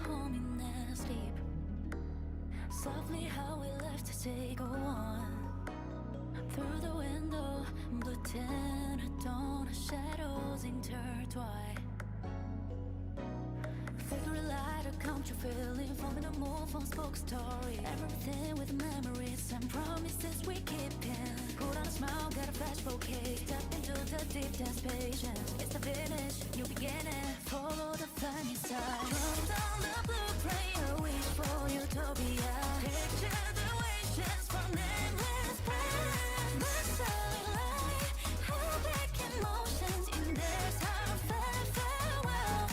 hold me in sleep. Softly how we left to say go on. Through the window, blue tinted dawn, shadows intertwine. Figure it out, a come true feeling, forming a move on spoke story. Everything with memories and promises we keep in. Put on a smile, get a fresh bouquet. Step into the deep dance patience. It's the finish, you begin it. Follow the flame inside. Roll down the blue, pray a wish for utopia. Picture the wishes from endless prayer. The sunlight, hold back emotions in this heartfelt farewell.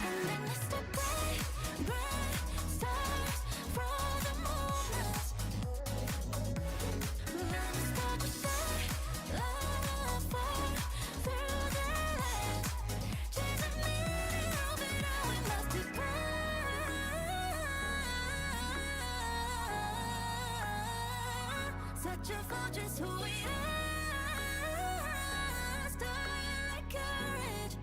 And then it's the bright, bright stars for the moments. Let me start to shine, love far through the land. Chase a meaning of it all, we must be proud. Such a fortress, who we are. Starlight courage.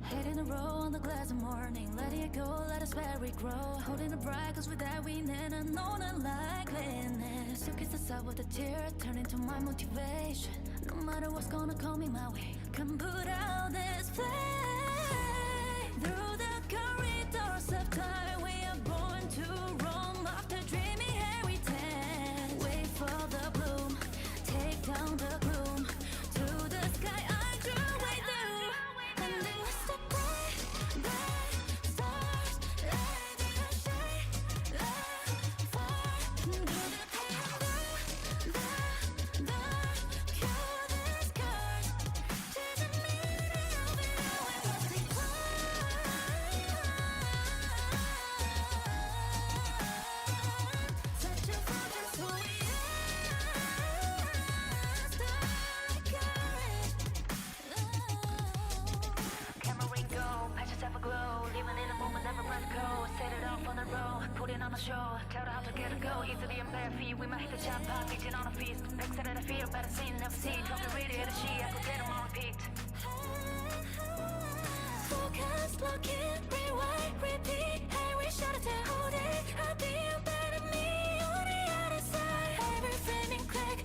Head in a row on the glass of morning. Letting it go, let us bury grow. Holding it bright, cause with that we need a known unlikeliness. You kiss the side with a tear, turn into my motivation. No matter what's gonna come in my way, come put out this flame. Through the corridors of time, we are born to roam. After dreaming heritage, wait for the bloom, take down the gloom. To the sky I drew way through. And then it's the bright, bright stars, letting us shine, light far through the pain, the cure the scars. Chase the meaning of it all, we must be proud. Such a fortress, who we are. Starlight courage. Camera ring go, patch yourself a glow. Living in the moment, never run go. Set it off on the road, put it on the show. Tell her how to get it go, easily and bare feet. We might hit the jackpot, reaching on a feast. Exit at a fear, better seen, never seen. Drop the radio, the she, I could get them on repeat. Focus, lock it, rewind, repeat. Hey, we shut it down, hold it. I'll be a better me on the other side. Every framing click.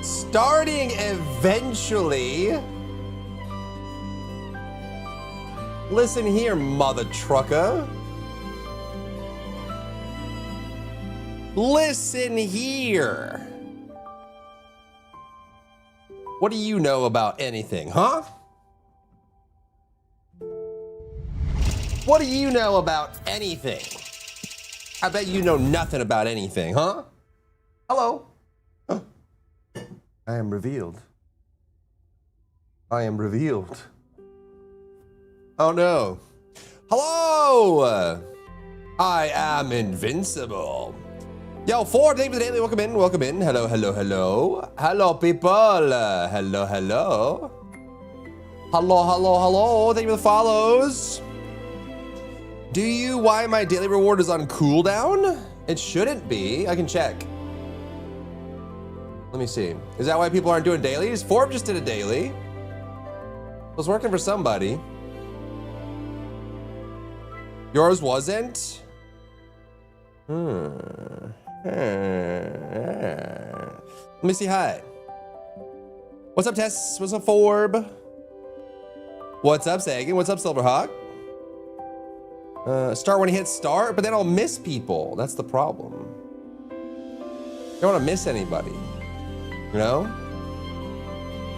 Starting eventually. Listen here, mother trucker. Listen here. What do you know about anything, huh? What do you know about anything? I bet you know nothing about anything, huh? Hello. I am revealed. I am revealed. Oh no. Hello! I am invincible. Yo, Ford, thank you for the daily. Welcome in, welcome in. Hello, hello, hello. Hello, people. Hello, hello. Hello, hello, hello. Thank you for the follows. Do you, why my daily reward is on cooldown? It shouldn't be. I can check. Let me see. Is that why people aren't doing dailies? Forbes just did a daily. It was working for somebody. Yours wasn't? Let me see. Hi. What's up, Tess? What's up, Forb? What's up, Sagan? What's up, Silverhawk? Start when he hits start, but then I'll miss people. That's the problem. I don't want to miss anybody. You know?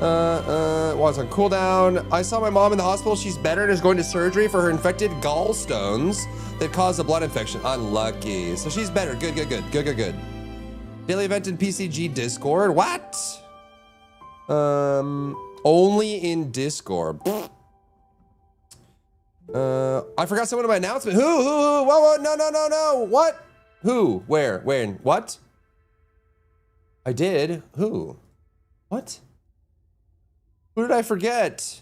Well, it's on cooldown. I saw my mom in the hospital. She's better and is going to surgery for her infected gallstones that caused a blood infection. Unlucky. So she's better. Good, good, good. Good, good, good. Daily event in PCG Discord. What? Only in Discord. I forgot someone in my announcement. Who? Whoa, whoa, no. What? Who? Where? When? What? I did. Who? What? Who did I forget?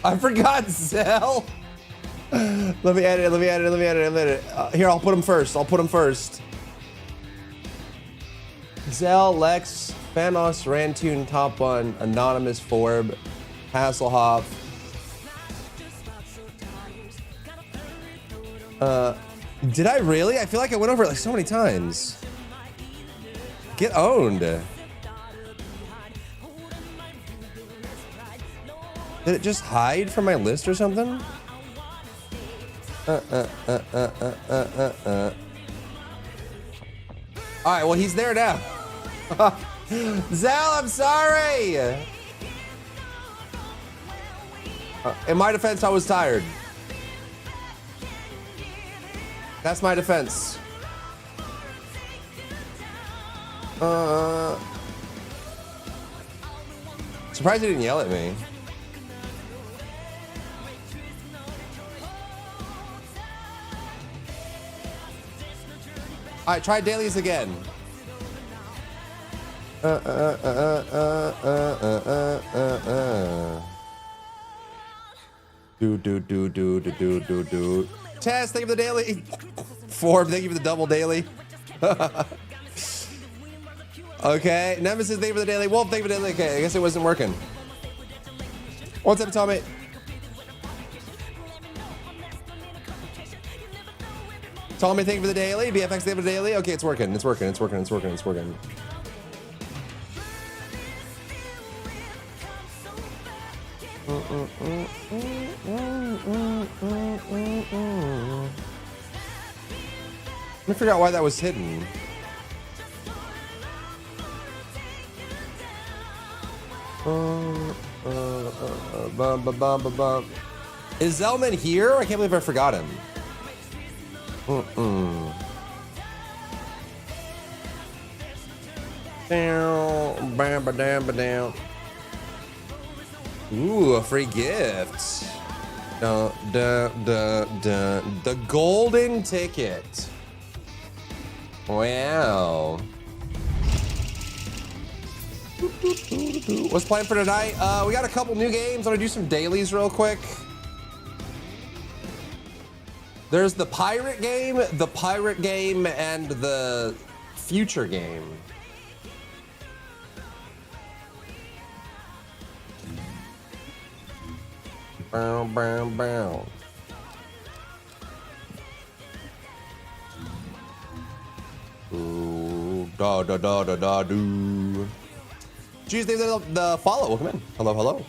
I forgot Zell. Let me edit it. Here, I'll put him first. Zell, Lex, Fanos, Rantoon, Top One, Anonymous, Forb, Hasselhoff. Did I really? I feel like I went over it like so many times. Get owned. Did it just hide from my list or something? All right, well, he's there now. Zal, I'm sorry. In my defense, I was tired. That's my defense. Surprised he didn't yell at me. All right, try dailies again. Do. Tess, thank you for the daily. Forb, thank you for the double daily. Okay, Nemesis, thank you for the daily. Wolf, thank you for the daily. Okay, I guess it wasn't working. What's up, Tommy? Tommy, thank you for the daily. BFX, thank you for the daily. Okay, it's working. I forgot why that was hidden. Is Zellman here? I can't believe I forgot him. Ooh, a free gift. The golden ticket. Wow. What's planned for tonight? We got a couple new games. I'm gonna do some dailies real quick. There's the pirate game, and the future game. Bow, bow, bow. Ooh, da da da da da do. Jeez, the follow. Welcome in. Hello, hello.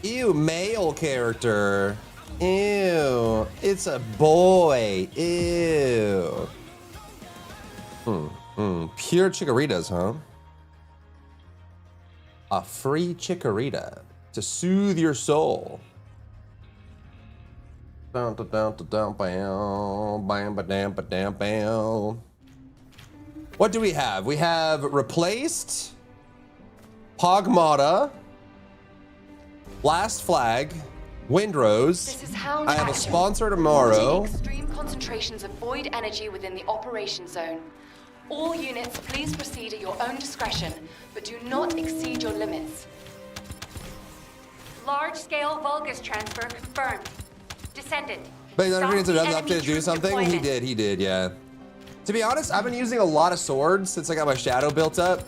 Ew, male character. Ew, it's a boy. Ew. Pure chicaritas, huh? A free chikorita to soothe your soul. Down, down, down, bam, bam, bam, bam, bam. What do we have? We have replaced Pogmata, Blast Flag, Windrose. This is Hound I have a Action. sponsor tomorrow. Monitoring extreme concentrations of void energy within the operation zone. All units, please proceed at your own discretion, but do not exceed your limits. Large-scale Vulgus transfer confirmed. Descendant. But Stop needs the to enemy update to do troop something. deployment. He did, yeah. To be honest, I've been using a lot of swords since I got my shadow built up.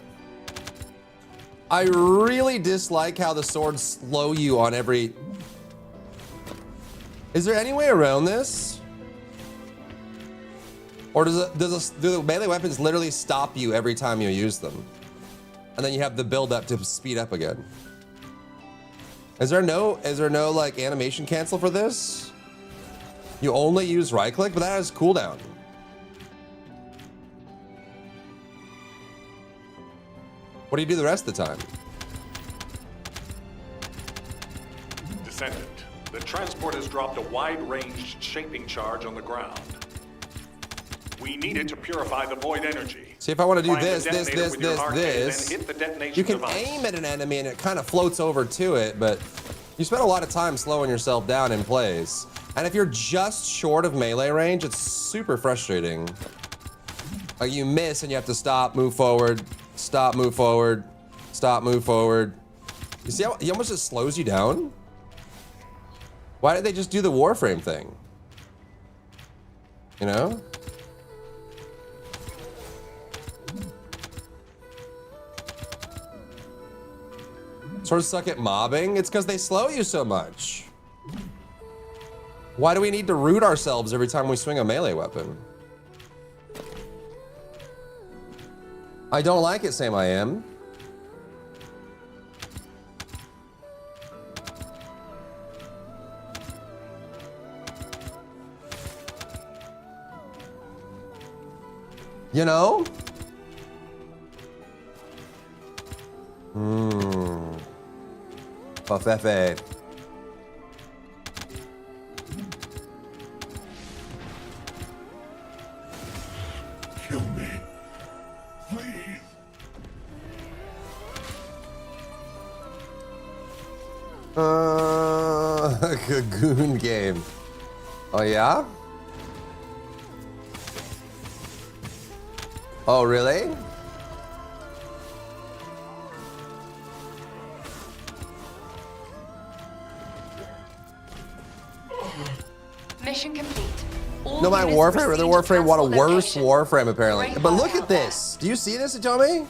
I really dislike how the swords slow you on every... Is there any way around this? Or do the melee weapons literally stop you every time you use them? And then you have the build up to speed up again. Is there no like animation cancel for this? You only use right click, but that has cooldown. What do you do the rest of the time? Descendant, the transport has dropped a wide-ranged shaping charge on the ground. We need it to purify the void energy. See, if I want to do Find the this, detonator with your arcade, this, then hit the detonation you can device. aim at an enemy and it kind of floats over to it, but you spend a lot of time slowing yourself down in plays. And if you're just short of melee range, it's super frustrating. Like you miss and you have to stop, move forward, stop, move forward, stop, move forward. You see how he almost just slows you down? Why did they just do the Warframe thing? You know? Sort of suck at mobbing? It's because they slow you so much. Why do we need to root ourselves every time we swing a melee weapon? I don't like it, Sam I am. You know? Buffet. Kill me, please. Goon game. Oh yeah? Oh really? Mission complete. All No, my units Warframe, proceed or the to Warframe, what a transport worse location. Warframe apparently. Great But work look out at this. Do you see this, Atomi?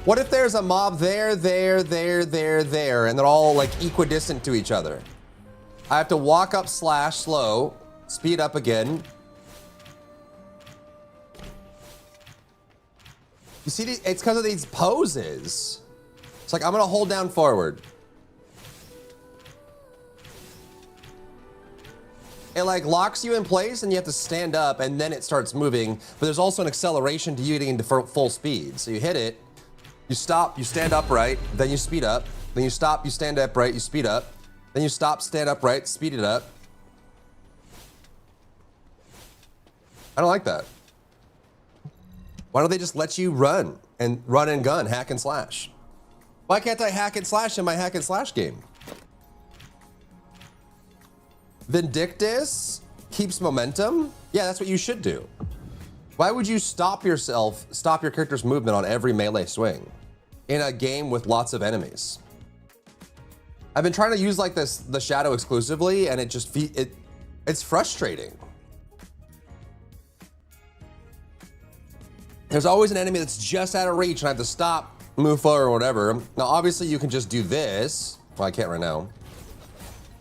What if there's a mob there, and they're all like equidistant to each other? I have to walk up / slow, speed up again. You see, it's because of these poses. It's like, I'm gonna hold down forward. It like locks you in place and you have to stand up and then it starts moving. But there's also an acceleration to you getting into full speed. So you hit it, you stop, you stand upright, then you speed up. Then you stop, you stand upright, you speed up. Then you stop, stand upright, speed it up. I don't like that. Why don't they just let you run and gun, hack and slash? Why can't I hack and slash in my hack and slash game? Vindictus keeps momentum? Yeah, that's what you should do. Why would you stop your character's movement on every melee swing in a game with lots of enemies? I've been trying to use like the shadow exclusively and it just it's frustrating. There's always an enemy that's just out of reach and I have to stop, move forward, or whatever. Now, obviously, you can just do this. Well, I can't right now.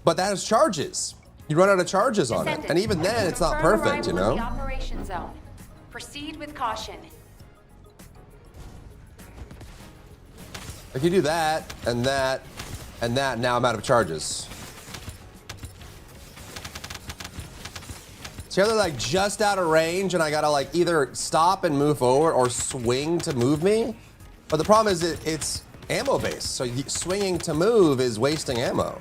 But that has charges. You run out of charges on it. And even then, it's not Confirm perfect, you arrival in know? the operation zone. Proceed with caution. If you do that, and that, and that, now I'm out of charges. So they're like just out of range and I gotta like either stop and move forward or swing to move me. But the problem is it's ammo based. So swinging to move is wasting ammo.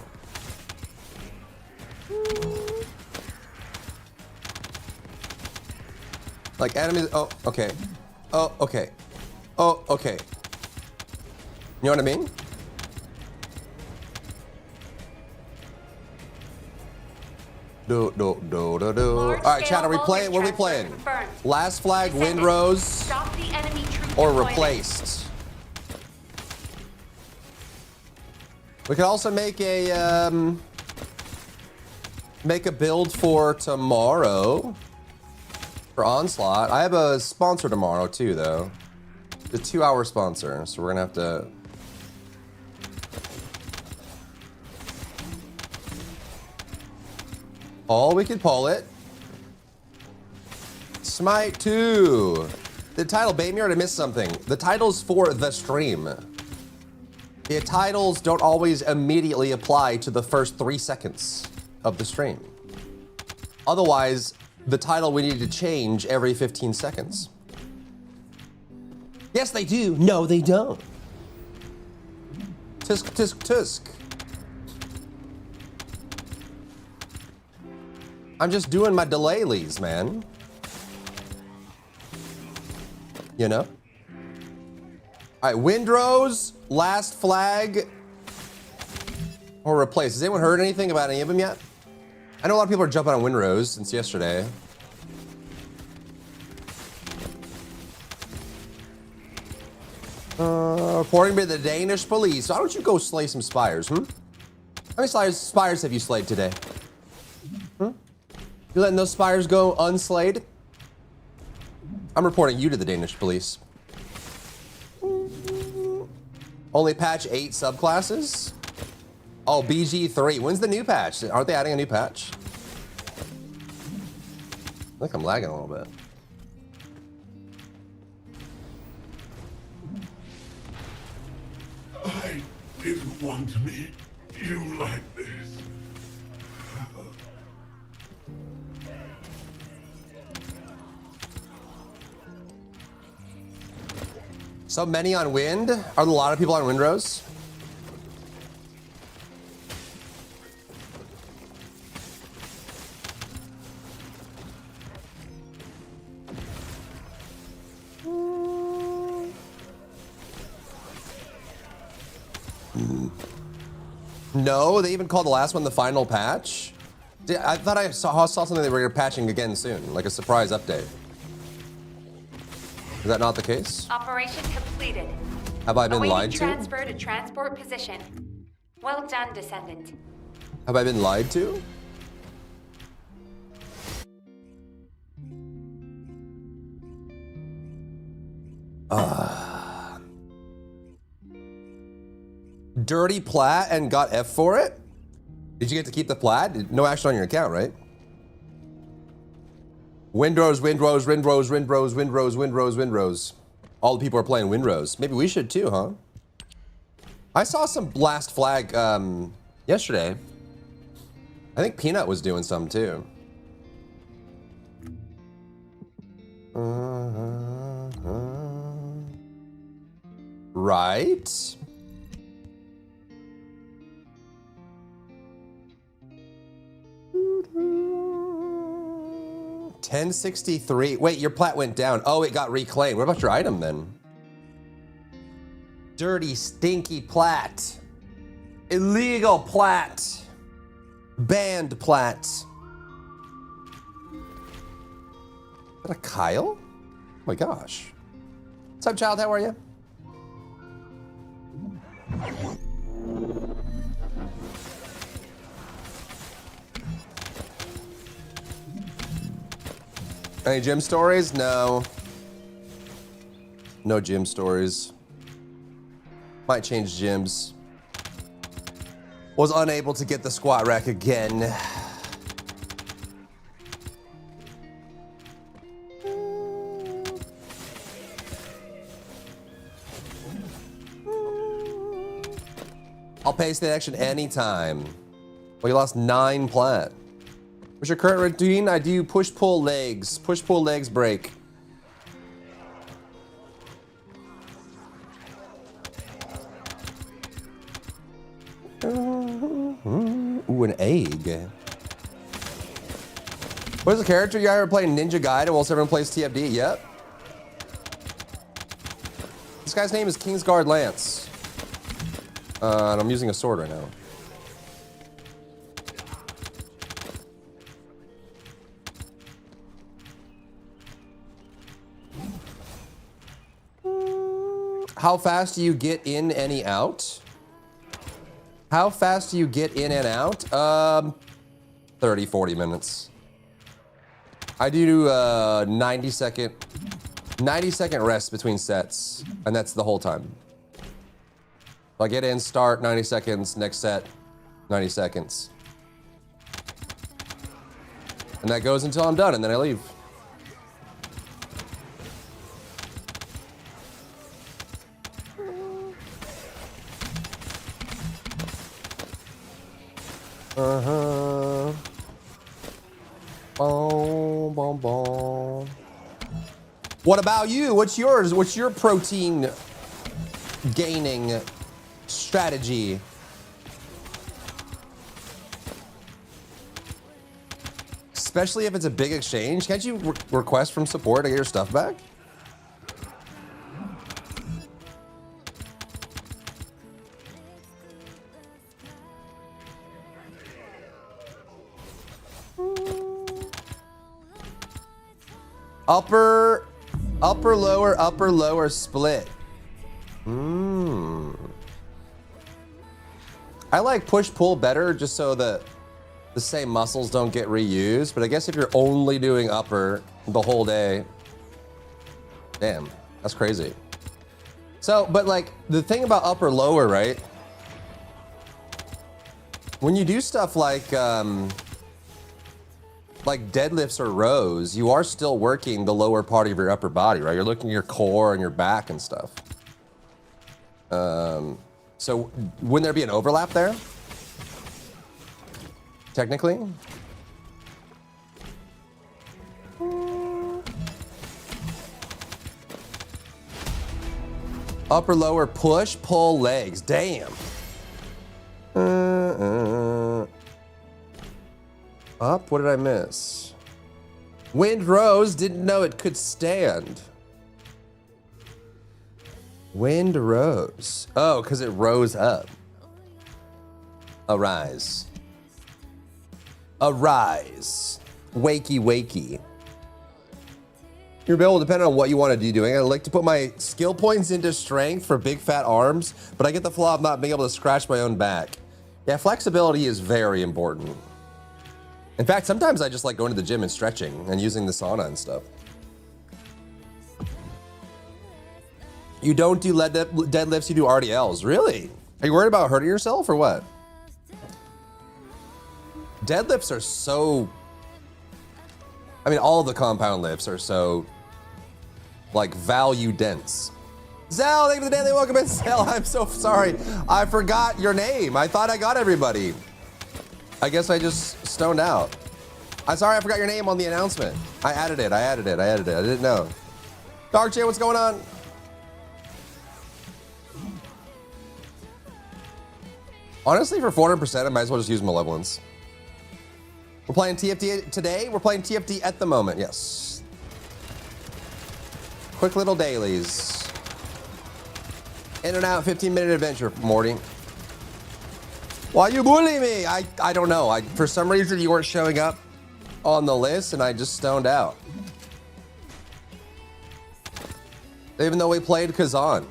Like enemies, oh, okay. Oh, okay. Oh, okay. You know what I mean? Do. All right, chat, are we playing? What are we playing? Last flag, windrows, Stop the enemy troop or deployment. replaced? We could also make a build for tomorrow for Onslaught. I have a sponsor tomorrow too, though. The 2-hour sponsor, so we're gonna have to. Oh, we could pull it. Smite 2. The title, bait me or did I miss something? The title's for the stream. The titles don't always immediately apply to the first 3 seconds of the stream. Otherwise, the title we need to change every 15 seconds. Yes, they do. No, they don't. Tisk, tisk, tisk. I'm just doing my delays, man. You know? All right, windrows, last flag, or replace. Has anyone heard anything about any of them yet? I know a lot of people are jumping on windrows since yesterday. Reporting by the Danish police. Why don't you go slay some spires, How many spires have you slayed today? You letting those spires go unslayed? I'm reporting you to the Danish police. Only patch 8 subclasses? Oh, BG3. When's the new patch? Aren't they adding a new patch? I think I'm lagging a little bit. I didn't want to meet you like this. So many on wind? Are there a lot of people on windrows? No, they even called the last one the final patch? I thought I saw something they were patching again soon, like a surprise update. Is that not the case? Operation completed. Have I been Awaiting lied to? transfer to transport position. Well done, Descendant. Have I been lied to? Dirty plat and got F for it? Did you get to keep the plat? No action on your account, right? Windrows, windrows, windrows, windrows, windrows, windrows, windrows. All the people are playing windrows. Maybe we should too, huh? I saw some last flag yesterday. I think Peanut was doing some too. Right? $1063. Wait, your plat went down. Oh, it got reclaimed. What about your item then? Dirty, stinky plat. Illegal plat. Banned plat. Is that a Kyle? Oh my gosh. What's up, child? How are you? Any gym stories? No. No gym stories. Might change gyms. Was unable to get the squat rack again. I'll pace the action anytime. Well, you lost 9 plat. What's your current routine? I do push, pull, legs. Push, pull, legs, break. Ooh, an egg. What is the character you ever playing Ninja Gaiden whilst everyone plays TFD? Yep. This guy's name is Kingsguard Lance. And I'm using a sword right now. How fast do you get in any out? How fast do you get in and out? 30, 40 minutes. I do 90 second rest between sets, and that's the whole time. I get in, start, 90 seconds, next set, 90 seconds. And that goes until I'm done, and then I leave. Uh-huh. Boom, boom, boom. What about you? What's yours? What's your protein gaining strategy? Especially if it's a big exchange. Can't you request from support to get your stuff back? Upper, lower split. I like push-pull better just so that the same muscles don't get reused. But I guess if you're only doing upper the whole day, damn, that's crazy. So, but like the thing about upper, lower, right? When you do stuff like deadlifts or rows, you are still working the lower part of your upper body, right? You're looking at your core and your back and stuff. So wouldn't there be an overlap there? Technically? Upper, lower, push, pull, legs. Damn. Up, what did I miss? Wind rose, didn't know it could stand. Wind rose. Oh, because it rose up. Arise. Arise. Wakey, wakey. Your build will depend on what you want to be doing. I like to put my skill points into strength for big fat arms, but I get the flaw of not being able to scratch my own back. Yeah, flexibility is very important. In fact, sometimes I just like going to the gym and stretching and using the sauna and stuff. You don't do deadlifts, you do RDLs. Really? Are you worried about hurting yourself or what? Deadlifts are so... I mean, all the compound lifts are so, like, value dense. Zell, thank you for the daily welcome in. Zell, I'm so sorry. I forgot your name. I thought I got everybody. I guess I just stoned out. I'm sorry I forgot your name on the announcement. I added it. I didn't know. Dark J, what's going on? Honestly, for 400%, I might as well just use Malevolence. We're playing TFD today. We're playing TFD at the moment, yes. Quick little dailies. In and out, 15-minute adventure, Morty. Why you bully me? I don't know. For some reason, you weren't showing up on the list, and I just stoned out. Even though we played Kazan.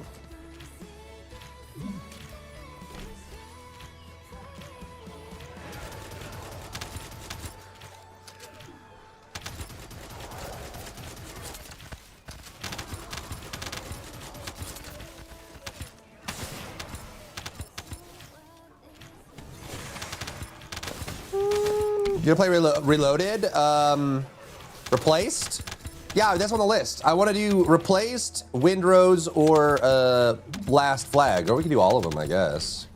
You gonna play Reloaded? Replaced? Yeah, that's on the list. I want to do Replaced, Windrose, or Last Flag. Or we can do all of them, I guess.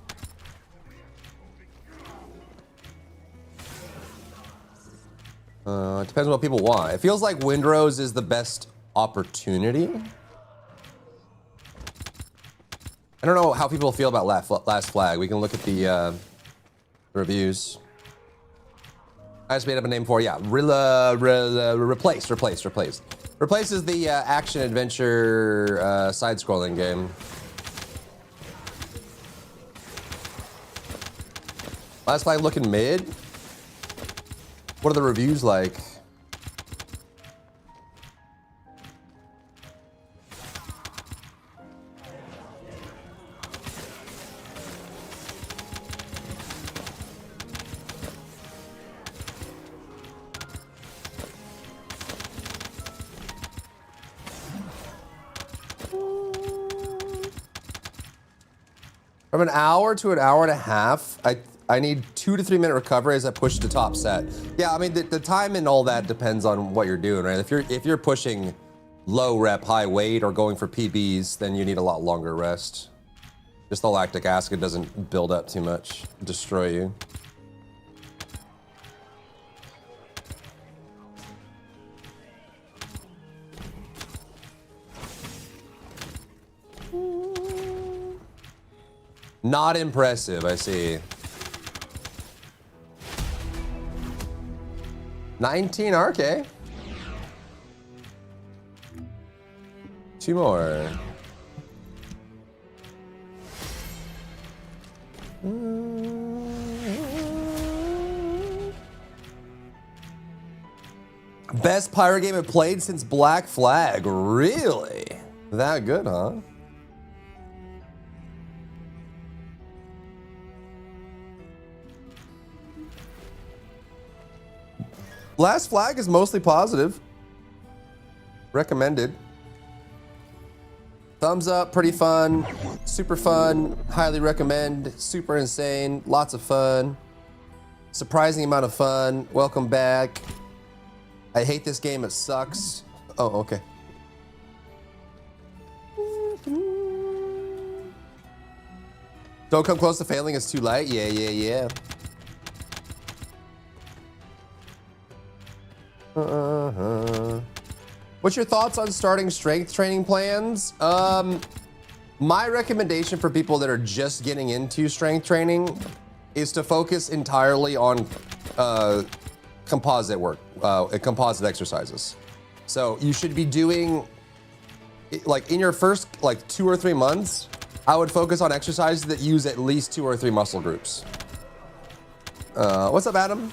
It depends on what people want. It feels like Windrose is the best opportunity. I don't know how people feel about Last Flag. We can look at the reviews. I just made up a name for it. Yeah, Replaced. Replaced is the action adventure side-scrolling game. Last Flag looking mid. What are the reviews like? From an hour to an hour and a half, I need 2 to 3 minute recovery as I push to top set. Yeah, I mean the time and all that depends on what you're doing, right? If you're pushing low rep, high weight, or going for PBs, then you need a lot longer rest. Just the lactic acid doesn't build up too much, destroy you. Not impressive, I see. 19 RK. 2 more. Best pirate game I've played since Black Flag. Really? That good, huh? Last Flag is mostly positive. Recommended. Thumbs up, pretty fun, super fun, highly recommend, super insane, lots of fun, surprising amount of fun, welcome back. I hate this game, it sucks. Oh, okay. Don't come close to failing, it's too late. Yeah. What's your thoughts on starting strength training plans? My recommendation for people that are just getting into strength training is to focus entirely on composite work, composite exercises. So you should be doing, like in your first 2 or 3 months, I would focus on exercises that use at least 2 or 3 muscle groups. What's up, Adam?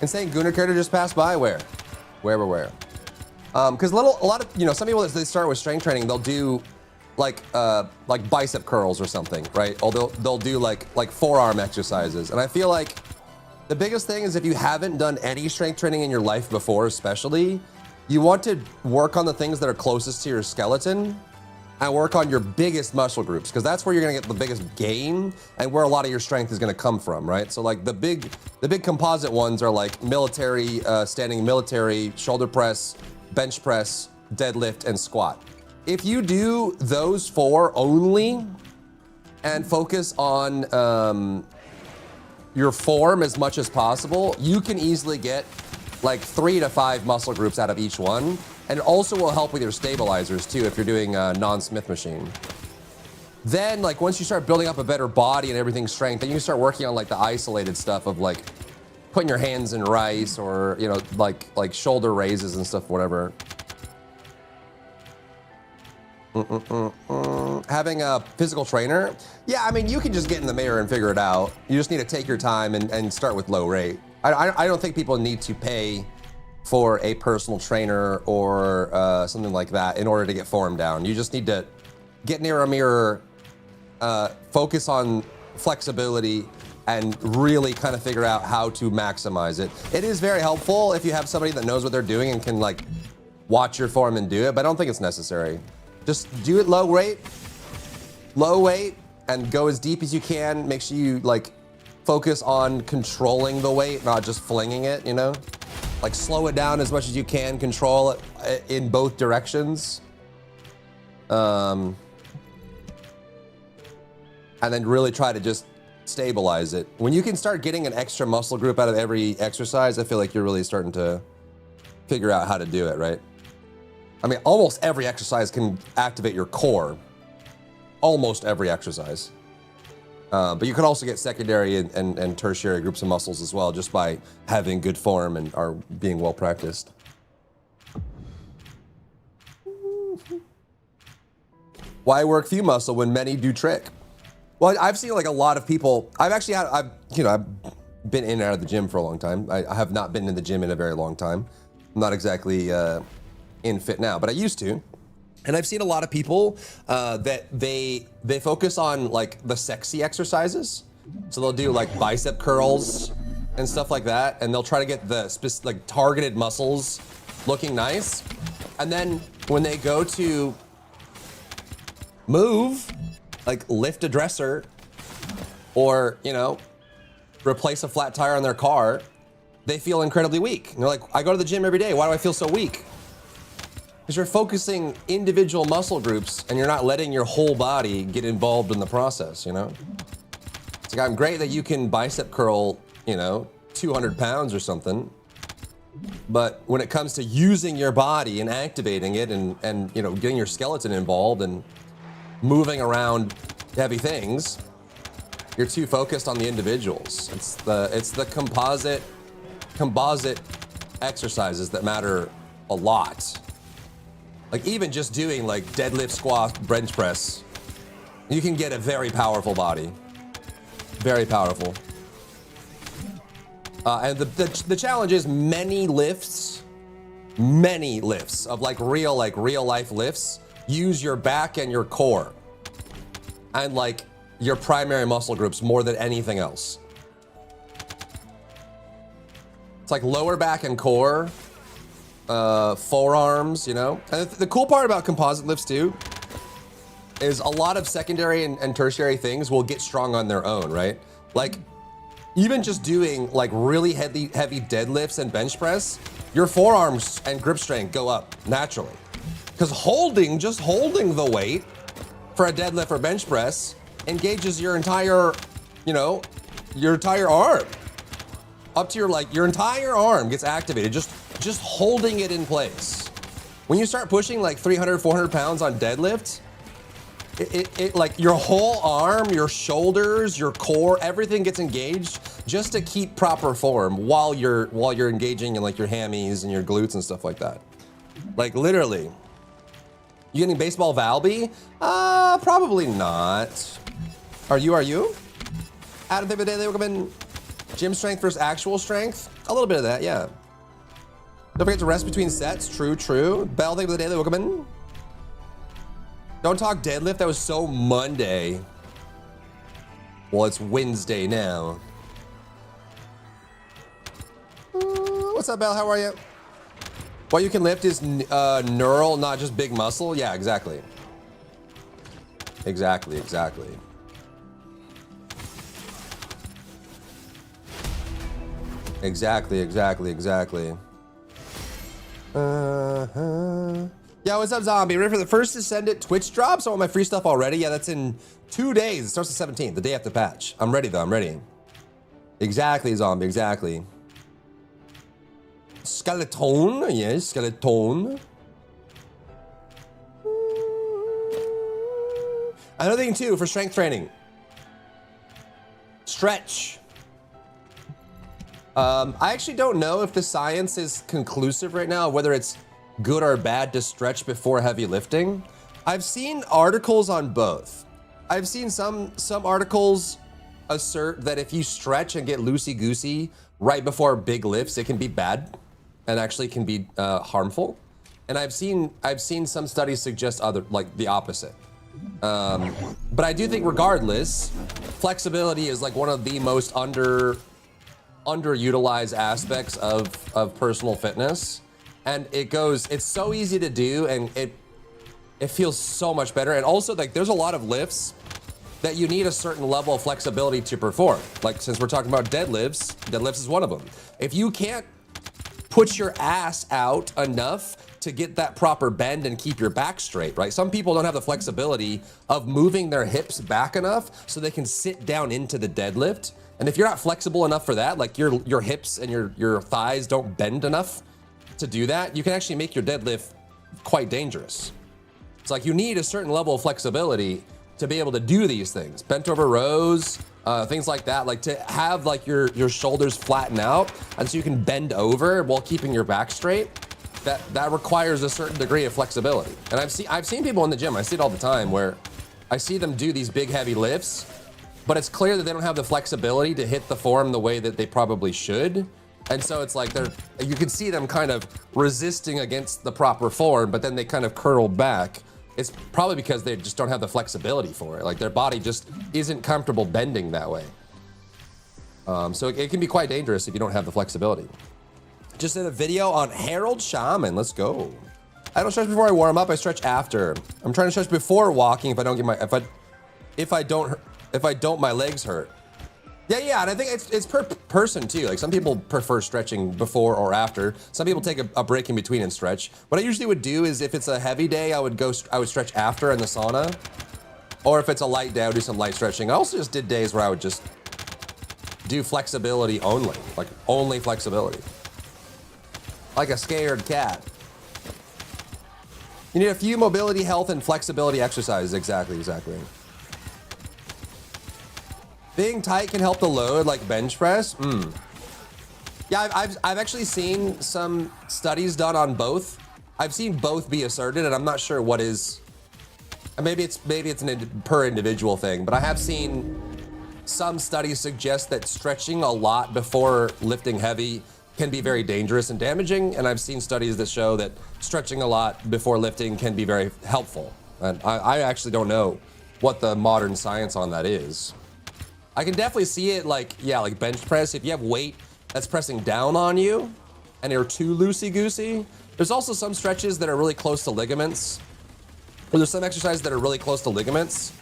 Insane Gunnar character just passed by. Where? Because a lot of some people, as they start with strength training, they'll do like bicep curls or something, right? Or they'll do like forearm exercises. And I feel like the biggest thing is if you haven't done any strength training in your life before, especially, you want to work on the things that are closest to your skeleton and work on your biggest muscle groups, because that's where you're gonna get the biggest gain and where a lot of your strength is gonna come from, right? So like the big composite ones are like military, standing military, shoulder press, bench press, deadlift, and squat. If you do those 4 only and focus on your form as much as possible, you can easily get like 3 to 5 muscle groups out of each one. And it also will help with your stabilizers too if you're doing a non-Smith machine. Then like once you start building up a better body and everything strength, then you start working on like the isolated stuff of like putting your hands in rice or like shoulder raises and stuff, whatever. Having a physical trainer, yeah, I mean you can just get in the mirror and figure it out. You just need to take your time and start with low rate. I don't think people need to pay for a personal trainer or something like that in order to get form down. You just need to get near a mirror, focus on flexibility, and really kind of figure out how to maximize it. It is very helpful if you have somebody that knows what they're doing and can like watch your form and do it, but I don't think it's necessary. Just do it low weight, and go as deep as you can. Make sure you like focus on controlling the weight, not just flinging it, you know? Like slow it down as much as you can, control it in both directions. And then really try to just stabilize it. When you can start getting an extra muscle group out of every exercise, I feel like you're really starting to figure out how to do it, right? I mean, almost every exercise can activate your core. Almost every exercise. But you can also get secondary and tertiary groups of muscles as well, just by having good form and are being well practiced. Why work few muscle when many do trick? Well, I've seen like a lot of people. I've been in and out of the gym for a long time. I have not been in the gym in a very long time. I'm not exactly in fit now, but I used to. And I've seen a lot of people that they focus on like the sexy exercises. So they'll do like bicep curls and stuff like that, and they'll try to get the like targeted muscles looking nice. And then when they go to move, like lift a dresser or, you know, replace a flat tire on their car, they feel incredibly weak. And they're like, I go to the gym every day. Why do I feel so weak? Because you're focusing individual muscle groups and you're not letting your whole body get involved in the process, you know? It's like, I'm great that you can bicep curl, you know, 200 pounds or something. But when it comes to using your body and activating it and you know, getting your skeleton involved and moving around heavy things, you're too focused on the individuals. It's the composite exercises that matter a lot. Like even just doing like deadlift, squat, bench press, you can get a very powerful body. Very powerful. And the challenge is many lifts of like real life lifts use your back and your core and like your primary muscle groups more than anything else. It's like lower back and core, forearms, you know? And the cool part about composite lifts too is a lot of secondary and tertiary things will get strong on their own, right? Like even just doing like really heavy deadlifts and bench press, your forearms and grip strength go up naturally. Because just holding the weight for a deadlift or bench press engages your entire, you know, your entire arm. Up to your entire arm gets activated, just holding it in place. When you start pushing like 300, 400 pounds on deadlifts, it like your whole arm, your shoulders, your core, everything gets engaged just to keep proper form while you're engaging in like your hammies and your glutes and stuff like that. Like literally. You getting baseball Valby? Probably not. Are you? Adam, think of the day they welcome in gym strength versus actual strength? A little bit of that, yeah. Don't forget to rest between sets. True. Bell, think of the day they welcome in. Don't talk deadlift. That was so Monday. Well, it's Wednesday now. What's up, Bell? How are you? What you can lift is neural, not just big muscle. Yeah, exactly. Exactly. Yeah, what's up, Zombie? Ready for the first Ascendant Twitch drops? I want my free stuff already. Yeah, that's in 2 days. It starts the 17th, the day after patch. I'm ready, though. I'm ready. Exactly, Zombie. Exactly. Skeleton. Yes, skeleton. Another thing, too, for strength training. Stretch. I actually don't know if the science is conclusive right now, whether it's good or bad to stretch before heavy lifting. I've seen articles on both. I've seen some articles assert that if you stretch and get loosey-goosey right before big lifts, it can be bad and actually can be harmful. And I've seen some studies suggest like the opposite. But I do think regardless, flexibility is like one of the most underutilized aspects of personal fitness. And it's so easy to do, and it feels so much better. And also, like, there's a lot of lifts that you need a certain level of flexibility to perform. Like, since we're talking about deadlifts is one of them. If you can't put your ass out enough to get that proper bend and keep your back straight, right? Some people don't have the flexibility of moving their hips back enough so they can sit down into the deadlift. And if you're not flexible enough for that, like your hips and your thighs don't bend enough to do that, you can actually make your deadlift quite dangerous. It's like you need a certain level of flexibility to be able to do these things. Bent over rows, things like that, like to have like your shoulders flatten out and so you can bend over while keeping your back straight. That requires a certain degree of flexibility. And I've seen people in the gym, I see it all the time, where I see them do these big heavy lifts, but it's clear that they don't have the flexibility to hit the form the way that they probably should. And so it's like you can see them kind of resisting against the proper form, but then they kind of curl back. It's probably because they just don't have the flexibility for it. Like their body just isn't comfortable bending that way. So it can be quite dangerous if you don't have the flexibility. Just did a video on Harold Shaman. Let's go. I don't stretch before I warm up. I stretch after. I'm trying to stretch before walking. If I don't, my legs hurt. Yeah, and I think it's per person too. Like some people prefer stretching before or after. Some people take a break in between and stretch. What I usually would do is if it's a heavy day, I would stretch after in the sauna. Or if it's a light day, I would do some light stretching. I also just did days where I would just do flexibility only, like only flexibility. Like a scared cat. You need a few mobility, health, and flexibility exercises. Exactly. Being tight can help the load, like bench press. Yeah, I've actually seen some studies done on both. I've seen both be asserted, and I'm not sure what is. Maybe it's an per individual thing, but I have seen some studies suggest that stretching a lot before lifting heavy can be very dangerous and damaging, and I've seen studies that show that stretching a lot before lifting can be very helpful. And I actually don't know what the modern science on that is. I can definitely see it like bench press. If you have weight that's pressing down on you and you're too loosey-goosey, there's also some stretches that are really close to ligaments. Or there's some exercises that are really close to ligaments.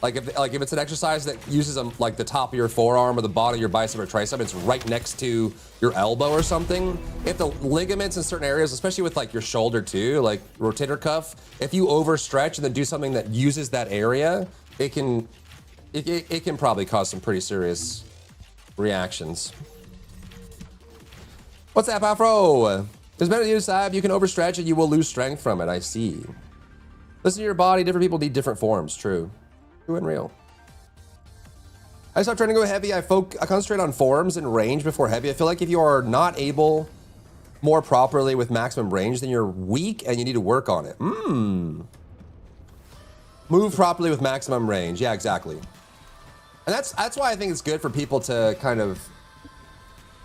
Like if it's an exercise that uses like the top of your forearm or the bottom of your bicep or tricep, it's right next to your elbow or something. If the ligaments in certain areas, especially with like your shoulder too, like rotator cuff, if you overstretch and then do something that uses that area, it can probably cause some pretty serious reactions. What's up, Afro? There's better to decide. You can overstretch and you will lose strength from it. I see. Listen to your body. Different people need different forms. True and real. I stopped trying to go heavy. I concentrate on forms and range before heavy. I feel like if you are not able more properly with maximum range, then you're weak and you need to work on it. Move properly with maximum range. Yeah, exactly. And that's why I think it's good for people to kind of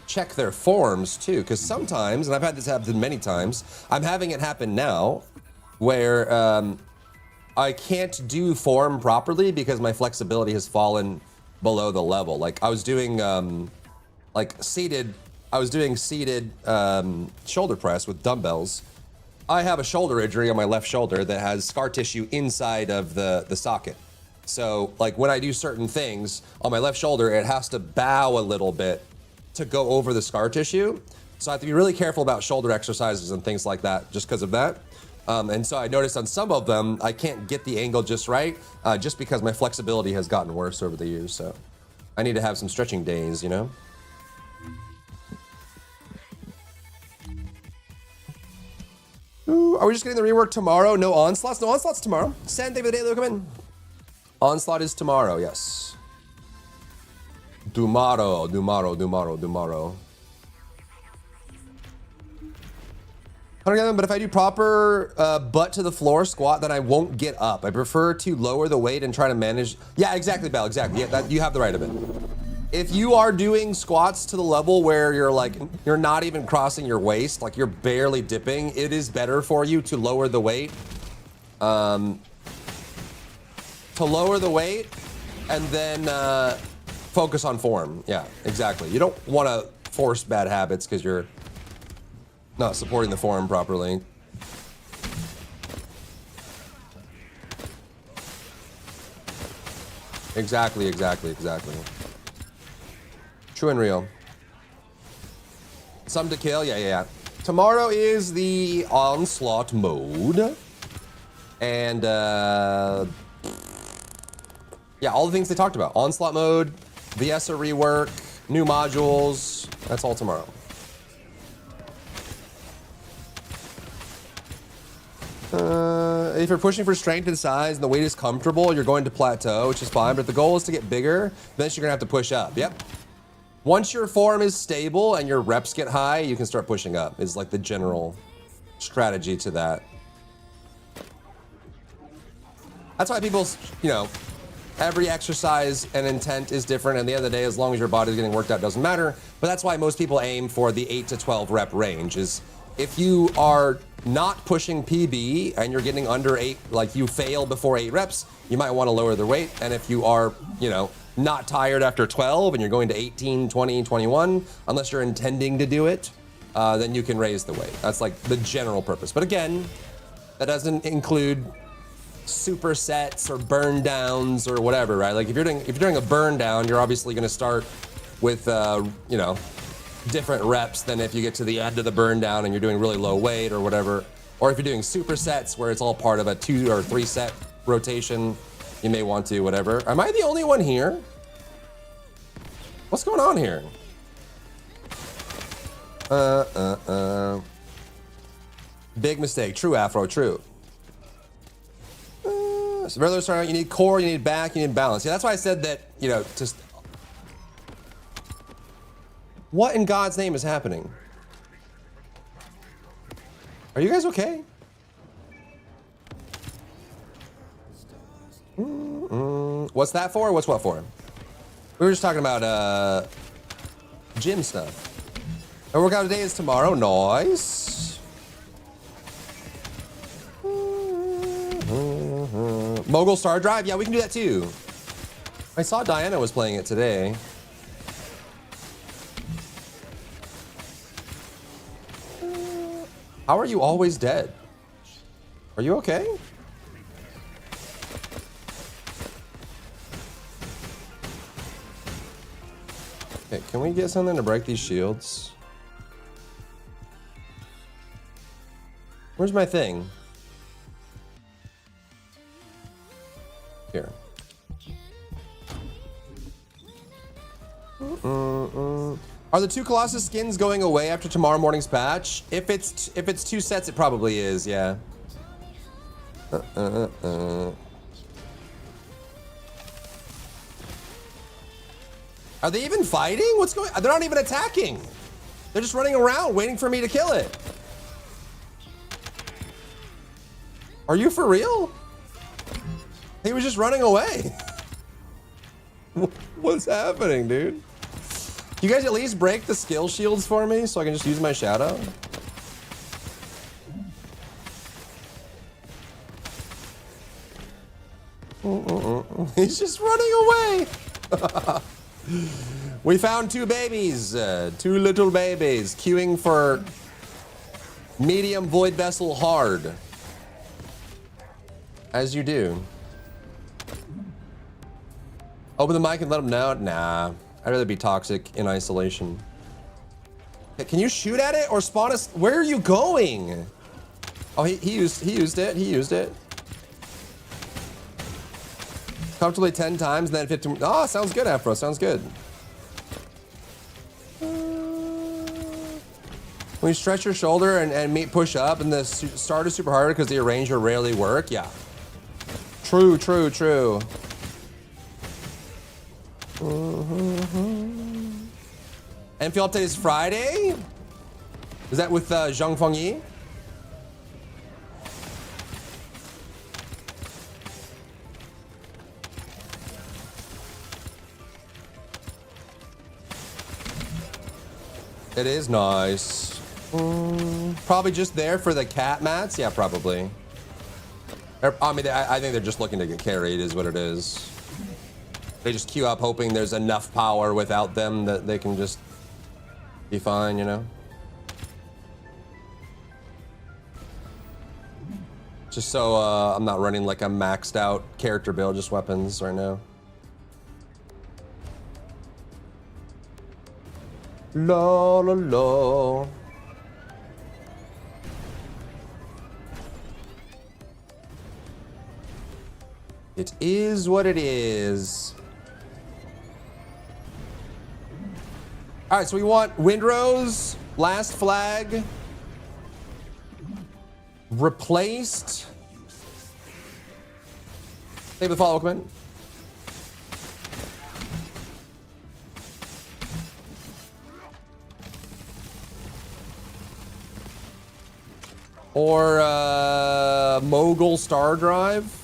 check their forms too, because sometimes, and I've had this happen many times, I'm having it happen now, where I can't do form properly because my flexibility has fallen below the level. Like I was doing seated shoulder press with dumbbells. I have a shoulder injury on my left shoulder that has scar tissue inside of the socket. So like when I do certain things on my left shoulder, it has to bow a little bit to go over the scar tissue. So I have to be really careful about shoulder exercises and things like that just because of that. And so I noticed on some of them, I can't get the angle just right, just because my flexibility has gotten worse over the years. So I need to have some stretching days, you know? Ooh, are we just getting the rework tomorrow? No onslaughts? No onslaughts tomorrow. Send David Day, come in. Onslaught is tomorrow, yes. Tomorrow. But if I do proper butt to the floor squat, then I won't get up. I prefer to lower the weight and try to manage. Yeah, exactly, Bell, exactly. Yeah, you have the right of it. If you are doing squats to the level where you're not even crossing your waist, like you're barely dipping, it is better for you to lower the weight. And then focus on form. Yeah, exactly. You don't want to force bad habits because you're not supporting the form properly. Exactly. True and real. Some to kill, yeah. Tomorrow is the onslaught mode. And yeah, all the things they talked about. Onslaught mode, VSA rework, new modules. That's all tomorrow. If you're pushing for strength and size and the weight is comfortable, you're going to plateau, which is fine. But the goal is to get bigger. Then you're gonna have to push up. Yep. Once your form is stable and your reps get high, you can start pushing up. Is like the general strategy to that. That's why people, you know, every exercise and intent is different. And at the end of the day, as long as your body's getting worked out, doesn't matter. But that's why most people aim for the 8 to 12 rep range. Is if you are not pushing PB and you're getting under 8, like you fail before 8 reps, you might want to lower the weight. And if you are, you know, not tired after 12 and you're going to 18, 20, 21, unless you're intending to do it, then you can raise the weight. That's like the general purpose. But again, that doesn't include supersets or burn downs or whatever, right? Like if you're doing a burn down, you're obviously going to start with you know, different reps than if you get to the end of the burn down and you're doing really low weight or whatever. Or if you're doing supersets where it's all part of a 2 or 3 set rotation, you may want to, whatever. Am I the only one here? What's going on here? Big mistake. True, Afro, true. So rather starting, you need core, you need back, you need balance. Yeah, that's why I said that, you know, just... What in God's name is happening? Are you guys okay? What's that for? What's what for? We were just talking about gym stuff. Our workout day is tomorrow. Nice. Mogul Star Drive. Yeah, we can do that too. I saw Diana was playing it today. How are you always dead? Are you okay? Okay, can we get something to break these shields? Where's my thing? Here. Are the 2 Colossus skins going away after tomorrow morning's patch? If it's 2 sets, it probably is, yeah. Are they even fighting? What's going on? They're not even attacking. They're just running around waiting for me to kill it. Are you for real? He was just running away. What's happening, dude? You guys at least break the skill shields for me so I can just use my shadow? He's just running away. We found 2 babies, 2 little babies queuing for medium void vessel hard. As you do. Open the mic and let them know? Nah, I'd rather be toxic in isolation. Can you shoot at it or spawn us? Where are you going? Oh, he used it. Comfortably 10 times and then 15. Oh, sounds good, Afro. Sounds good. When you stretch your shoulder and push up and the start is super hard because the arranger rarely work. Yeah. True. Enfield update is Friday? Is that with Zhang Fengyi? It is nice. Probably just there for the cat mats? Yeah, probably. I mean, I think they're just looking to get carried is what it is. They just queue up hoping there's enough power without them that they can just be fine, you know? Just so I'm not running like a maxed out character build, just weapons right now. La la la. It is what it is. All right, so we want Windrose, last flag, replaced. Save the follow, come in. Or Mogul Star Drive.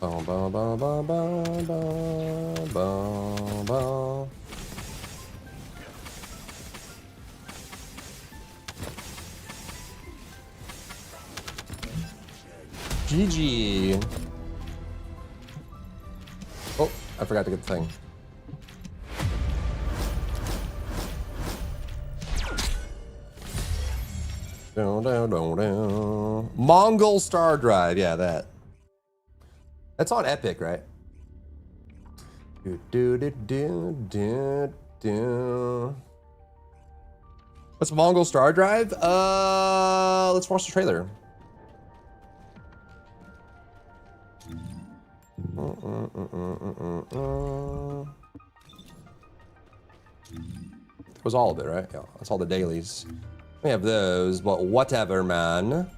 Bum, bum, bum, bum, bum, bum, bum, bum. GG. Oh, I forgot to get the thing. Down, down, down, down. Mongol Star Drive, yeah, that. That's on Epic, right? Do, do, do, do, do, do. What's Mongol Star Drive? Let's watch the trailer. That was all of it, right? Yeah, that's all the dailies. We have those, but whatever, man.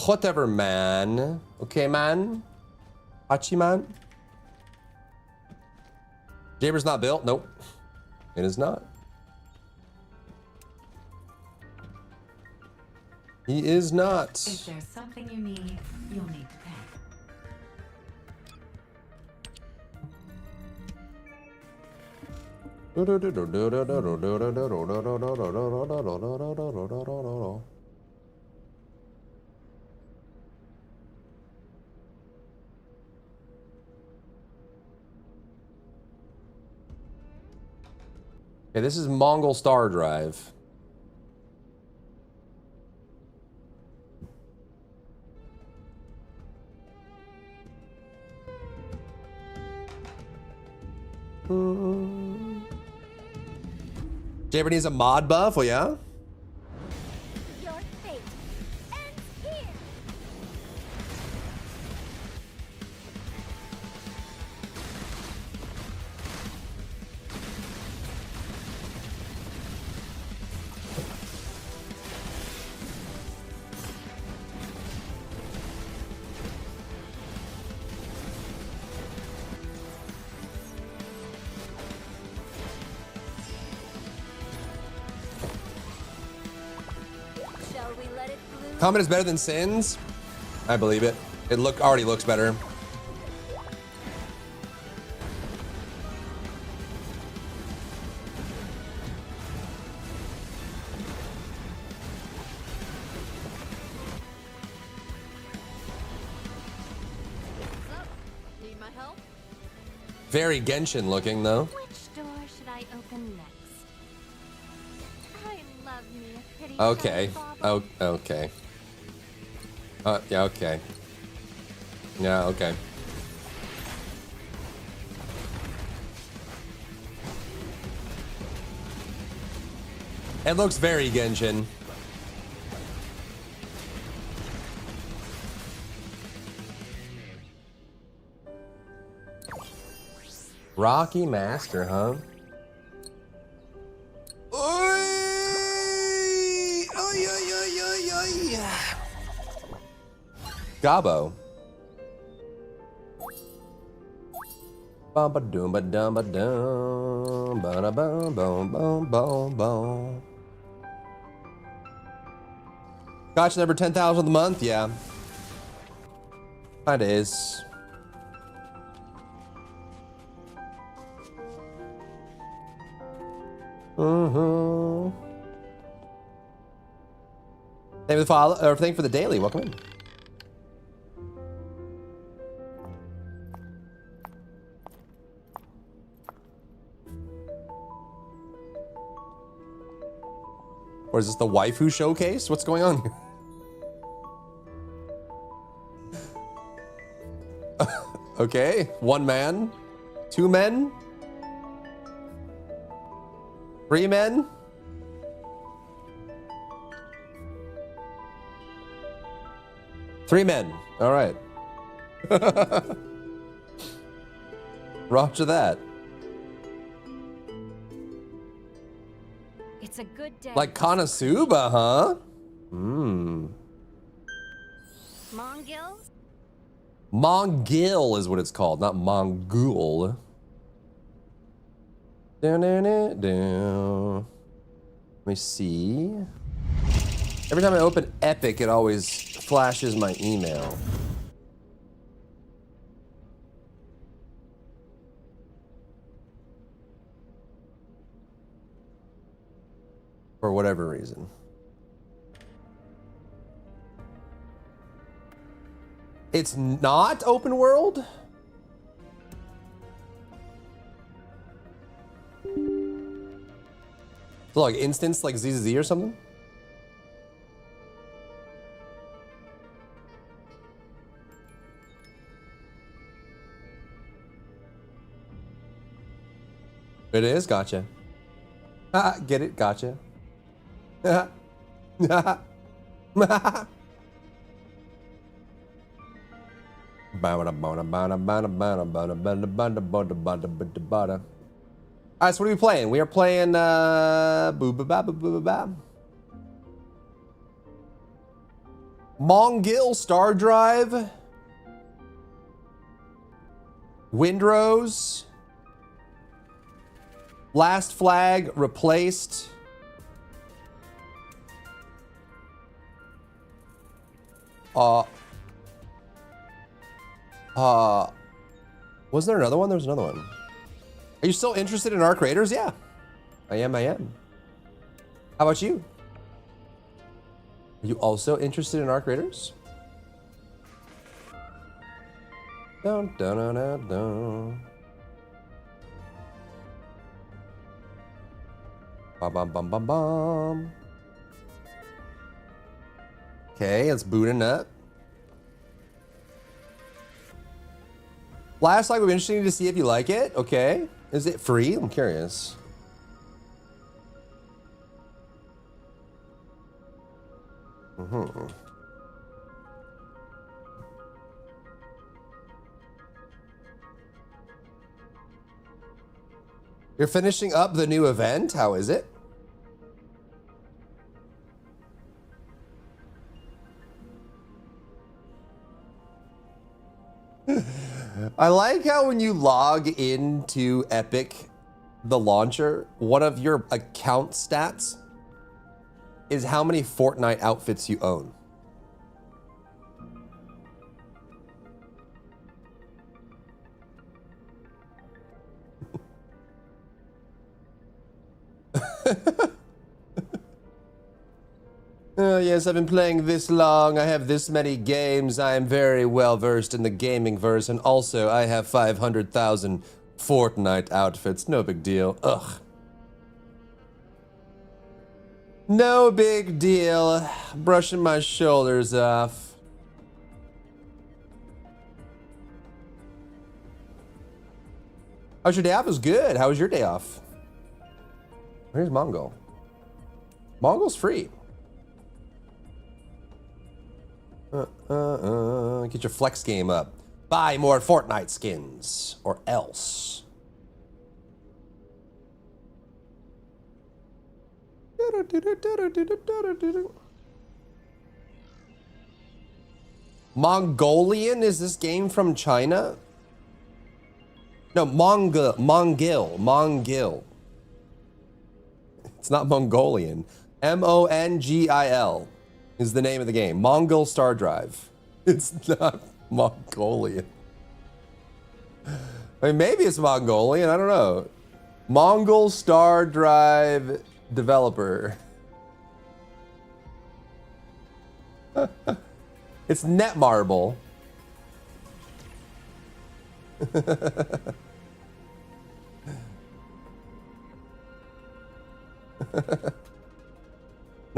Whatever, man. Okay, man. Hachi, man. Jaber's not built? Nope. It is not. He is not. If there's something you need, you'll need to pay. Okay, this is Mongol Star Drive. Jaber needs a mod buff, well, yeah? Your fate ends here. Shall we let it bloom? Comment is better than Sins? I believe it. It already looks better. Need my help? Very Genshin looking, though. Which door should I open next? I love me a pretty Okay. bauble. Oh, okay. Yeah, okay. Yeah, okay. It looks very Genshin. Rocky Master, huh? Oi! Oi, oi, oi, oi, oi. Gabo. Bum ba dum ba dum ba dum ba da bum bum bum bum bum. Gotcha, number 10,000 of the month, yeah. That is. Thank you for the follow, or thank you for the daily. Welcome in. Or is this the waifu showcase? What's going on here? Okay, 1 man, 2 men, 3 men. Three men. All right. Roger that. It's a good day. Like Konosuba, huh? Hmm. Mongils? Mongil is what it's called, not Mongol. Down. Let me see. Every time I open Epic, it always flashes my email. For whatever reason. It's not open world? So like instance like ZZZ or something? It is? Gotcha. Get it? Gotcha. Alright, so what are we playing? We are playing Mongil Star Drive, Windrose, Last Flag replaced. Wasn't there another one? There was another one. Are you still interested in Arc Raiders? Yeah. I am. How about you? Are you also interested in Arc Raiders? Dun, dun, dun, dun, dun. Bum, bum, bum, bum, bum. Okay, it's booting up. Last like would be interesting to see if you like it. Okay. Is it free? I'm curious. You're finishing up the new event? How is it? I like how when you log into Epic, the launcher, one of your account stats is how many Fortnite outfits you own. Yes, I've been playing this long. I have this many games. I am very well versed in the gaming verse, and also I have 500,000 Fortnite outfits. No big deal. Ugh. No big deal. Brushing my shoulders off. How's your day off? It was good. How was your day off? Where's Mongol? Mongol's free. Get your flex game up. Buy more Fortnite skins, or else. Mongolian? Is this game from China? No, Mongil. It's not Mongolian. Mongil is the name of the game. Mongol Star Drive. It's not Mongolian. I mean, maybe it's Mongolian. I don't know. Mongol Star Drive developer. It's Netmarble.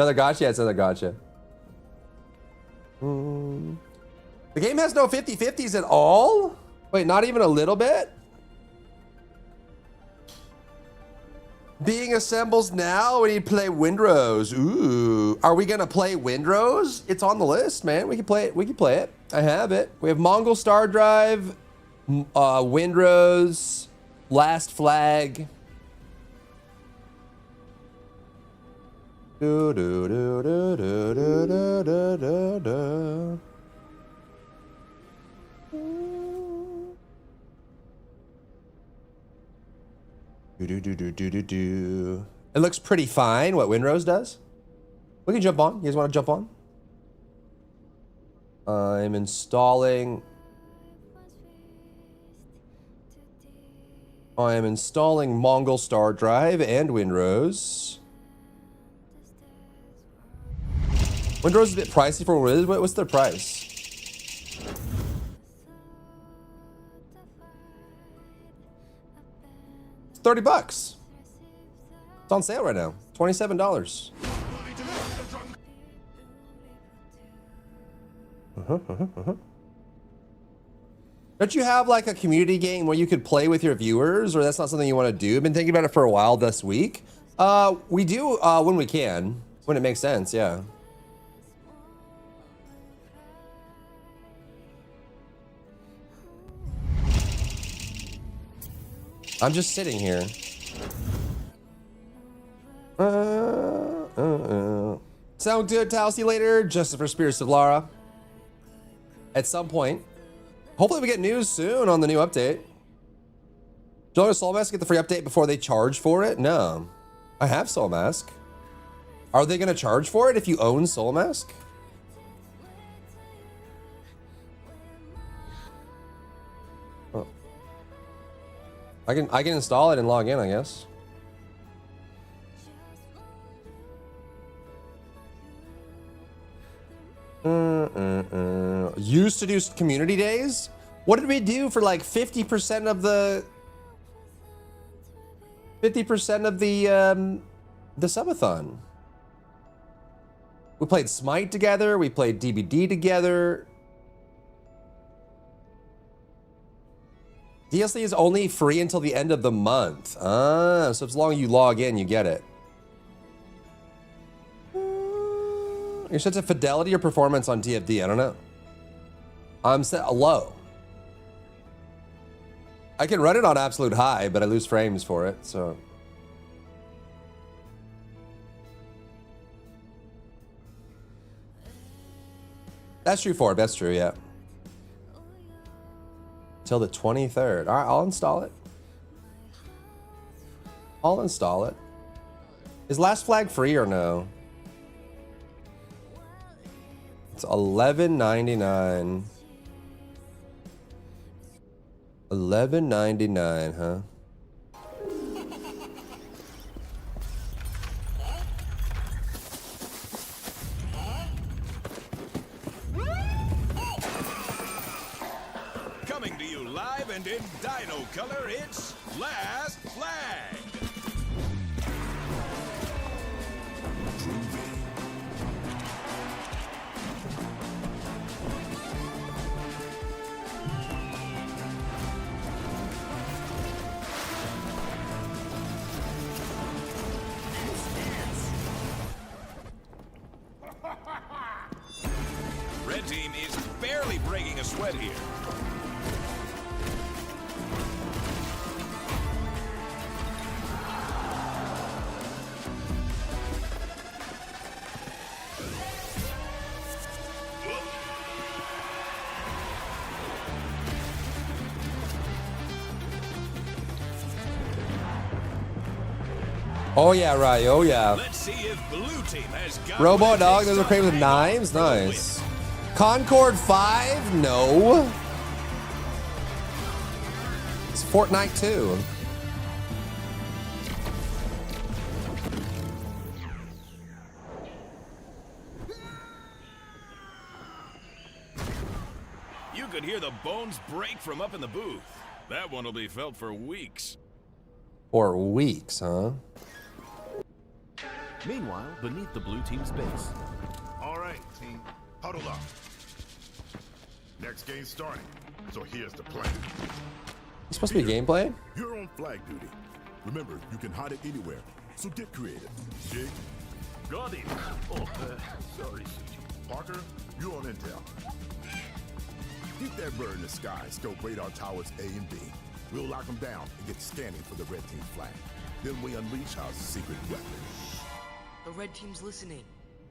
Another gotcha? Yeah, it's another gotcha. The game has no 50-50s at all? Wait, not even a little bit? Being assembles now, we need to play Windrose. Ooh. Are we gonna play Windrose? It's on the list, man. We can play it. We can play it. I have it. We have Mongol Star Drive, Windrose, Last Flag. Do do do do do do do do do. Do. It looks pretty fine what Windrose does. We can jump on. You guys want to jump on? I'm installing. I am installing Mongol Star Drive and Windrose. Windrose is a bit pricey for what it is. What's their price? It's $30. It's on sale right now. $27. Don't you have like a community game where you could play with your viewers, or that's not something you want to do? I've been thinking about it for a while this week. We do when we can, when it makes sense, yeah. I'm just sitting here. Sound good, Tal? See you later. Justice for Spirits of Lara. At some point. Hopefully we get news soon on the new update. Do you want a Soul Mask get the free update before they charge for it? No. I have Soul Mask. Are they going to charge for it if you own Soul Mask? Oh. I can install it and log in, I guess. Used to do community days? What did we do for like 50% of the 50% of the subathon? We played Smite together, we played DBD together. DLC is only free until the end of the month. Ah, so as long as you log in, you get it. You're set to fidelity or performance on TFD? I don't know. I'm set low. I can run it on absolute high, but I lose frames for it, so. That's true, Ford. That's true, yeah. Till the 23rd. All right, I'll install it. I'll install it. Is Last Flag free or no? It's $11.99. $11.99, huh? Coming to you live and in dino color, it's Last Flag. Red team is barely breaking a sweat here. Oh yeah, right. Oh yeah. Let's see if blue team has got Robo what it Dog, takes those are to played with hang knives. for the win. Nice. Concord 5? No. It's Fortnite 2. You could hear the bones break from up in the booth. That one will be felt for weeks. For weeks, huh? Meanwhile, beneath the blue team's base. All right, team. Huddle up. Next game starting. So here's the plan. It's supposed to be gameplay? You're on flag duty. Remember, you can hide it anywhere. So get creative. Dig? Got it. Sorry, Suji. Parker, you're on intel. Keep that bird in the sky. Scope radar towers A and B. We'll lock them down and get scanning for the red team's flag. Then we unleash our secret weapon. The red team's listening.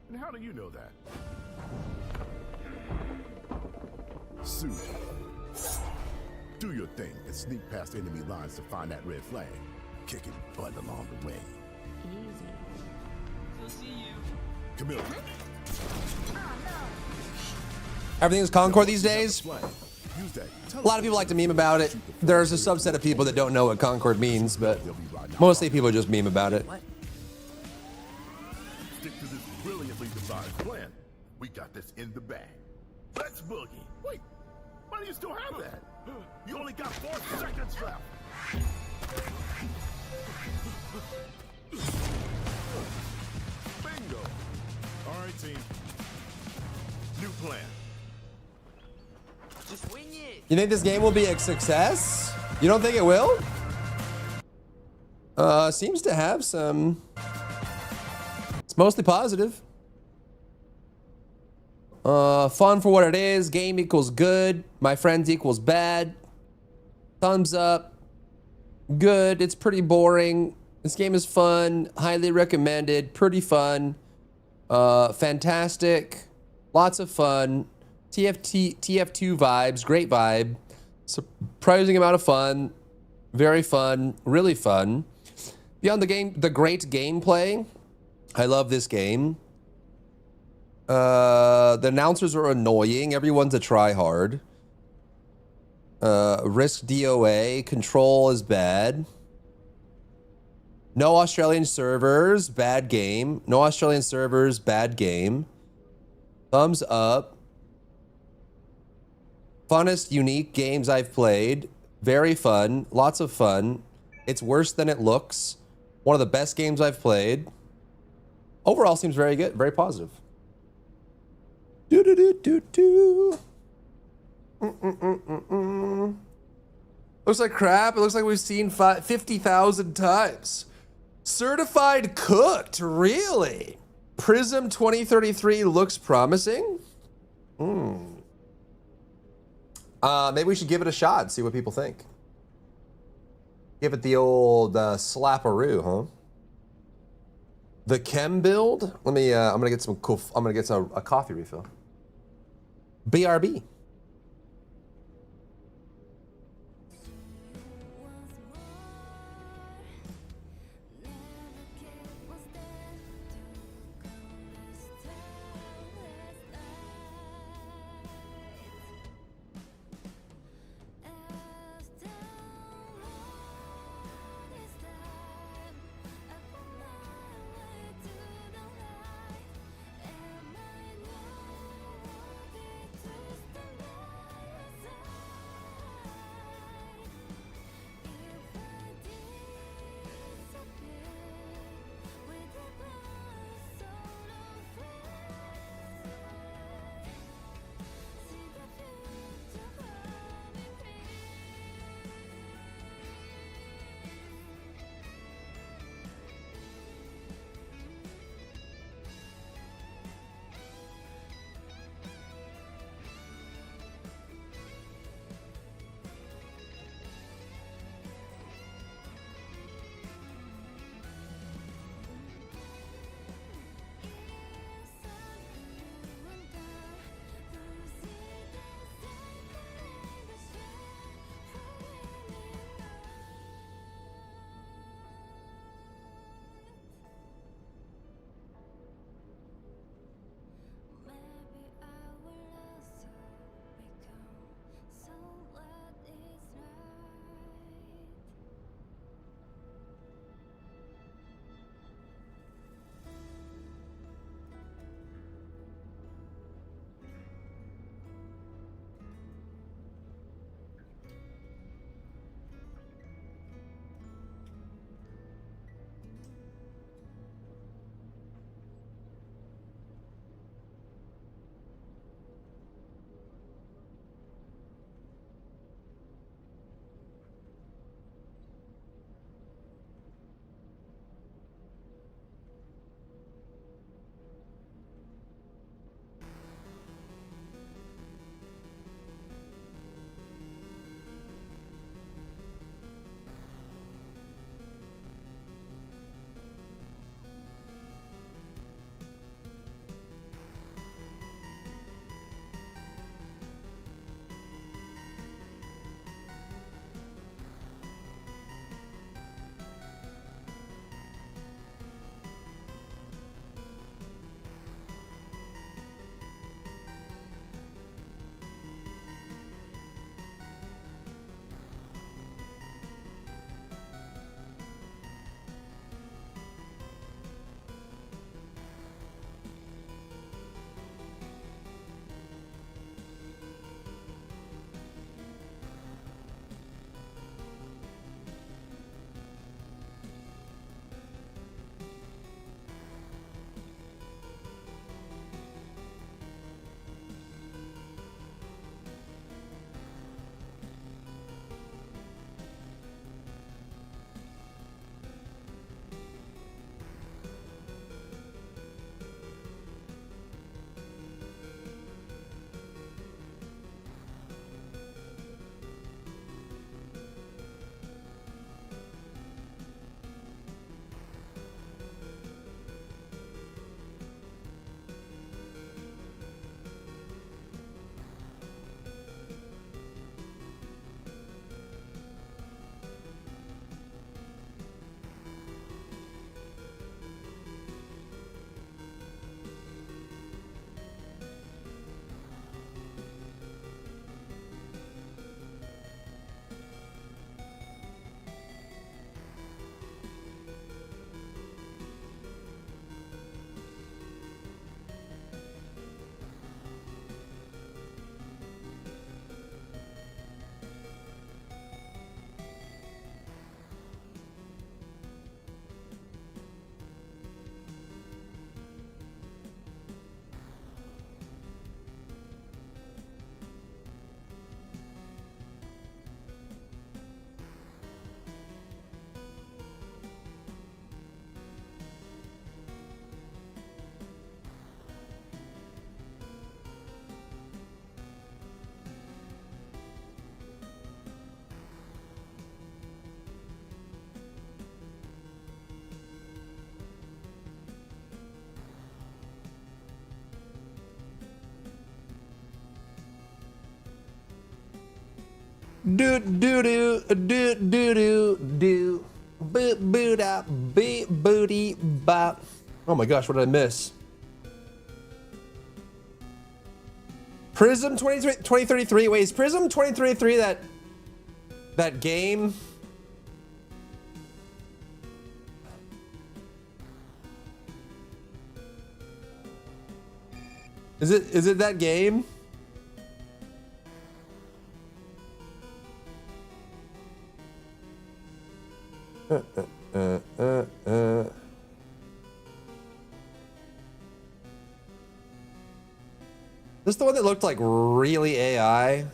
And how do you know that? Suji. Do your thing and sneak past enemy lines to find that red flag. Kicking butt along the way. Easy. We'll see you. Camille. Everything's Concord these days. A lot of people like to meme about it. There's a subset of people that don't know what Concord means, but mostly people just meme about it. Stick to this brilliantly devised plan. We got this in the bag. Let's boogie. Wait, why do you still have that? You only got 4 seconds left. Bingo. All right, team. New plan. Just wing it. You think this game will be a success? You don't think it will? Seems to have some. It's mostly positive. Fun for what it is. Game equals good. My friends equals bad. Thumbs up. Good. It's pretty boring. This game is fun. Highly recommended. Pretty fun. Fantastic. Lots of fun. TF2 vibes. Great vibe. Surprising amount of fun. Very fun. Really fun. Beyond the game, the great gameplay. I love this game. The announcers are annoying. Everyone's a tryhard. Risk DOA. Control is bad. No Australian servers. Bad game. No Australian servers. Bad game. Thumbs up. Funnest, unique games I've played. Very fun. Lots of fun. It's worse than it looks. One of the best games I've played. Overall seems very good. Very positive. Looks like crap. It looks like we've seen 50,000 times. Certified cooked. Really? Prism 2033 looks promising. Maybe we should give it a shot and see what people think. Give it the old slapperoo, huh? The chem build. Let me. I'm gonna get some cool. I'm gonna get a coffee refill. BRB. Do do do do do do do. Boot boot up beat booty bop. Oh my gosh, what did I miss? Prism 2033. Wait, is Prism 2033 that game? Is it that game? This the one that looked like really AI?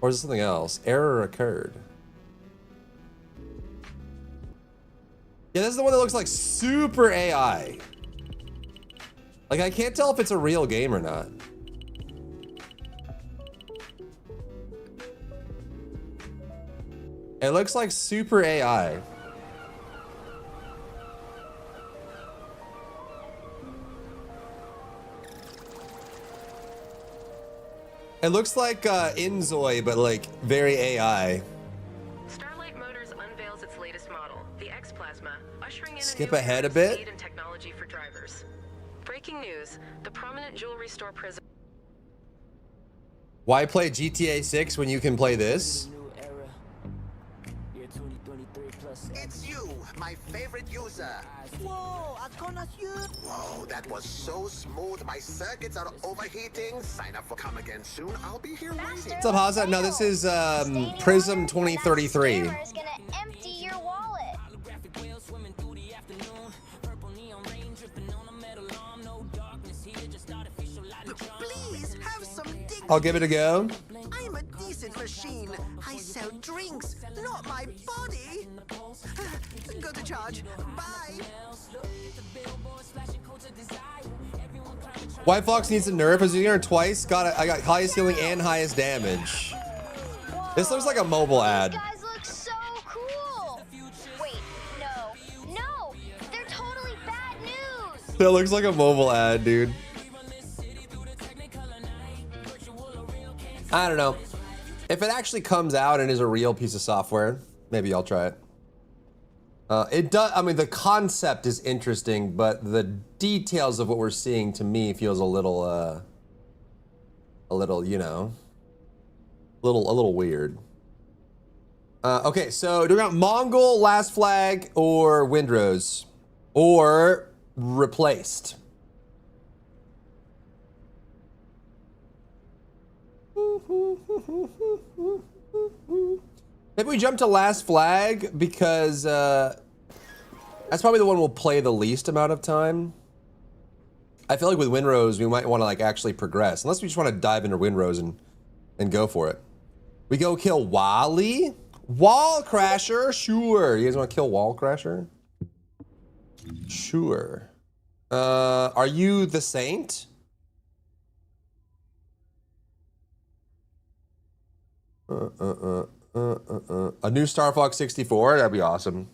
Or is it something else? Error occurred. Yeah, this is the one that looks like super AI. Like, I can't tell if it's a real game or not. It looks like super AI. It looks like Inzoi, but like very AI. Starlight Motors unveils its latest model, the X-Plasma, ushering in Skip a new ahead a era of bit. speed and technology for drivers. Breaking news: the prominent jewelry store Prism. Why play GTA 6 when you can play this? It's you, my favorite user. Whoa, Whoa, that was so smooth. My circuits are overheating. Sign up for come again soon. I'll be here waiting. What's up, Haza? No, this is Prism 2033. Gonna empty your wallet. Please have some dignity. I'll give it a go. I'm a decent machine. I sell drinks, not my body. Go to charge. Bye. White Fox needs a nerf. I was using her twice. I got highest healing and highest damage. This looks like a mobile ad. These guys look so cool. Wait, no, they're totally bad news. That looks like a mobile ad, dude. I don't know. If it actually comes out and is a real piece of software, maybe I'll try it. It does. I mean, the concept is interesting, but the details of what we're seeing to me feels a little, you know, a little weird. Okay, so do we got Mongol, Last Flag, or Windrose, or replaced? Maybe we jump to Last Flag because that's probably the one we'll play the least amount of time. I feel like with Windrose, we might want to like actually progress, unless we just want to dive into Windrose and go for it. We go kill Wally? Wall Crasher? Sure. You guys want to kill Wall Crasher? Sure. Are you the Saint? A new Star Fox 64? That'd be awesome.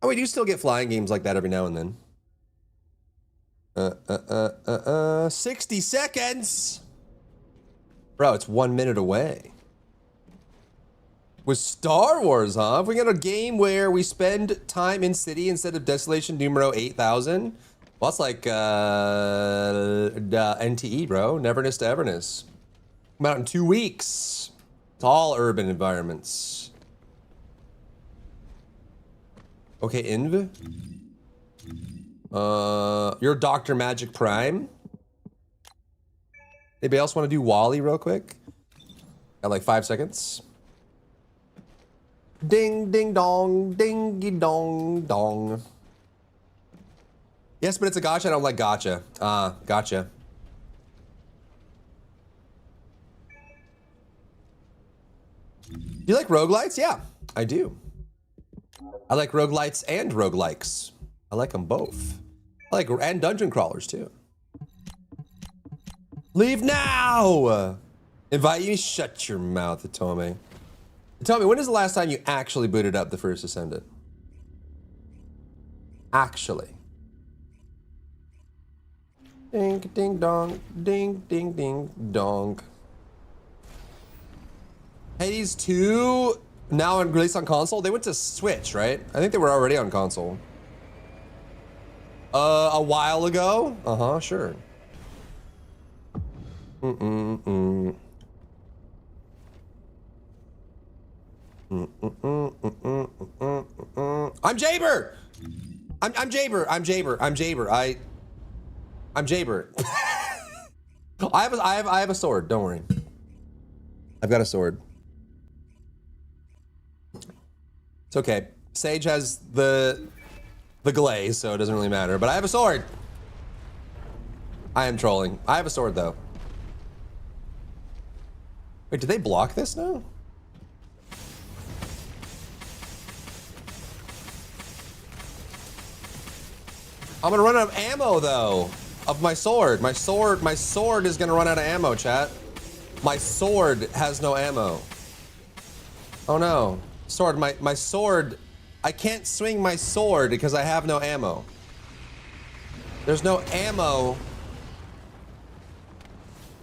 Oh, we do still get flying games like that every now and then. 60 seconds! Bro, it's 1 minute away. With Star Wars, huh? If we get a game where we spend time in city instead of Desolation Numero 8000, well, that's like NTE, bro. Neverness to Everness. Come out in 2 weeks. It's all urban environments. Okay, Inv. You're Dr. Magic Prime. Anybody else want to do Wally real quick? Got like 5 seconds. Ding, ding, dong, dingy, dong, dong. Yes, but it's a gacha. I don't like gacha. Gotcha. Do you like roguelites? Yeah, I do. I like roguelites and roguelikes. I like them both. I like and dungeon crawlers too. Leave now! Invite you? Shut your mouth, Atome. Tell me, when is the last time you actually booted up the first Ascendant? Actually. Ding, ding, dong. Ding, ding, ding, dong. Hades 2 now released on console. They went to Switch, right? I think they were already on console. A while ago. Sure. I'm Jaber. I'm Jaber. I'm Jaber. I'm Jaber. I'm Jaber. I have a sword. Don't worry. I've got a sword. It's okay. Sage has the glaze, so it doesn't really matter. But I have a sword. I am trolling. I have a sword though. Wait, did they block this now? I'm gonna run out of ammo though. Of my sword. My sword is gonna run out of ammo, chat. My sword has no ammo. Oh no. Sword, my sword. I can't swing my sword because I have no ammo. There's no ammo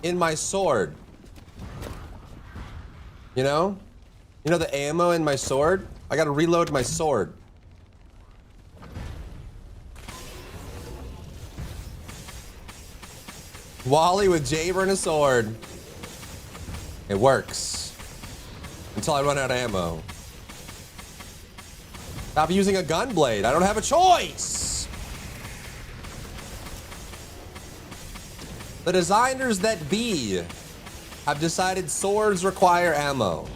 in my sword. You know? You know the ammo in my sword? I gotta reload my sword. Wally with Jaber and a sword. It works. Until I run out of ammo. Stop using a gun blade. I don't have a choice. The designers that be have decided swords require ammo.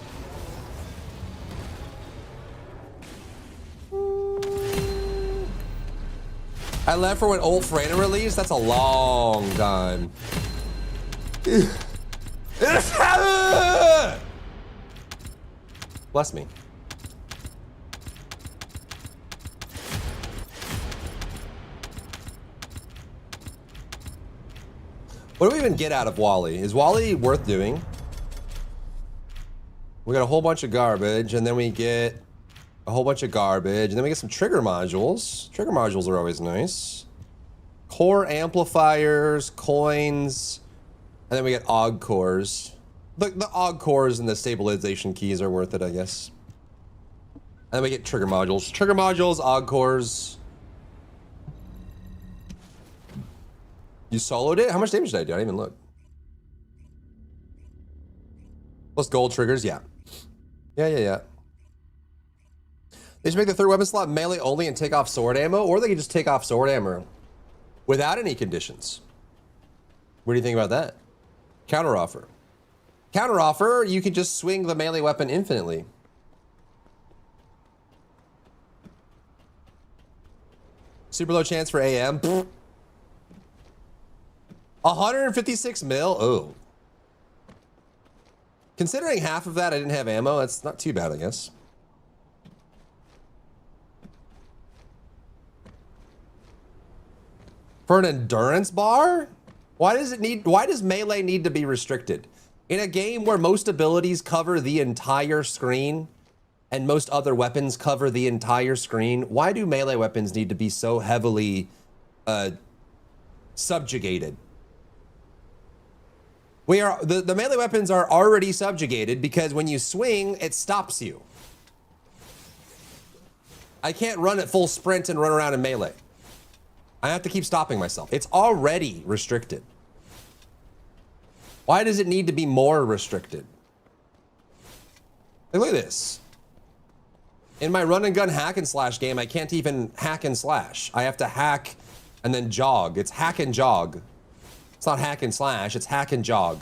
I left for when Old Frana released. That's a long time. Bless me. What do we even get out of Wally? Is Wally worth doing? We got a whole bunch of garbage, and then we get a whole bunch of garbage, and then we get some trigger modules. Trigger modules are always nice. Core amplifiers, coins, and then we get Ough cores. The Ough cores and the stabilization keys are worth it, I guess. And then we get trigger modules. Trigger modules, Ough cores. You soloed it? How much damage did I do? I didn't even look. Plus gold triggers, yeah. Yeah. They should make the third weapon slot melee only and take off sword ammo, or they could just take off sword ammo without any conditions. What do you think about that? Counteroffer. Counteroffer, you could just swing the melee weapon infinitely. Super low chance for AM. 156 mil? Oh. Considering half of that I didn't have ammo, that's not too bad, I guess. For an endurance bar? Why does melee need to be restricted? In a game where most abilities cover the entire screen and most other weapons cover the entire screen, why do melee weapons need to be so heavily subjugated? The melee weapons are already subjugated because when you swing, it stops you. I can't run at full sprint and run around in melee. I have to keep stopping myself. It's already restricted. Why does it need to be more restricted? Like, look at this. In my run and gun hack and slash game, I can't even hack and slash. I have to hack and then jog. It's hack and jog. It's not hack and slash, it's hack and jog.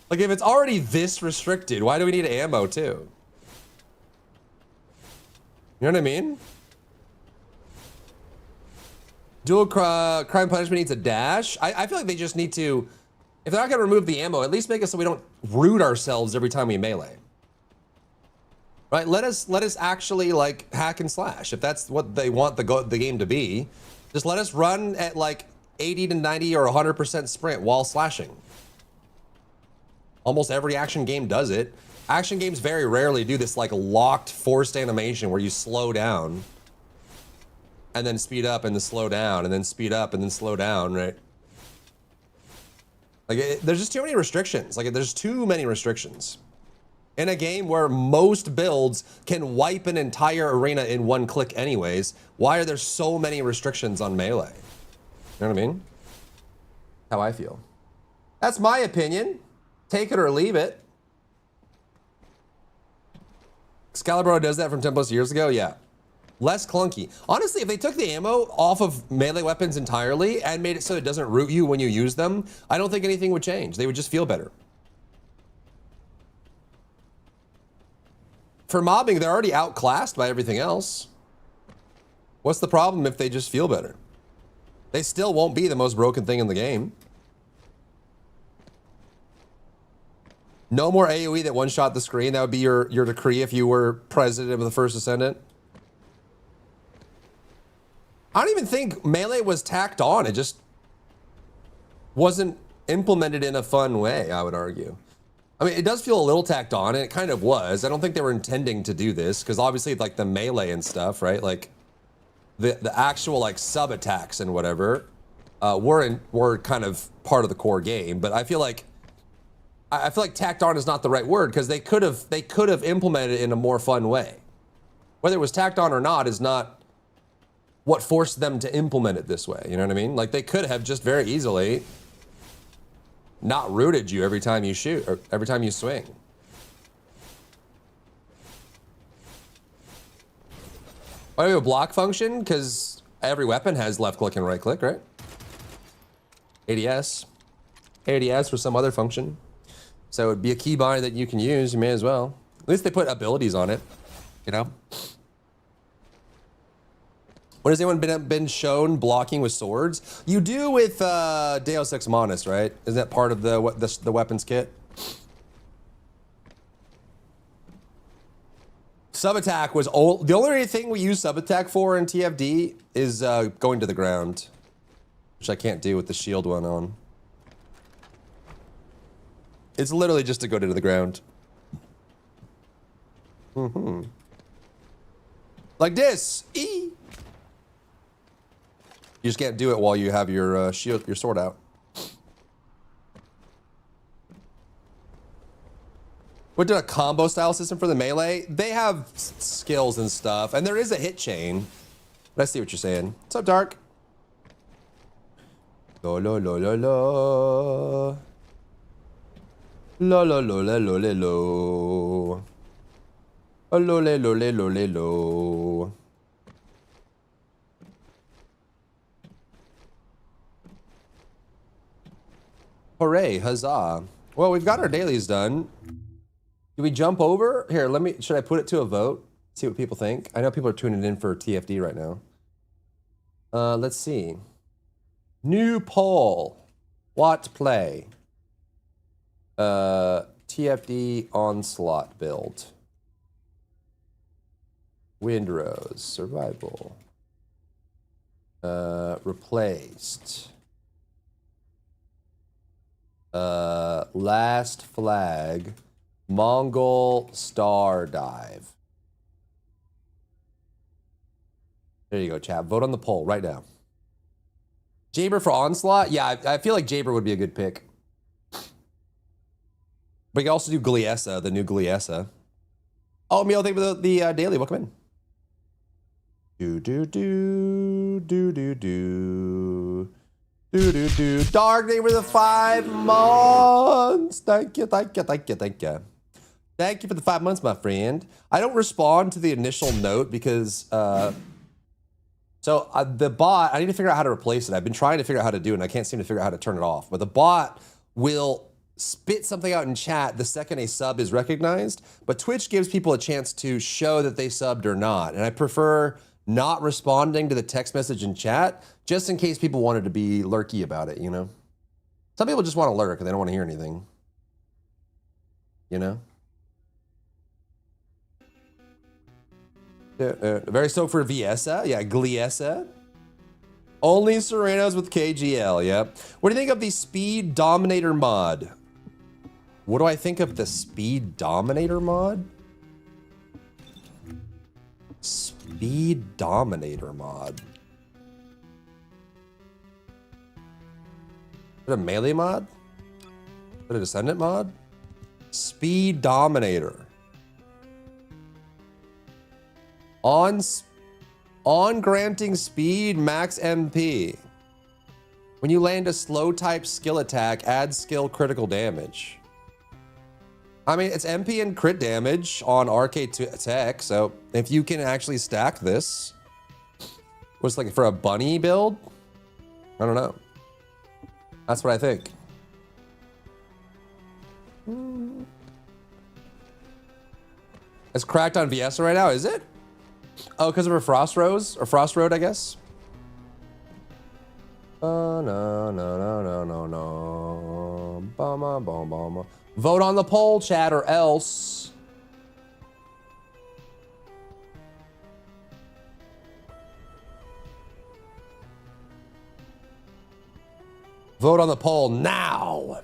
Like, if it's already this restricted, why do we need ammo too? You know what I mean? Dual crime punishment needs a dash. I feel like they just need to, if they're not gonna remove the ammo, at least make it so we don't root ourselves every time we melee. Right? Let us actually like hack and slash. If that's what they want the game to be, just let us run at like 80 to 90 or 100% sprint while slashing. Almost every action game does it. Action games very rarely do this like locked forced animation where you slow down and then speed up and then slow down and then speed up and then slow down, right? Like, there's just too many restrictions. Like, there's too many restrictions. In a game where most builds can wipe an entire arena in one click anyways, why are there so many restrictions on Melee? You know what I mean? How I feel. That's my opinion. Take it or leave it. Excalibur does that from 10 plus years ago? Yeah. Less clunky. Honestly, if they took the ammo off of melee weapons entirely and made it so it doesn't root you when you use them, I don't think anything would change. They would just feel better. For mobbing, they're already outclassed by everything else. What's the problem if they just feel better? They still won't be the most broken thing in the game. No more AoE that one-shot the screen. That would be your decree if you were president of the First Ascendant. I don't even think Melee was tacked on. It just wasn't implemented in a fun way, I would argue. I mean, it does feel a little tacked on, and it kind of was. I don't think they were intending to do this, because obviously, like, the Melee and stuff, right? Like, the actual, like, sub-attacks and whatever were kind of part of the core game, but I feel like tacked on is not the right word, because they could have implemented it in a more fun way. Whether it was tacked on or not is not what forced them to implement it this way. You know what I mean? Like, they could have just very easily not rooted you every time you shoot or every time you swing. Why do we have a block function? Because every weapon has left click and right click, right? ADS for some other function. So it'd be a keybind that you can use. You may as well. At least they put abilities on it, you know? When has anyone been shown blocking with swords? You do with Deus Ex Manus, right? Isn't that part of the weapons kit? Sub-attack was old. The only thing we use sub-attack for in TFD is going to the ground, which I can't do with the shield one on. It's literally just to go to the ground. Like this. E. You just can't do it while you have your shield, your sword out. What did a combo style system for the melee? They have skills and stuff, and there is a hit chain. But I see what you're saying. What's up, Dark? Lo lo lo lo lo. Lo lo lo lo lo lo lo. Lo lo lo lo lo lo. Hooray, huzzah. Well, we've got our dailies done. Do we jump over? Here, should I put it to a vote? See what people think. I know people are tuning in for TFD right now. Let's see. New poll. What play? TFD Onslaught build. Windrose. Survival. Replaced. Last flag. Mongol Star Dive. There you go, chat. Vote on the poll right now. Jaber for Onslaught? Yeah, I feel like Jaber would be a good pick. But you can also do Gliesa, the new Gliesa. Oh, Emil, thank you for the daily. Welcome in. Dark name for the 5 months. Thank you. Thank you for the 5 months, my friend. I don't respond to the initial note because, the bot, I need to figure out how to replace it. I've been trying to figure out how to do it, and I can't seem to figure out how to turn it off. But the bot will spit something out in chat the second a sub is recognized, but Twitch gives people a chance to show that they subbed or not. And I prefer not responding to the text message in chat, just in case people wanted to be lurky about it, you know? Some people just want to lurk and they don't want to hear anything. You know? Very stoked for Viesa. Yeah, Gliesa. Only Serenos with KGL, yep. What do you think of the Speed Dominator mod? What do I think of the Speed Dominator mod? Speed Dominator mod. Is it a melee mod? What a Descendant mod? Speed Dominator. On granting speed, max MP. When you land a slow type skill attack, add skill critical damage. I mean, it's MP and crit damage on arcade tech, so if you can actually stack this, what's like for a bunny build? I don't know. That's what I think. It's cracked on VS right now, is it? Oh, because of her Frost Rose or Frost Road, I guess. No. Bama. Vote on the poll, chat, or else. Vote on the poll now.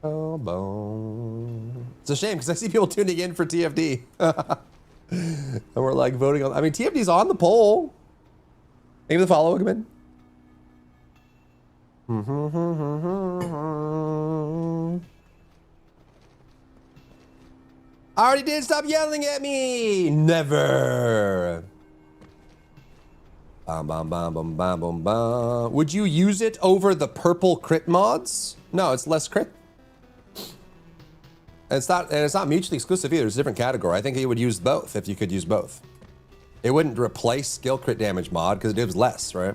Oh, boom. It's a shame because I see people tuning in for TFD. And we're like voting on. I mean, TFD's on the poll. Maybe the follow, come in. I already did. Stop yelling at me. Never. Bam. Would you use it over the purple crit mods? No, it's less crit. And it's not mutually exclusive either. It's a different category. I think you would use both if you could use both. It wouldn't replace skill crit damage mod because it gives less, right?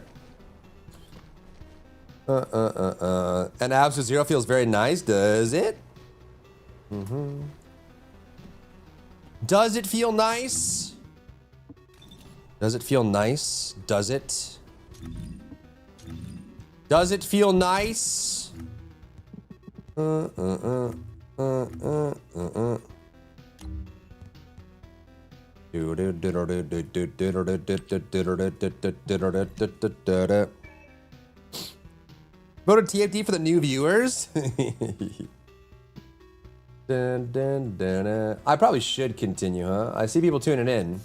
And abs to zero feels very nice, does it? Does it feel nice? Does it feel nice? Does it? Does it feel nice? Voted TFD for the new viewers. I probably should continue, huh? I see people tuning in.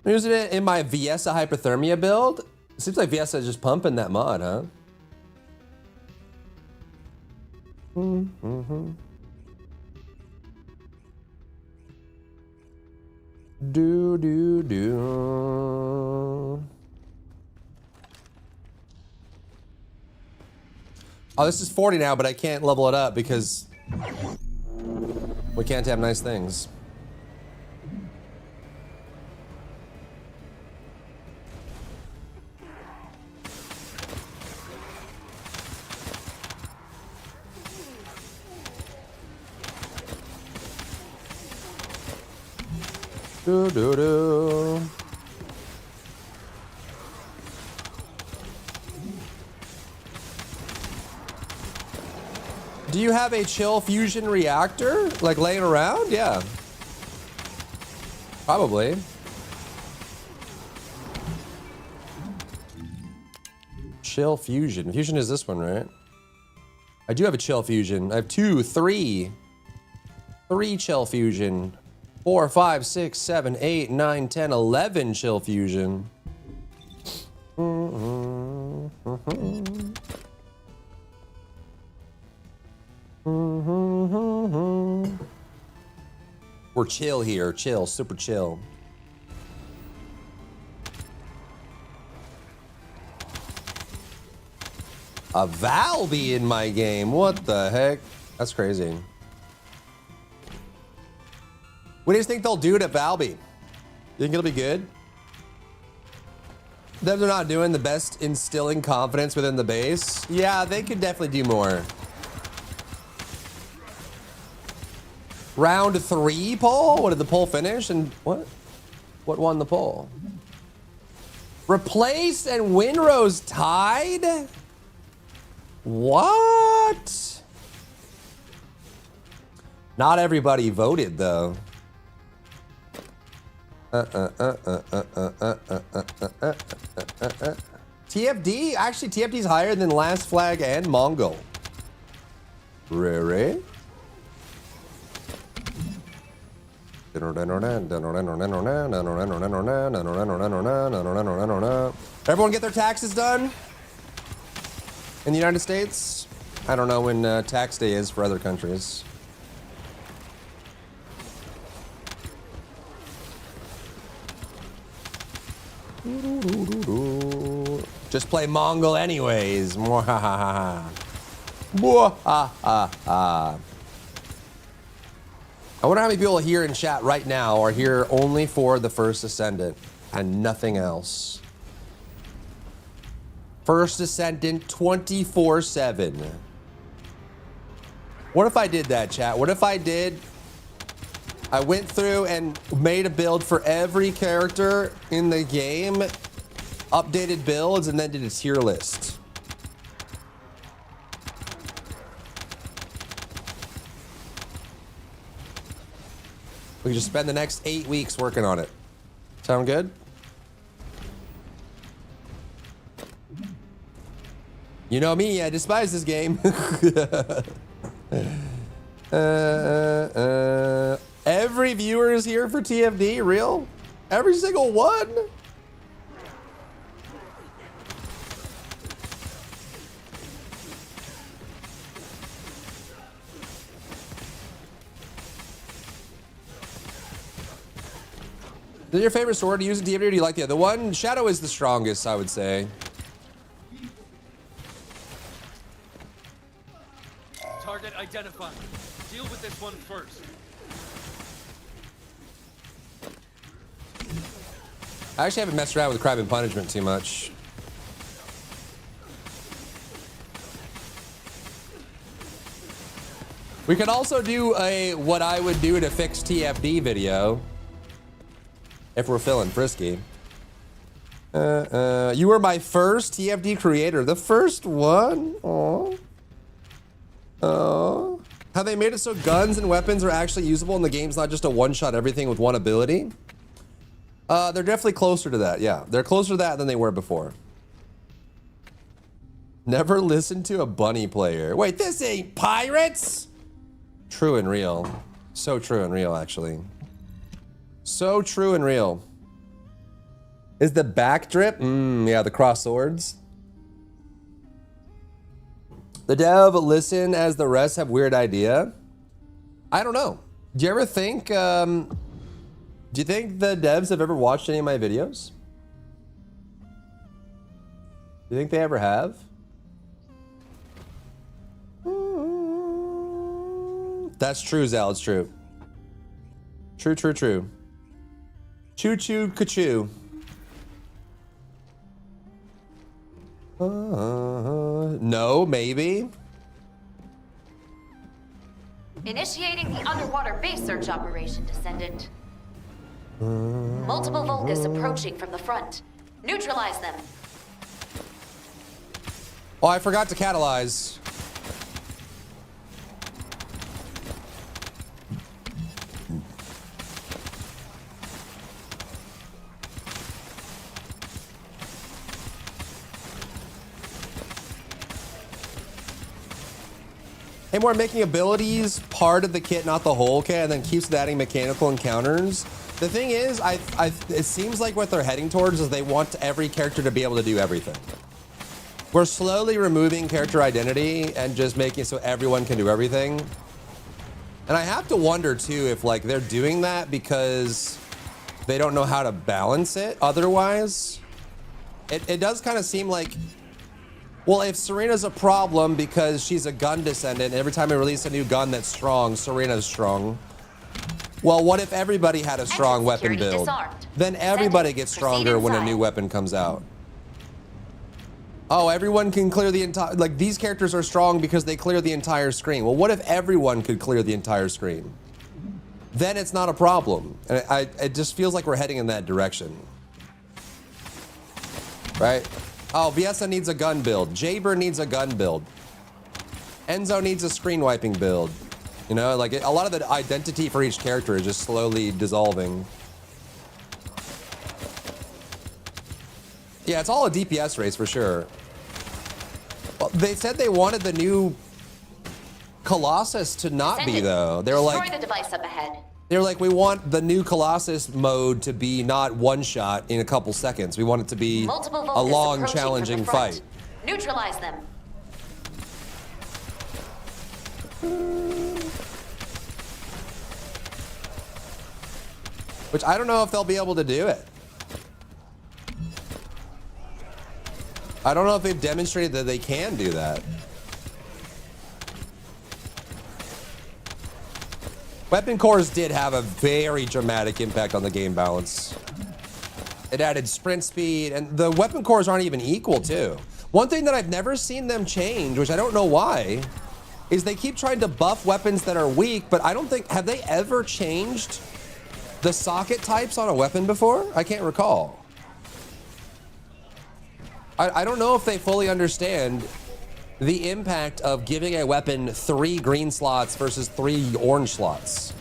I'm using it in my Viessa hypothermia build. It seems like Viessa is just pumping that mod, huh? Oh, this is 40 now, but I can't level it up because we can't have nice things. Do you have a chill fusion reactor like laying around? Yeah. Probably. Chill fusion. Fusion is this one, right? I do have a chill fusion. I have 2, 3 chill fusion. 4, 5, 6, 7, 8, 9, 10, 11 chill fusion. We're chill here. Chill. Super chill. A Valby in my game. What the heck? That's crazy. What do you think they'll do to Valby? You think it'll be good? They're not doing the best instilling confidence within the base. Yeah, they could definitely do more. Round 3 poll? What did the poll finish? And what? What won the poll? Replace and Winrose tied? What? Not everybody voted though. TFD? Actually, TFD's higher than Last Flag and Mongol. Really? Everyone get their taxes done? in the United States. I don't know when tax day is for other countries. Just play Mongol anyways. Mwahaha. Mwahaha. I wonder how many people here in chat right now are here only for the First Ascendant and nothing else. First Ascendant 24/7. What if I did that, chat? What if I went through and made a build for every character in the game, updated builds, and then did a tier list? We just spend the next 8 weeks working on it. Sound good? You know me, I despise this game. Every viewer is here for TFD, real? Every single one? Is it your favorite sword to use in TFD, or do you like the other one? Shadow is the strongest, I would say. Target identified. Deal with this one first. I actually haven't messed around with crime and punishment too much. We could also do a what I would do to fix TFD video if we're feeling frisky. You were my first TFD creator, the first one. Aww. Oh, how they made it so guns and weapons are actually usable in the game's not just a one-shot everything with one ability. They're definitely closer to that. Yeah, they're closer to that than they were before. Never listen to a bunny player. Wait, this ain't pirates. True and real. So true and real, actually. So true and real. Is the back drip? Yeah, the cross swords. The dev listen as the rest have weird idea. I don't know. Do you ever think, do you think the devs have ever watched any of my videos? Do you think they ever have? That's true, Zal, it's true. True, true, true. Choo-choo, ka-choo. No, maybe. Initiating the underwater base search operation, Descendant. Multiple Vulgus approaching from the front. Neutralize them. Oh, I forgot to catalyze. Hey, more making abilities part of the kit, not the whole kit, and then keeps adding mechanical encounters. The thing is, it seems like what they're heading towards is they want every character to be able to do everything. We're slowly removing character identity and just making it so everyone can do everything. And I have to wonder too if like they're doing that because they don't know how to balance it otherwise. It does kind of seem like, well, if Serena's a problem because she's a gun descendant, every time we release a new gun that's strong, Serena's strong. Well, what if everybody had a strong weapon build? Then everybody gets stronger when a new weapon comes out. Oh, everyone can clear the entire, like these characters are strong because they clear the entire screen. Well, what if everyone could clear the entire screen? Then it's not a problem. And it just feels like we're heading in that direction. Right? Oh, Viesa needs a gun build. Jaber needs a gun build. Enzo needs a screen wiping build. You know, like a lot of the identity for each character is just slowly dissolving. Yeah, it's all a DPS race for sure. Well, they said they wanted the new Colossus to not be though. They were like, destroy the device up ahead. They were like, we want the new Colossus mode to be not one shot in a couple seconds. We want it to be a long, challenging fight. Neutralize them. Which I don't know if they'll be able to do it. I don't know if they've demonstrated that they can do that. Weapon cores did have a very dramatic impact on the game balance. It added sprint speed, and the weapon cores aren't even equal too. One thing that I've never seen them change, which I don't know why, is they keep trying to buff weapons that are weak, but I don't think, have they ever changed the socket types on a weapon before? I can't recall. I don't know if they fully understand the impact of giving a weapon 3 green slots versus 3 orange slots.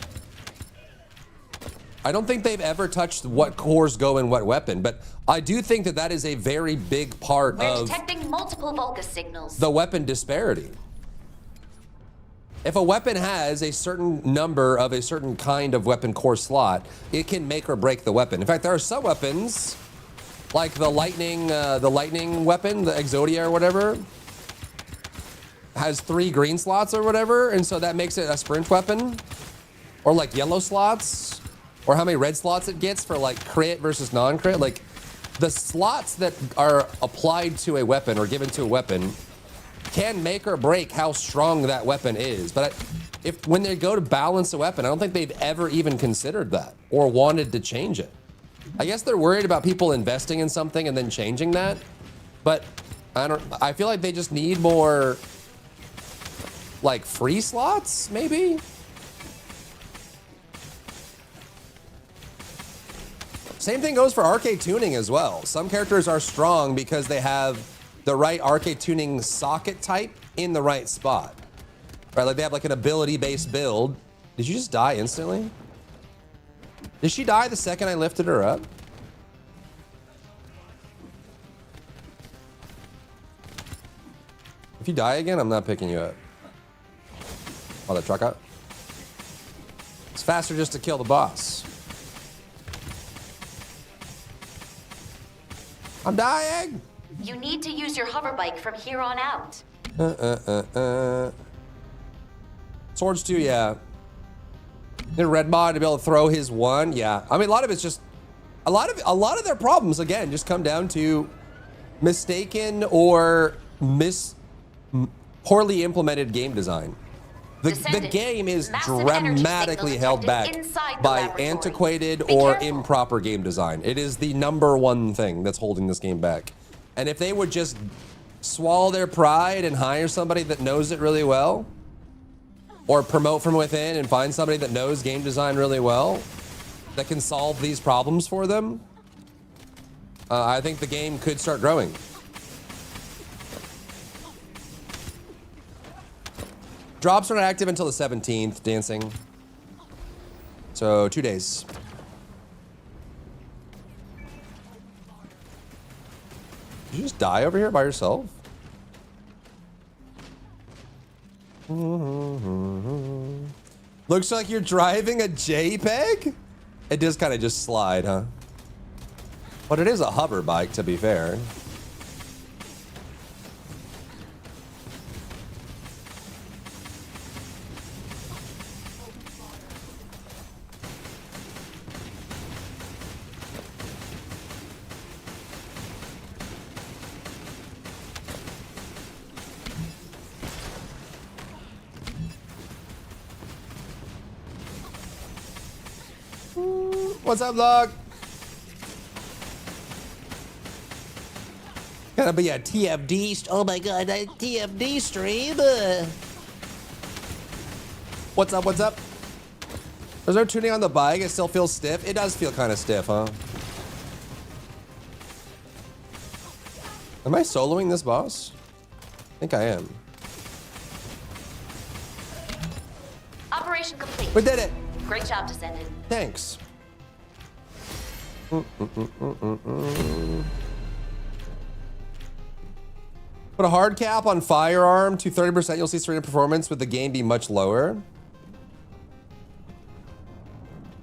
I don't think they've ever touched what cores go in what weapon, but I do think that that is a very big part We're of detecting multiple Vulgus signals. the weapon disparity. If a weapon has a certain number of a certain kind of weapon core slot, it can make or break the weapon. In fact, there are some weapons, like the lightning weapon, the Exodia or whatever, has 3 green slots or whatever, and so that makes it a sprint weapon. Or like yellow slots, or how many red slots it gets for like crit versus non-crit. Like the slots that are applied to a weapon or given to a weapon can make or break how strong that weapon is. But if when they go to balance a weapon, I don't think they've ever even considered that or wanted to change it. I guess they're worried about people investing in something and then changing that. But I feel like they just need more like free slots, maybe? Same thing goes for arcade tuning as well. Some characters are strong because they have the right arcade tuning socket type in the right spot. Right, like they have like an ability-based build. Did you just die instantly? Did she die the second I lifted her up? If you die again, I'm not picking you up. Oh, that truck up. It's faster just to kill the boss. I'm dying. You need to use your hover bike from here on out. Swords too, yeah. In red mod to be able to throw his one, yeah. I mean, a lot of it's just a lot of their problems again just come down to mistaken or poorly implemented game design. The game is dramatically held back by antiquated or improper game design. It is the #1 thing that's holding this game back. And if they would just swallow their pride and hire somebody that knows it really well, or promote from within and find somebody that knows game design really well, that can solve these problems for them, I think the game could start growing. Drops are not active until the 17th, dancing. So 2 days. Did you just die over here by yourself? Looks like you're driving a JPEG? It does kind of just slide, huh? But it is a hover bike, to be fair. What's up, Log? Gonna be a TFD. Oh my god, a TFD stream. What's up? What's up? There's no tuning on the bike. It still feels stiff. It does feel kind of stiff, huh? Am I soloing this boss? I think I am. Operation complete. We did it. Great job, Descendant. Thanks. Put a hard cap on firearm to 30%. You'll see straight performance with the game be much lower.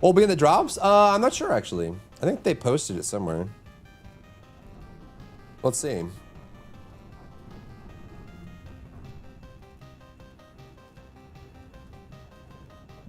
Will be in the drops? I'm not sure actually. I think they posted it somewhere. Let's see.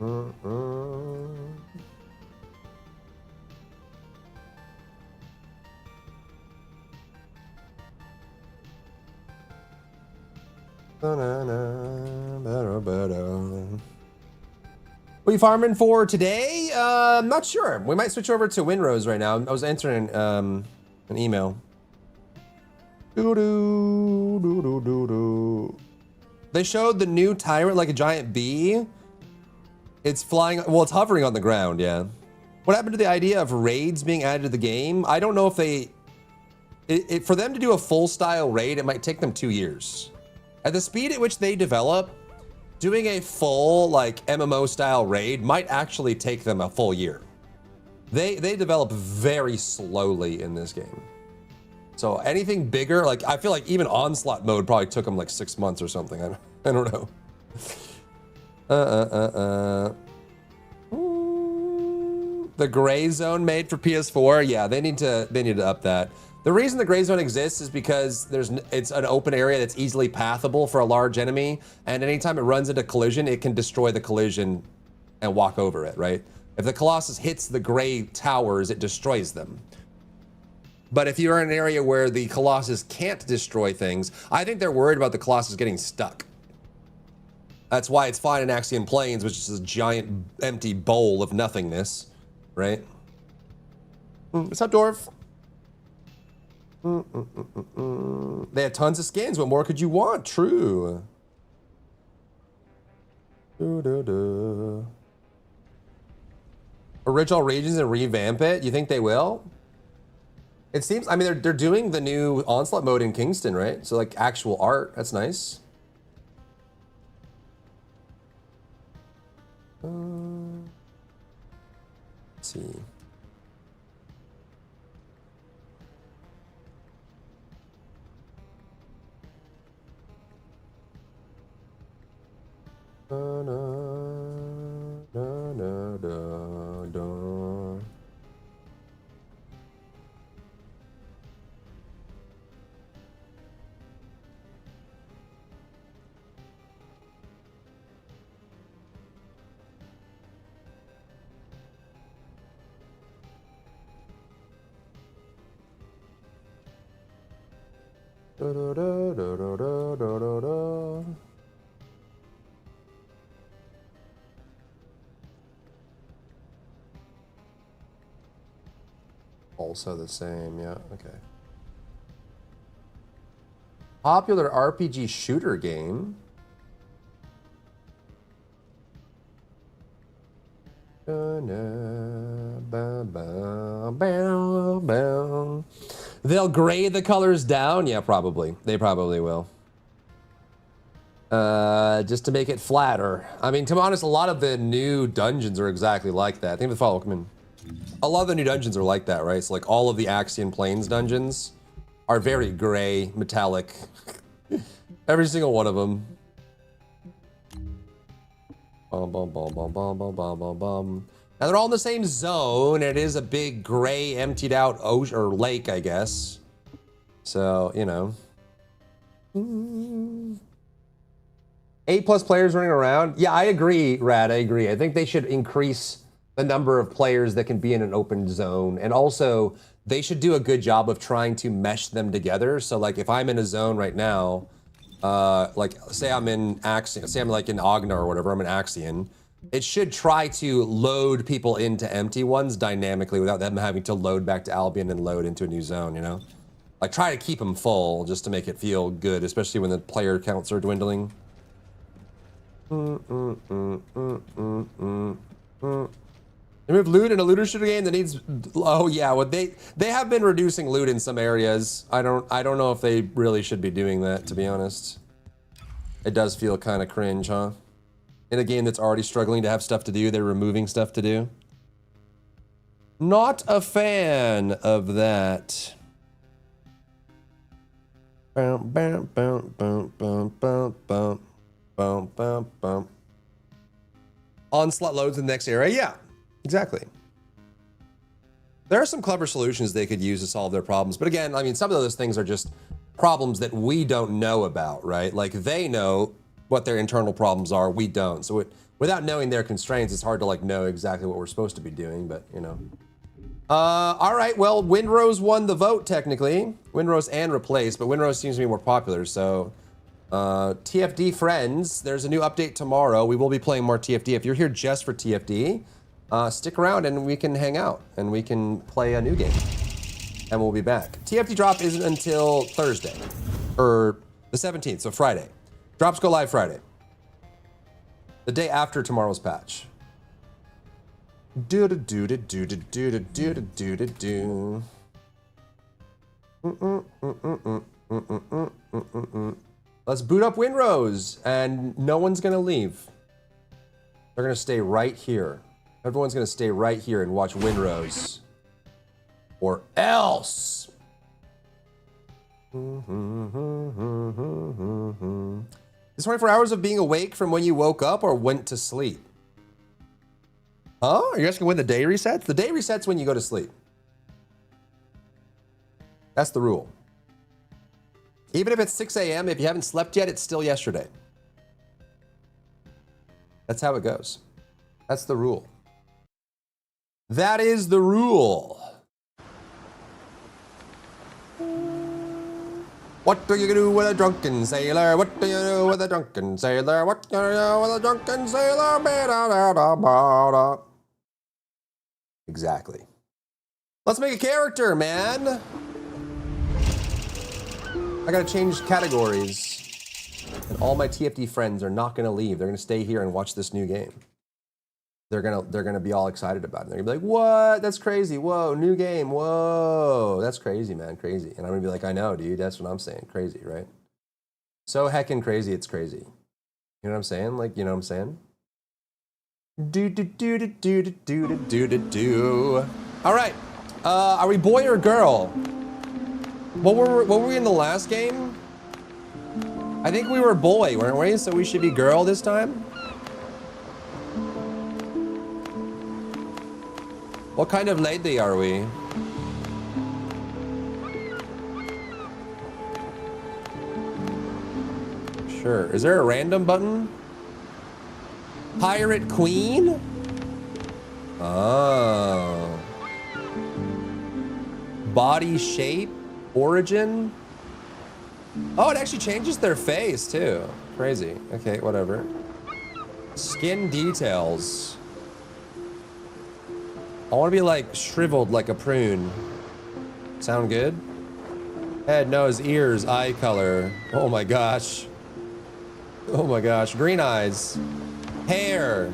What are you farming for today? I'm not sure. We might switch over to Winrose right now. I was entering an email. They showed the new tyrant like a giant bee. It's flying, well, it's hovering on the ground, yeah. What happened to the idea of raids being added to the game? I don't know if they, for them to do a full style raid, it might take them 2 years. At the speed at which they develop, doing a full like MMO style raid might actually take them a full year. They develop very slowly in this game. So anything bigger, like I feel like even Onslaught mode probably took them like 6 months or something. I don't know. The gray zone made for PS4, yeah, they need to up that. The reason the gray zone exists is because it's an open area that's easily pathable for a large enemy, and anytime it runs into collision, it can destroy the collision and walk over it, right? If the Colossus hits the gray towers, it destroys them. But if you're in an area where the Colossus can't destroy things, I think they're worried about the Colossus getting stuck. That's why it's fine in Axian Plains, which is a giant empty bowl of nothingness, right? What's up, Dwarf? They have tons of skins. What more could you want? True. Original regions and revamp it? You think they will? It seems, I mean, they're doing the new Onslaught mode in Kingston, right? So like actual art, that's nice. Let's see. Also the same, yeah, okay. Popular RPG shooter game. They'll gray the colors down? Yeah, probably. They probably will. Just to make it flatter. I mean, to be honest, a lot of the new dungeons are exactly like that. I think the follow come in. A lot of the new dungeons are like that, right? So like all of the Axian Plains dungeons are very gray, metallic. Every single one of them. Bum, bum, bum, bum, bum, bum, bum, bum, bum. Now they're all in the same zone. It is a big gray, emptied out ocean or lake, I guess. So, you know. 8+ players running around. Yeah, I agree, Rad. I agree. I think they should increase the number of players that can be in an open zone. And also, they should do a good job of trying to mesh them together. So like if I'm in a zone right now, like say I'm in Axian, say I'm like in Ough or whatever, I'm in Axian, it should try to load people into empty ones dynamically without them having to load back to Albion and load into a new zone, you know? Like try to keep them full just to make it feel good, especially when the player counts are dwindling. They move loot in a looter shooter game that needs, oh yeah, well they have been reducing loot in some areas. I don't know if they really should be doing that, to be honest. It does feel kind of cringe, huh? In a game that's already struggling to have stuff to do, they're removing stuff to do. Not a fan of that. Bum, bum, bum, bum, bum, bum, bum, bum, bum, bum. Onslaught loads in the next area, yeah. Exactly. There are some clever solutions they could use to solve their problems. But again, I mean, some of those things are just problems that we don't know about, right? Like they know what their internal problems are. We don't. So without knowing their constraints, it's hard to like know exactly what we're supposed to be doing, but you know. All right, well, Windrose won the vote technically. Windrose and Replace, but Windrose seems to be more popular, so TFD friends, there's a new update tomorrow. We will be playing more TFD. If you're here just for TFD, stick around and we can hang out and we can play a new game. And we'll be back. TFD drop isn't until Thursday, or the 17th, so Friday. Drops go live Friday. The day after tomorrow's patch. Let's boot up Windrose, and no one's gonna leave. They're gonna stay right here. Everyone's gonna stay right here and watch Windrose. Or else. Is 24 hours of being awake from when you woke up or went to sleep? Huh? Are you asking when the day resets? The day resets when you go to sleep. That's the rule. Even if it's 6 a.m., if you haven't slept yet, it's still yesterday. That's how it goes. That's the rule. That is the rule. What do you do with a drunken sailor? What do you do with a drunken sailor? What do you do with a drunken sailor? Exactly. Let's make a character, man. I gotta change categories. And all my TFD friends are not gonna leave. They're gonna stay here and watch this new game. They're gonna be all excited about it. They're gonna be like, what? That's crazy. Whoa, new game. Whoa. That's crazy, man. Crazy. And I'm gonna be like, I know, dude. That's what I'm saying. Crazy, right? So heckin' crazy, it's crazy. You know what I'm saying? Like, you know what I'm saying? Do do do do do do do do do do. All right. Are we boy or girl? What were we in the last game? I think we were boy, weren't we? So we should be girl this time? What kind of lady are we? Sure. Is there a random button? Pirate Queen? Oh. Body shape? Origin? Oh, it actually changes their face too. Crazy. Okay, whatever. Skin details. I want to be like shriveled like a prune. Sound good? Head, nose, ears, eye color. Oh my gosh. Oh my gosh. Green eyes. Hair.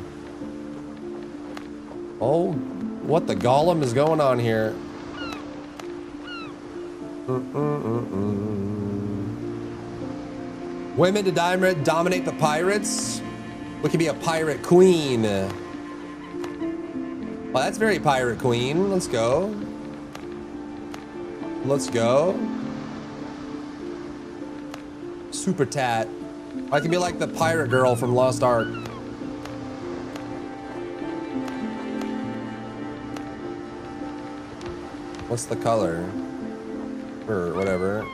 Oh, what the Gollum is going on here? Women to dominate the pirates? We can be a pirate queen. Well, that's very pirate queen. Let's go. Let's go. Super tat. I can be like the pirate girl from Lost Ark. What's the color? Or whatever.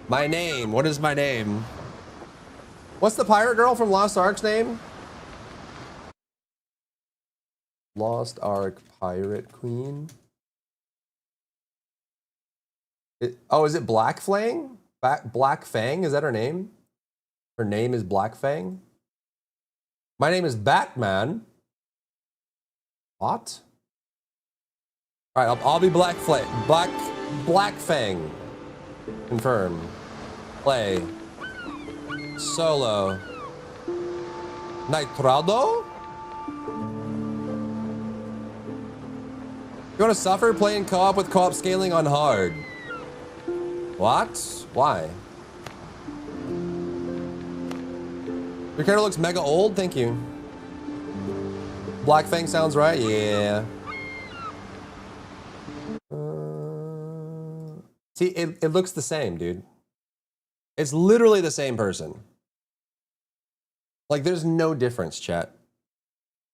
My name. What is my name? What's the pirate girl from Lost Ark's name? Lost Ark Pirate Queen. Oh, is it Black Fang? Black Fang? Is that her name? Her name is Black Fang? My name is Batman. What? All right, I'll be Black Fang. Confirm. Play. Solo. Nitrado? You want to suffer playing co-op with co-op scaling on hard? What? Why? Your character looks mega old? Thank you. Black Fang sounds right? Yeah. See, it looks the same, dude. It's literally the same person. Like, there's no difference, chat.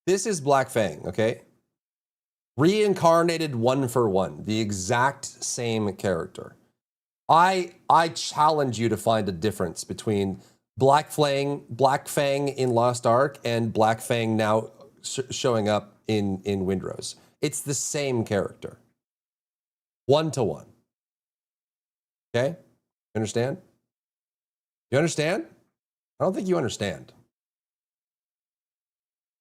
This is Black Fang, okay? Reincarnated 1-for-1. The exact same character. I challenge you to find a difference between Black Fang in Lost Ark, and Black Fang now showing up in Windrose. It's the same character. 1-to-1. Okay? Understand? You understand? I don't think you understand.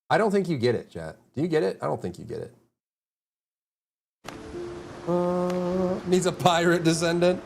I don't think you get it, chat. Do you get it? I don't think you get it. Needs a pirate descendant.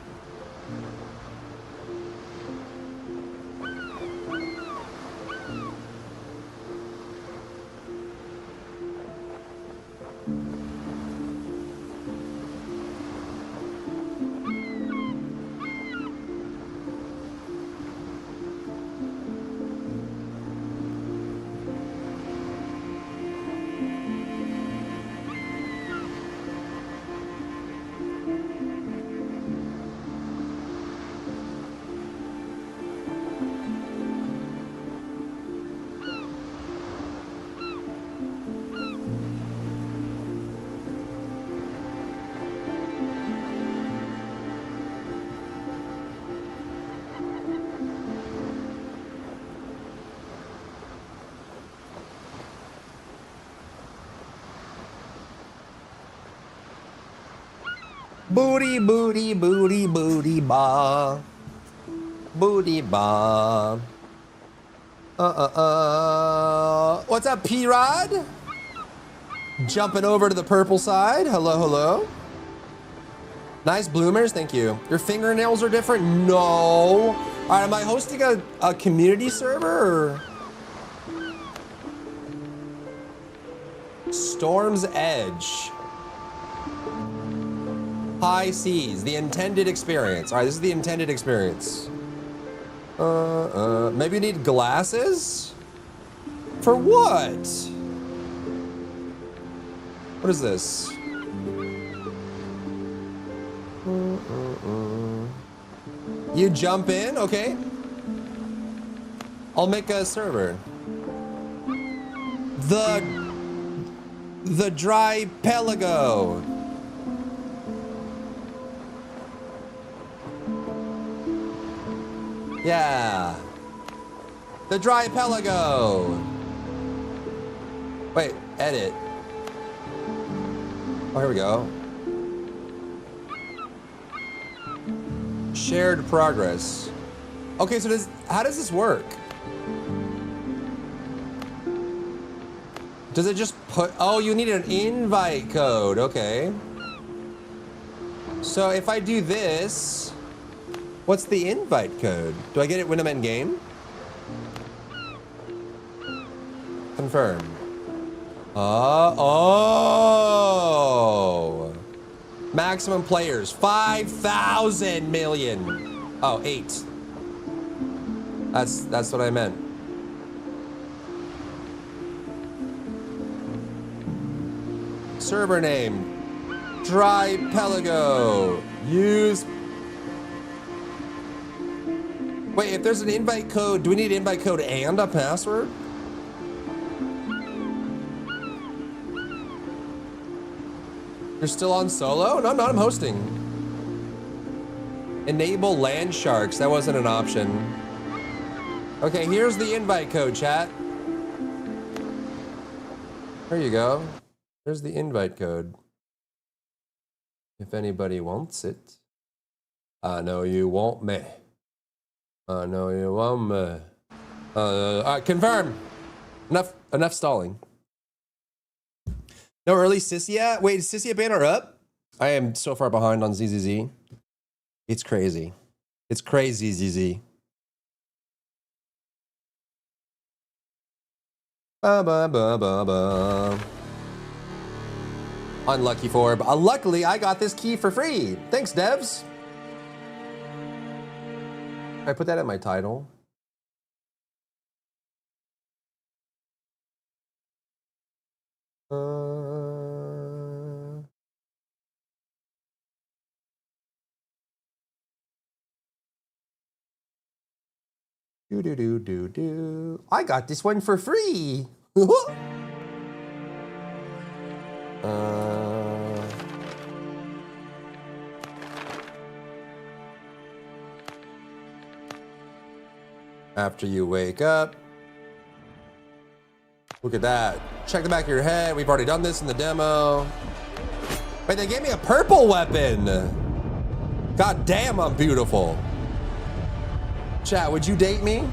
Booty, booty, booty, booty, ba. Booty, ba. What's up, P-Rod? Jumping over to the purple side. Hello, hello. Nice bloomers, thank you. Your fingernails are different? No. All right, am I hosting a community server or? Storm's Edge. High seas, the intended experience. All right, this is the intended experience. Maybe you need glasses? For what? What is this? You jump in, okay. I'll make a server. The Dry Pelago. Yeah. The Dry Pelago. Wait, edit. Oh, here we go. Shared progress. Okay, so how does this work? Does it just put, oh, you need an invite code, okay. So if I do this, what's the invite code? Do I get it when I'm in game? Confirm. Oh. Maximum players, 5,000 million. Oh, 8. That's what I meant. Server name, Dry Pelago. Use. Wait, if there's an invite code, do we need an invite code and a password? You're still on solo? No, I'm not, I'm hosting. Enable land sharks, that wasn't an option. Okay, here's the invite code, chat. There you go. There's the invite code. If anybody wants it. I know you want me. I know you want me. All right, confirm. Enough stalling. No early Sissia? Wait, is Sissia banner up? I am so far behind on ZZZ. It's crazy. It's crazy, ZZ. Ba ba ba ba ba. Unlucky for, but luckily I got this key for free. Thanks, devs. I put that in my title. Do. I got this one for free. After you wake up. Look at that. Check the back of your head. We've already done this in the demo. Wait, they gave me a purple weapon. God damn, I'm beautiful. Chat, would you date me?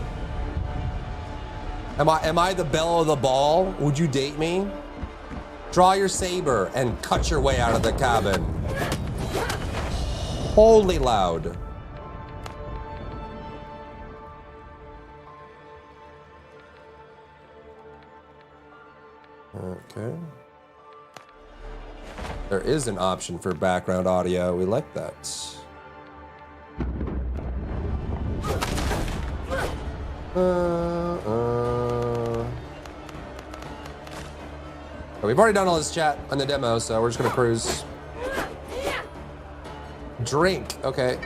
Am I the belle of the ball? Would you date me? Draw your saber and cut your way out of the cabin. Holy loud. Okay. There is an option for background audio. We like that. We've already done all this chat on the demo, so we're just gonna cruise. Drink, okay.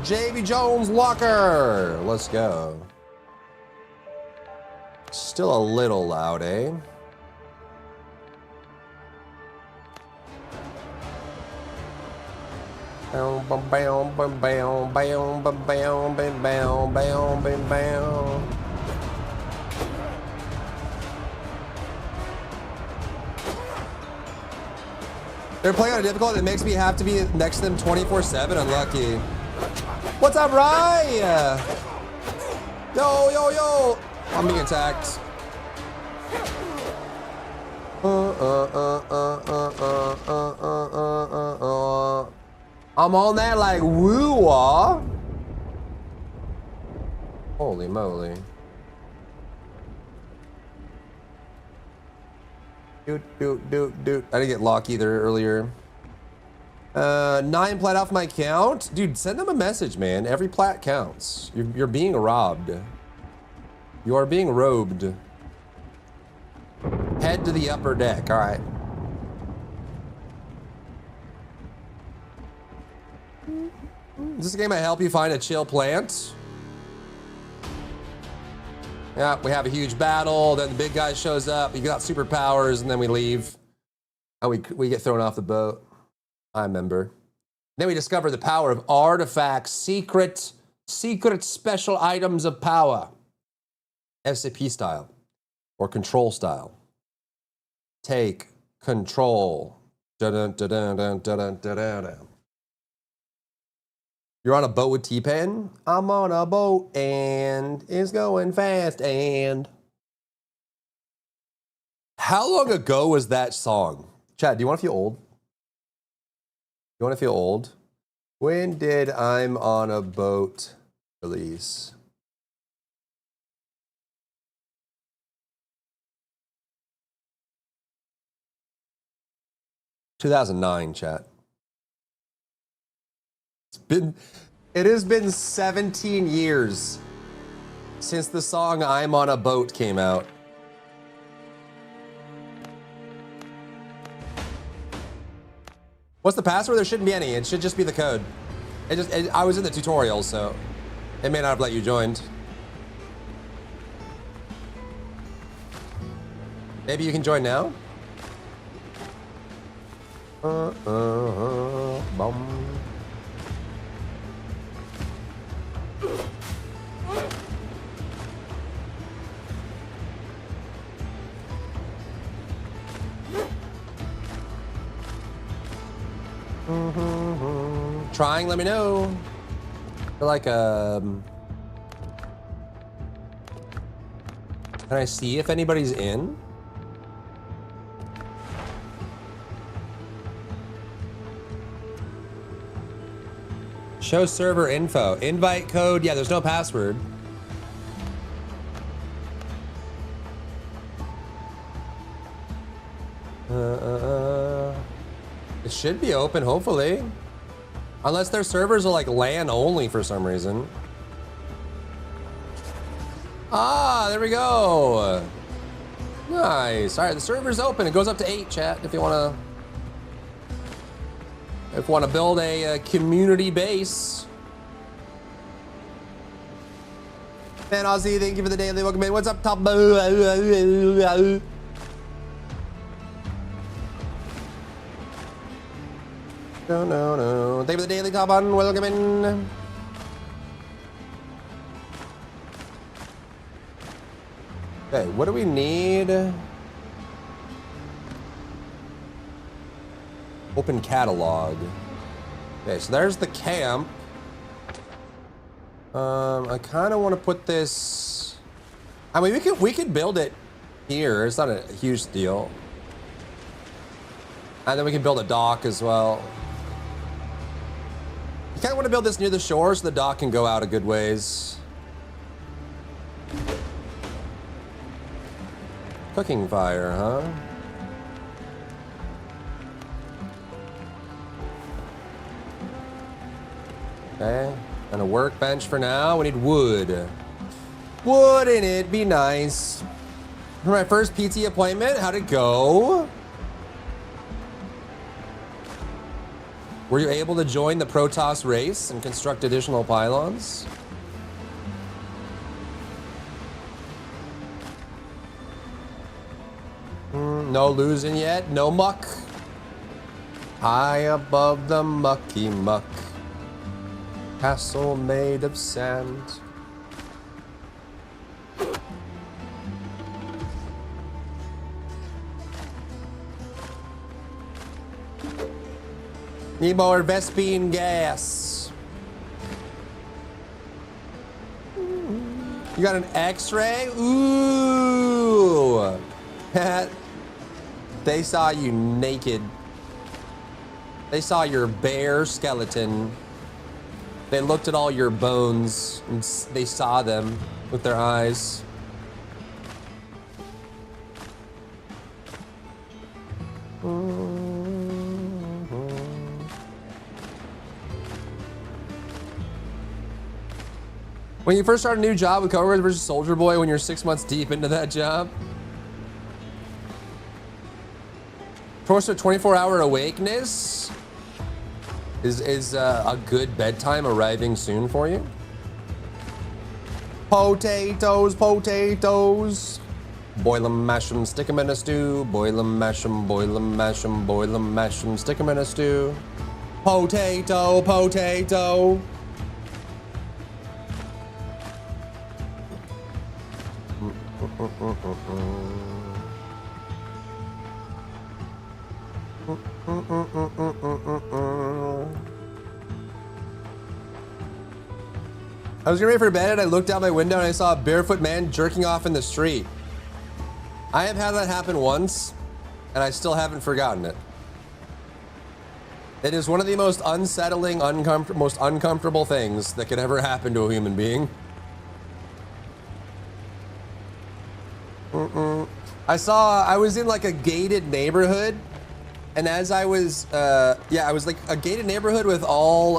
JV Jones Locker. Let's go. Still a little loud, eh? They're playing on a difficult that makes me have to be next to them 24/7. Unlucky. What's up, Rye? Yo, yo, yo. I'm being attacked. I'm on that like Whoa. Holy moly. Doot. I didn't get lock either earlier. 9 plat off my count. Dude, send them a message, man. Every plat counts. You're being robbed. You are being robed. Head to the upper deck. All right. Is this game gonna help you find a chill plant? Yeah, we have a huge battle, then the big guy shows up, he got superpowers, and then we leave. And we get thrown off the boat. I remember. Then we discover the power of artifacts, secret special items of power. SCP style or control style. Take control. Dun-dun-dun-dun-dun-dun-dun-dun. You're on a boat with T-Pen? I'm on a boat and it's going fast and... How long ago was that song? Chad, do you want to feel old? You want to feel old? When did I'm on a boat release? ...2009, chat. It has been 17 years since the song I'm on a Boat came out. What's the password? There shouldn't be any. It should just be the code. I was in the tutorial, so it may not have let you join. Maybe you can join now? Bum. Trying, let me know. Feel like can I see if anybody's in? Show server info. Invite code. Yeah, there's no password. It should be open, hopefully. Unless their servers are like LAN only for some reason. Ah, there we go. Nice. All right, the server's open. It goes up to 8, chat, if you want to build a community base. Man, Aussie, thank you for the daily. Welcome in. What's up, top? No. Thank you for the daily, top on. Welcome in. Okay, what do we need? Open catalog. Okay, so there's the camp. I kind of want to put this. I mean, we could build it here. It's not a huge deal. And then we can build a dock as well. You kind of want to build this near the shore so the dock can go out a good ways. Cooking fire, huh? Okay, and a workbench for now. We need wood. Wouldn't it be nice? For my first PT appointment, how'd it go? Were you able to join the Protoss race and construct additional pylons? No losing yet, no muck. High above the mucky muck. Castle made of sand. Need more Vespine gas. You got an X-ray? Ooh. They saw you naked. They saw your bare skeleton. They looked at all your bones and they saw them with their eyes. When you first start a new job with coworkers versus Soldier Boy when you're 6 months deep into that job. Forced a 24-hour awakeness. Is a good bedtime arriving soon for you? Potatoes, potatoes. Boil 'em, mash 'em, stick 'em in a stew. Boil 'em, mash 'em, boil 'em, mash 'em, boil 'em, mash 'em, stick 'em in a stew. Potato, potato. I was getting ready for bed and I looked out my window and I saw a barefoot man jerking off in the street. I have had that happen once and I still haven't forgotten it. It is one of the most unsettling, most uncomfortable things that could ever happen to a human being. I was in like a gated neighborhood, and as I was, I was like a gated neighborhood with all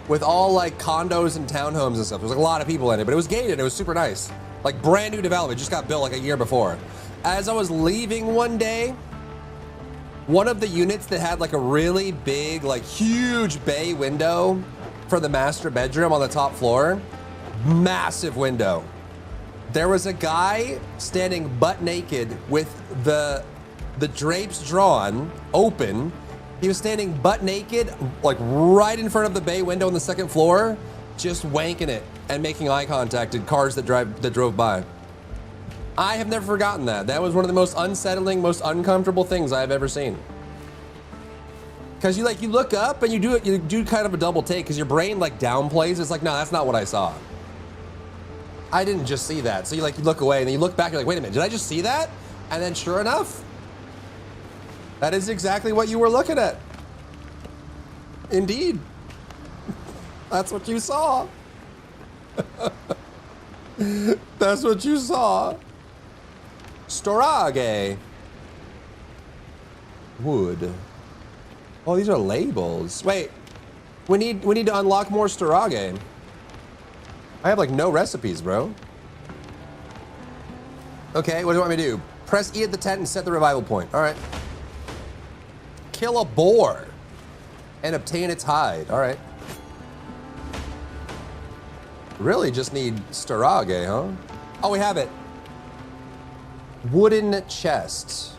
like condos and townhomes and stuff. There was like a lot of people in it, but it was gated. It was super nice. Like brand new development, just got built like a year before. As I was leaving one day, one of the units that had like a really big, like huge bay window for the master bedroom on the top floor, massive window. There was a guy standing butt naked with the drapes drawn, open. He was standing butt naked, like right in front of the bay window on the second floor, just wanking it and making eye contact at cars that drove by. I have never forgotten that. That was one of the most unsettling, most uncomfortable things I've ever seen. Because you look up and you do kind of a double take because your brain like downplays. It's like, no, that's not what I saw. I didn't just see that. So you look away and then you look back, you're like, wait a minute, did I just see that? And then sure enough, that is exactly what you were looking at. Indeed. That's what you saw. That's what you saw. Storage. Wood. Oh, these are labels. Wait, we need to unlock more storage. I have like no recipes, bro. Okay, what do you want me to do? Press E at the tent and set the revival point. All right. Kill a boar and obtain its hide. All right. Really just need Starage, huh? Oh, we have it. Wooden chest.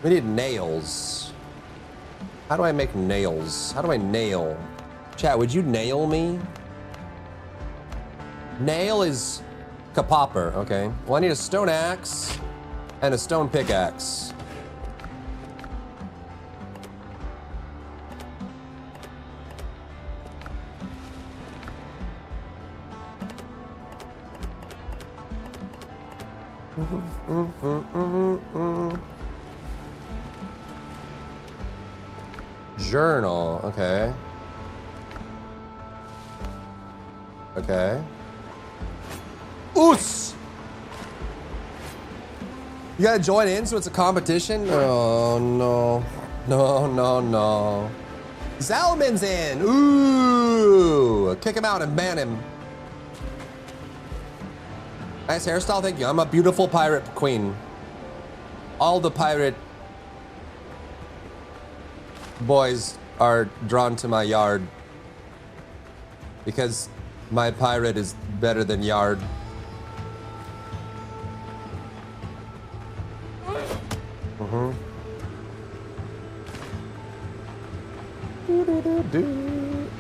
We need nails. How do I make nails? How do I nail? Chat, would you nail me? Nail is kapopper, okay. Well, I need a stone axe and a stone pickaxe. Journal, okay. Okay. Oos! You gotta join in so it's a competition? Oh no. No, no, no. Zalman's in! Ooh! Kick him out and ban him. Nice hairstyle, thank you. I'm a beautiful pirate queen. All the pirate boys are drawn to my yard because my pirate is better than yard.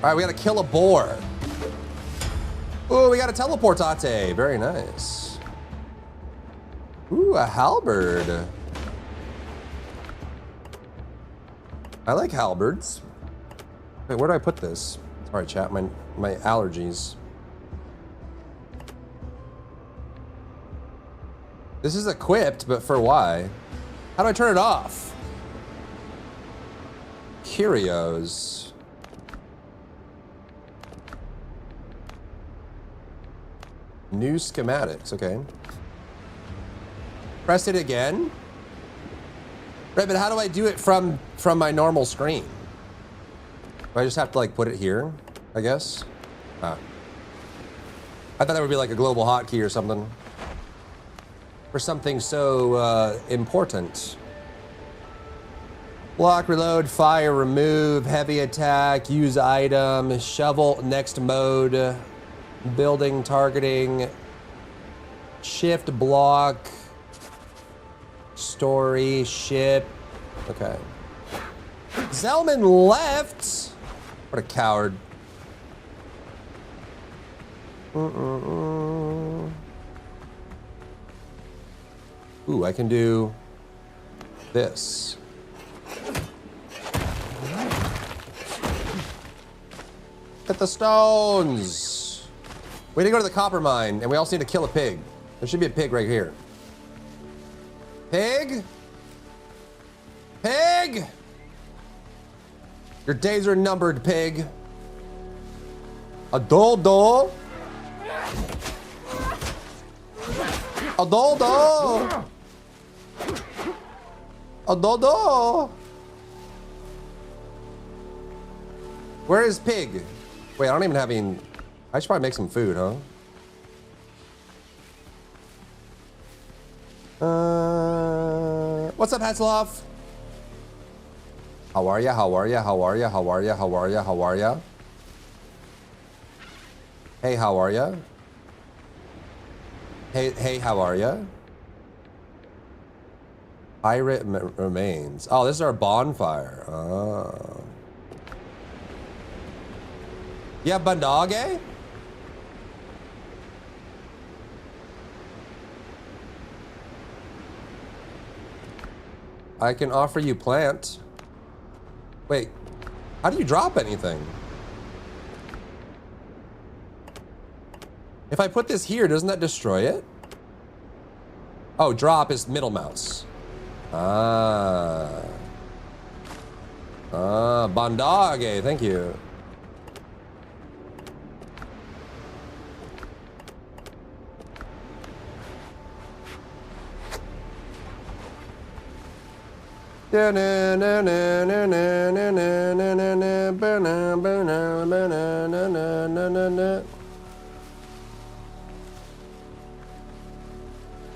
All right, we gotta kill a boar. Ooh, we got a teleportate. Very nice. Ooh, a halberd. I like halberds. Wait, where do I put this? Sorry, chat, my allergies. This is equipped, but for why? How do I turn it off? Curios. New schematics, okay. Press it again. Right, but how do I do it from my normal screen? Do I just have to like put it here, I guess? Ah. I thought that would be like a global hotkey or something. For something so important. Block, reload, fire, remove, heavy attack, use item, shovel, next mode. Building, targeting, shift, block, story, ship. Okay. Zalman left. What a coward. Ooh, I can do this. Hit the stones. We need to go to the copper mine, and we also need to kill a pig. There should be a pig right here. Pig? Pig? Your days are numbered, pig. A dodo. A dodo. A dodo. Where is pig? Wait, I don't even have any. I should probably make some food, huh? What's up, Hasselhoff? How are ya? How are ya? How are ya? How are ya? How are ya? How are ya? Hey, how are ya? Hey, how are ya? Pirate remains. Oh, this is our bonfire. Oh. Yeah, bandage? I can offer you plant. Wait, how do you drop anything? If I put this here, doesn't that destroy it? Oh, drop is middle mouse. Ah. Ah, bandage, thank you.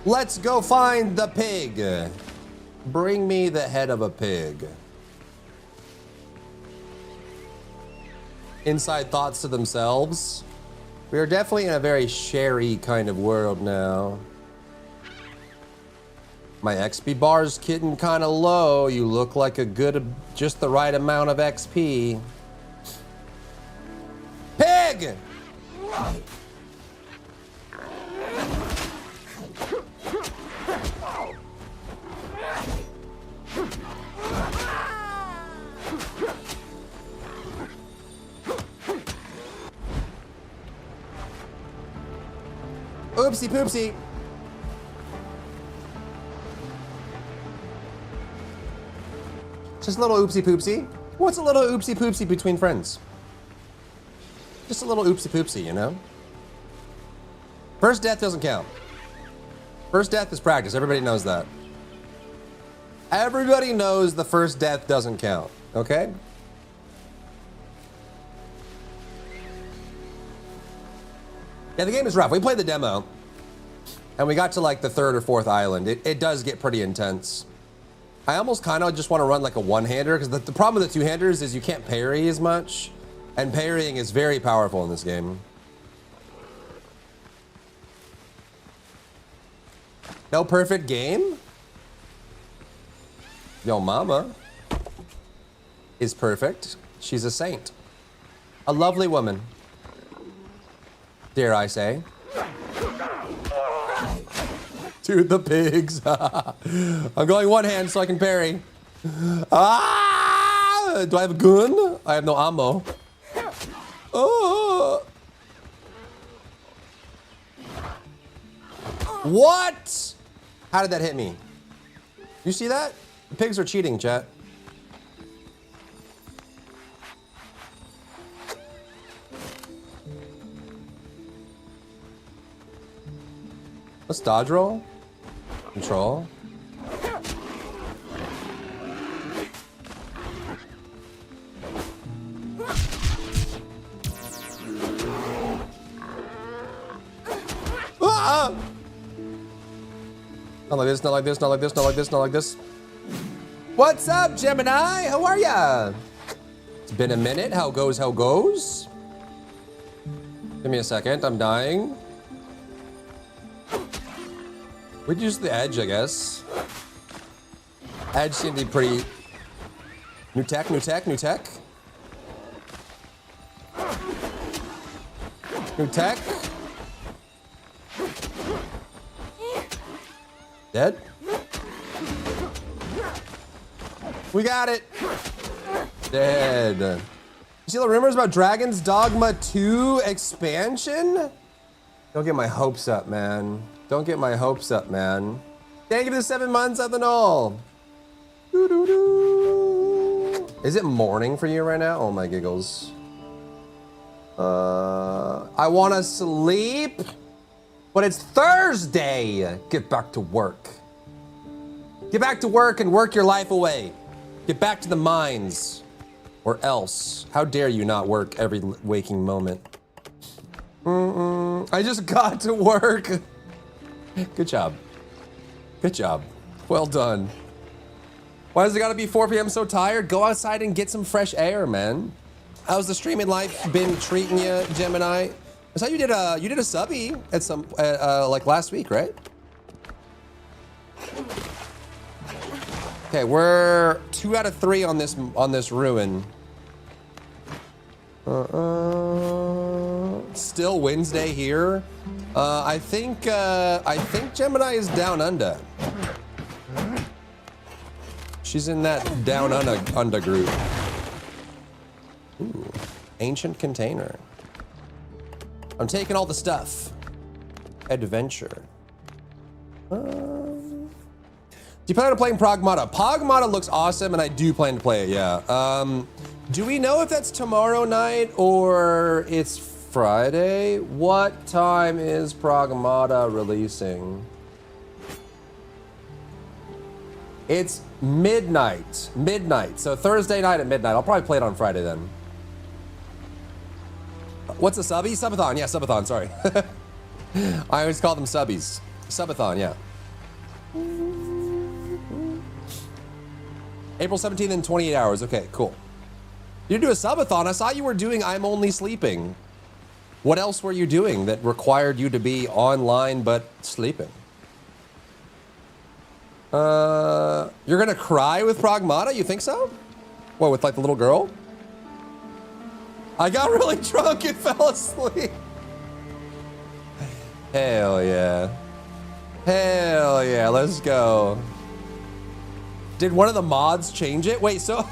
Let's go find the pig. Bring me the head of a pig. inside thoughts to themselves. We are definitely in a very sherry kind of world now. My XP bar's getting kind of low. You look like a good, just the right amount of XP. Pig! Oopsie poopsie. Just a little oopsie poopsie. What's a little oopsie poopsie between friends? Just a little oopsie poopsie, you know? First death doesn't count. First death is practice. Everybody knows that. Everybody knows the first death doesn't count, okay? Yeah, the game is rough. We played the demo, and we got to like the 3rd or 4th island. It does get pretty intense. I almost kind of just want to run like a one-hander, because the problem with the two-handers is you can't parry as much, and parrying is very powerful in this game. No perfect game? Yo mama is perfect. She's a saint. A lovely woman. Dare I say. To the pigs. I'm going one hand so I can parry. Ah! Do I have a gun? I have no ammo. Oh! What? How did that hit me? You see that? The pigs are cheating, chat. Let's dodge roll. Control. Ah! Not like this, not like this, not like this, not like this, not like this. What's up, Gemini? How are ya? It's been a minute. How goes, how goes? Give me a second. I'm dying. We'd use the edge, I guess. Edge seemed to be pretty... New tech, new tech, new tech. New tech. Dead? We got it. Dead. You see the rumors about Dragon's Dogma 2 expansion? Don't get my hopes up, man. Don't get my hopes up, man. Thank you for the 7 months of the null. Is it morning for you right now? Oh my giggles. I want to sleep, but it's Thursday. Get back to work. Get back to work and work your life away. Get back to the mines, or else. How dare you not work every waking moment? I just got to work. Good job. Good job. Well done. Why does it gotta be 4 p.m. so tired? Go outside and get some fresh air, man. How's the streaming life been treating you, Gemini? I saw you did a subby at some like last week, right? Okay, we're 2 out of 3 on this ruin. Still Wednesday here. I think Gemini is down under. She's in that down under group. Ooh, ancient container. I'm taking all the stuff. Adventure. Do you plan on playing Pragmata? Pragmata looks awesome, and I do plan to play it. Yeah. Do we know if that's tomorrow night or it's Friday? What time is Pragmata releasing? It's midnight. Midnight. So Thursday night at midnight. I'll probably play it on Friday then. What's a subby? Subathon. Yeah, subathon. Sorry. I always call them subbies. Subathon. Yeah. April 17th in 28 hours. Okay, cool. You do a subathon. I saw you were doing I'm Only Sleeping. What else were you doing that required you to be online but sleeping? You're gonna cry with Pragmata? You think so? What, with like the little girl? I got really drunk and fell asleep. Hell yeah. Hell yeah, let's go. Did one of the mods change it? Wait, so...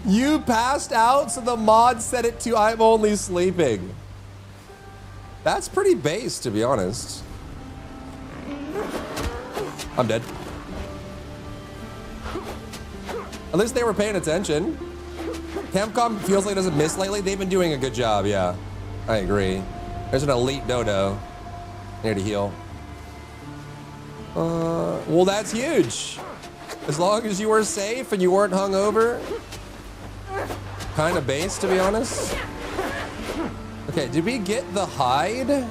You passed out, so the mod set it to I'm Only Sleeping. That's pretty base, to be honest. I'm dead. At least they were paying attention. Capcom feels like it doesn't miss lately. They've been doing a good job, yeah. I agree. There's an elite dodo. Here to heal. Well, that's huge. As long as you were safe and you weren't hungover. Kind of base, to be honest. Okay, did we get the hide?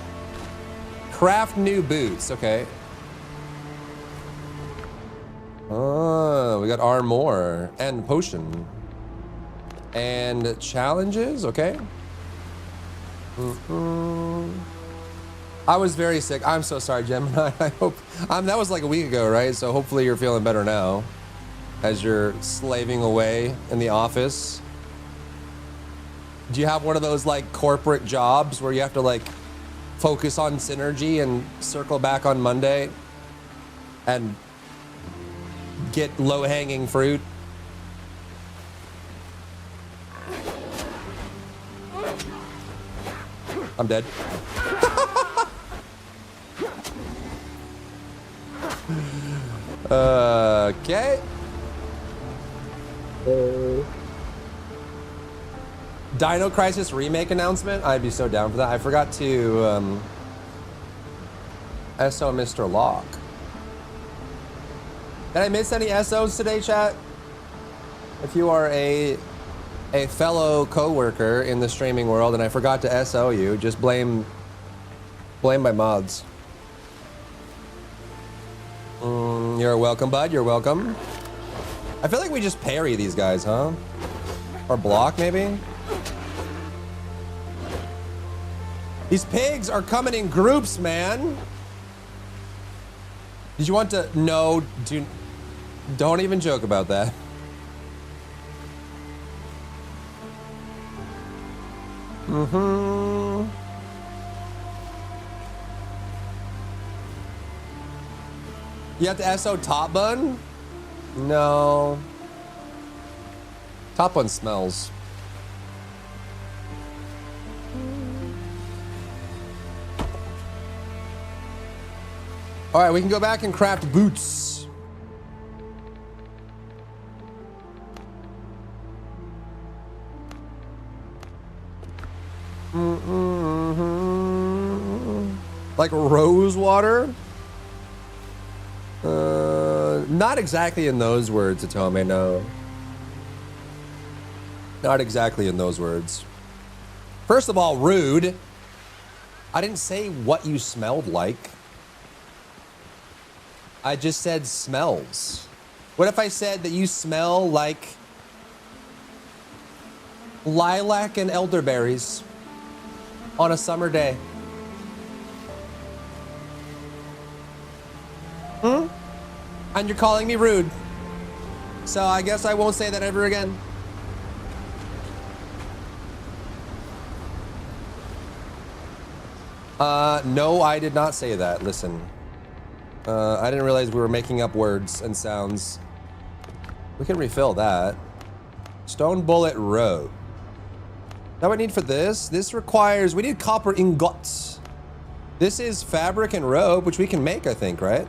Craft new boots, okay. Oh, we got armor and potion. And challenges, okay. I was very sick. I'm so sorry, Gemini. I hope that was like a week ago, right? So hopefully you're feeling better now as you're slaving away in the office. Do you have one of those like corporate jobs where you have to like focus on synergy and circle back on Monday and get low-hanging fruit? I'm dead. Okay. Dino Crisis remake announcement? I'd be so down for that. I forgot to SO Mr. Locke. Did I miss any SOs today, chat? If you are a fellow co-worker in the streaming world and I forgot to SO you, just blame my mods. You're welcome, bud. You're welcome. I feel like we just parry these guys, huh? Or block, maybe? These pigs are coming in groups, man. Did you want to? No, don't even joke about that. You have to SO Top Bun? No. Top Bun smells. All right, we can go back and craft boots. Like rose water? Not exactly in those words, Atome, no. Not exactly in those words. First of all, rude. I didn't say what you smelled like. I just said smells. What if I said that you smell like lilac and elderberries on a summer day? And you're calling me rude. So I guess I won't say that ever again. No, I did not say that. Listen. I didn't realize we were making up words and sounds. We can refill that. Stone Bullet Road. Now what I need for this? This requires, we need copper ingots. This is fabric and rope, which we can make, I think, right?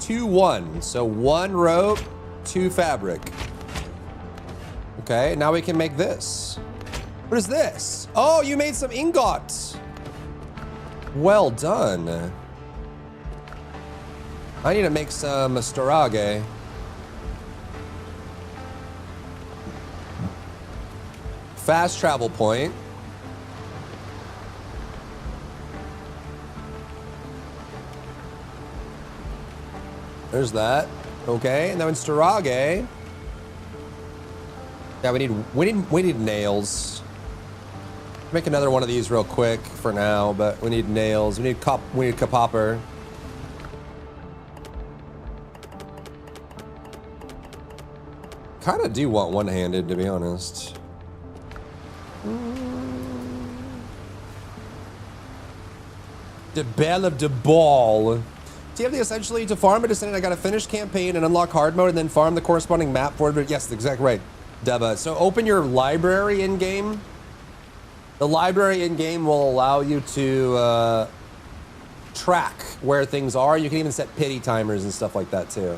2-1. So 1 rope, 2 fabric. Okay, now we can make this. What is this? Oh, you made some ingots. Well done. I need to make some storage. Fast travel point. There's that. Okay, and now in Starage. Yeah, we need nails. Make another one of these real quick for now, but we need nails. We need copper. Kind of do want one-handed, to be honest. The Belle of the Ball. Do you have the essentially to farm a descendant? I gotta finish campaign and unlock hard mode and then farm the corresponding map for it. Yes, exactly right, Deba. So open your library in game. The library in game will allow you to track where things are. You can even set pity timers and stuff like that too.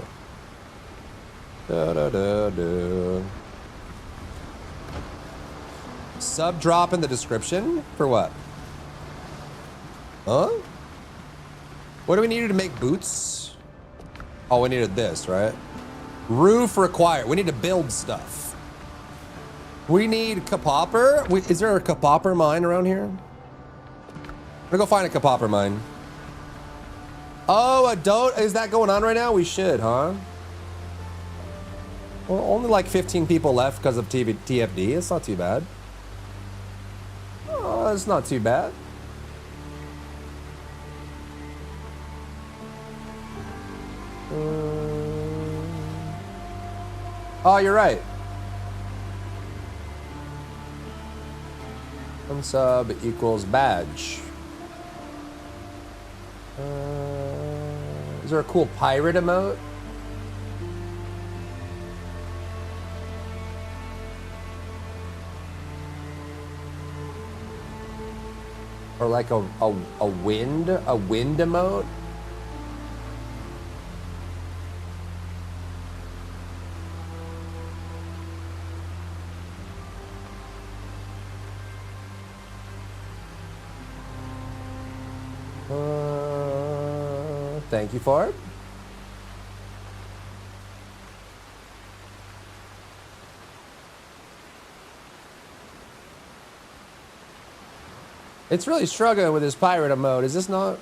Sub drop in the description for what? Huh? What do we need to make boots? Oh, we needed this, right? Roof required. We need to build stuff. We need copper. Is there a copper mine around here? I'm gonna go find a copper mine. Oh, is that going on right now? We should, huh? Well, only like 15 people left because of TFD. It's not too bad. Oh, it's not too bad. Oh, you're right. Sub equals badge. Is there a cool pirate emote? Or like a wind emote? Thank you for it. It's really struggling with his pirate mode. Is this not?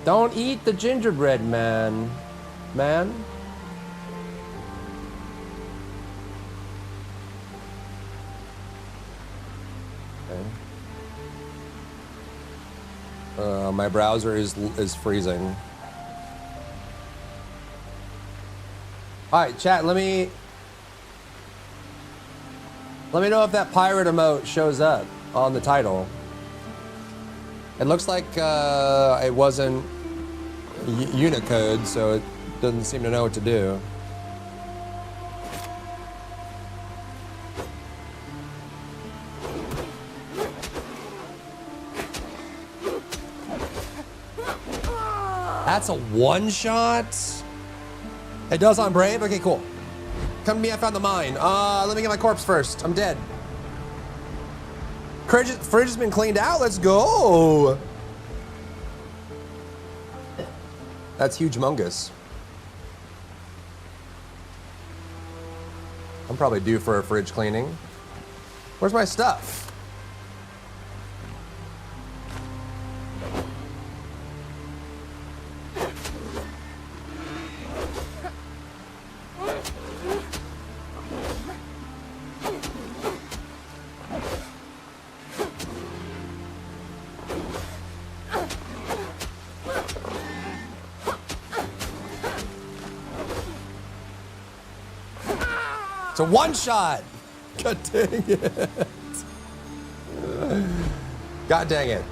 Don't eat the gingerbread man. My browser is freezing. All right, chat. Let me know if that pirate emote shows up on the title. It looks like it wasn't Unicode, so it doesn't seem to know what to do. That's a one-shot? It does on Brave? Okay, cool. Come to me, I found the mine. Let me get my corpse first. I'm dead. Fridge has been cleaned out. Let's go. That's huge-mungus. I'm probably due for a fridge cleaning. Where's my stuff? It's a one-shot. God dang it. God dang it.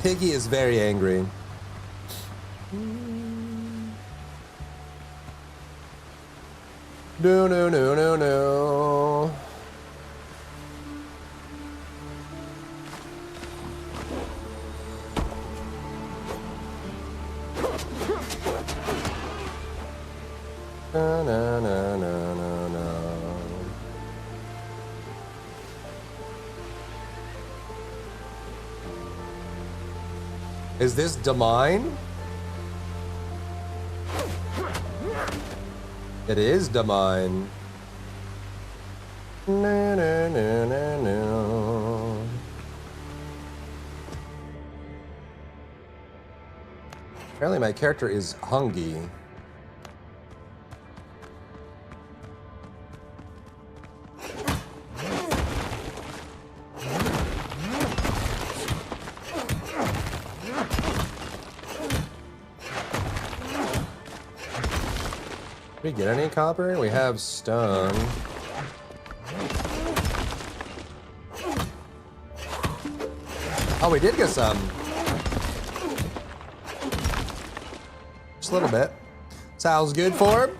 Piggy is very angry. No. No. Is this the mine? It is the mine. No, no, no, no, no. Apparently my character is hungry. Did we get any copper? We have stone. Oh, we did get some. Just a little bit. Sounds good for him.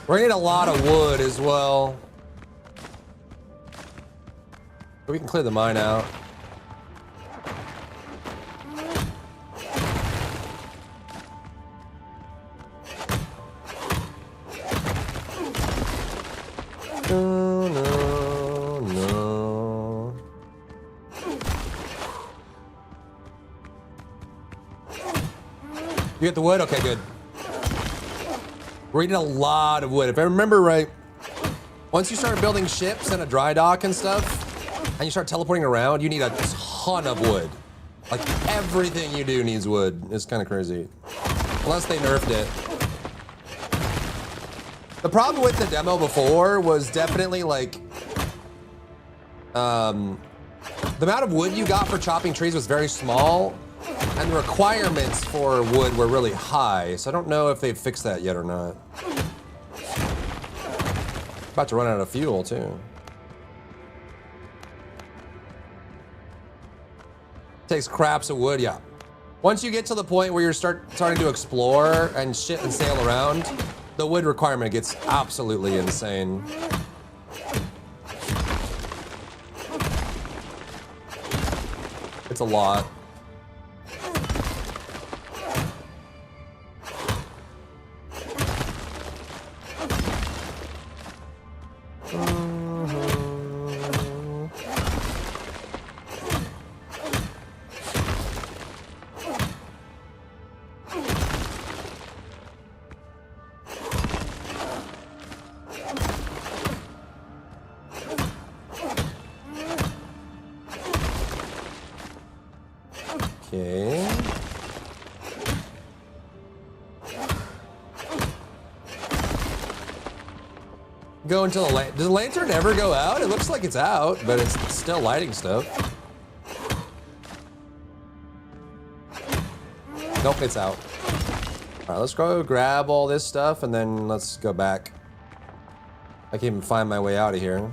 We're gonna need a lot of wood as well. We can clear the mine out. No, no, no. You get the wood? Okay, good. We're eating a lot of wood. If I remember right, once you start building ships and a dry dock and stuff, and you start teleporting around, you need a ton of wood. Like, everything you do needs wood. It's kind of crazy. Unless they nerfed it. The problem with the demo before was definitely, like, the amount of wood you got for chopping trees was very small, and the requirements for wood were really high, so I don't know if they've fixed that yet or not. About to run out of fuel, too. Takes craps of wood, yeah. Once you get to the point where you're starting to explore and shit and sail around, the wood requirement gets absolutely insane. It's a lot. Okay. Go until the does the lantern ever go out? It looks like it's out, but it's still lighting stuff. Nope, it's out. All right, let's go grab all this stuff and then let's go back. I can't even find my way out of here.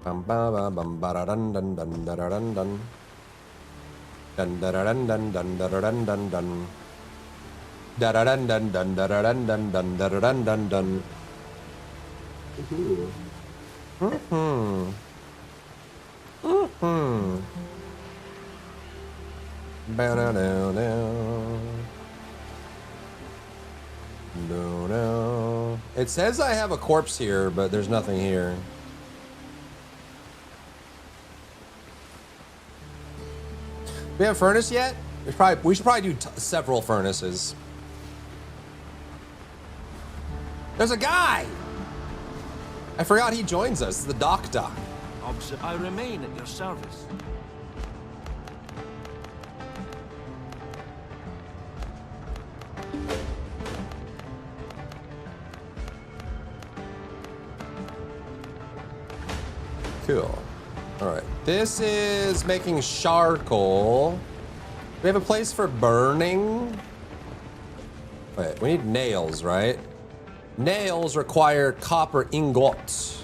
Bum ba ba bum ba da dun dun dun da da dun dun. Dun da da dun dun dun da da dun dun dun. Da da dun dun dun da da dun dun dun da da dun dun dun. No. It says I have a corpse here, but there's nothing here. We have a furnace yet? We should probably do several furnaces. There's a guy! I forgot he joins us, the doctor. I remain at your service. Cool. All right. This is making charcoal. We have a place for burning. Wait, we need nails, right? Nails require copper ingots.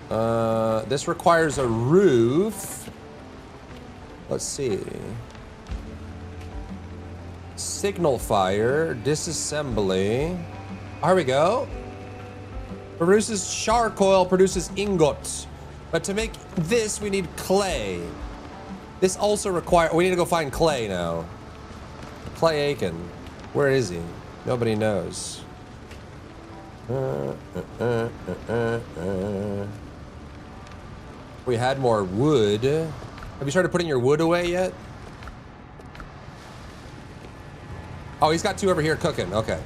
This requires a roof. Let's see. Signal fire, disassembly. Here we go. Produces charcoal, produces ingots. But to make this, we need clay. This also requires, we need to go find Clay now. Clay Aiken. Where is he? Nobody knows. We had more wood. Have you started putting your wood away yet? Oh, he's got 2 over here cooking. Okay.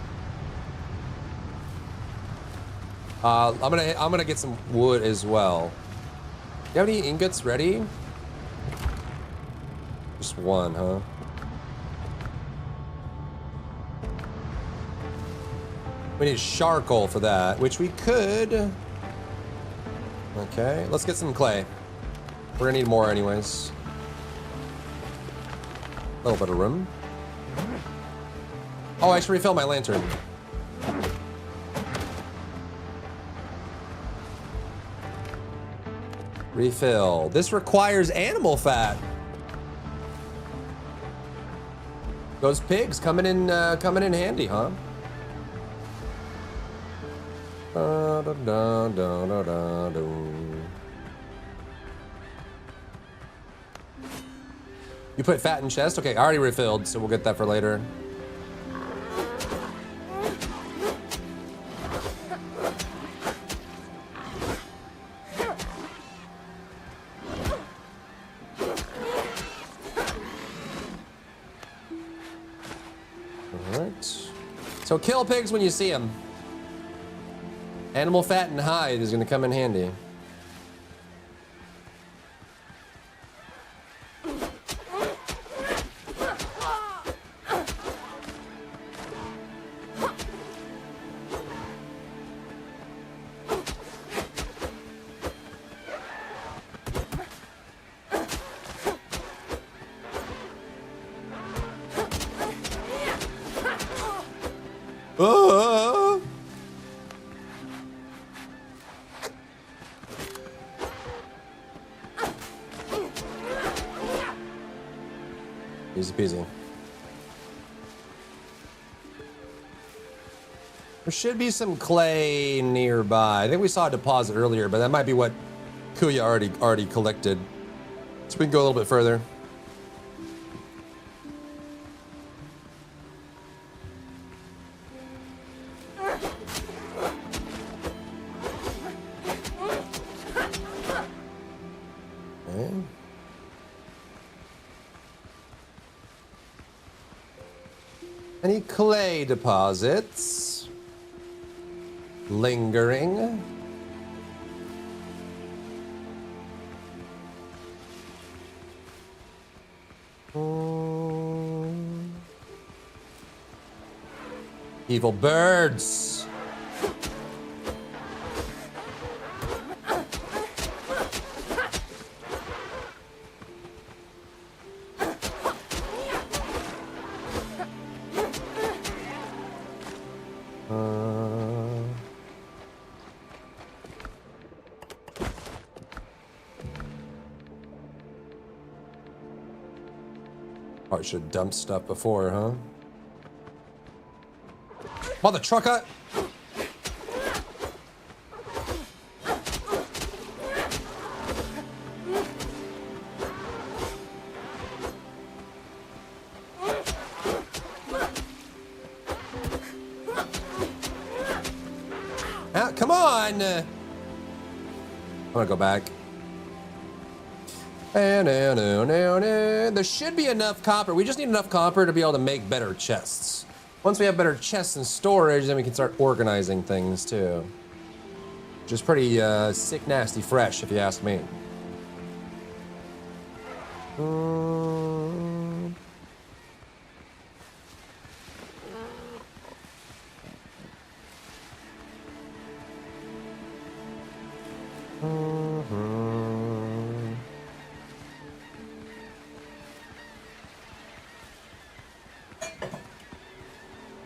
I'm gonna get some wood as well. You have any ingots ready? Just 1, huh? We need charcoal for that, which we could. Okay, let's get some clay. We're gonna need more anyways. A little bit of room. Oh, I should refill my lantern. Refill. This requires animal fat. Those pigs coming in handy, huh? You put fat in chest? Okay, I already refilled, so we'll get that for later. Alright. So kill pigs when you see them. Animal fat and hide is going to come in handy. Easy peasy. There should be some clay nearby. I think we saw a deposit earlier, but that might be what Kuya already collected. So we can go a little bit further. Okay. Any clay deposits? Lingering. Evil birds. Probably should have dumped stuff before, huh? Mother trucker! Ah, come on! I'm gonna go back. There should be enough copper. We just need enough copper to be able to make better chests. Once we have better chests and storage, then we can start organizing things too. Which is pretty sick, nasty, fresh, if you ask me.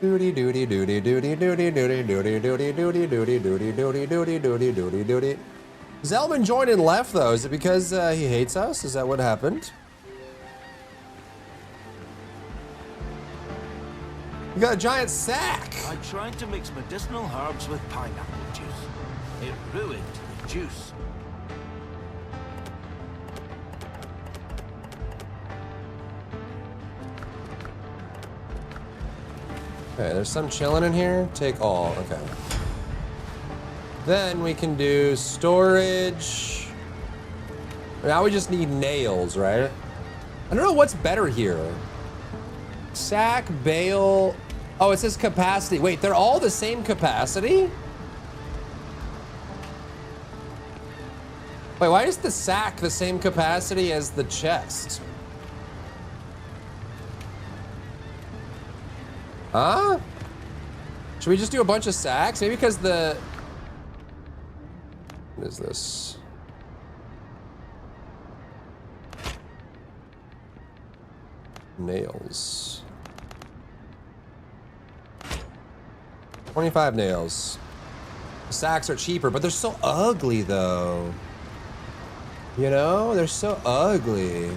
Doody doody doody doody doody doody doody doody doody doody doody doody doody doody doody doody. Zelman joined and left though. Is it because he hates us? Is that what happened? You got a giant sack. I tried to mix medicinal herbs with pineapple juice. It ruined the juice. Okay, there's some chilling in here. Take all. Okay. Then we can do storage. Now we just need nails, right? I don't know what's better here. Sack, bale. Oh, it says capacity. Wait, they're all the same capacity? Wait, why is the sack the same capacity as the chest? Huh? Should we just do a bunch of sacks? Maybe because the... What is this? Nails. 25 nails. The sacks are cheaper, but they're so ugly though. You know, they're so ugly.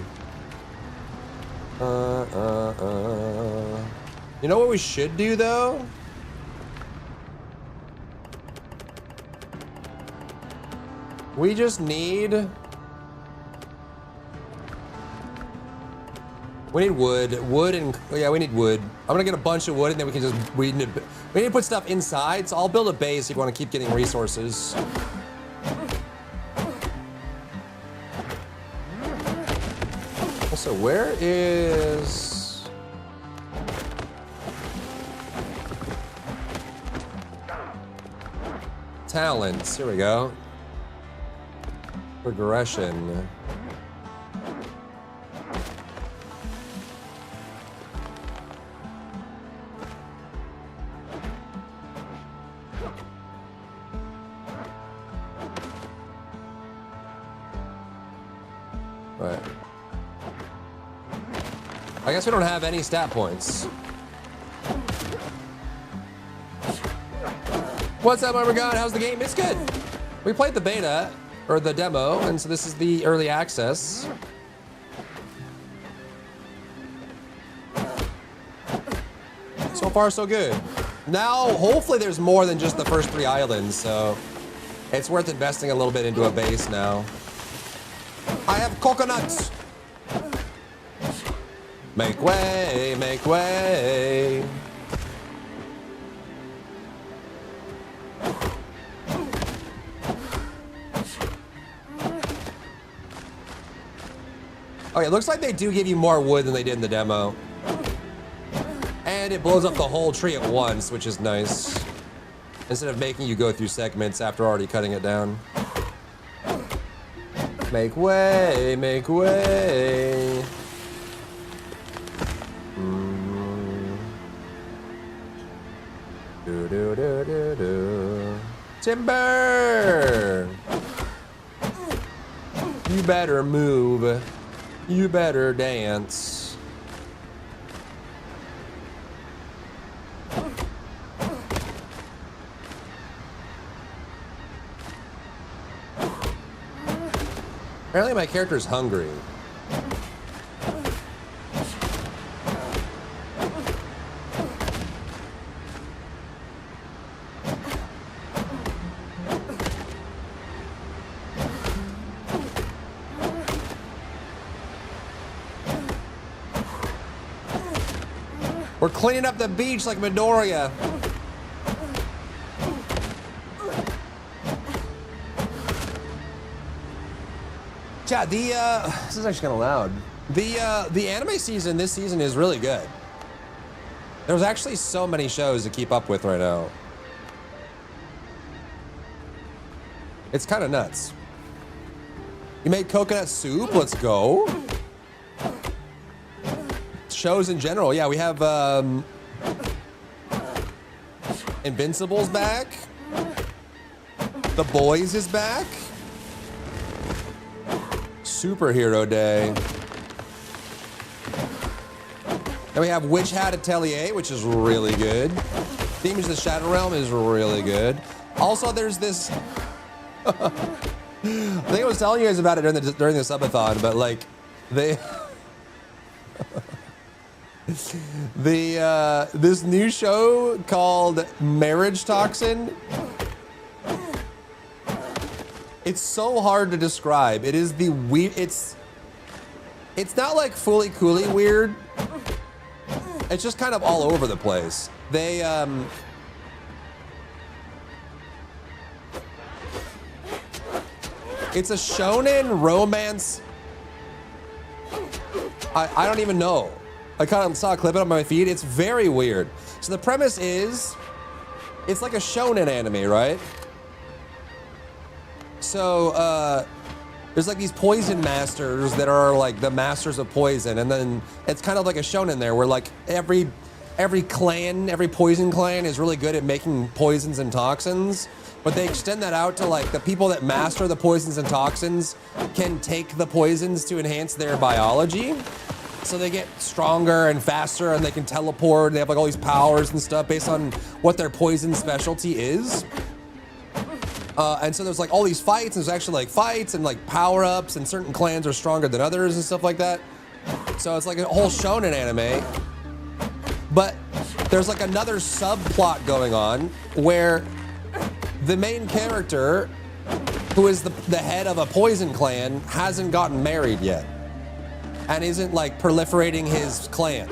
You know what we should do though? We just need... We need wood. Wood and... Yeah, we need wood. I'm gonna get a bunch of wood and then we can just... We need to put stuff inside, so I'll build a base if you want to keep getting resources. Also, where is... Talents. Here we go. Progression. Right. I guess we don't have any stat points. What's up, Armagon? How's the game? It's good. We played the beta, or the demo, and so this is the early access. So far, so good. Now, hopefully there's more than just the first 3 islands, so it's worth investing a little bit into a base now. I have coconuts. Make way, make way. Okay, it looks like they do give you more wood than they did in the demo. And it blows up the whole tree at once, which is nice. Instead of making you go through segments after already cutting it down. Make way, make way. Do do do do do. Timber! You better move. You better dance. Apparently my character's hungry. We're cleaning up the beach like Midoriya. Yeah, this is actually kind of loud. The anime season this season is really good. There's actually so many shows to keep up with right now. It's kind of nuts. You made coconut soup? Let's go. Shows in general. Yeah, we have Invincible's back. The Boys is back. Superhero Day. Then we have Witch Hat Atelier, which is really good. Demons of the Shadow Realm is really good. Also, there's this... I think I was telling you guys about it during the subathon, but like, they... This new show called Marriage Toxin. It's so hard to describe. It is the weird. It's not like fully coolly weird. It's just kind of all over the place. They it's a shonen romance. I don't even know. I kind of saw a clip of it on my feed. It's very weird. So the premise is, it's like a shonen anime, right? So there's like these poison masters that are like the masters of poison, and then it's kind of like a shonen there, where like every clan, every poison clan is really good at making poisons and toxins, but they extend that out to like the people that master the poisons and toxins can take the poisons to enhance their biology. So they get stronger and faster, and they can teleport. They have like all these powers and stuff based on what their poison specialty is. And so there's like all these fights. There's actually like fights and like power-ups, and certain clans are stronger than others and stuff like that. So it's like a whole shonen anime. But there's like another subplot going on where the main character, who is the head of a poison clan, hasn't gotten married yet. And isn't like proliferating his clan.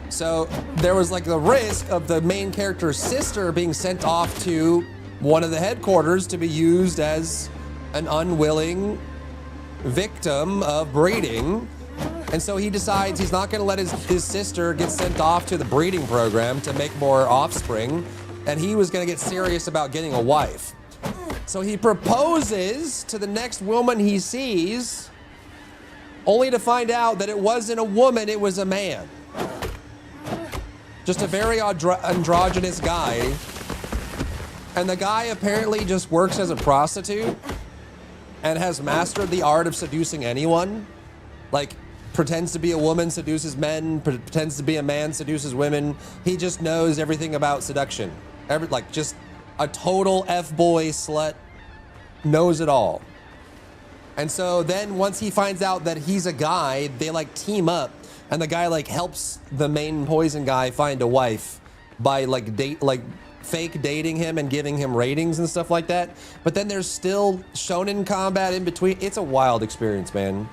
So there was like the risk of the main character's sister being sent off to one of the headquarters to be used as an unwilling victim of breeding. And so he decides he's not gonna let his sister get sent off to the breeding program to make more offspring. And he was gonna get serious about getting a wife. So he proposes to the next woman he sees, only to find out that it wasn't a woman, it was a man. Just a very androgynous guy. And the guy apparently just works as a prostitute and has mastered the art of seducing anyone. Like, pretends to be a woman, seduces men, pretends to be a man, seduces women. He just knows everything about seduction. Like, just a total F-boy slut, knows it all. And so then once he finds out that he's a guy, they like team up, and the guy like helps the main poison guy find a wife by like fake dating him and giving him ratings and stuff like that. But then there's still shonen combat in between. It's a wild experience, man.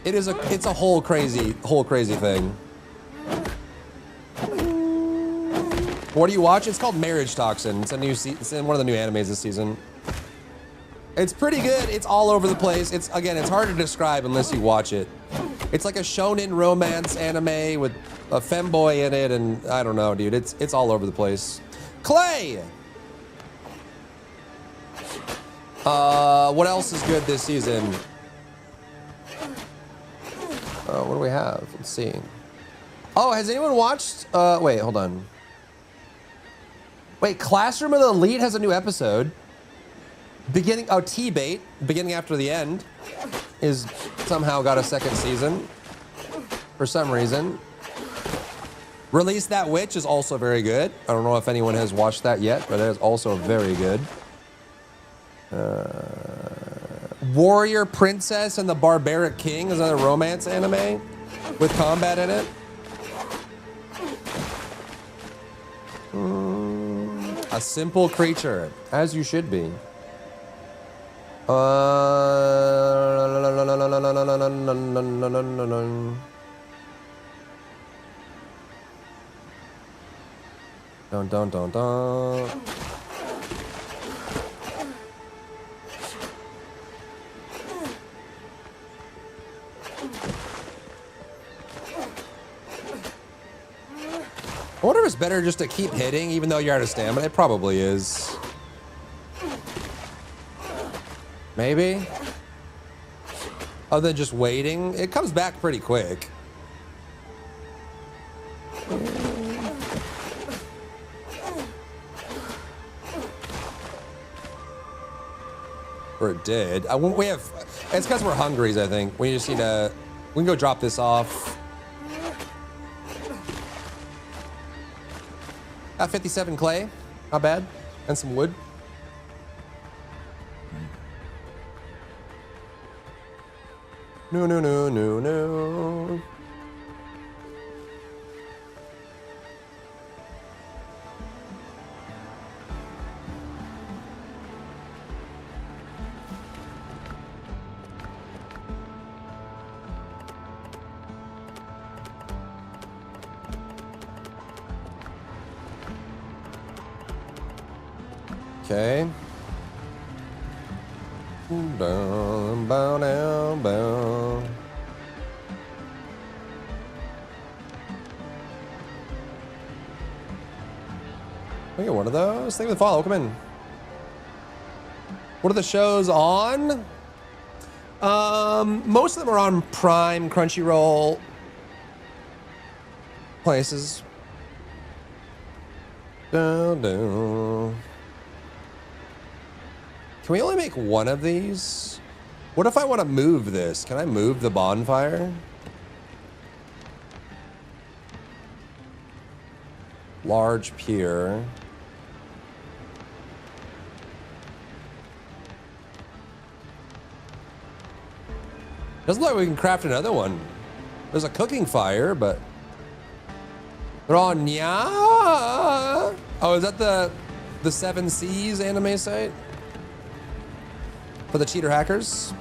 It's a whole crazy thing. What do you watch? It's called Marriage Toxin. It's in one of the new animes this season. It's pretty good. It's all over the place. It's hard to describe unless you watch it. It's like a shonen romance anime with a femboy in it, and I don't know, dude. It's all over the place. Clay! What else is good this season? What do we have? Let's see. Oh, has anyone watched? Wait, hold on. Wait, Classroom of the Elite has a new episode. T-Bait, beginning after the end, is somehow got a second season for some reason. Release That Witch is also very good. I don't know if anyone has watched that yet, but it is also very good. Warrior Princess and the Barbaric King is another romance anime with combat in it. A Simple Creature, as you should be. Dun dun dun dun. I wonder if it's better just to keep hitting even though you're out of stamina. It probably is. Maybe? Other than just waiting, it comes back pretty quick. Or it did. We have. It's because we're hungries, I think. We just need to. We can go drop this off. 57 clay, not bad, and some wood. No. Okay. Down, bow, down, bow. We get one of those. Thank you for the follow. Come in. What are the shows on? Most of them are on Prime, Crunchyroll places. Down, down. Can we only make one of these? What if I want to move this? Can I move the bonfire? Large pier. Doesn't look like we can craft another one. There's a cooking fire, but Ronya. Oh, is that the Seven Seas anime site for the cheater hackers?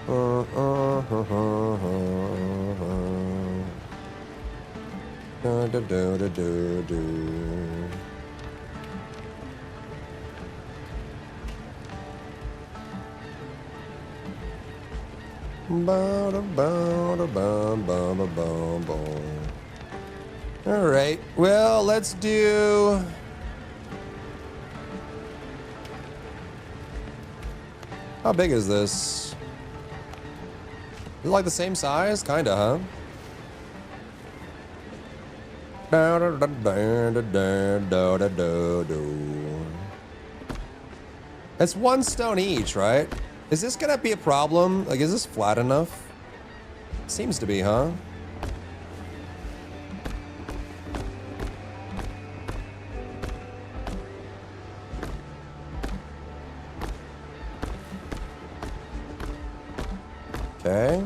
All right, well, let's do... How big is this? Is it like the same size? Kinda, huh? It's one stone each, right? Is this gonna be a problem? Like, is this flat enough? Seems to be, huh? Okay.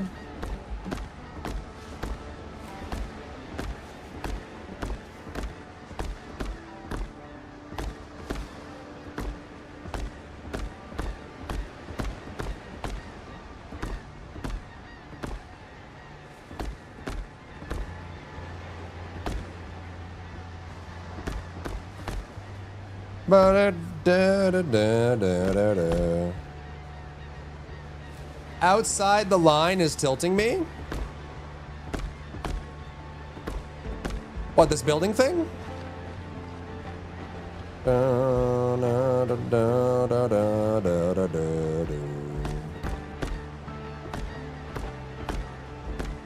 Outside the line is tilting me? What, this building thing?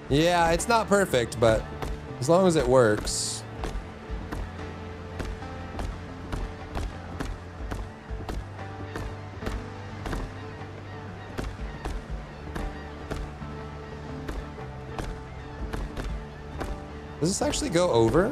Yeah, it's not perfect, but as long as it works. Does this actually go over?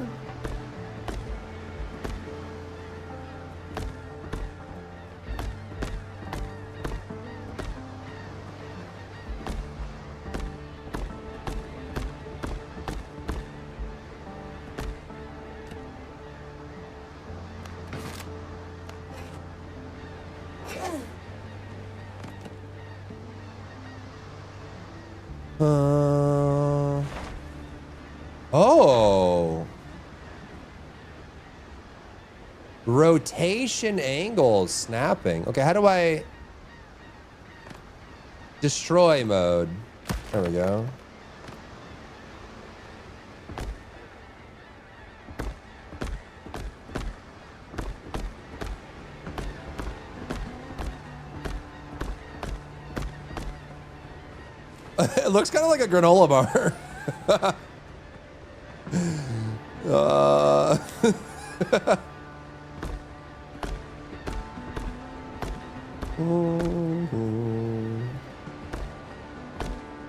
Oh. Rotation angles snapping. Okay, how do I destroy mode? There we go. It looks kind of like a granola bar.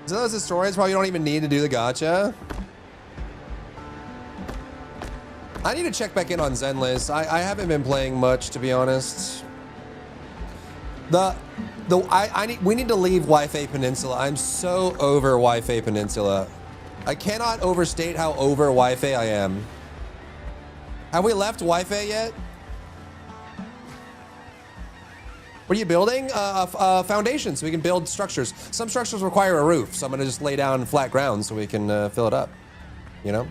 So those historians probably don't even need to do the gacha. I need to check back in on Zenless. I haven't been playing much, to be honest. We need to leave Wi-Fi Peninsula. I'm so over Wi-Fi Peninsula. I cannot overstate how over Wi-Fi I am. Have we left Wi-Fi yet? What are you building? A foundation, so we can build structures. Some structures require a roof, so I'm gonna just lay down flat ground so we can fill it up, you know?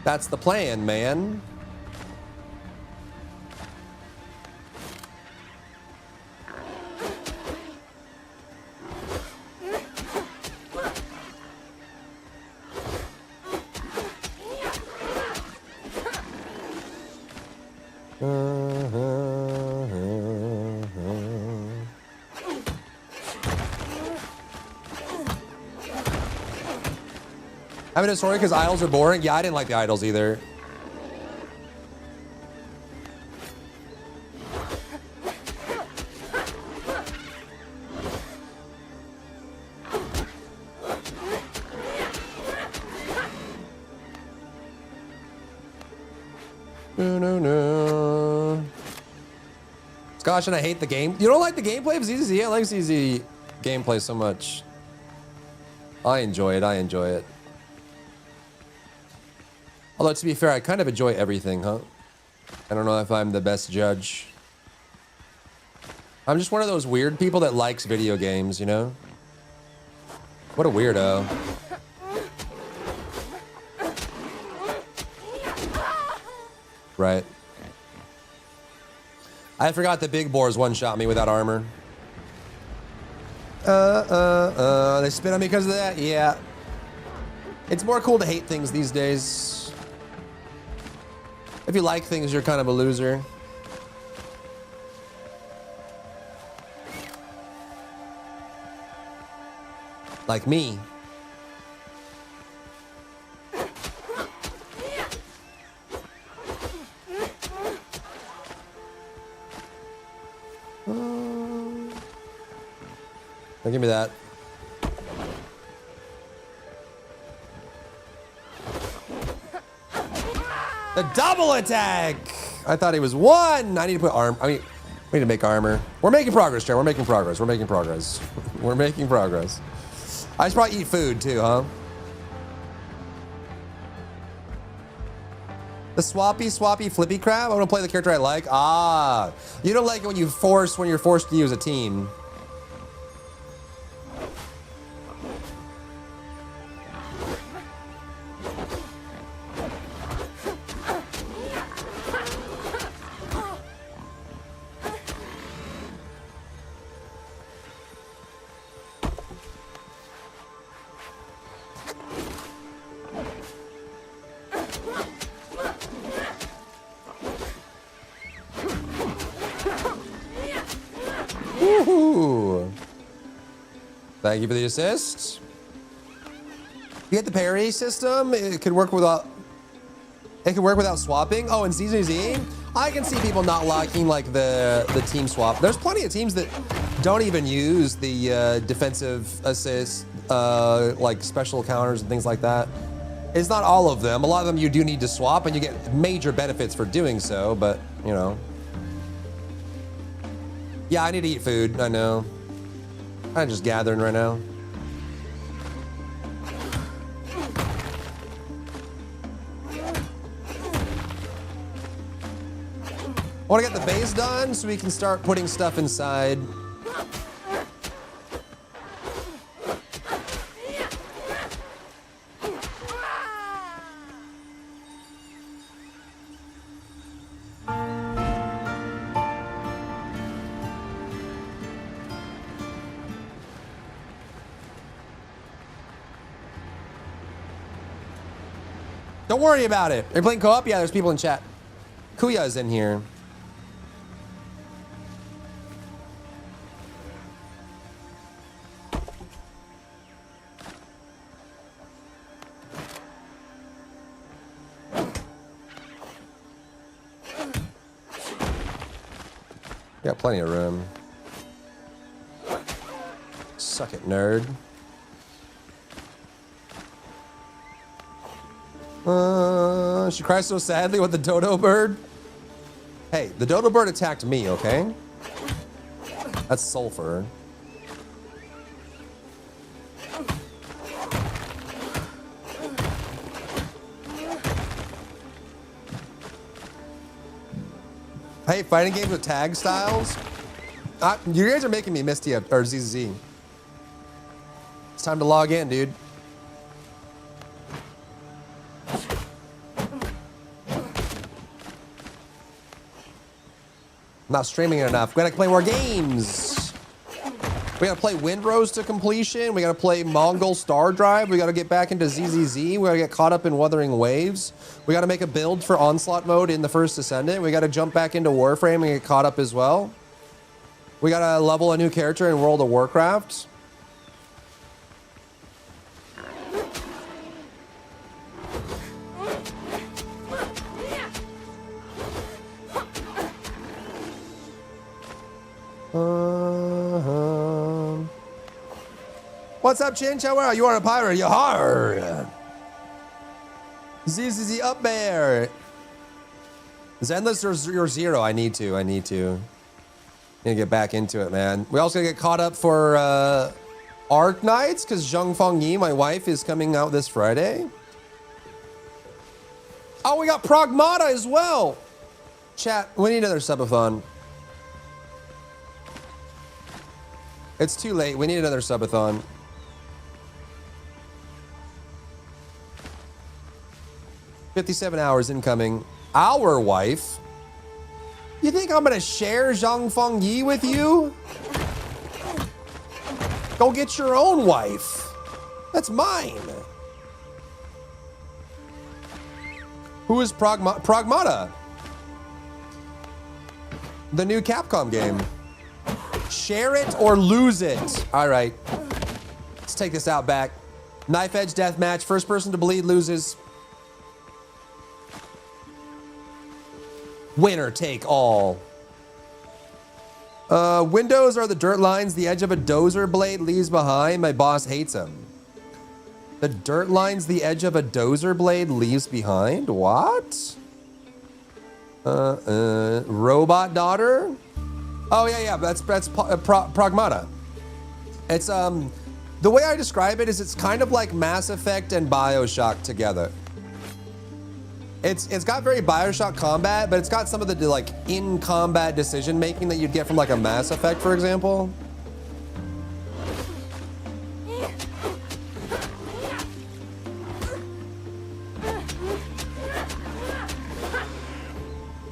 That's the plan, man. I mean, sorry, because idols are boring. Yeah, I didn't like the idols either. No. Gosh, and I hate the game. You don't like the gameplay of ZZ? I like ZZ gameplay so much. I enjoy it. I enjoy it. Although, to be fair, I kind of enjoy everything, huh? I don't know if I'm the best judge. I'm just one of those weird people that likes video games, you know? What a weirdo. Right. I forgot the big boars one-shot me without armor. They spit on me because of that? Yeah. It's more cool to hate things these days. If you like things, you're kind of a loser. Like me. Now give me that. The double attack! I thought he was one. I need to put arm. I mean, we need to make armor. We're making progress, Chair. We're making progress. We're making progress. We're making progress. I should probably eat food too, huh? The swappy flippy crab? I want to play the character I like. Ah, you don't like it when you're forced to use a team. Woohoo! Thank you for the assist. You get the parry system. It could work without. It could work without swapping. Oh, and ZZZ, I can see people not liking like the team swap. There's plenty of teams that don't even use the defensive assist, like special counters and things like that. It's not all of them. A lot of them you do need to swap, and you get major benefits for doing so. But you know. Yeah, I need to eat food. I know. I'm just gathering right now. I want to get the base done so we can start putting stuff inside. Don't worry about it. Are you playing co-op? Yeah, there's people in chat. Kuya's in here. Got plenty of room. Suck it, nerd. She cries so sadly with the dodo bird. Hey, the dodo bird attacked me, okay? That's sulfur. Hey, fighting games with tag styles? You guys are making me miss TF or ZZ. It's time to log in, dude. not streaming it enough. We gotta play more games. We gotta play Windrose to completion. We gotta play Mongol Star Drive. We gotta get back into ZZZ. We gotta get caught up in Wuthering Waves. We gotta make a build for Onslaught mode in the First Descendant. We gotta jump back into Warframe and get caught up as well. We gotta level a new character in World of Warcraft. What's up, Chincha? Where are you? You are a pirate. You hard. ZZZ up there. Zenless or Zero? I need to. Need to get back into it, man. We also gotta get caught up for Arc Nights because Zhang Feng Yi, my wife, is coming out this Friday. Oh, we got Pragmata as well. Chat, we need another subathon. It's too late. We need another subathon. $57 hours incoming. Our wife? You think I'm gonna share Zhang Feng Yi with you? Go get your own wife. That's mine. Who is Pragmata? The new Capcom game. Share it or lose it. All right. Let's take this out back. Knife edge death match. First person to bleed loses. Winner take all. Windows are the dirt lines the edge of a dozer blade leaves behind. My boss hates them. The dirt lines the edge of a dozer blade leaves behind? What? Robot daughter? Oh yeah, that's Pragmata. It's the way I describe it is it's kind of like Mass Effect and BioShock together. It's got very BioShock combat, but it's got some of the like in combat decision making that you'd get from like a Mass Effect, for example.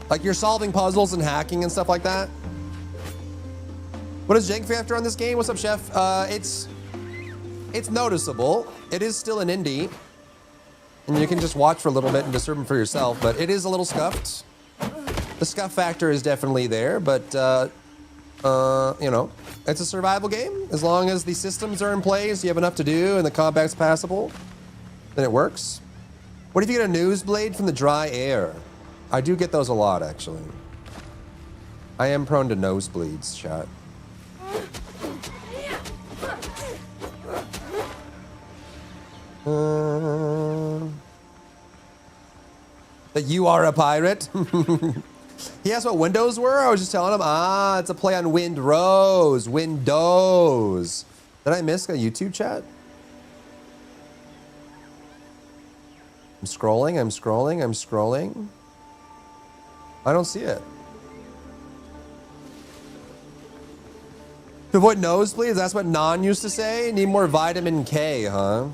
Like you're solving puzzles and hacking and stuff like that. What is Jank Factor on this game? What's up, Chef? It's noticeable. It is still an indie. And you can just watch for a little bit and discern for yourself, but it is a little scuffed. The scuff factor is definitely there, but you know, it's a survival game. As long as the systems are in place, you have enough to do, and the combat's passable, then it works. What if you get a news blade from the dry air? I do get those a lot, actually. I am prone to nosebleeds, chat. That you are a pirate? He asked what windows were. I was just telling him, it's a play on Windrose. Windows. Did I miss a YouTube chat? I'm scrolling. I don't see it. To avoid nosebleeds, that's what Non used to say. Need more vitamin K, huh?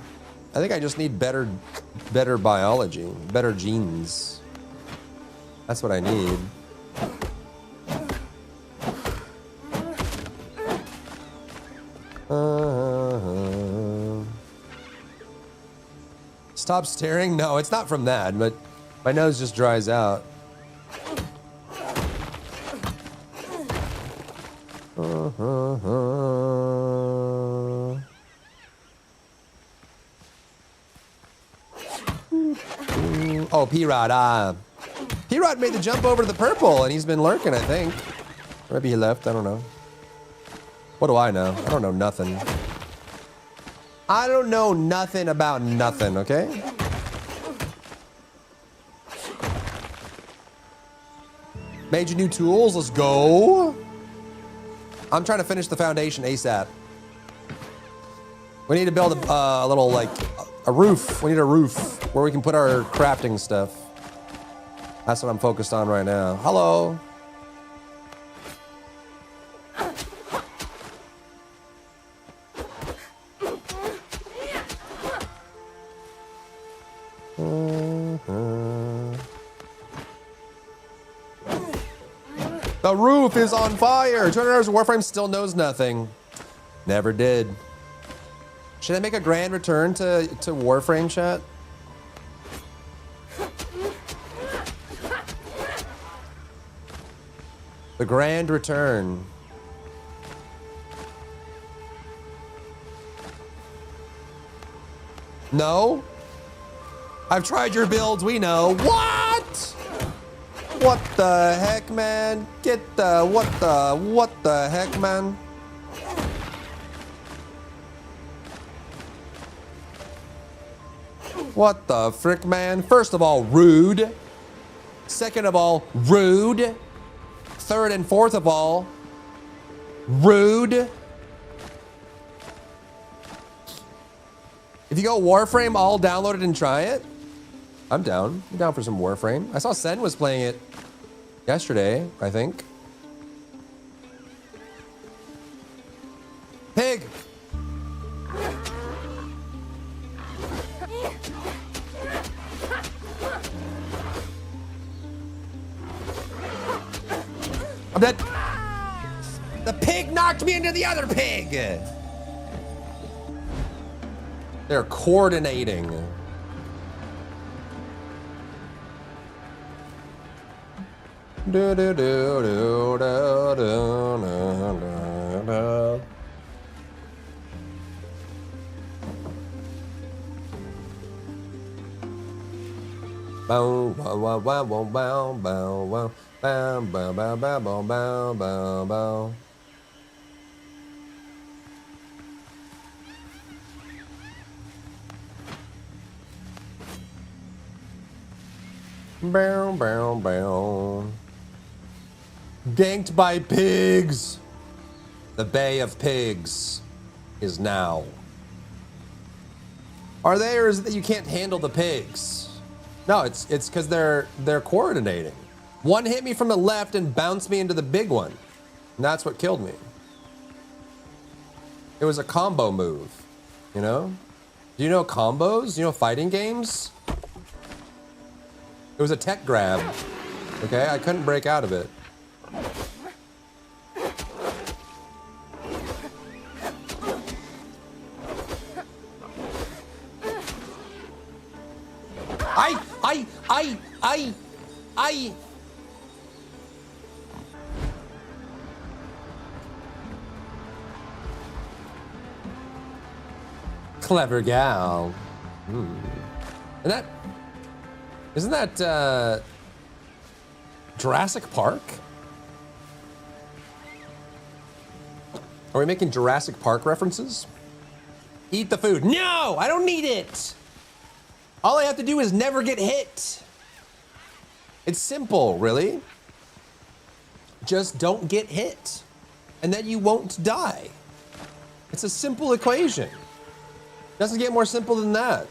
I think I just need better biology, better genes. That's what I need. Stop staring? No, it's not from that, but my nose just dries out. Oh, P-Rod. P-Rod made the jump over to the purple, and he's been lurking, I think. Maybe he left. I don't know. What do I know? I don't know nothing. I don't know nothing about nothing, okay? Major new tools. Let's go. I'm trying to finish the foundation ASAP. We need to build a little, like, a roof. We need a roof where we can put our crafting stuff. That's what I'm focused on right now. Hello. The roof is on fire. 200 hours of Warframe still knows nothing. Never did. Should I make a grand return to Warframe, chat? The grand return. No? I've tried your builds, we know. What? What the heck, man? Get the, what the heck, man? What the frick, man? First of all, rude. Second of all, rude. Third and fourth of all, rude. If you go Warframe, I'll download it and try it. I'm down. I'm down for some Warframe. I saw Sen was playing it yesterday, I think. Pig! I'm dead. The pig knocked me into the other pig! They're coordinating. Do do do do do do do do. Bow wow wow wow wow bow bow wow bow bow bow bow bow bow bow bow. Bow bow bow. Ganked by pigs. The Bay of Pigs is now. Are they, or is it that you can't handle the pigs? No, it's because they're coordinating. One hit me from the left and bounced me into the big one. And that's what killed me. It was a combo move, you know? Do you know combos? Do you know fighting games? It was a tech grab. Okay, I couldn't break out of it. I. Clever gal. And that, isn't that Jurassic Park? Are we making Jurassic Park references? Eat the food. No, I don't need it. All I have to do is never get hit. It's simple, really. Just don't get hit, and then you won't die. It's a simple equation. Doesn't get more simple than that.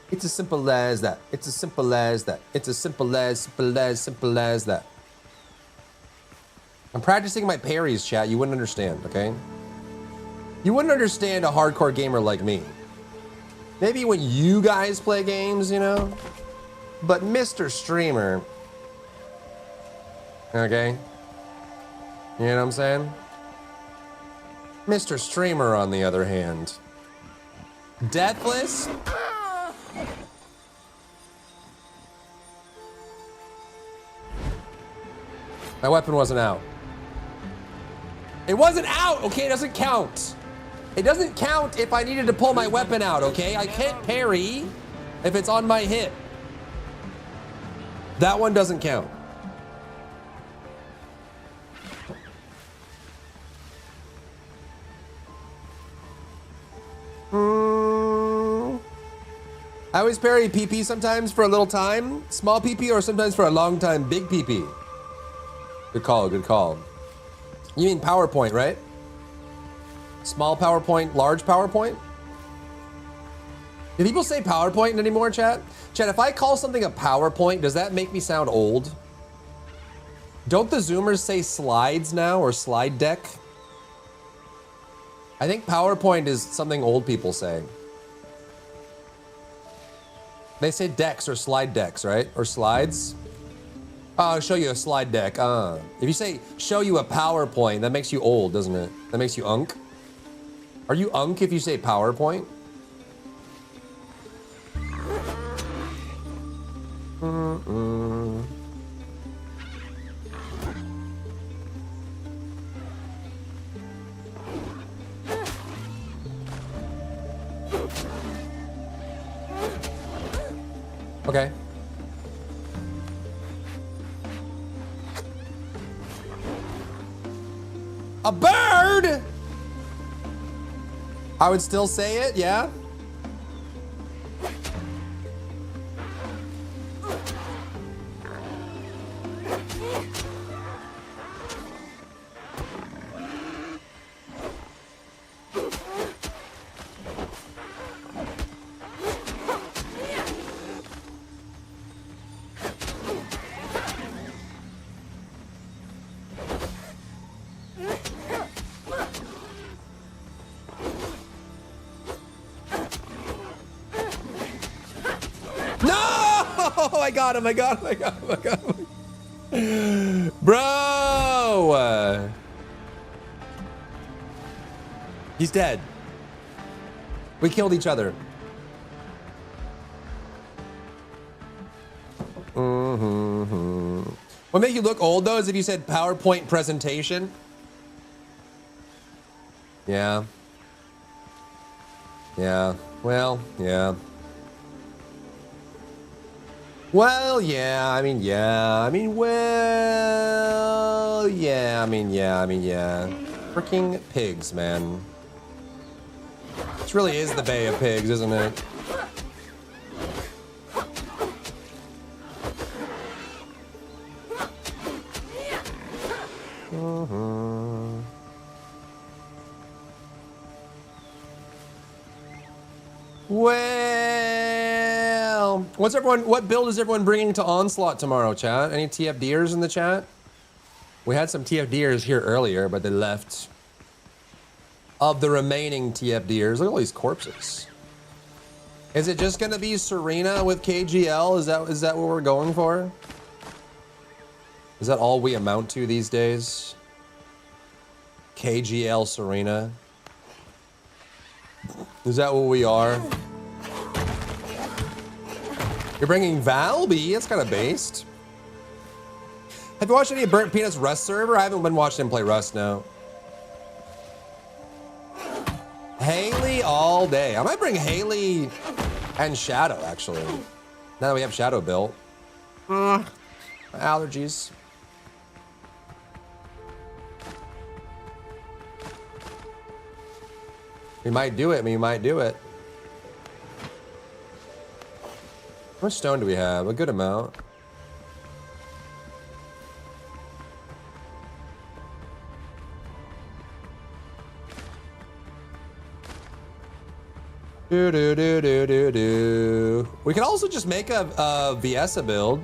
It's as simple as that. It's as simple as that. It's as simple as that. I'm practicing my parries, chat. You wouldn't understand, okay? You wouldn't understand a hardcore gamer like me. Maybe when you guys play games, you know? But Mr. Streamer, okay? You know what I'm saying? Mr. Streamer, on the other hand. Deathless? My weapon wasn't out. It wasn't out, okay? It doesn't count. It doesn't count if I needed to pull my weapon out, okay? I can't parry if it's on my hip. That one doesn't count. I always parry PP sometimes for a little time, small PP, or sometimes for a long time, big PP. Good call, good call. You mean PowerPoint, right? Small PowerPoint, large PowerPoint? Do people say PowerPoint anymore, chat? Chat, if I call something a PowerPoint, does that make me sound old? Don't the Zoomers say slides now, or slide deck? I think PowerPoint is something old people say. They say decks or slide decks, right? Or slides. Oh, show you a slide deck. If you say show you a PowerPoint, that makes you old, doesn't it? That makes you unk. Are you unk if you say PowerPoint? Okay. A bird? I would still say it, yeah? I got him, I got him, I got him, I got him. Bro! He's dead. We killed each other. What make you look old though is if you said PowerPoint presentation. Yeah. Yeah. Well, yeah. Well, yeah, I mean, yeah, I mean, well, yeah, I mean, yeah, I mean, yeah. Freaking pigs, man. This really is the Bay of Pigs, isn't it? Well, what build is everyone bringing to Onslaught tomorrow, chat? Any TFDers in the chat? We had some TFDers here earlier, but they left. Of the remaining TFDers, look at all these corpses. Is it just gonna be Serena with KGL? Is that what we're going for? Is that all we amount to these days? KGL Serena? Is that what we are? You're bringing Valby? That's kind of based. Have you watched any Burnt Peanuts Rust server? I haven't been watching him play Rust now. Haley all day. I might bring Haley and Shadow, actually. Now that we have Shadow built. Allergies. We might do it. We might do it. How much stone do we have? A good amount. Do do do do do do. We can also just make a Viesa build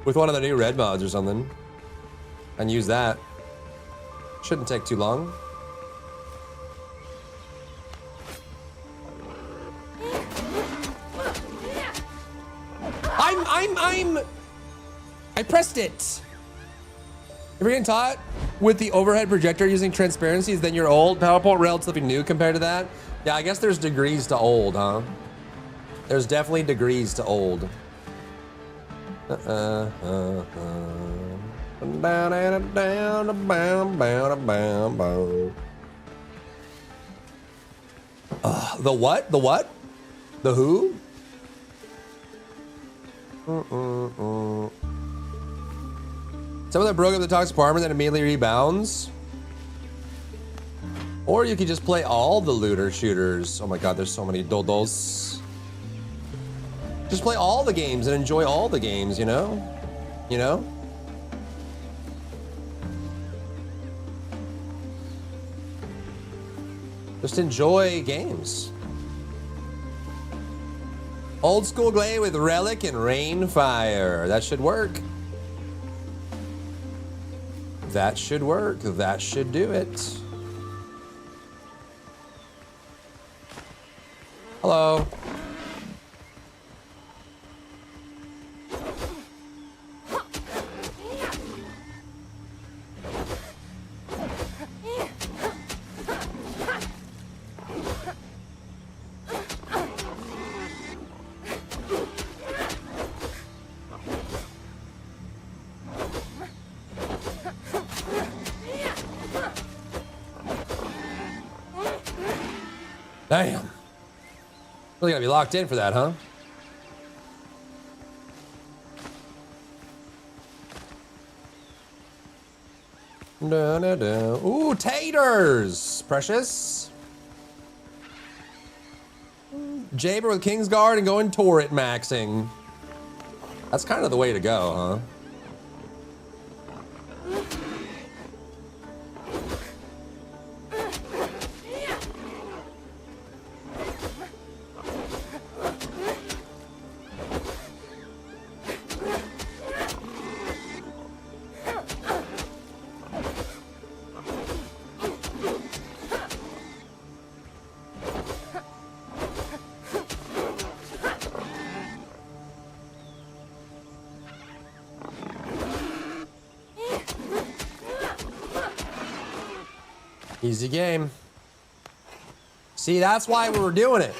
with one of the new red mods or something, and use that. Shouldn't take too long. I pressed it. If you're getting taught with the overhead projector using transparencies, then you're old. PowerPoint relatively new compared to that. Yeah, I guess there's degrees to old, huh? There's definitely degrees to old. The what? The what? The who? Someone that broke up the toxic apartment that immediately rebounds. Or you could just play all the looter shooters. Oh my god, there's so many dodos. Just play all the games and enjoy all the games, you know? You know? Just enjoy games. Old school Glade with Relic and Rainfire. That should work. That should work. That should do it. Hello. Damn. Really gotta be locked in for that, huh? Da, da, da. Ooh, taters! Precious. Jaber with Kingsguard and going turret maxing. That's kind of the way to go, huh? Easy game. See, that's why we were doing it.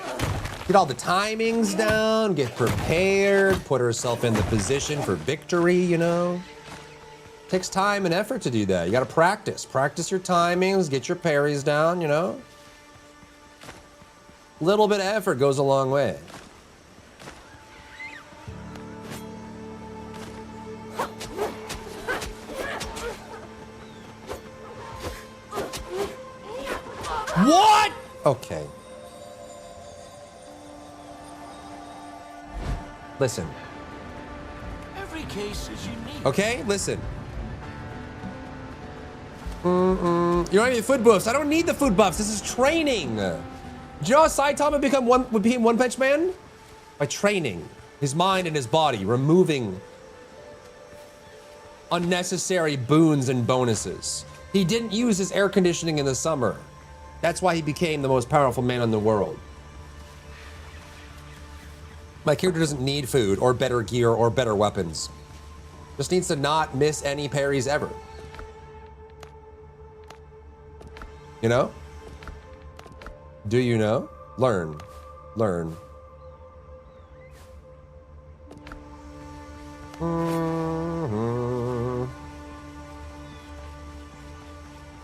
Get all the timings down, get prepared, put herself in the position for victory, you know? Takes time and effort to do that. You gotta practice. Practice your timings, get your parries down, you know? Little bit of effort goes a long way. What? Okay. Listen. Every case is unique. Okay, listen. You don't have any food buffs. I don't need the food buffs. This is training. Do you know how Saitama would become One Punch Man? By training his mind and his body, removing unnecessary boons and bonuses. He didn't use his air conditioning in the summer. That's why he became the most powerful man in the world. My character doesn't need food or better gear or better weapons. Just needs to not miss any parries ever. You know? Do you know? Learn. Learn.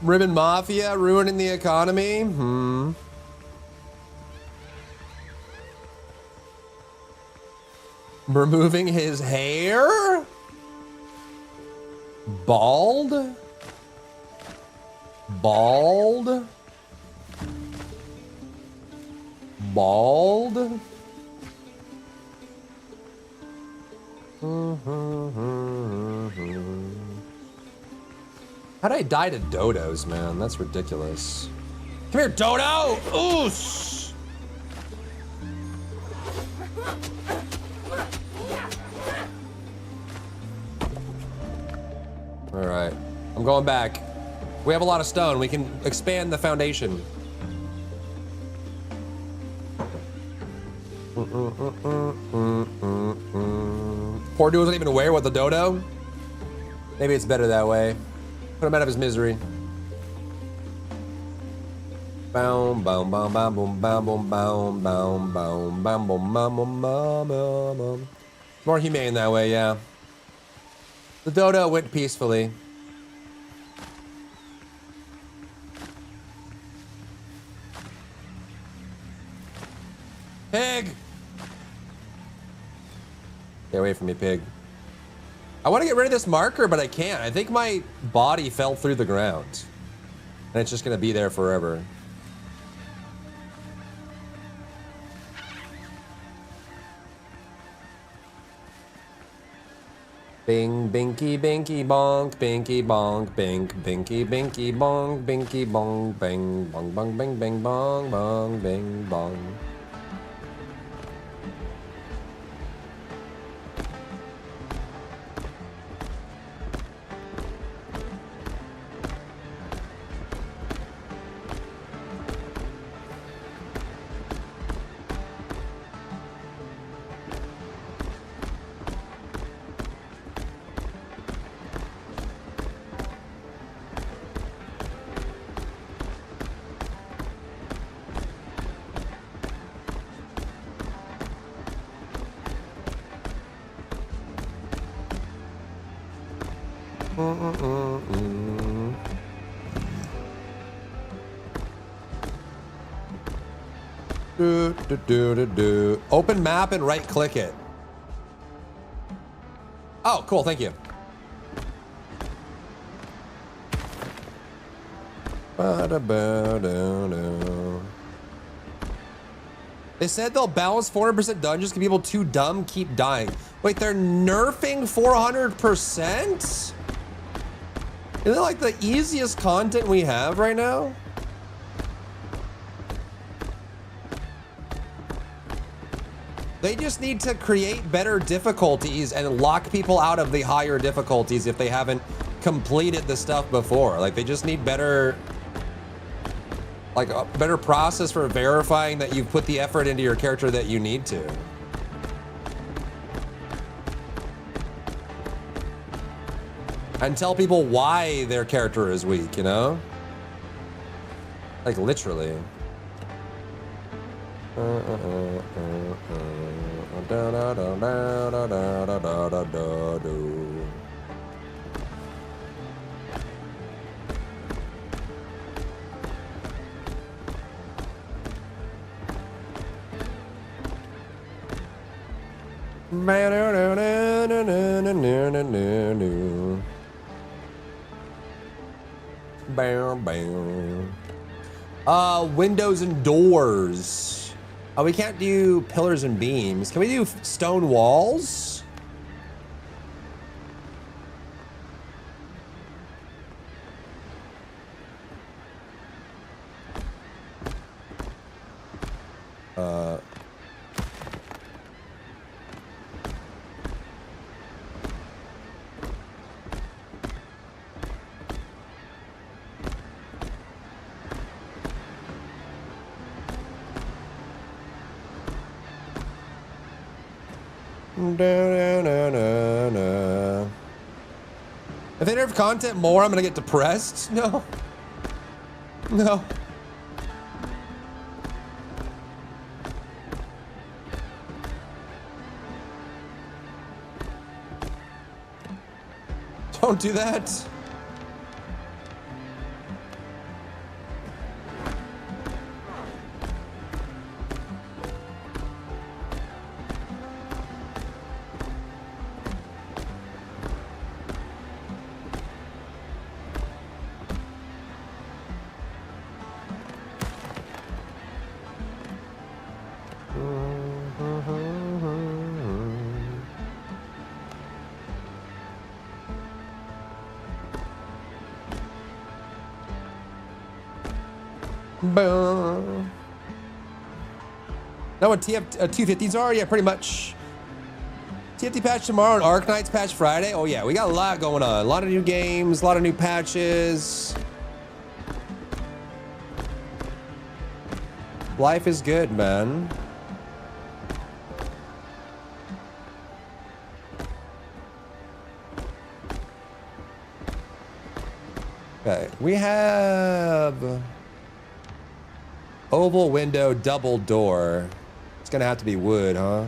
Ribbon Mafia ruining the economy? Removing his hair? Bald? Bald? Bald? How'd I die to dodos, man? That's ridiculous. Come here, dodo! Oos! All right, I'm going back. We have a lot of stone. We can expand the foundation. Poor dude wasn't even aware what the dodo. Maybe it's better that way. Put him out of his misery. Boom, boom, boom, boom, boom, boom, boom, boom, boom, boom, boom, boom, boom, boom, boom. More humane that way, yeah. The dodo went peacefully. Pig! Stay away from me, pig. I want to get rid of this marker, but I can't. I think my body fell through the ground. And it's just going to be there forever. Bing, binky, binky, bonk, binky, bonk, bink, binky, binky, bonk, binky, bonk, bing, bong, bong, bing, bing, bong, bong, bing, bong. Open map and right click it. Oh, cool, thank you. They said they'll balance 400% dungeons, can people too dumb keep dying. Wait, they're nerfing 400%? Isn't it like the easiest content we have right now? They just need to create better difficulties and lock people out of the higher difficulties if they haven't completed the stuff before. Like, they just need better, like a better process for verifying that you've put the effort into your character that you need to. And tell people why their character is weak, you know? Like, literally. Windows and doors. Oh, we can't do pillars and beams. Can we do stone walls? If they nerf content more, I'm gonna get depressed. No. No. Don't do that. Know what TF250s are? Yeah, pretty much. TFT patch tomorrow and Arknights patch Friday. Oh yeah, we got a lot going on. A lot of new games, a lot of new patches. Life is good, man. Okay, we have oval window, double door. It's gonna have to be wood, huh?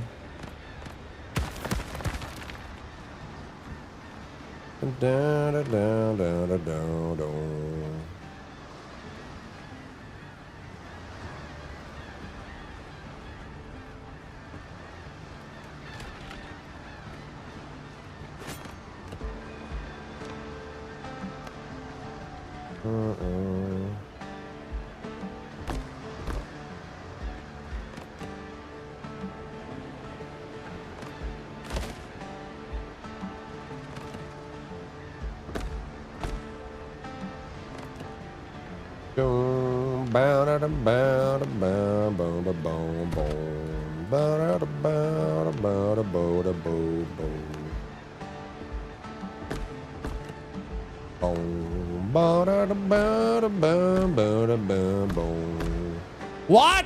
What?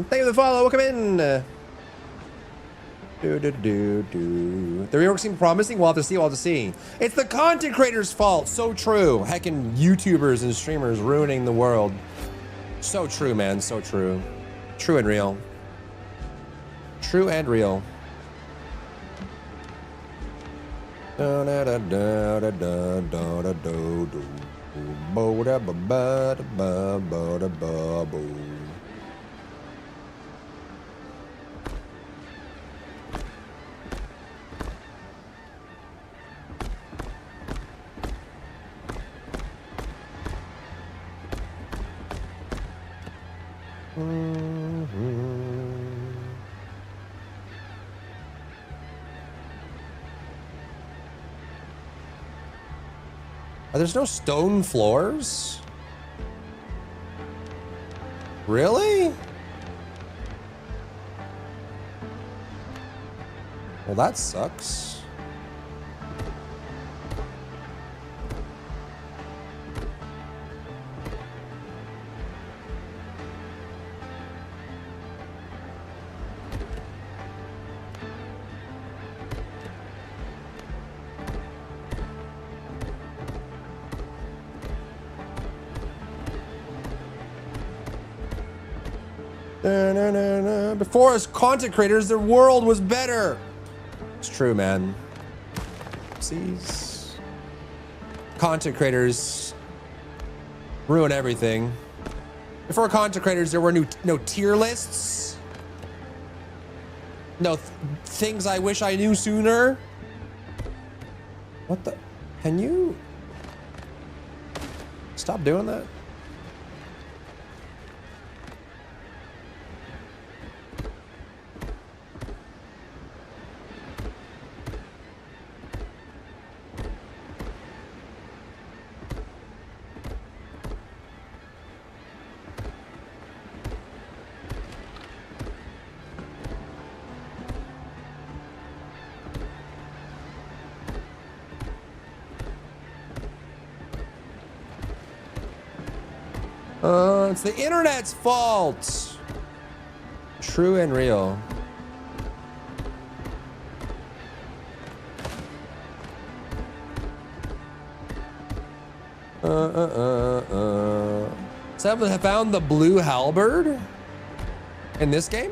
Thank you for the follow. Welcome in. The rework seemed promising. We'll have to see. We'll have to see. It's the content creators' fault. So true. Heckin' YouTubers and streamers ruining the world. So true, man. So true. True and real. True and real. Da da da da da da da da da. Bo da ba ba da ba ba da ba bo. There's no stone floors? Really? Well, that sucks. Before as content creators, their world was better. It's true, man. Oopsies. Content creators ruin everything. Before content creators, there were no tier lists. No things I wish I knew sooner. What the? Can you stop doing that? It's the internet's fault. True and real. Someone have found the blue halberd in this game?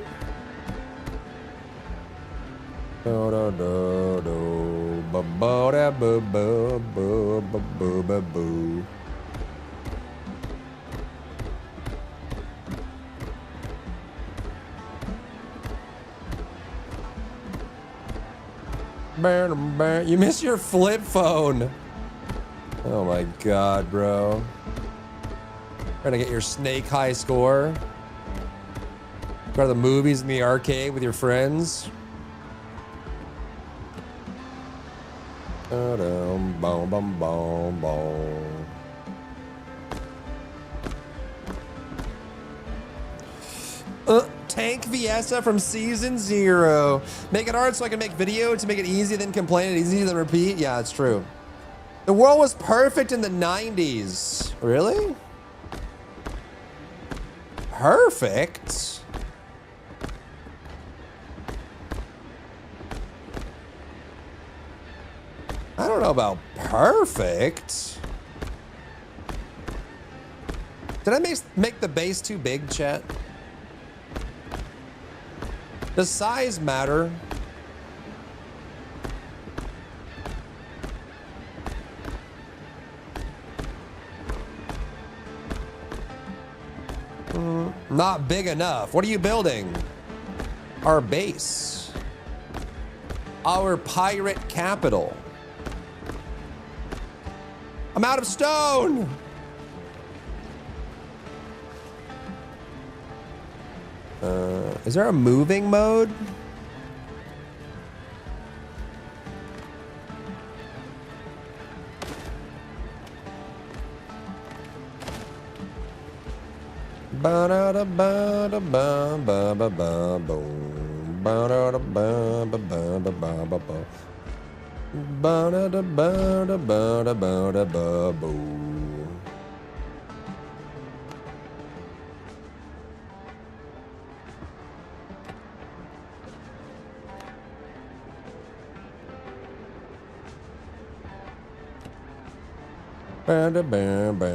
Do do do do ba ba da ba ba ba ba ba ba boo. You miss your flip phone. Oh my god, bro. Trying to get your snake high score. Go to the movies in the arcade with your friends. Boom, boom, boom, boom. Tank Fiesta from season 0. Make it hard so I can make video to make it easy, then complain, easy then repeat. Yeah, it's true. The world was perfect in the 90s. Really? Perfect? I don't know about perfect. Did I make the base too big, chat? Does size matter? Not big enough. What are you building? Our base. Our pirate capital. I'm out of stone. Is there a moving mode? Ba da da ba da ba ba ba ba boom. Ba da da ba ba ba ba ba ba ba. Ba da da ba da ba da ba da ba boom. Ba da ba ba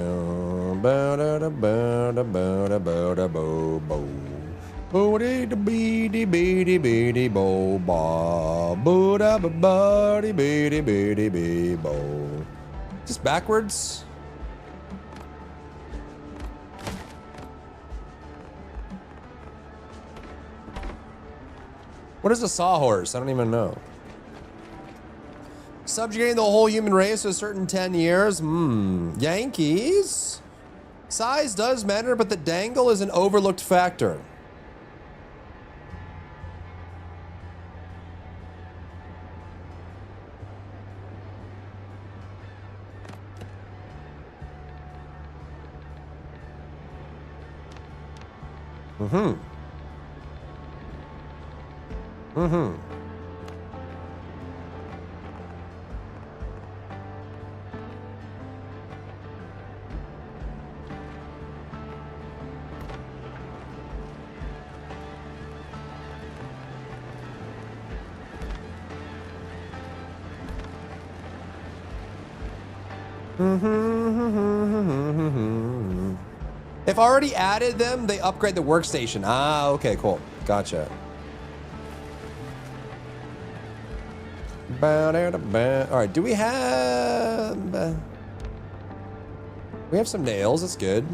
Just backwards. What is a sawhorse? I don't even know. Subjugating the whole human race to a certain 10 years? Yankees? Size does matter, but the dangle is an overlooked factor. If already added them, they upgrade the workstation. Ah, okay, cool. Gotcha. Alright, do we have... we have some nails, that's good.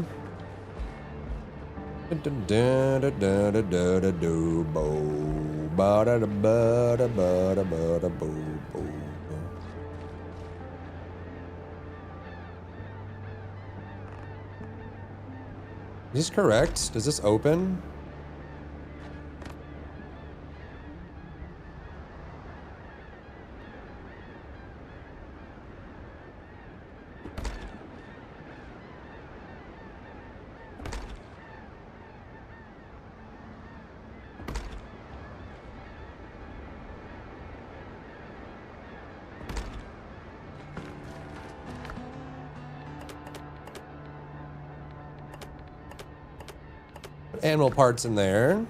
Is this correct? Does this open? Animal parts in there.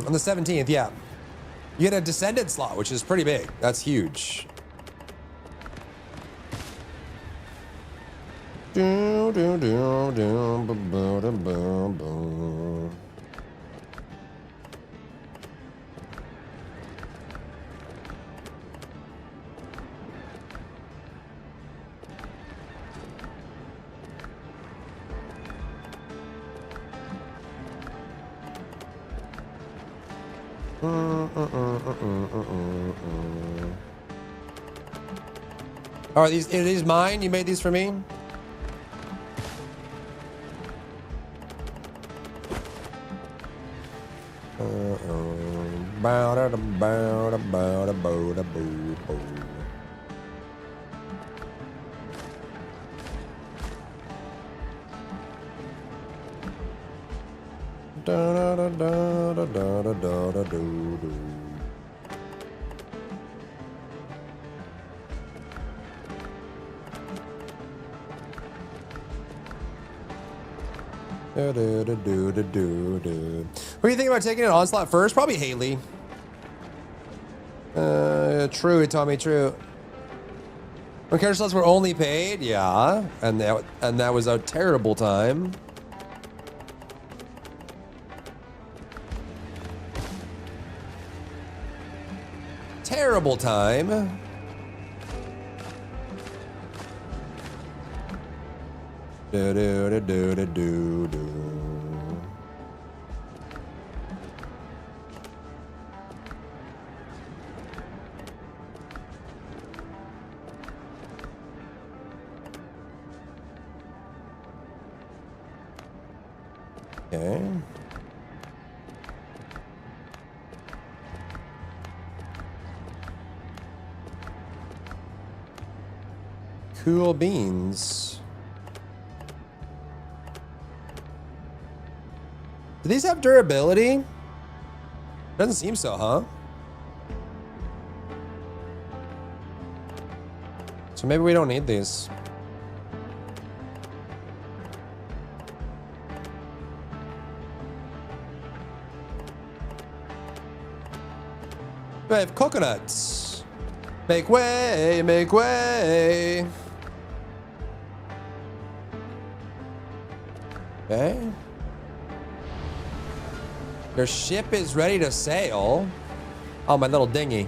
On the 17th, yeah. You get a descendant slot, which is pretty big. That's huge. Are these mine? You made these for me? Who do you think about taking an onslaught first? Probably Haley. True, Tommy, true. When character slots were only paid, yeah, and that was a terrible time. Terrible time. Do do do do do do do. Okay. Cool beans. Do these have durability? Doesn't seem so, huh? So maybe we don't need these. We have coconuts. Make way, make way. Okay. Your ship is ready to sail. Oh, my little dinghy.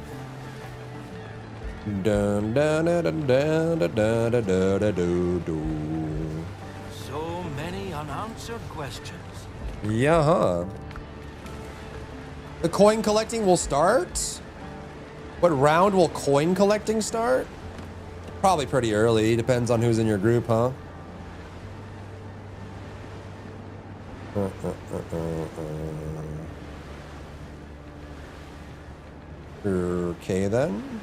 Dun, dun, dun, dun, dun, dun, dun, dun, dun, dun, dun. So many unanswered questions. Yeah, huh? The coin collecting will start? What round will coin collecting start? Probably pretty early. Depends on who's in your group, huh? Okay, then.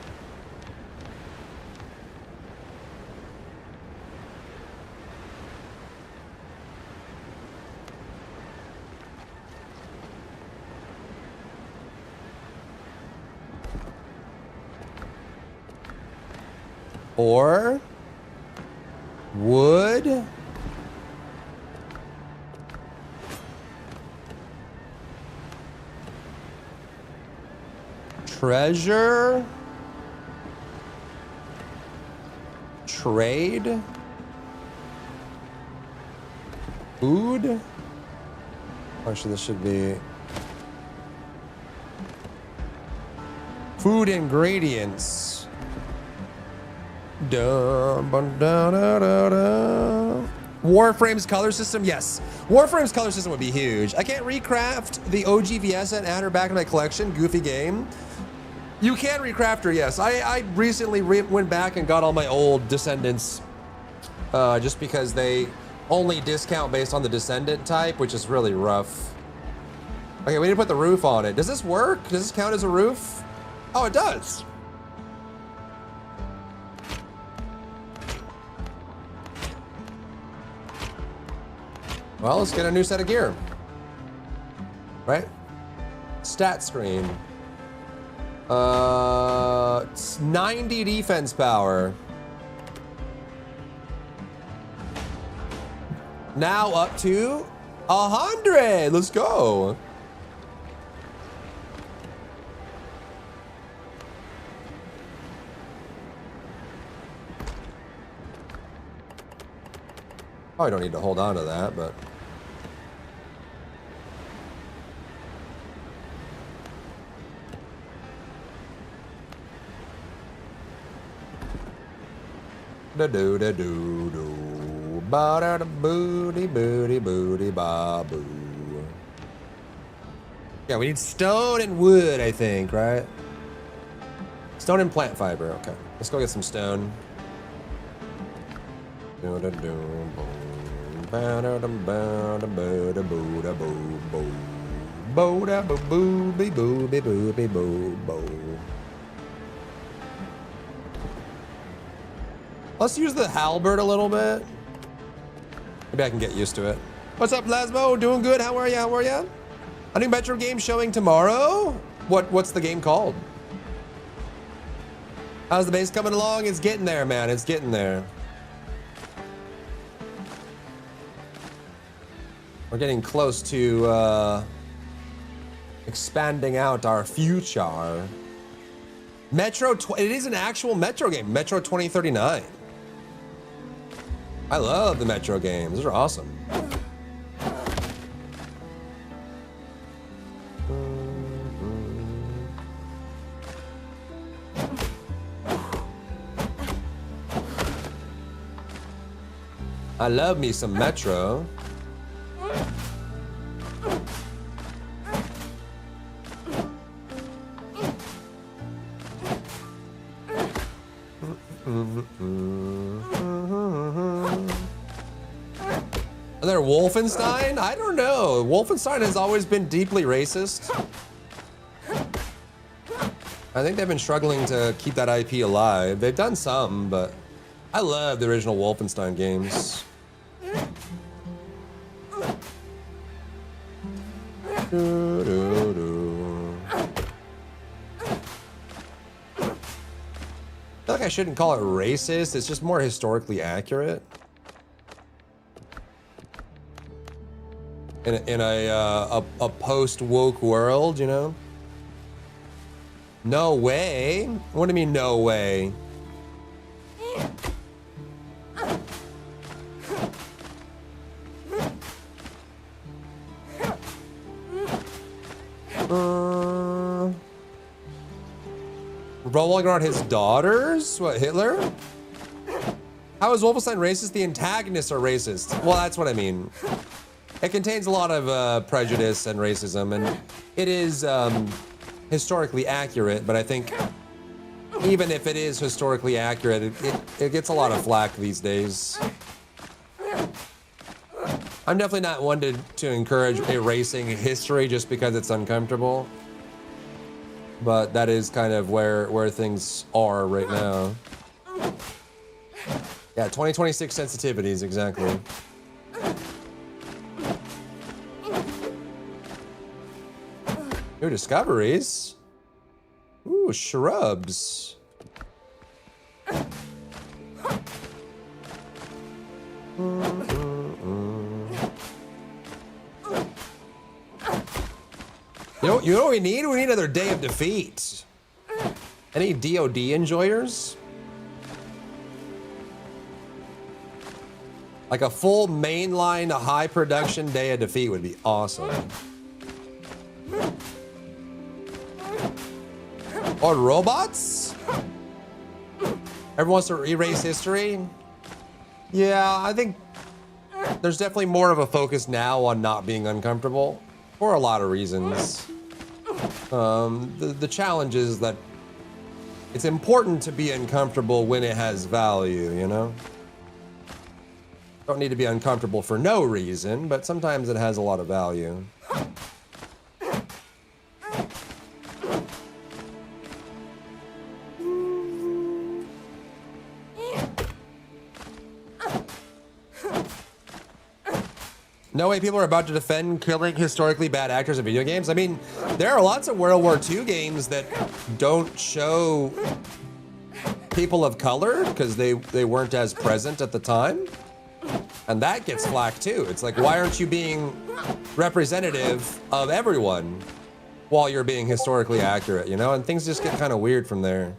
Or wood treasure trade food. Actually, this should be food ingredients. Warframe's color system, yes. Warframe's color system would be huge. I can't recraft the OGVS and add her back in my collection. Goofy game. You can recraft her, yes. I recently went back and got all my old Descendants just because they only discount based on the Descendant type, which is really rough. Okay, we need to put the roof on it. Does this work? Does this count as a roof? Oh, it does. Well, let's get a new set of gear. Right? Stat screen. It's 90 defense power. Now up to 100. Let's go. Probably don't need to hold on to that, but. Da do da do do ba da da booty booty booty ba boo. Yeah, we need stone and wood, I think, right? Stone and plant fiber. Okay, let's go get some stone. Do da do ba da da ba da ba da boo da boo boo bo da boo boo be boo be boo be boo boo. Let's use the halberd a little bit. Maybe I can get used to it. What's up, Lasmo? Doing good. How are you? How are you? A new Metro game showing tomorrow. What's the game called? How's the base coming along? It's getting there, man. It's getting there. We're getting close to expanding out our future. It is an actual Metro game. Metro 2039. I love the Metro games. Those are awesome. I love me some Metro. Are there Wolfenstein? I don't know. Wolfenstein has always been deeply racist. I think they've been struggling to keep that IP alive. They've done some, but I love the original Wolfenstein games. I feel like I shouldn't call it racist. It's just more historically accurate. In a post-woke world, you know? No way? What do you mean, no way? Rolling around his daughters? What, Hitler? How is Wolfenstein racist? The antagonists are racist. Well, that's what I mean. It contains a lot of prejudice and racism, and it is historically accurate, but I think even if it is historically accurate, it gets a lot of flack these days. I'm definitely not one to encourage erasing history just because it's uncomfortable, but that is kind of where things are right now. Yeah, 2026 sensitivities, exactly. New discoveries. Ooh, shrubs. You know what we need? We need another Day of Defeat. Any DOD enjoyers? Like a full mainline high production Day of Defeat would be awesome. Or robots? Everyone wants to erase history? Yeah, I think there's definitely more of a focus now on not being uncomfortable for a lot of reasons. The challenge is that it's important to be uncomfortable when it has value, you know? Don't need to be uncomfortable for no reason, but sometimes it has a lot of value. No way people are about to defend killing historically bad actors in video games. I mean, there are lots of World War II games that don't show people of color because they weren't as present at the time. And that gets flack too. It's like, why aren't you being representative of everyone while you're being historically accurate, you know? And things just get kind of weird from there.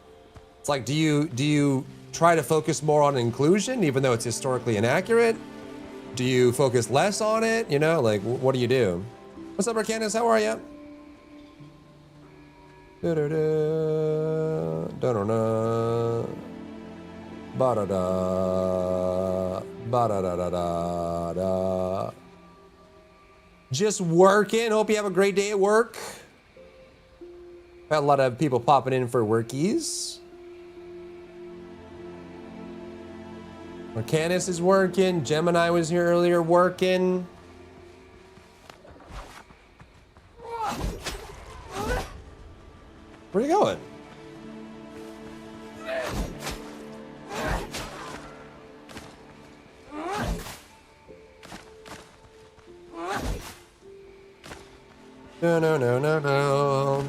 It's like, do you try to focus more on inclusion even though it's historically inaccurate? Do you focus less on it? You know, like, what do you do? What's up, Arcanus? How are you? Da-da-da. Ba-da-da. Ba-da-da-da-da-da. Just working. Hope you have a great day at work. Got a lot of people popping in for workies. Arcanus is working. Gemini was here earlier working. Where are you going? No, no, no, no, no.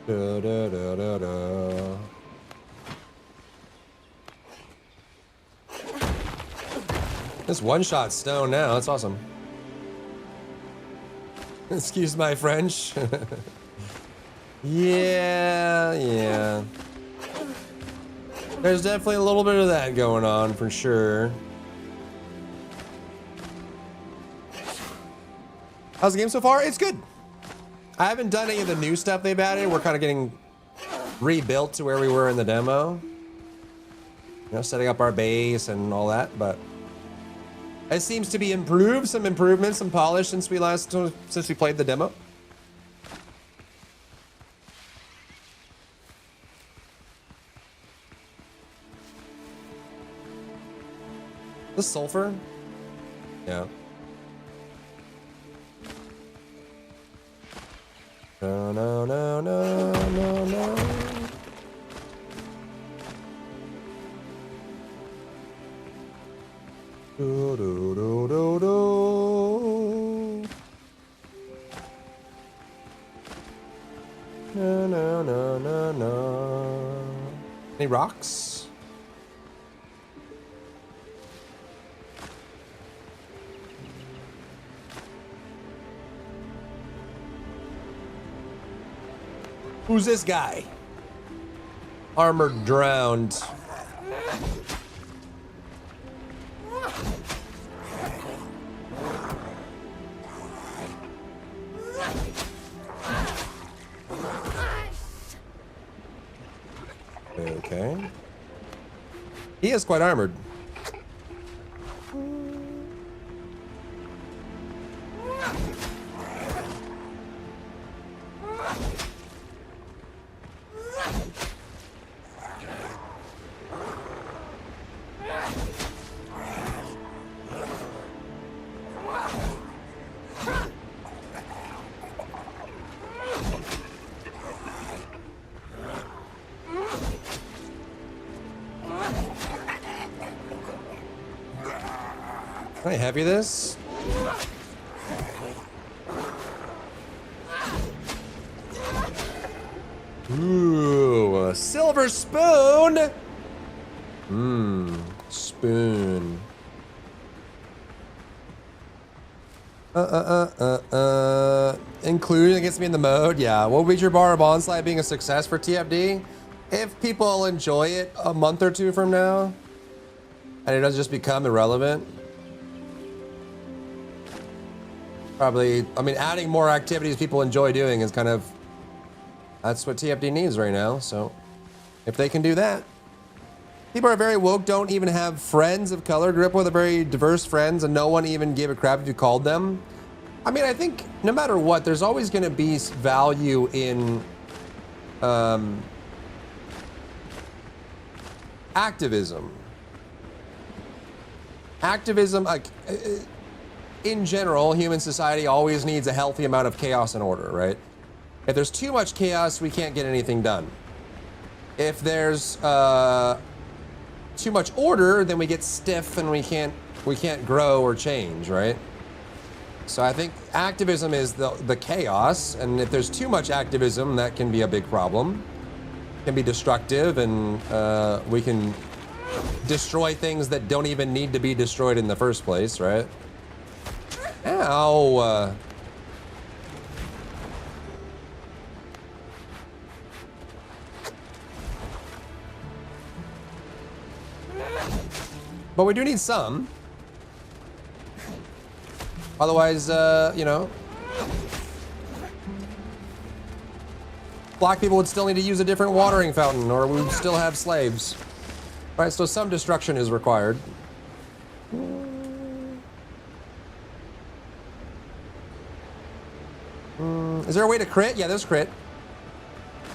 Da, da, da, da, da. This one-shot stone now. That's awesome. Excuse my French. Yeah. There's definitely a little bit of that going on for sure. How's the game so far? It's good. I haven't done any of the new stuff they've added. We're kind of getting rebuilt to where we were in the demo. You know, setting up our base and all that, but it seems to be improved, some improvements, some polish since we played the demo. The sulfur? Yeah. No, no, no, no, no, no. Do, do, do, do, do. No, no, no, no, no. Any rocks? Who's this guy? Armored drowned. Okay. He is quite armored. Can I heavy this? Ooh, a silver spoon. Spoon. Including gets me in the mode. Yeah. What would your bar of onslaught being a success for TFD? If people enjoy it a month or two from now, and it doesn't just become irrelevant. Probably, I mean, adding more activities people enjoy doing is kind of, that's what TFD needs right now. So if they can do that. People are very woke, don't even have friends of color, grew up with a very diverse friends, and no one even gave a crap if you called them. I mean, I think no matter what, there's always going to be value in activism. Activism, like, in general, human society always needs a healthy amount of chaos and order, right? If there's too much chaos, we can't get anything done. If there's too much order, then we get stiff and we can't grow or change, right? So I think activism is the chaos, and if there's too much activism, that can be a big problem. It can be destructive, and we can destroy things that don't even need to be destroyed in the first place, right? Ow! But we do need some. Otherwise, you know, black people would still need to use a different watering fountain, or we would still have slaves. Right, so some destruction is required. Is there a way to crit? Yeah, there's crit.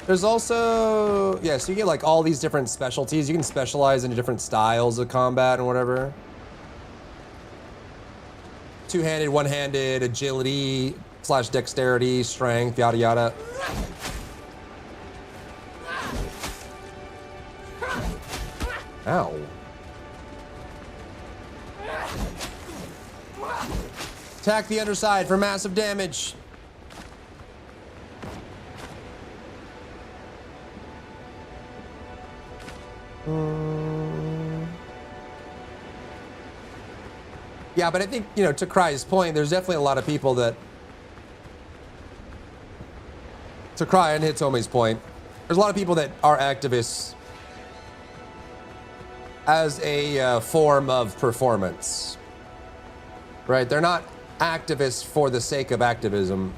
There's also, yeah, so you get like all these different specialties. You can specialize into different styles of combat and whatever. Two-handed, one-handed, agility / dexterity, strength, yada yada. Ow. Attack the underside for massive damage. Yeah, but I think, you know, to Cry's point, there's definitely a lot of people that, to Cry and Hitomi's point, there's a lot of people that are activists as a form of performance, right? They're not activists for the sake of activism.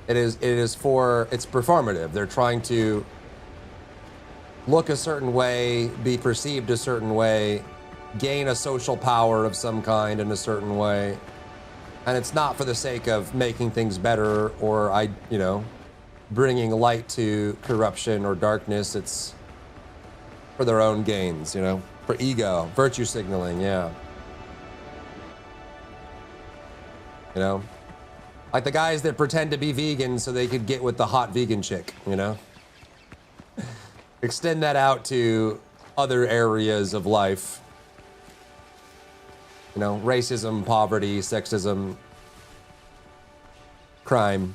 It's performative. They're trying to look a certain way, be perceived a certain way, gain a social power of some kind in a certain way. And it's not for the sake of making things better or, you know, bringing light to corruption or darkness. It's for their own gains, you know, for ego, virtue signaling, yeah. You know, like the guys that pretend to be vegan so they could get with the hot vegan chick, you know? Extend that out to other areas of life. You know, racism, poverty, sexism, crime.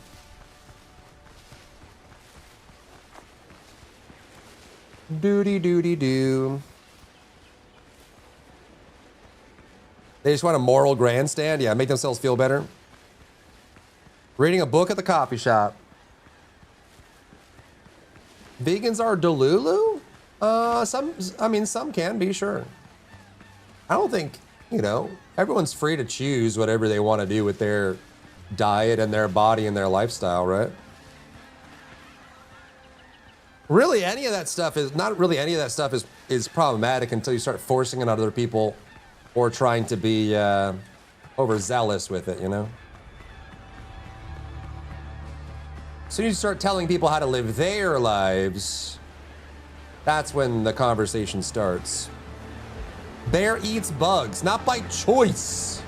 Doody-doody-doo. They just want a moral grandstand? Yeah, make themselves feel better. Reading a book at the coffee shop. Vegans are delulu? Some can be, sure. I don't think, you know, everyone's free to choose whatever they want to do with their diet and their body and their lifestyle, right? Really, any of that stuff is problematic until you start forcing it on other people or trying to be overzealous with it, you know? As soon as you start telling people how to live their lives, that's when the conversation starts. Bear eats bugs, not by choice.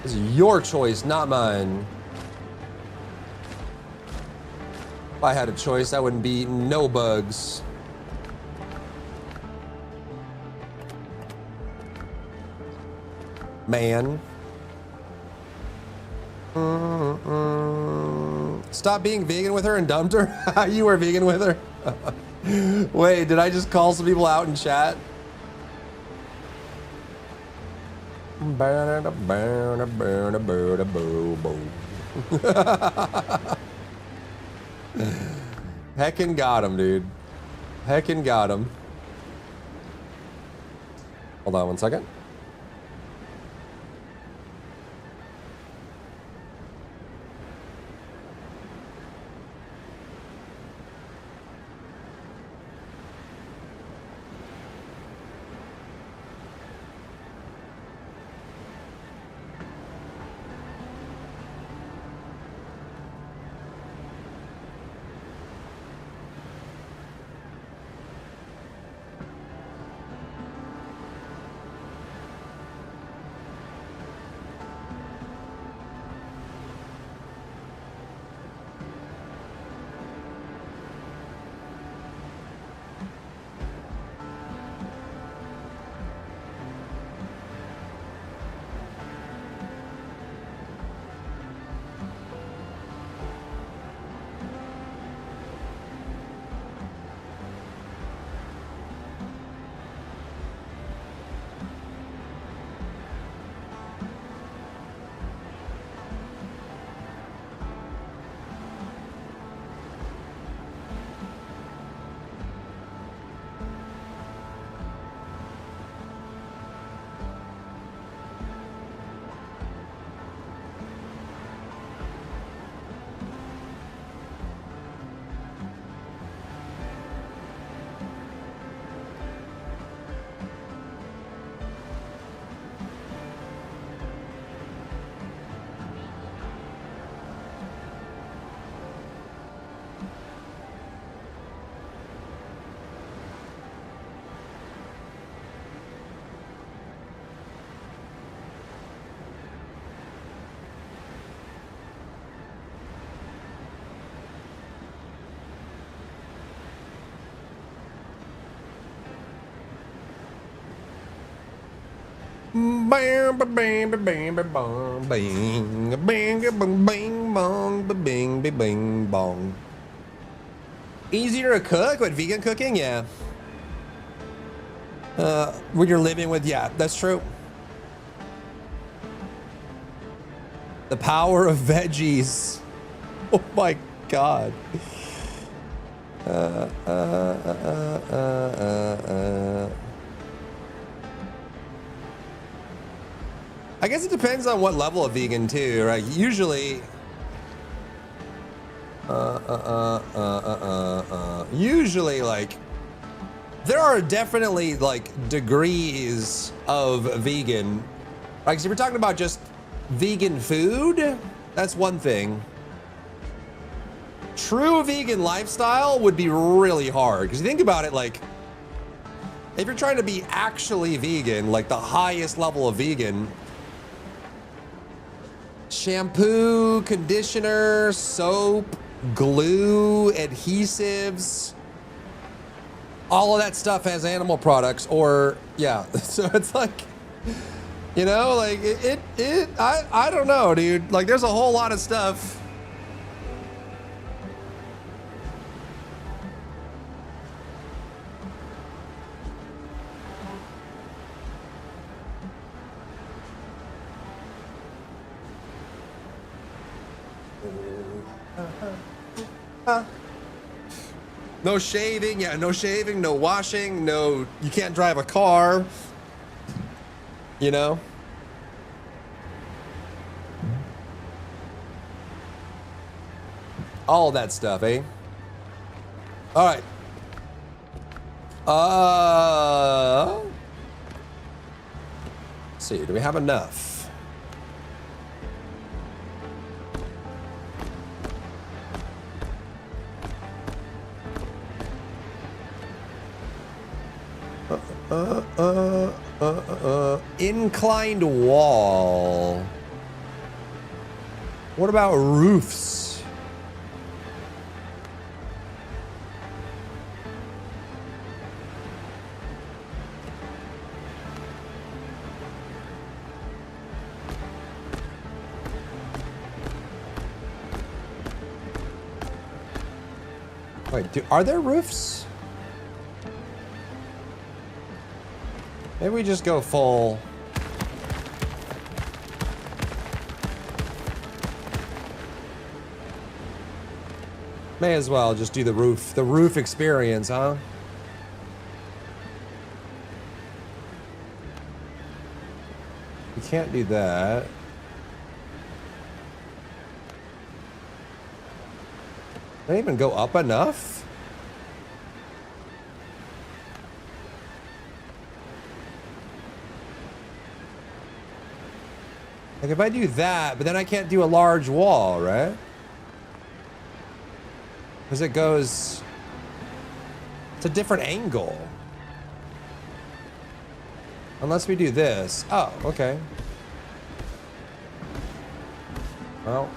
This is your choice, not mine. If I had a choice, I wouldn't be eating no bugs. Man. Stop being vegan with her and dumped her? You were vegan with her? Wait, did I just call some people out in chat? Heckin' got him, dude. Heckin' got him. Hold on one second. Bang, bang, bang, bang, bang, bang, bang, bang, bang, bong, bing, bing, bing, bong. Easier to cook with vegan cooking, yeah. When you're living with, yeah, that's true. The power of veggies. Oh my god. I guess it depends on what level of vegan too, right? Usually, usually like there are definitely like degrees of vegan. Like, so if we're talking about just vegan food, that's one thing. True vegan lifestyle would be really hard because you think about it, like if you're trying to be actually vegan, like the highest level of vegan, shampoo, conditioner, soap, glue, adhesives, all of that stuff has animal products, or yeah. So it's like, you know, like I don't know, dude. Like there's a whole lot of stuff. No shaving, yeah, no shaving, no washing, no, you can't drive a car, you know? All that stuff, eh? All right. Let's see, do we have enough? Inclined wall. What about roofs? Wait, are there roofs? Maybe we just go full. May as well just do the roof experience, huh? We can't do that. Did I even go up enough? Like if I do that, but then I can't do a large wall, right? Because it goes, it's a different angle. Unless we do this. Oh, okay. Well.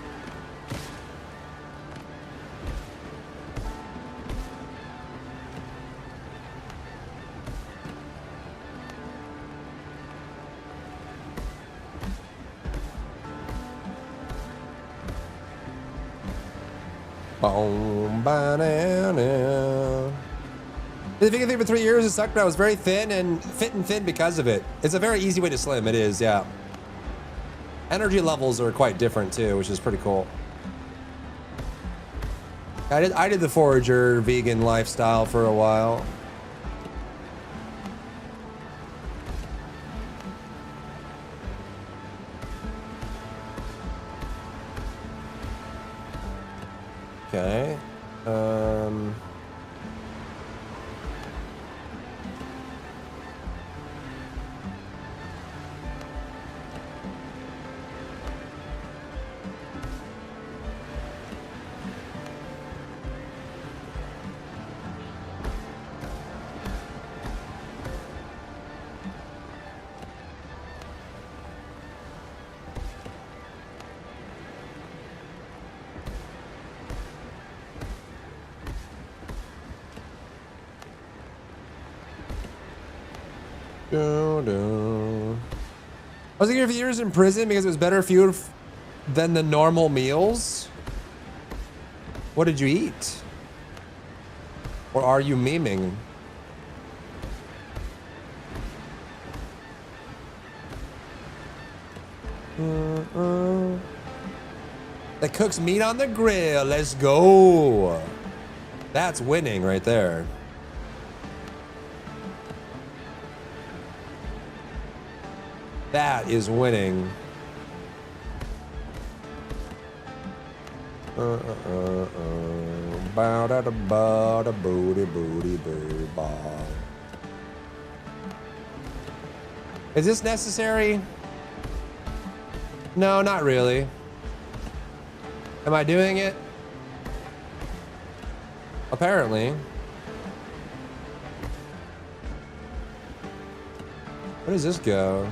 The vegan thing for 3 years, it sucked, but I was very thin and fit and thin because of it. It's a very easy way to slim. It is, yeah. Energy levels are quite different too, which is pretty cool. I did the forager vegan lifestyle for a while. Okay. I was thinking of years in prison because it was better food than the normal meals. What did you eat? Or are you memeing? that cooks meat on the grill. Let's go. That's winning right there. That is winning. Bow da da ba da booty booty boo ba. Is this necessary? No, not really. Am I doing it? Apparently. Where does this go?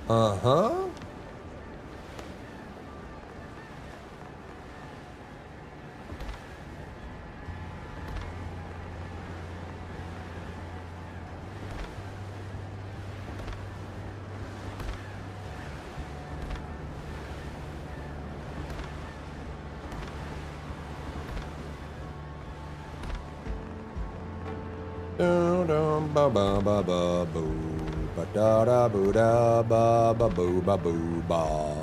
Uh-huh. Dum ba ba ba ba boo. Ba da da boo da ba ba boo ba boo ba.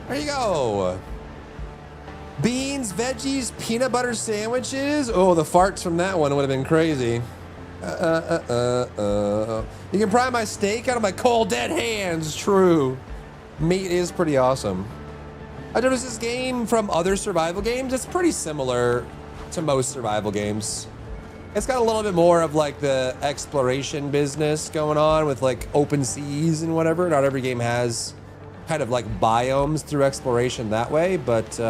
There you go. Beans, veggies, peanut butter sandwiches. Oh, the farts from that one would have been crazy. You can pry my steak out of my cold dead hands. True. Meat is pretty awesome. I noticed this game from other survival games. It's pretty similar to most survival games. It's got a little bit more of like the exploration business going on with like open seas and whatever. Not every game has kind of like biomes through exploration that way, but you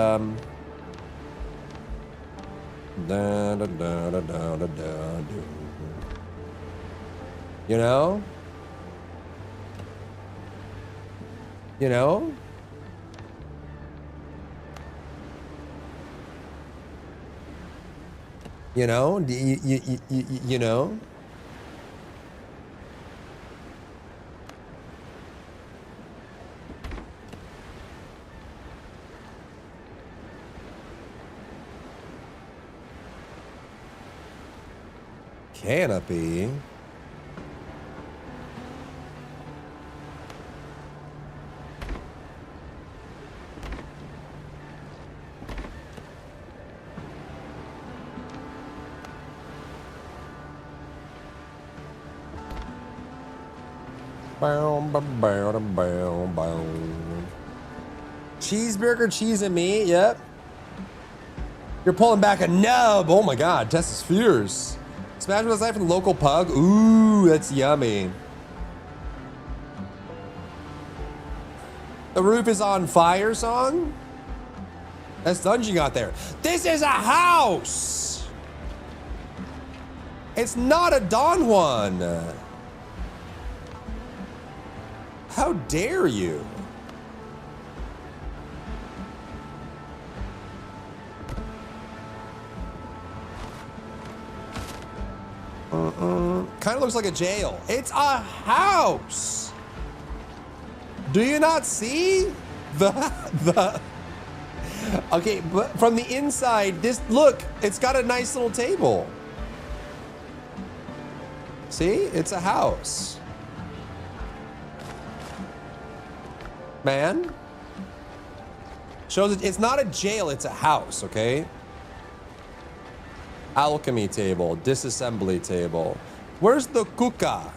know? You know? You know? You know? Canopy. Cheeseburger, cheese and meat, yep. You're pulling back a nub. Oh my god, Tess is fierce. Smash with a side from the local pug. Ooh, that's yummy. The roof is on fire song? That's Dungeon got there. This is a house! It's not a Don Juan. How dare you? Kind of looks like a jail. It's a house. Do you not see the okay, but from the inside, this look, it's got a nice little table. See? It's a house. Man. Shows it, it's not a jail, it's a house, okay? Alchemy table, disassembly table. Where's the kuka?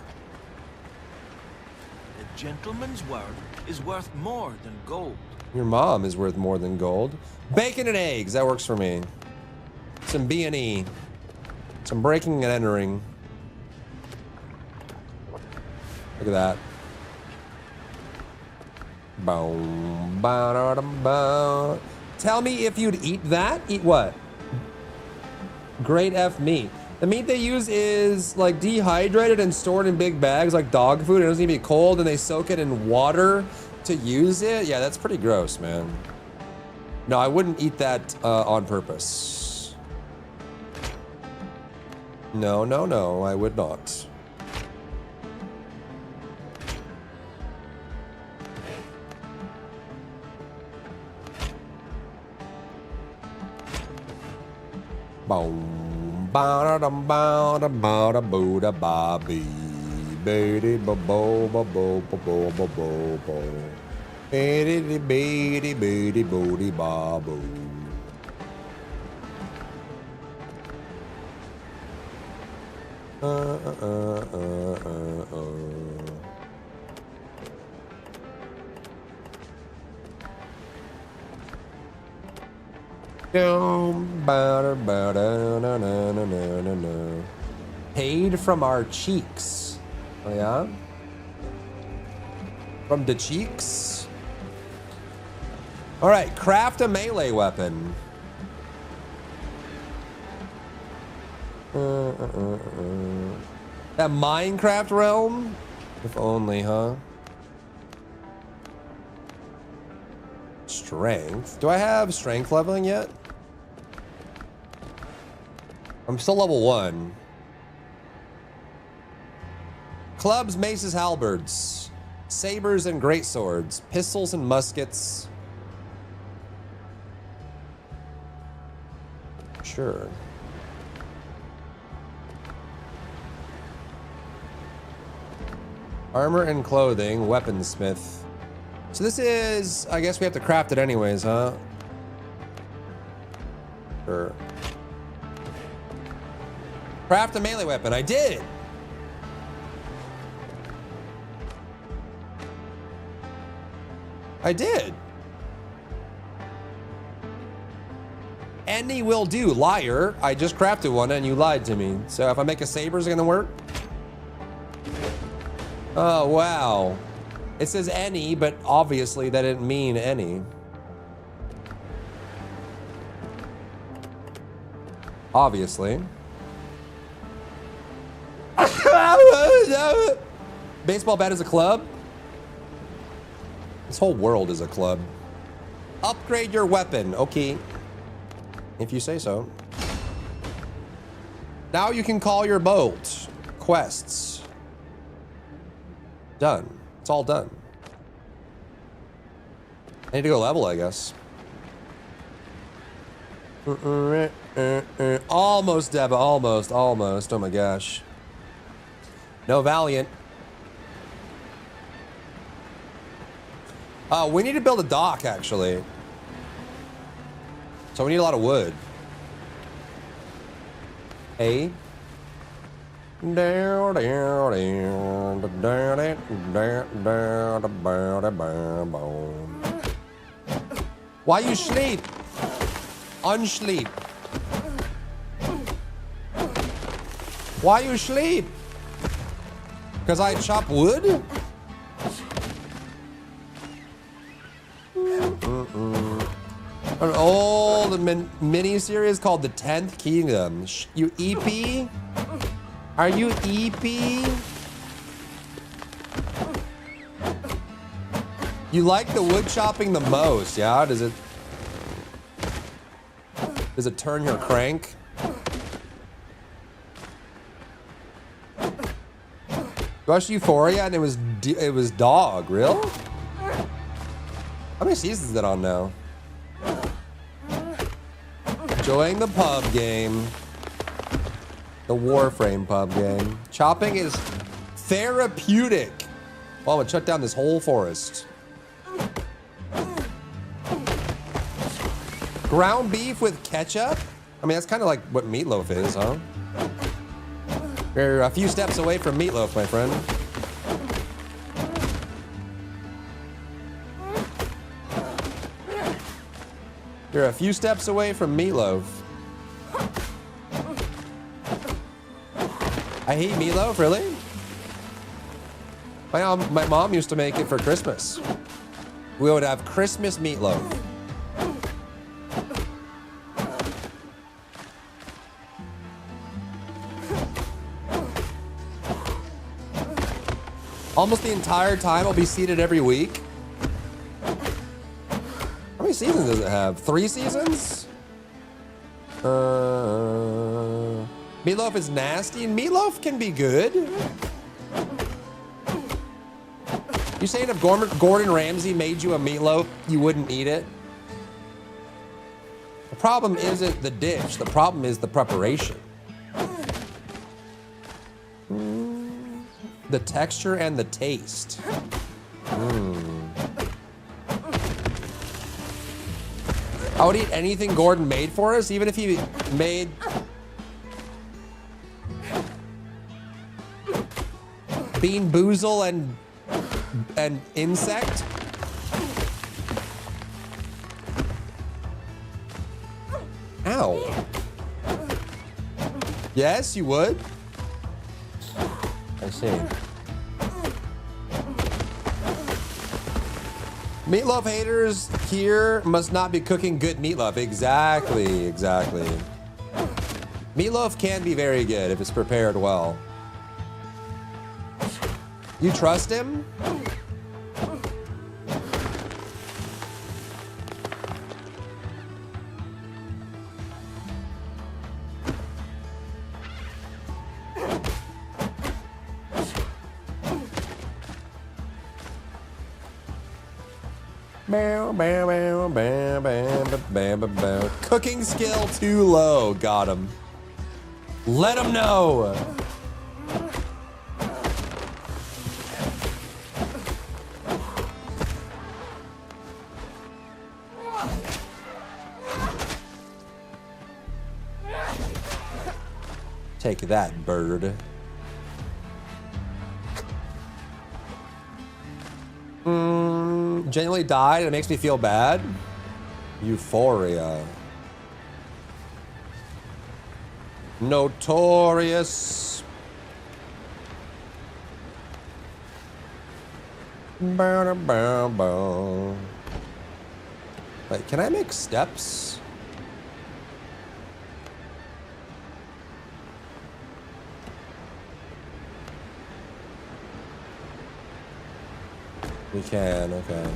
A gentleman's word is worth more than gold. Your mom is worth more than gold. Bacon and eggs, that works for me. Some B&E. Some breaking and entering. Look at that. Boom, Tell me if you'd eat that. Eat what? Grade F meat. The meat they use is like dehydrated and stored in big bags like dog food. It doesn't need to be cold and they soak it in water to use it. Yeah, that's pretty gross, man. No, I wouldn't eat that on purpose. No, no, no, I would not. Boom, ba da ba da ba da boo da ba bee, baby ba bo ba bo ba bo ba bo bo, baby baby baby booty ba boo. Paid from our cheeks. Oh yeah? From the cheeks? Alright, craft a melee weapon. That Minecraft realm? If only, huh? Strength. Do I have strength leveling yet? I'm still level 1. Clubs, maces, halberds, sabers, and greatswords, pistols and muskets. Sure. Armor and clothing, weaponsmith. So this is, I guess we have to craft it anyways, huh? Sure. Craft a melee weapon. I did. I did. Any will do, liar. I just crafted one and you lied to me. So if I make a saber, is it gonna work? Oh, wow. It says any, but obviously that didn't mean any. Obviously. Baseball bat is a club? This whole world is a club. Upgrade your weapon. Okay. If you say so. Now you can call your boat. Quests. Done. It's all done. I need to go level, I guess. Almost, Deba. Almost. Oh my gosh. No Valiant. We need to build a dock, actually. So we need a lot of wood. Hey. Why you sleep? Unsleep. Why you sleep? Because I chop wood? An old mini-series called The 10th Kingdom. You EP? Are you EP? You like the wood chopping the most, yeah? Does it turn your crank? Watched Euphoria and it was dog, real? How many seasons is it on now? Enjoying the pub game. The Warframe pub game. Chopping is therapeutic. Oh, I'm gonna shut down this whole forest. Ground beef with ketchup? I mean, that's kind of like what meatloaf is, huh? You're a few steps away from meatloaf, my friend. You're a few steps away from meatloaf. I hate meatloaf, really? My mom used to make it for Christmas. we would have Christmas meatloaf. Almost the entire time I'll be seated every week. How many seasons does it have? 3 seasons? Meatloaf is nasty. Meatloaf can be good. You saying if Gordon Ramsay made you a meatloaf, you wouldn't eat it? The problem isn't the dish. The problem is the preparation. The texture and the taste. I would eat anything Gordon made for us, even if he made Bean Boozle and insect. Ow. Yes, you would. I see. Meatloaf haters here must not be cooking good meatloaf. Exactly, exactly. Meatloaf can be very good if it's prepared well. You trust him? Cooking skill too low. Got him. Let him know. Take that, bird. Genuinely died. It makes me feel bad. Euphoria. Notorious. Wait, can I make steps? We can, okay.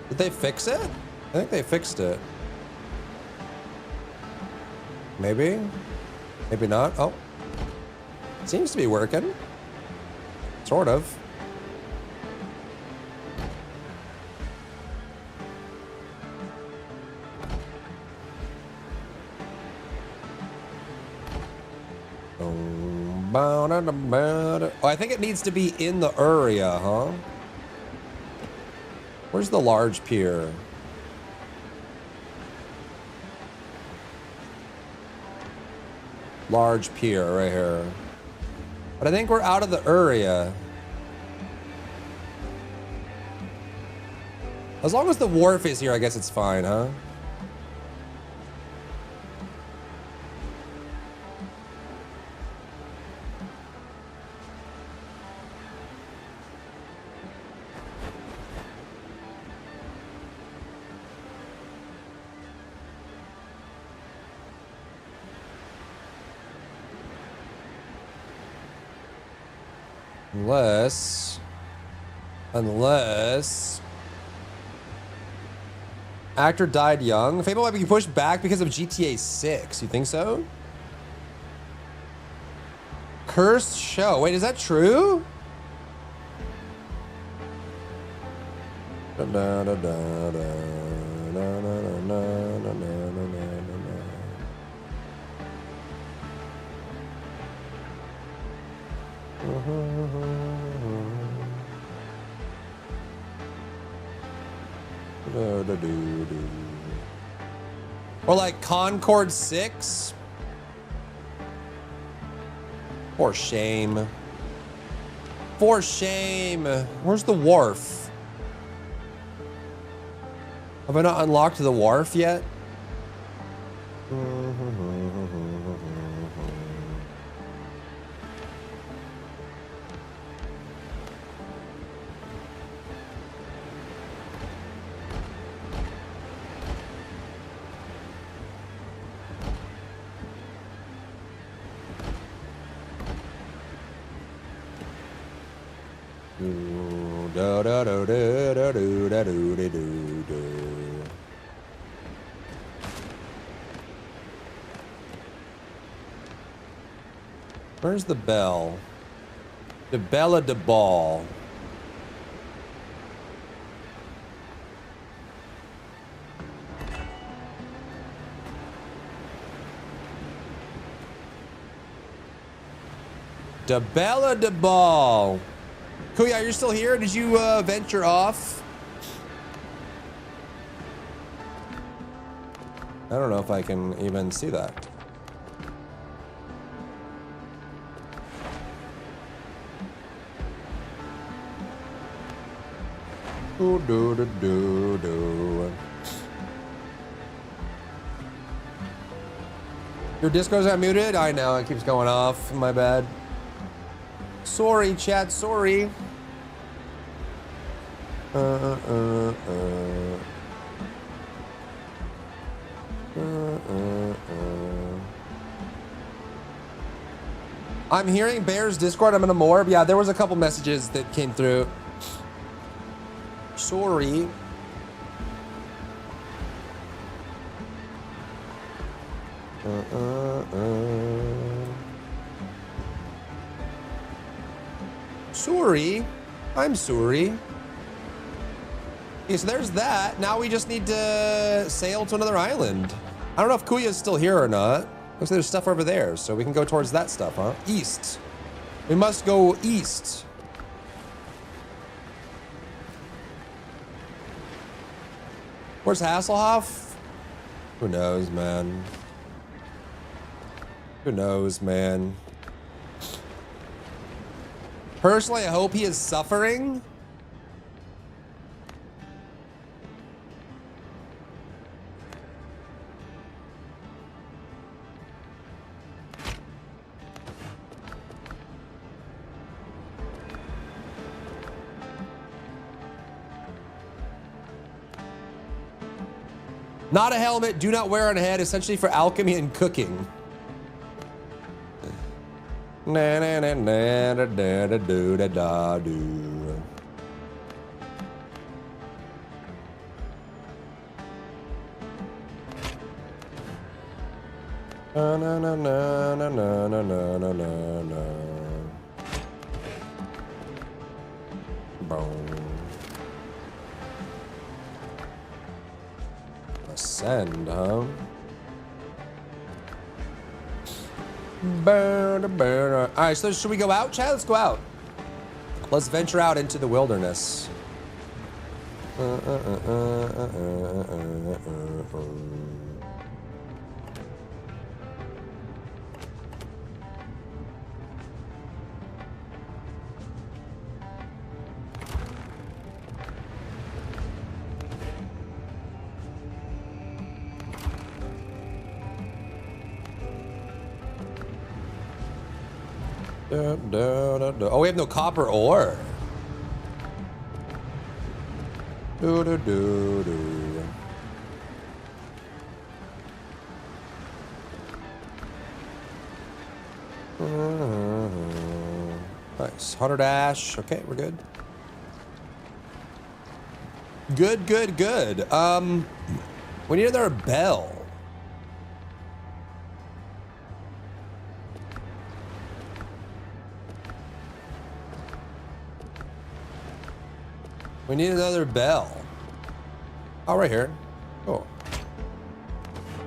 Did they fix it? I think they fixed it. Maybe? Maybe not. Oh. Seems to be working. Sort of. Oh, I think it needs to be in the area, huh? Where's the large pier? Large pier right here. But I think we're out of the area. As long as the wharf is here, I guess it's fine, huh? Unless actor died young. Fable might be pushed back because of GTA 6. You think so? Cursed show. Wait, is that true? Or like Concord 6? For shame. For shame. Where's the wharf? Have I not unlocked the wharf yet? Where's the bell? The Bella de Ball. The Bella de Ball. Whoa, you're still here? Did you venture off? I don't know if I can even see that. Your Discord's not muted? I know, it keeps going off. My bad. Sorry, chat, sorry. I'm hearing Bear's Discord. I'm in a morb. Yeah, there was a couple messages that came through. Sorry. Sorry. I'm sorry. Okay, so there's that. Now we just need to sail to another island. I don't know if Kuya's still here or not. Looks like there's stuff over there, so we can go towards that stuff, huh? East. We must go east. Where's Hasselhoff? Who knows, man? Who knows, man? Personally, I hope he is suffering. Not a helmet, do not wear on a head, essentially for alchemy and cooking. Na na na na da da da do da da do. Na na na na na na na na na na. Boom. Ascend, huh? Alright, so should we go out, Chad? Let's go out. Let's venture out into the wilderness. Oh, we have no copper ore. Nice. 100 ash. Okay, we're good. Good, good, good. We need another bell. We need another bell. Oh, right here. Oh.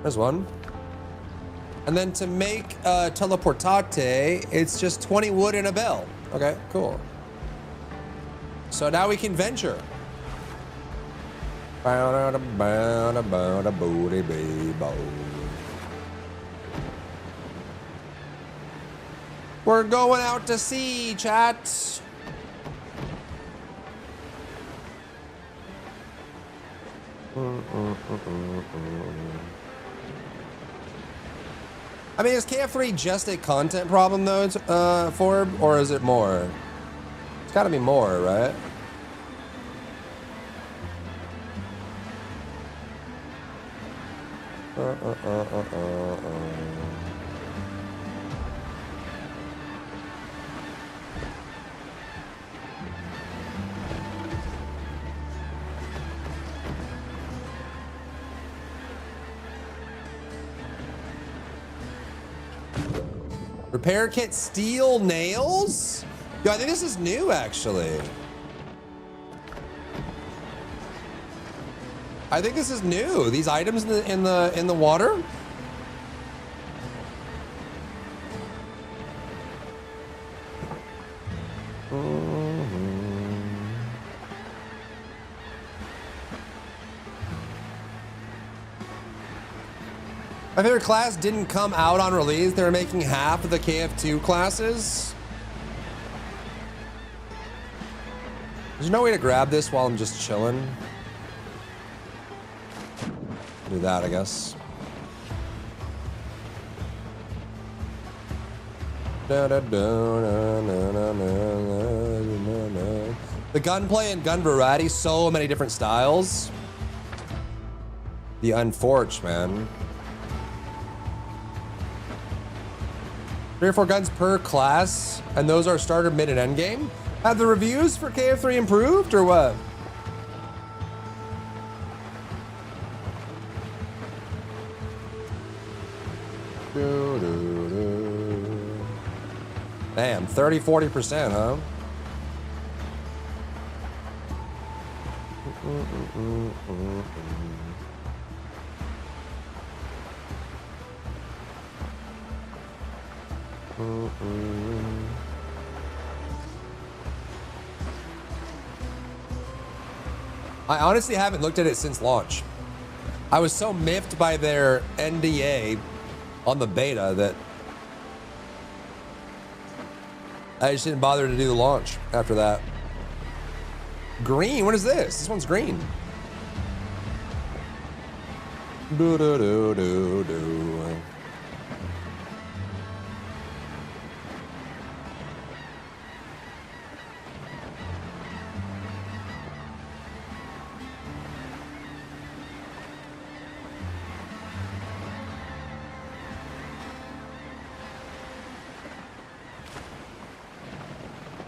There's one. And then to make teleportate, it's just 20 wood and a bell. Okay, cool. So now we can venture. We're going out to sea, chat. I mean, is KF3 just a content problem though, Forb, or is it more? It's gotta be more, right? Repair kit steel nails? Yo, I think this is new actually. I think this is new. These items in the water. My favorite class didn't come out on release. They were making half of the KF2 classes. There's no way to grab this while I'm just chilling. Do that, I guess. The gunplay and gun variety, so many different styles. The Unforged, man. 3 or 4 guns per class, and those are starter, mid, and end game. Have the reviews for KF3 improved, or what? Damn, 30-40%, huh? I honestly haven't looked at it since launch. I was so miffed by their NDA on the beta that I just didn't bother to do the launch after that. Green, what is this? This one's green. Do do do do do.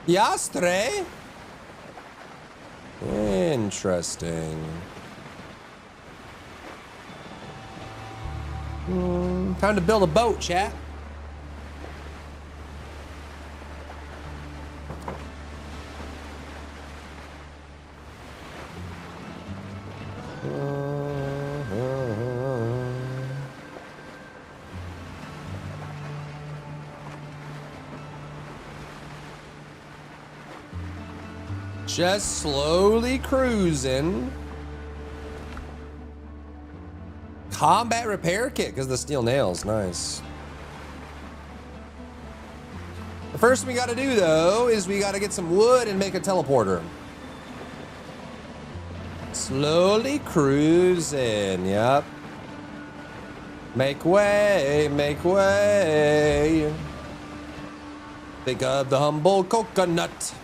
Yastre? Interesting. Time to build a boat, chat. Just slowly cruising. Combat repair kit because the steel nails, nice. The first thing we got to do though is we got to get some wood and make a teleporter. Slowly cruising, yep. Make way, make way. Think of the humble coconut.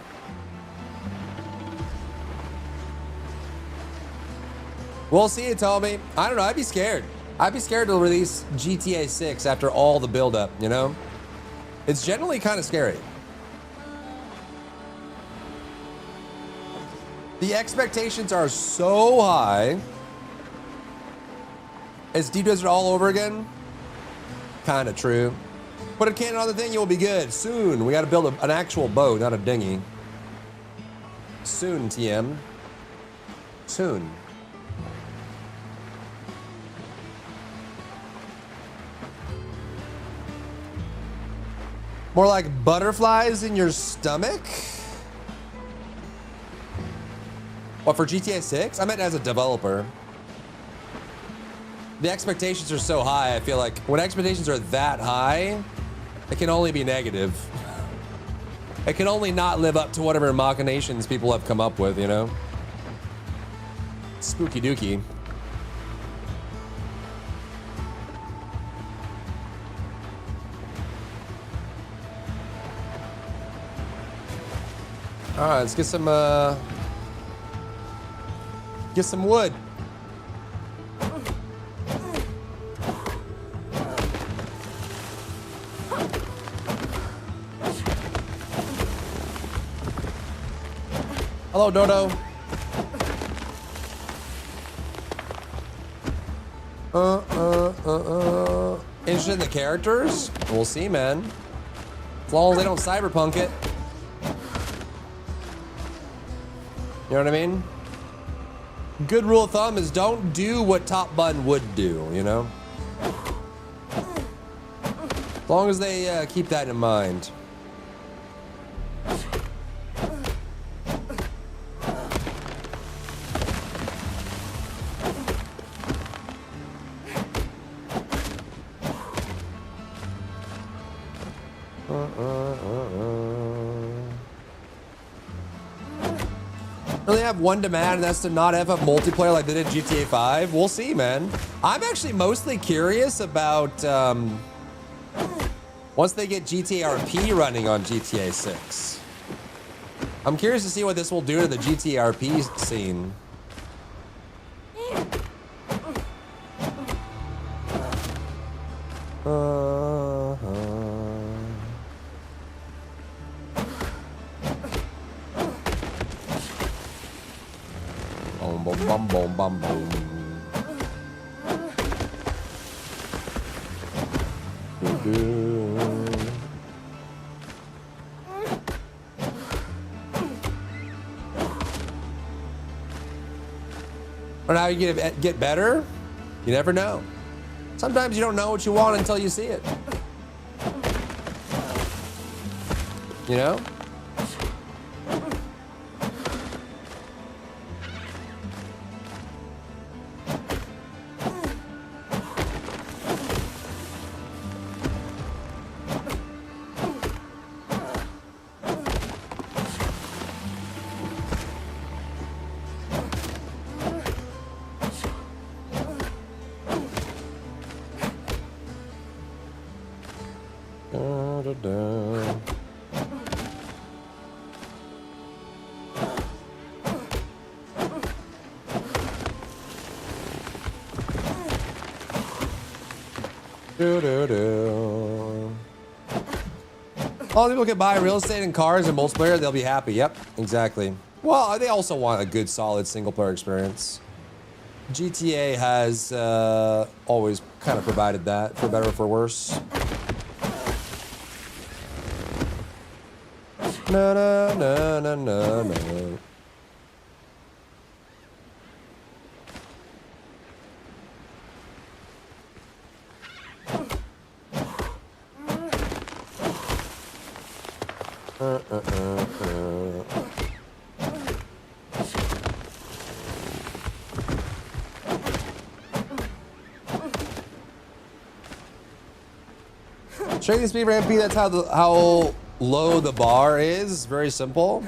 We'll see it, Tommy. I don't know. I'd be scared. I'd be scared to release GTA 6 after all the buildup, you know? It's generally kind of scary. The expectations are so high. Is Deep Desert all over again? Kind of true. Put a cannon on the thing, you'll be good. Soon. We got to build an actual boat, not a dinghy. Soon, TM. Soon. More like butterflies in your stomach? What, for GTA 6? I meant as a developer. The expectations are so high, I feel like when expectations are that high, It can only be negative. It can only not live up to whatever machinations people have come up with, you know? Spooky dookie. All right, let's get some wood. Hello, Dodo. Interested in the characters? We'll see, man. As long as they don't cyberpunk it. You know what I mean? Good rule of thumb is don't do what Top Bun would do, you know? As long as they keep that in mind. Really have one demand, and that's to not have a multiplayer like they did GTA 5. We'll see, man. I'm actually mostly curious about once they get GTA RP running on GTA 6. I'm curious to see what this will do to the GTA RP scene. Boom, boom, boom, boom. Or how you get better? You never know. Sometimes you don't know what you want until you see it. You know? All people can buy real estate and cars and multiplayer, they'll be happy. Yep, exactly. Well, they also want a good, solid single-player experience. GTA has always kind of provided that, for better or for worse. Na na na na na na. Trading speed for MP, that's how low the bar is. Very simple.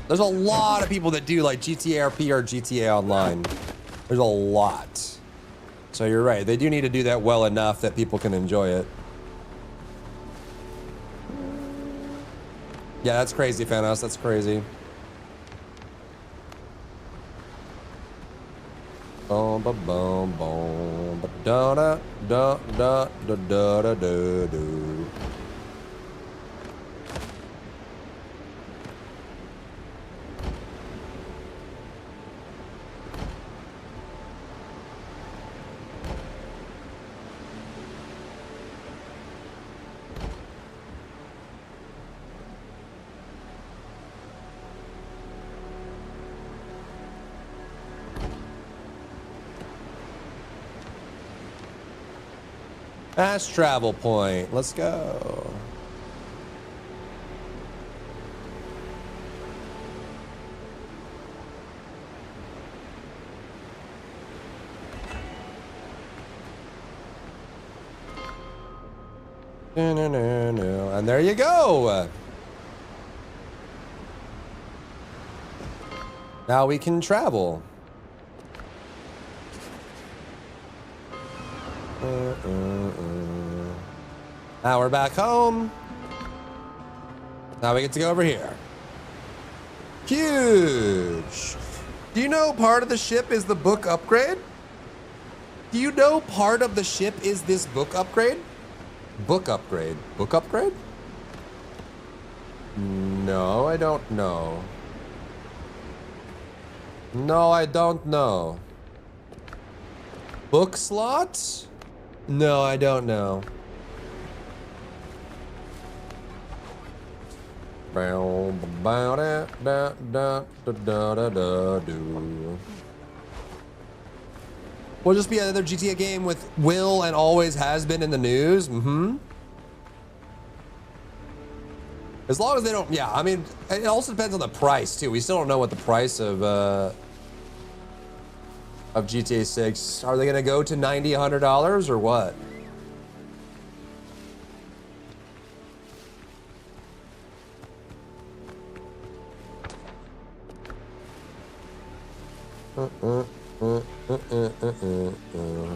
There's a lot of people that do like GTA RP or GTA Online. There's a lot. So you're right. They do need to do that well enough that people can enjoy it. Yeah, that's crazy, Fanos. That's crazy. Boom, ba boom, boom, ba da da da da da da da da do. Fast travel point. Let's go. And there you go. Now we can travel. Now we're back home. Now we get to go over here. Huge. Do you know part of the ship is the book upgrade? Do you know part of the ship is this book upgrade? Book upgrade. Book upgrade? No, I don't know. No, I don't know. Book slot? No, I don't know. We'll just be another GTA game with will and always has been in the news. As long as they don't, yeah, I mean, it also depends on the price too. We still don't know what the price of GTA 6. Are they gonna go to $90, $100 or what?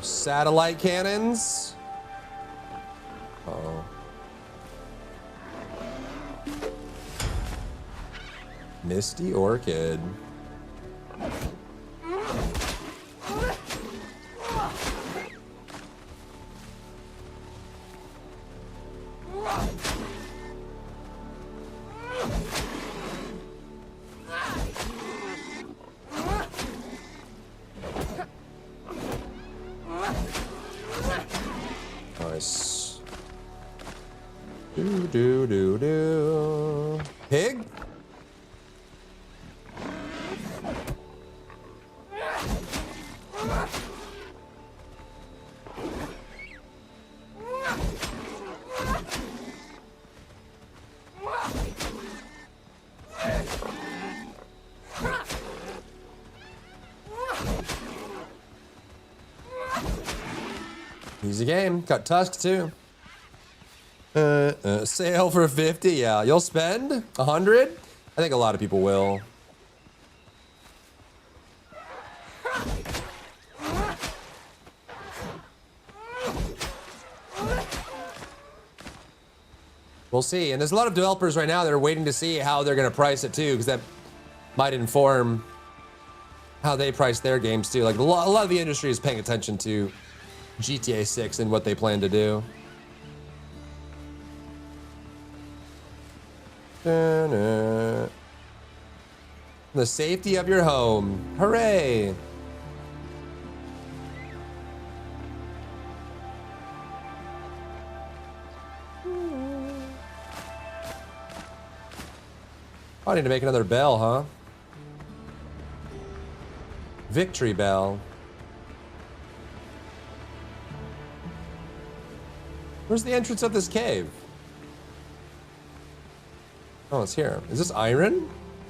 Satellite cannons. Uh-oh. Misty Orchid. Nice. Do. Pig? Easy game. Got tusks too. Sale for 50. Yeah, you'll spend 100. I think a lot of people will. We'll see. And there's a lot of developers right now that are waiting to see how they're going to price it too, because that might inform how they price their games too. Like a lot of the industry is paying attention to GTA 6 and what they plan to do. The safety of your home. Hooray! I need to make another bell, huh? Victory bell. Where's the entrance of this cave? Oh, it's here. Is this iron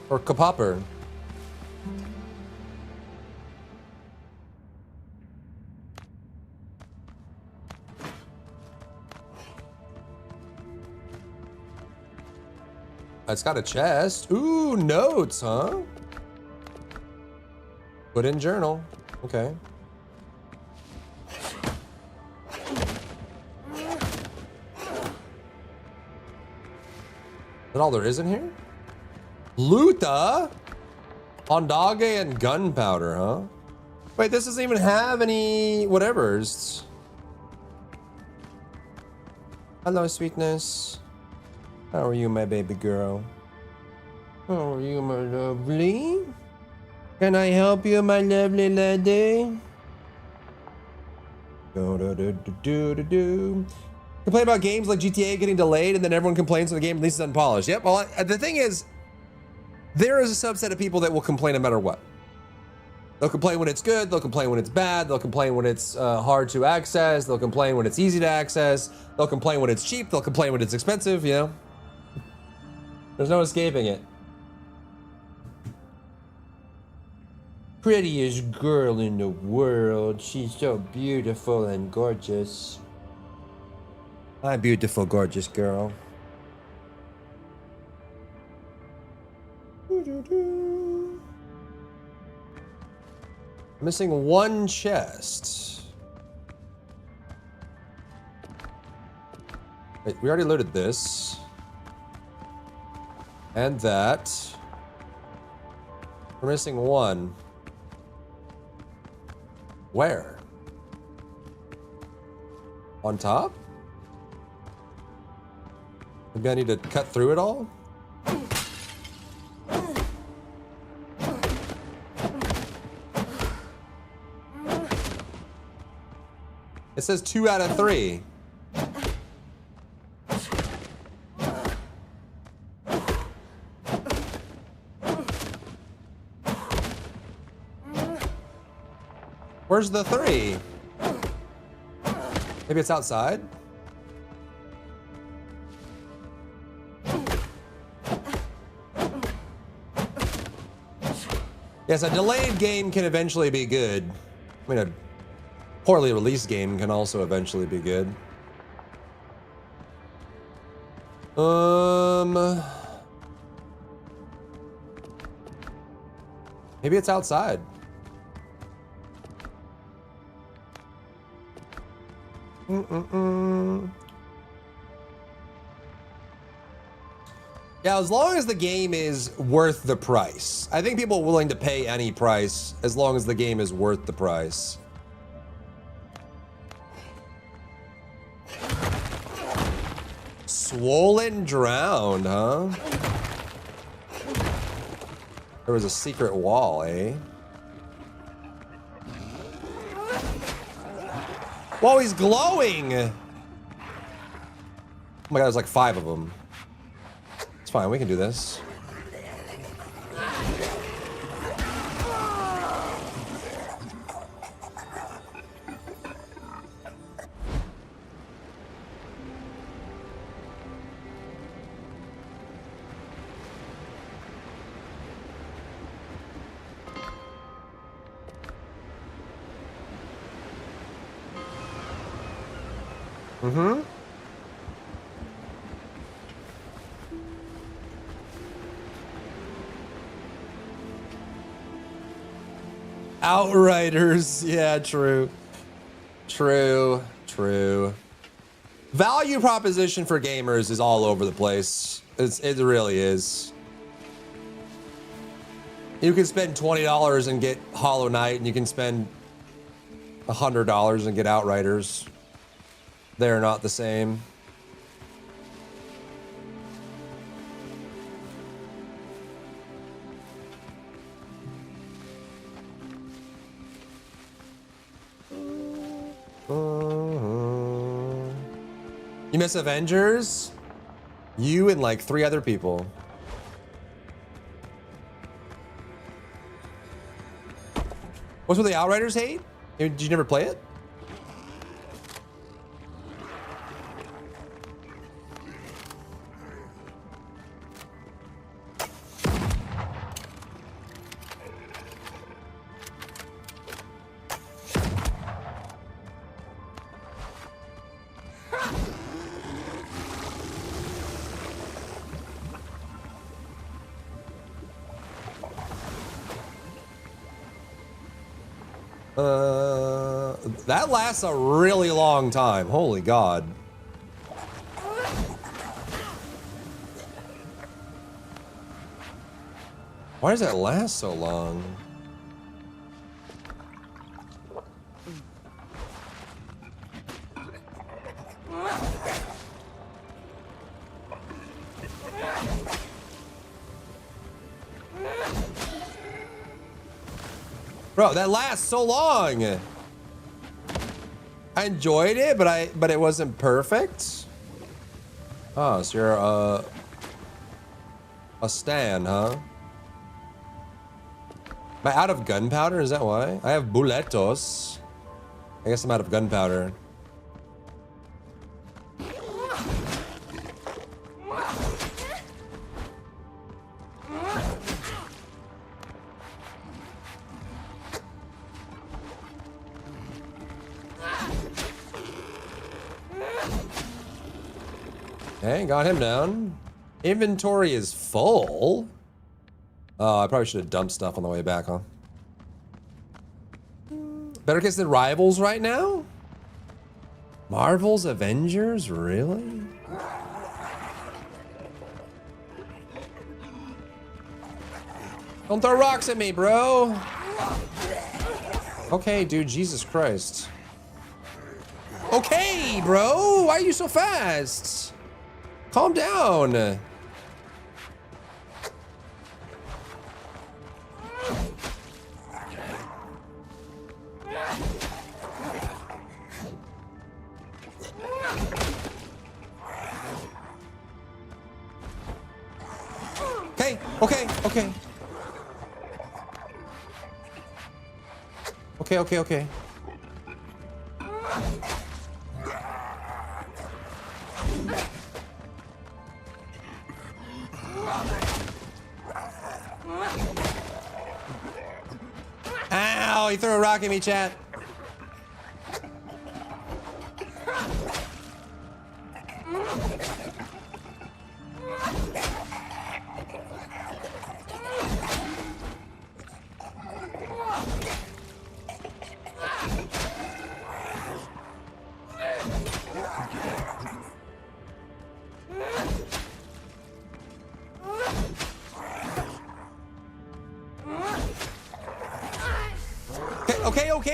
or copper? It's got a chest. Ooh, notes, huh? Put in journal. Okay. Is that all there is in here? Luta? Ondage and gunpowder, huh? Wait, this doesn't even have any whatevers. Hello, sweetness. How are you, my baby girl? How are you, my lovely? Can I help you, my lovely lady? Complain about games like GTA getting delayed and then everyone complains when the game at least is unpolished. Yep, well, the thing is, there is a subset of people that will complain no matter what. They'll complain when it's good, they'll complain when it's bad, they'll complain when it's hard to access, they'll complain when it's easy to access, they'll complain when it's cheap, they'll complain when it's expensive, you know? There's no escaping it. Prettiest girl in the world. She's so beautiful and gorgeous. My beautiful, gorgeous girl. Missing one chest. Wait, we already loaded this. And that. We're missing one. Where? On top? Maybe I need to cut through it all? It says 2 out of 3. Where's the 3? Maybe it's outside? Yes, a delayed game can eventually be good. I mean, a poorly released game can also eventually be good. Maybe it's outside. Yeah, as long as the game is worth the price. I think people are willing to pay any price as long as the game is worth the price. Swollen drowned, huh? There was a secret wall, eh? Whoa, he's glowing! Oh my god, there's like 5 of them. It's fine, we can do this. Mm-hmm. Outriders. Yeah, true. True. True. Value proposition for gamers is all over the place. It really is. You can spend $20 and get Hollow Knight, and you can spend $100 and get Outriders. They're not the same. You miss Avengers? You and like 3 other people. What's with the Outriders hate? Did you never play it? That lasts a really long time. Holy God. Why does that last so long? Bro, that lasts so long. I enjoyed it, but it wasn't perfect. Oh, so you're a Stan, huh? Am I out of gunpowder? Is that why? I have buletos. I guess I'm out of gunpowder. Okay, got him down. Inventory is full. Oh, I probably should have dumped stuff on the way back, huh? Better case than Rivals right now? Marvel's Avengers? Really? Don't throw rocks at me, bro. Okay, dude, Jesus Christ. Okay, bro, why are you so fast? Calm down. Okay, okay, okay. Okay, okay, okay. Ow, he threw a rock at me, chat.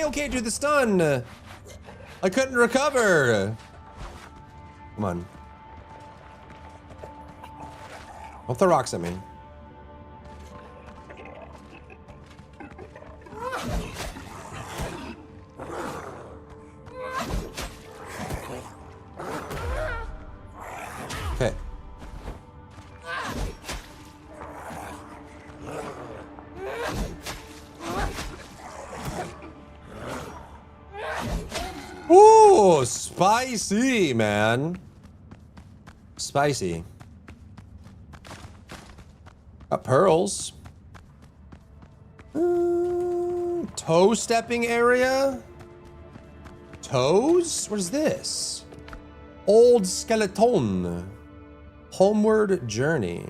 Okay, dude, the stun. I couldn't recover. Come on. Don't throw rocks at me. Okay. Ooh, spicy, man. Spicy. Got pearls. Toe stepping area? Toes? What is this? Old skeleton. Homeward journey.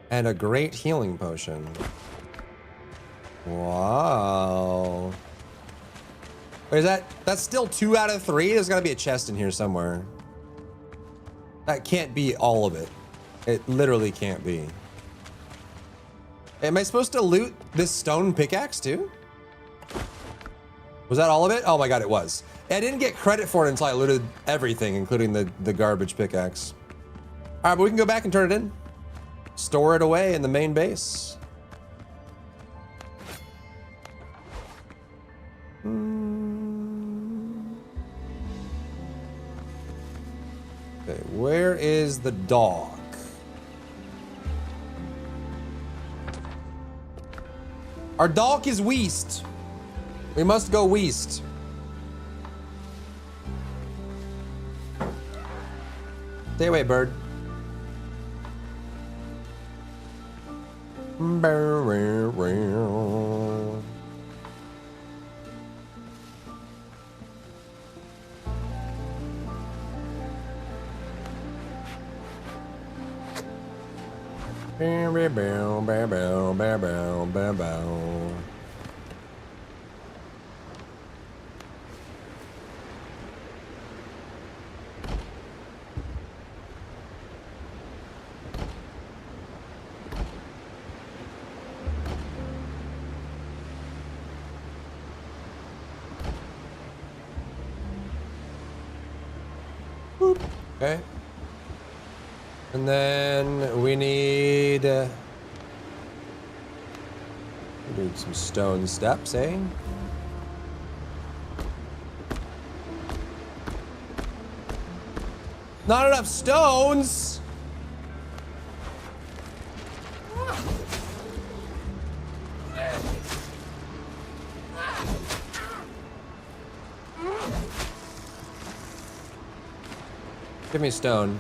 And a great healing potion. Wow. Wait, is that's still 2 out of 3? There's gotta be a chest in here somewhere. That can't be all of it. It literally can't be. Am I supposed to loot this stone pickaxe too? Was that all of it? Oh my god, it was. I didn't get credit for it until I looted everything, including the garbage pickaxe. All right, but we can go back and turn it in. Store it away in the main base. Okay, where is the dog? Our dog is west. We must go west. Stay away, bird. Okay. And then we need some stone steps, eh? Not enough stones. Give me a stone.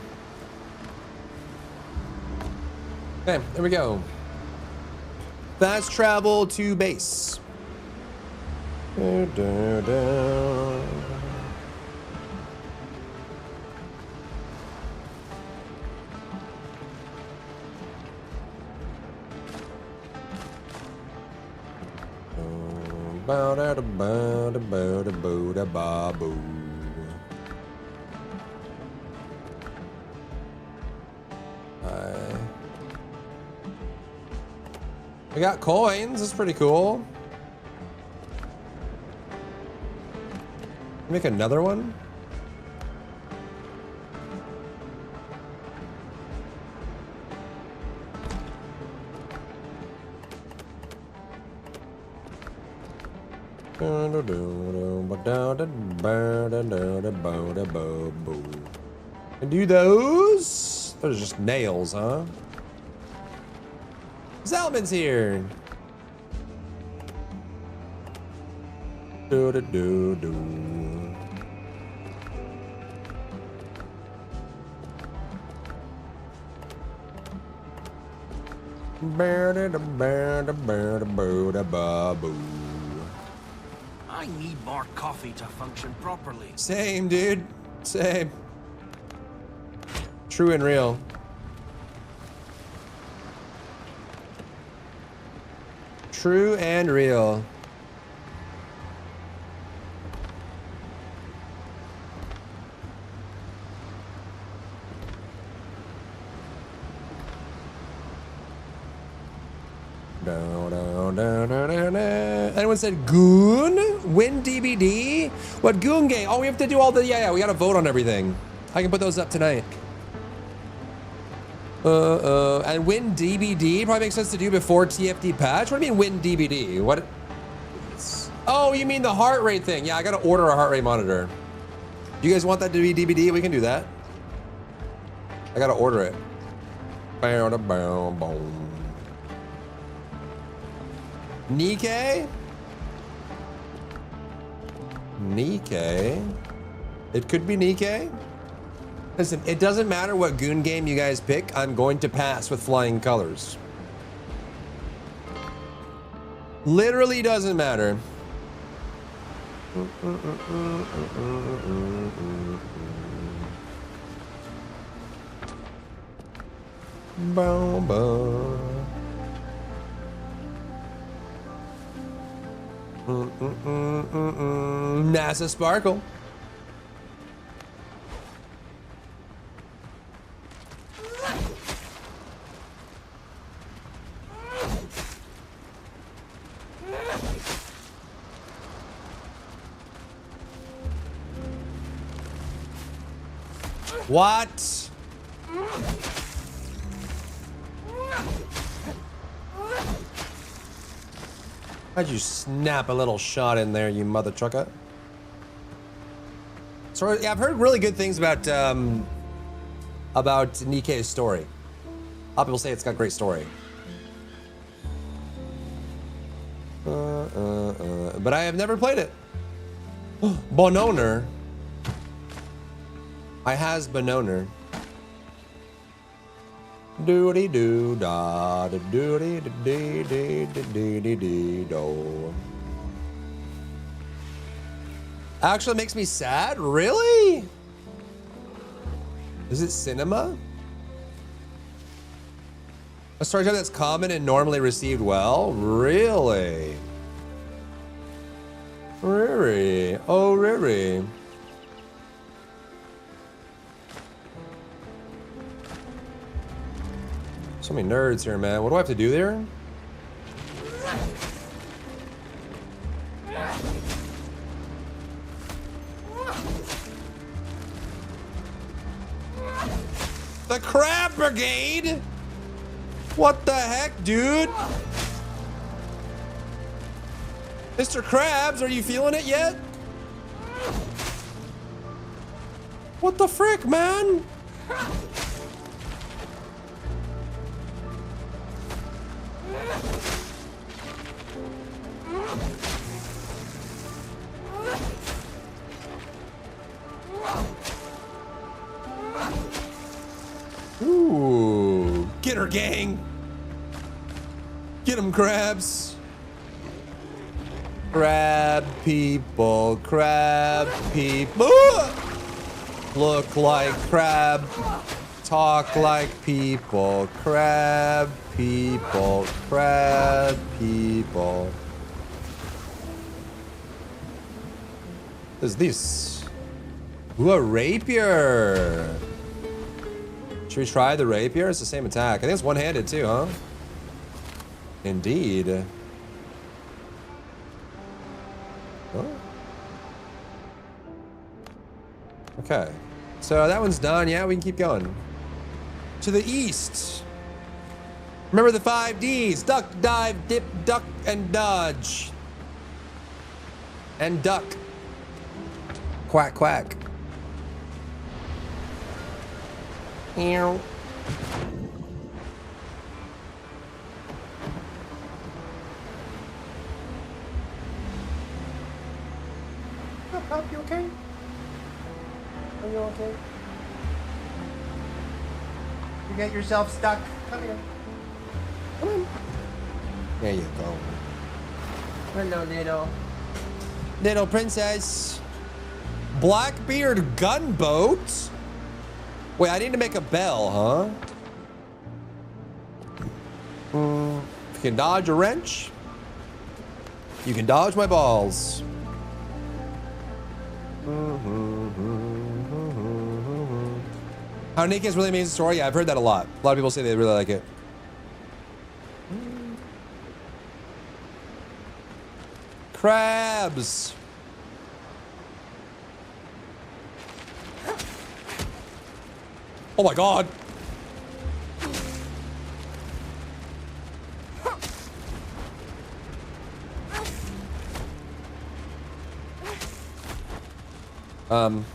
Okay, there we go. Fast travel to base. Bow da da bow da bow da bow da ba boo. We got coins. That's pretty cool. Make another one. And do those? Those are just nails, huh? Zalman's here. Do do do do. I need more coffee to function properly. Same, dude. Same. True and real. True and real. Anyone said Goon? Win DBD? What Goon game? Oh, we have to do all the, yeah, we gotta vote on everything. I can put those up tonight. And win DBD probably makes sense to do before TFD patch. What do you mean win DBD? What? Oh, you mean the heart rate thing? Yeah, I gotta order a heart rate monitor. You guys want that to be DBD? We can do that. I gotta order it. Nikkei? Nikkei? It could be Nikkei. Listen, it doesn't matter what goon game you guys pick. I'm going to pass with flying colors. Literally doesn't matter. Boom, boom. NASA Sparkle. What? How'd you snap a little shot in there, you mother trucker? So yeah, I've heard really good things about Nikkei's story. A lot of people say it's got a great story. But I have never played it. Bononer. I has Bononer. Doody doo da da doody da dee dee dee dee dee do. Actually, it makes me sad. Really? Is it cinema? A storytelling that's common and normally received well? Really? Riri. Oh, Riri. So many nerds here, man. What do I have to do there? The Crab Brigade? What the heck, dude? Mr. Krabs, are you feeling it yet? What the frick, man? Ooh, get her, gang. Get them, crabs. Crab people, crab people. Look like crab, talk like people, crab people, crab people. is this? Ooh, a rapier. Should we try the rapier? It's the same attack. I think it's one-handed too, huh? Indeed. Oh. Okay. So that one's done. Yeah, we can keep going. To the east. Remember the 5 Ds. Duck, dive, dip, duck, and dodge. And duck. Quack, quack. Ew. Up, you okay? Are you okay? You get yourself stuck. Come here. Come on. There you go. Hello, little princess. Blackbeard gunboat? Wait, I need to make a bell, huh? If you can dodge a wrench, you can dodge my balls. How Nick is really amazing story. Yeah, I've heard that a lot. A lot of people say they really like it. Crabs. Oh my god. Um,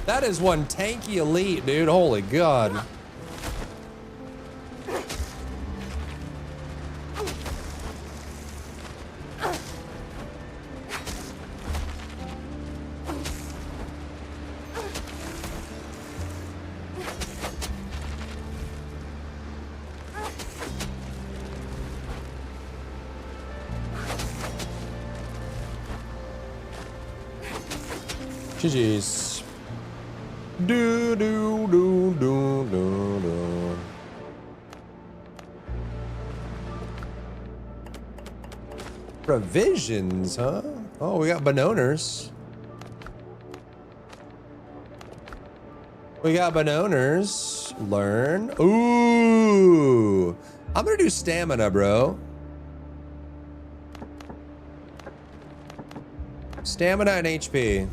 that is one tanky elite, dude. Holy god. GG's. Do do do do do do. Provisions, huh? Oh, we got banoners. We got banoners. Learn. Ooh. I'm gonna do stamina, bro. Stamina and HP.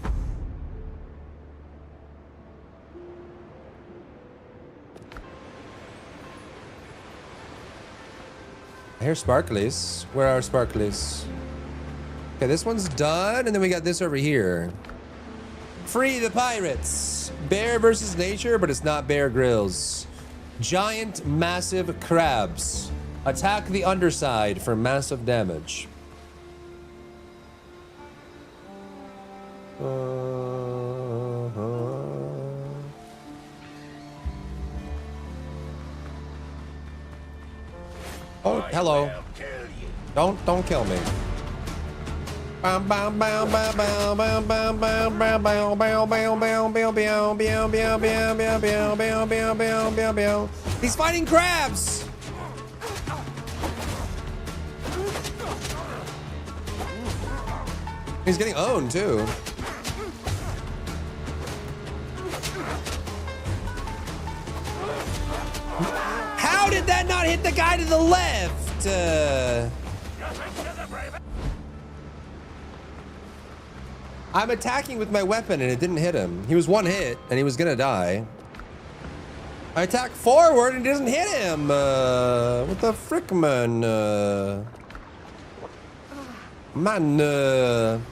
I hear sparklies. Where are sparklies? Okay, this one's done, and then we got this over here. Free the pirates. Bear versus nature, but it's not Bear Grylls. Giant, massive crabs. Attack the underside for massive damage. Oh, hello. Don't kill me. He's fighting crabs. He's getting owned too. How did that not hit the guy to the left? I'm attacking with my weapon and it didn't hit him. He was one hit and he was gonna die. I attack forward and it doesn't hit him. What the frick, man? Man.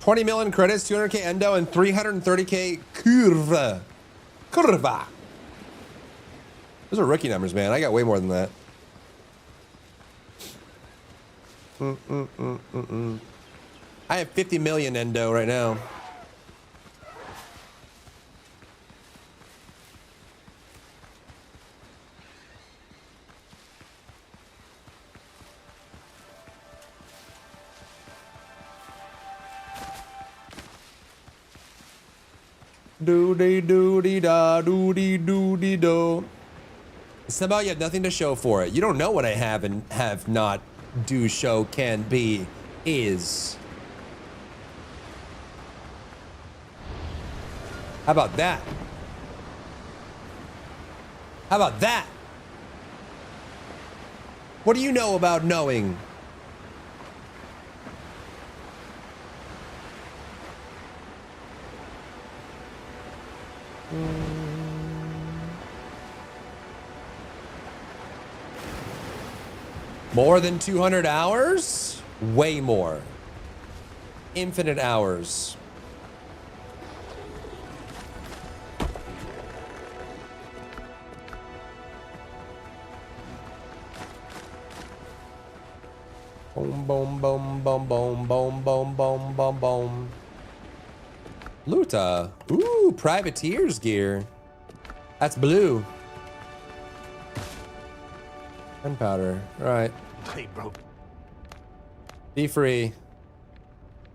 20 million credits, 200k endo, and 330k curva. Curva. Those are rookie numbers, man. I got way more than that. I have 50 million endo right now. Doody doody da doody doody do. Somehow you have nothing to show for it. You don't know what I have and have not do show can be is. How about that? How about that? What do you know about knowing? More than 200 hours? Way more. Infinite hours. Boom, boom, boom, boom, boom, boom, boom, boom, boom, boom. Luta. Ooh, privateer's gear. That's blue. Gunpowder. All right. Hey, bro. Be free.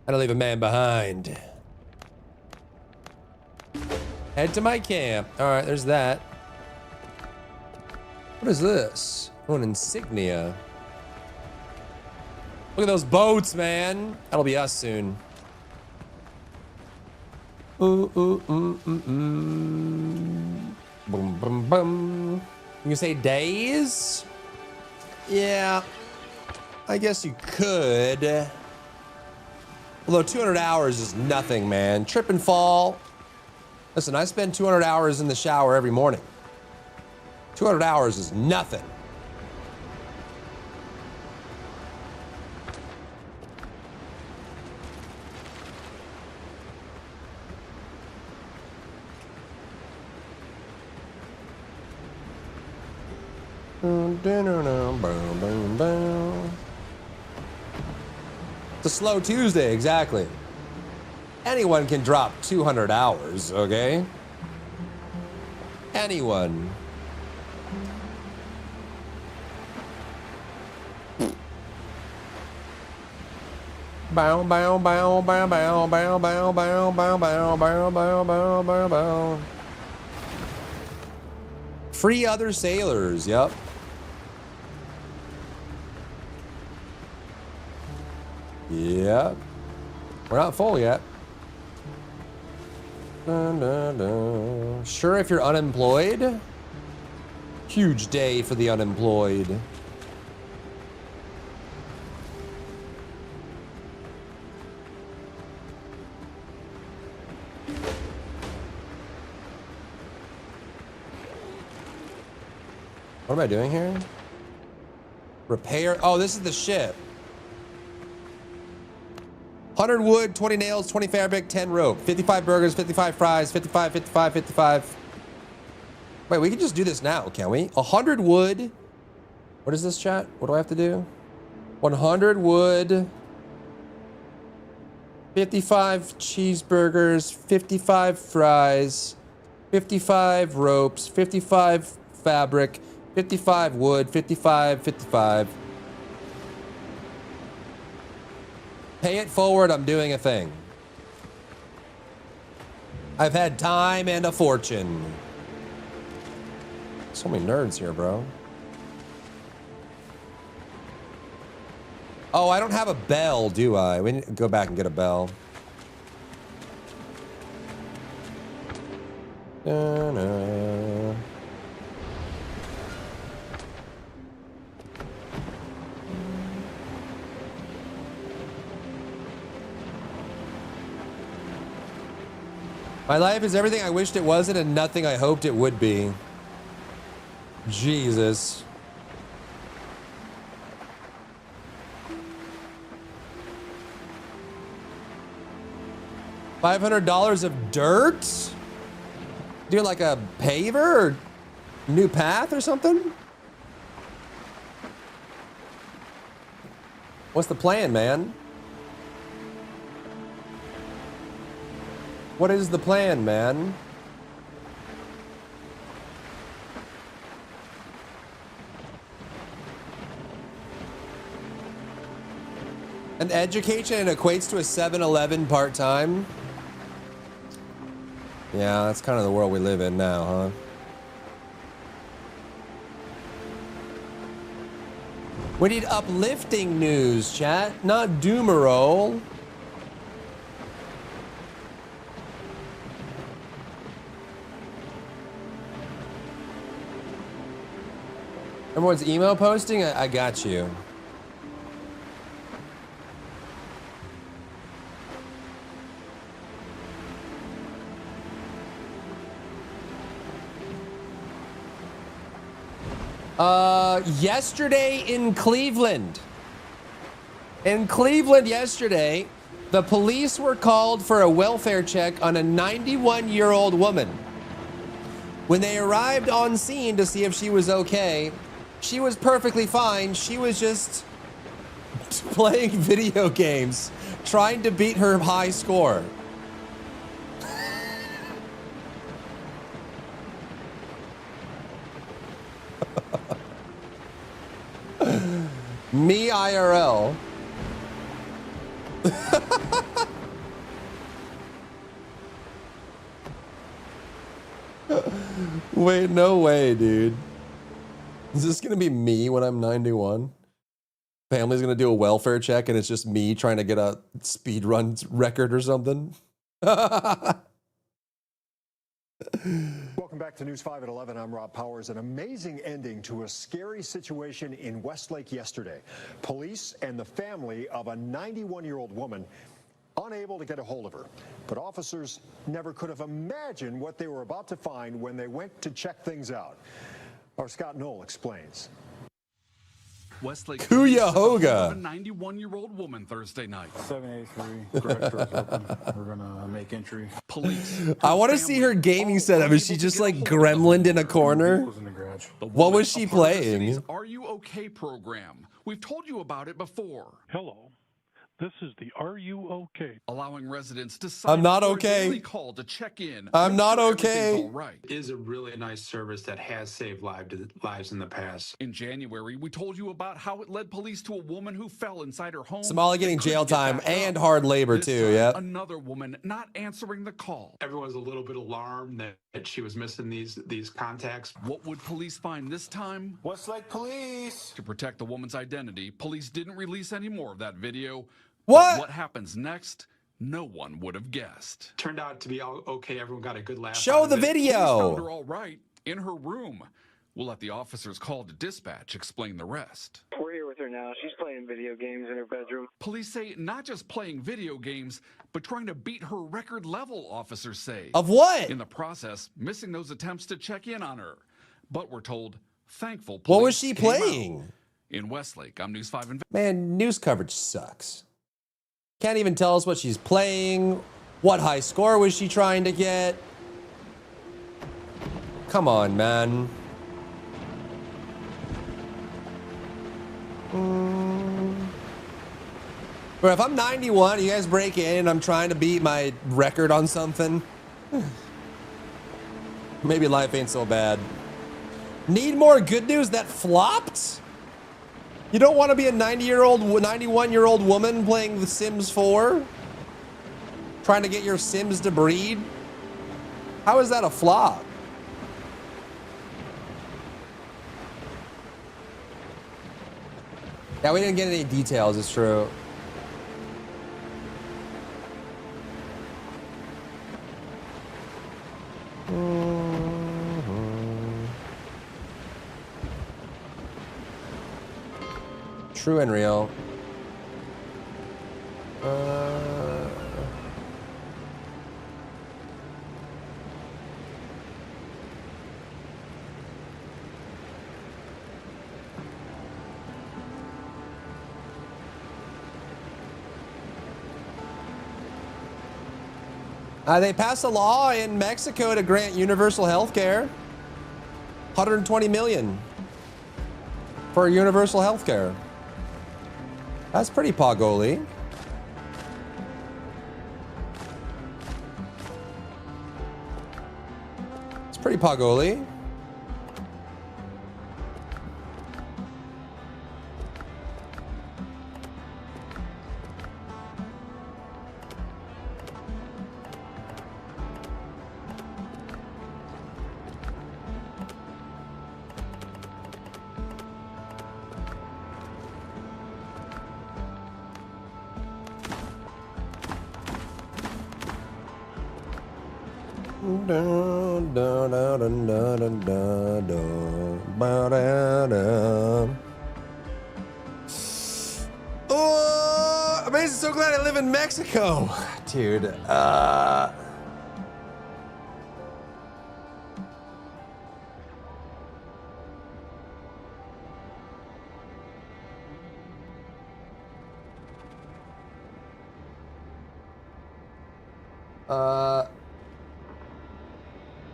I don't leave a man behind. Head to my camp. All right, there's that. What is this? Oh, an insignia. Look at those boats, man. That'll be us soon. Ooh, ooh, ooh, ooh, ooh. Boom, boom, boom. You can say days? Yeah, I guess you could. Although 200 hours is nothing, man. Trip and fall. Listen, I spend 200 hours in the shower every morning. 200 hours is nothing. It's a slow Tuesday, exactly. Anyone can drop 200 hours, okay? Anyone. Bow, bow, bow, bow, bow, bow, bow, bow, bow, bow, bow, bow, bow, bow, bow. Free other sailors, yep. Yep. We're not full yet. Dun, dun, dun. Sure, if you're unemployed? Huge day for the unemployed. What am I doing here? Repair. Oh, this is the ship. 100 wood, 20 nails, 20 fabric, 10 rope, 55 burgers, 55 fries, 55, 55, 55. Wait, we can just do this now, can't we? 100 wood. What is this, chat? What do I have to do? 100 wood. 55 cheeseburgers, 55 fries, 55 ropes, 55 fabric, 55 wood, 55, 55. Pay it forward, I'm doing a thing. I've had time and a fortune. So many nerds here, bro. Oh, I don't have a bell, do I? We need to go back and get a bell. Da-na. My life is everything I wished it wasn't and nothing I hoped it would be. Jesus. $500 of dirt? Do like a paver or new path or something? What's the plan, man? What is the plan, man? An education equates to a 7-Eleven part-time? Yeah, that's kind of the world we live in now, huh? We need uplifting news, chat, not doomerole. Everyone's emo posting? I got you. Yesterday in Cleveland. In Cleveland yesterday, the police were called for a welfare check on a 91-year-old woman. When they arrived on scene to see if she was okay, she was perfectly fine. She was just playing video games, trying to beat her high score. Me IRL. Wait, no way, dude. Is this gonna be me when I'm 91? Family's gonna do a welfare check and it's just me trying to get a speed run record or something? Welcome back to News 5 at 11. I'm Rob Powers. An amazing ending to a scary situation in Westlake yesterday. Police and the family of a 91-year-old woman unable to get a hold of her. But officers never could have imagined what they were about to find when they went to check things out. Our Scott Knoll explains. Westlake Cuyahoga. A 91-year-old woman Thursday night. 783. Garage door's open. We're gonna make entry. Police. I want to see her gaming setup. Is she just like gremlined in a corner? What was she playing? Are You Okay program. We've told you about it before. Hello. This is the Are You Okay? Allowing residents to I'm not okay. call to check in. I'm not okay. All right. It is a really nice service that has saved lives in the past. In January, we told you about how it led police to a woman who fell inside her home. Somali getting jail time and hard labor too, yeah. Another woman not answering the call. Everyone's a little bit alarmed that she was missing these contacts. What would police find this time? Westlake Police. To protect the woman's identity, police didn't release any more of that video. What? But what happens next? No one would have guessed. Turned out to be all okay. Everyone got a good laugh. Show the Police video. found her all right in her room. We'll let the officers called to dispatch explain the rest. We're here with her now. She's playing video games in her bedroom. Police say not just playing video games, but trying to beat her record level, officers say. Of what? In the process, missing those attempts to check in on her. But we're told, thankful police What was she came playing? out. In Westlake, I'm News 5 Man, news coverage sucks. Can't even tell us what she's playing. What high score was she trying to get? Come on, man. But if I'm 91, you guys break in and I'm trying to beat my record on something, maybe life ain't so bad. Need more good news that flopped? You don't want to be a 91-year-old woman playing The Sims 4? Trying to get your Sims to breed? How is that a flop? Yeah, we didn't get any details, it's true. True and real. They passed a law in Mexico to grant universal health care. 120 million for universal health care. That's pretty pogoli. It's pretty pogoli. Oh, amazing! So glad I live in Mexico, dude.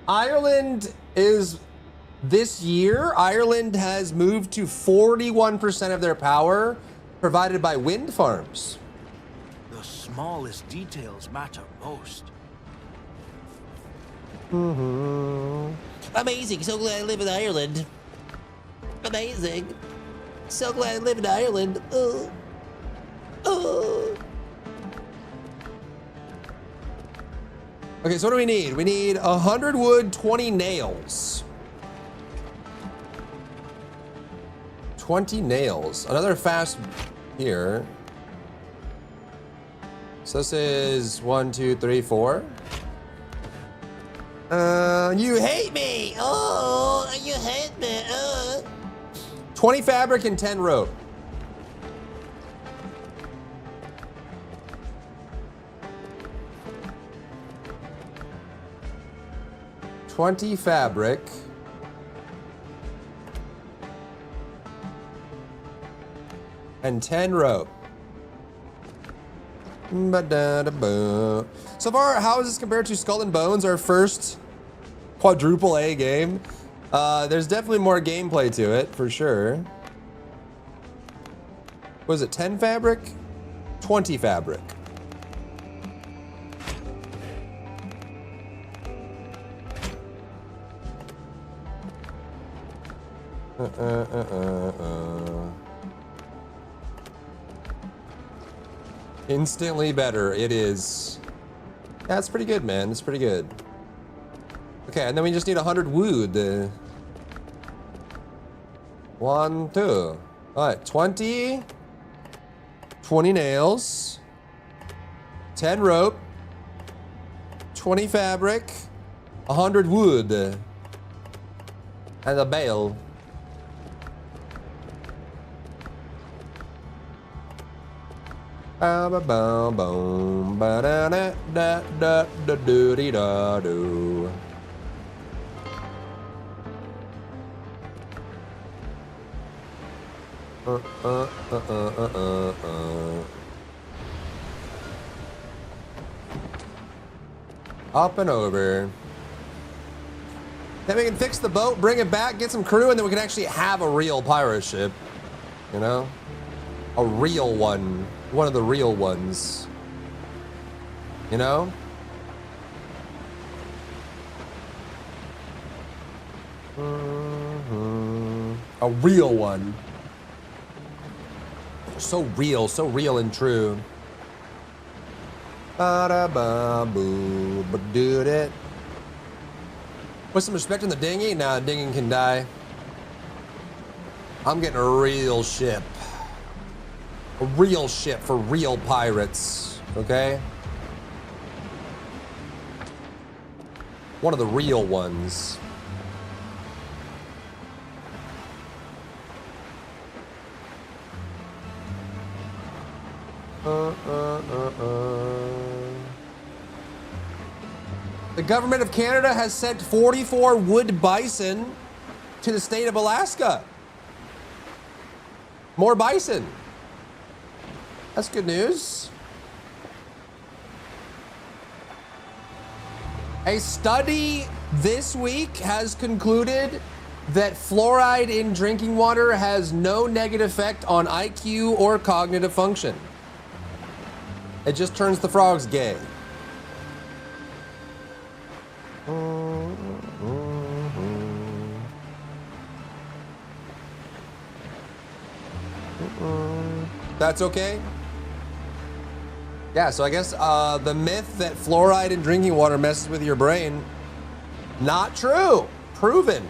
Ireland is this year. Ireland has moved to 41% of their power provided by wind farms. The smallest details matter most. Amazing. So glad I live in Ireland. Amazing. So glad I live in Ireland. Okay, so what do we need? We need 100 wood, 20 nails. 20 nails. Another fast here. So this is 1, 2, 3, 4. You hate me. Oh, you hate me. 20 fabric and 10 rope. $20 fabric. And 10 rope. So far, how is this compared to Skull and Bones, our first quadruple A game? There's definitely more gameplay to it, for sure. Was it 10 fabric? 20 fabric. Instantly better. It is. That's pretty good, man. That's pretty good. Okay, and then we just need 100 wood. 1, 2. All right, 20. 20 nails. 10 rope. 20 fabric. 100 wood. And a bale. Up and over. Then we can fix the boat, bring it back, get some crew, and then we can actually have a real pirate ship. You know? A real one. One of the real ones. You know? A real one. So real and true. Ba-da-ba-boo, ba-dood it. Put some respect in the dinghy? Nah, dinghy can die. I'm getting a real ship. A real ship for real pirates, okay? One of the real ones. The government of Canada has sent 44 wood bison to the state of Alaska. More bison. That's good news. A study this week has concluded that fluoride in drinking water has no negative effect on IQ or cognitive function. It just turns the frogs gay. That's okay. Yeah, so I guess the myth that fluoride in drinking water messes with your brain, not true. Proven.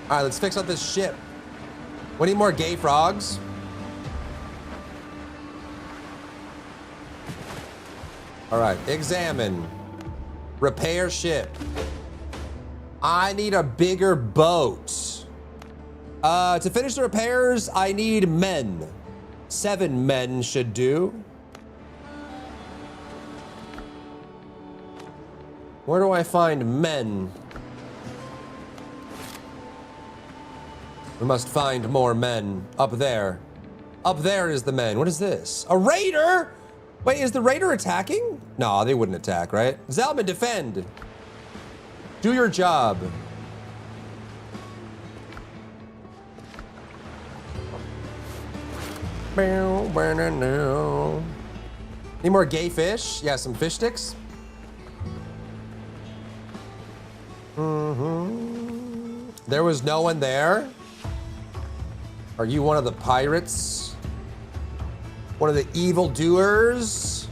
All right, let's fix up this ship. We need more gay frogs. All right, examine. Repair ship. I need a bigger boat. To finish the repairs, I need men. 7 men should do. Where do I find men? We must find more men. Up there. Up there is the men. What is this? A raider? Wait, is the raider attacking? No, they wouldn't attack, right? Zalman, defend. Do your job. Need more gay fish? Yeah, some fish sticks. There was no one there? Are you one of the pirates? One of the evildoers? Is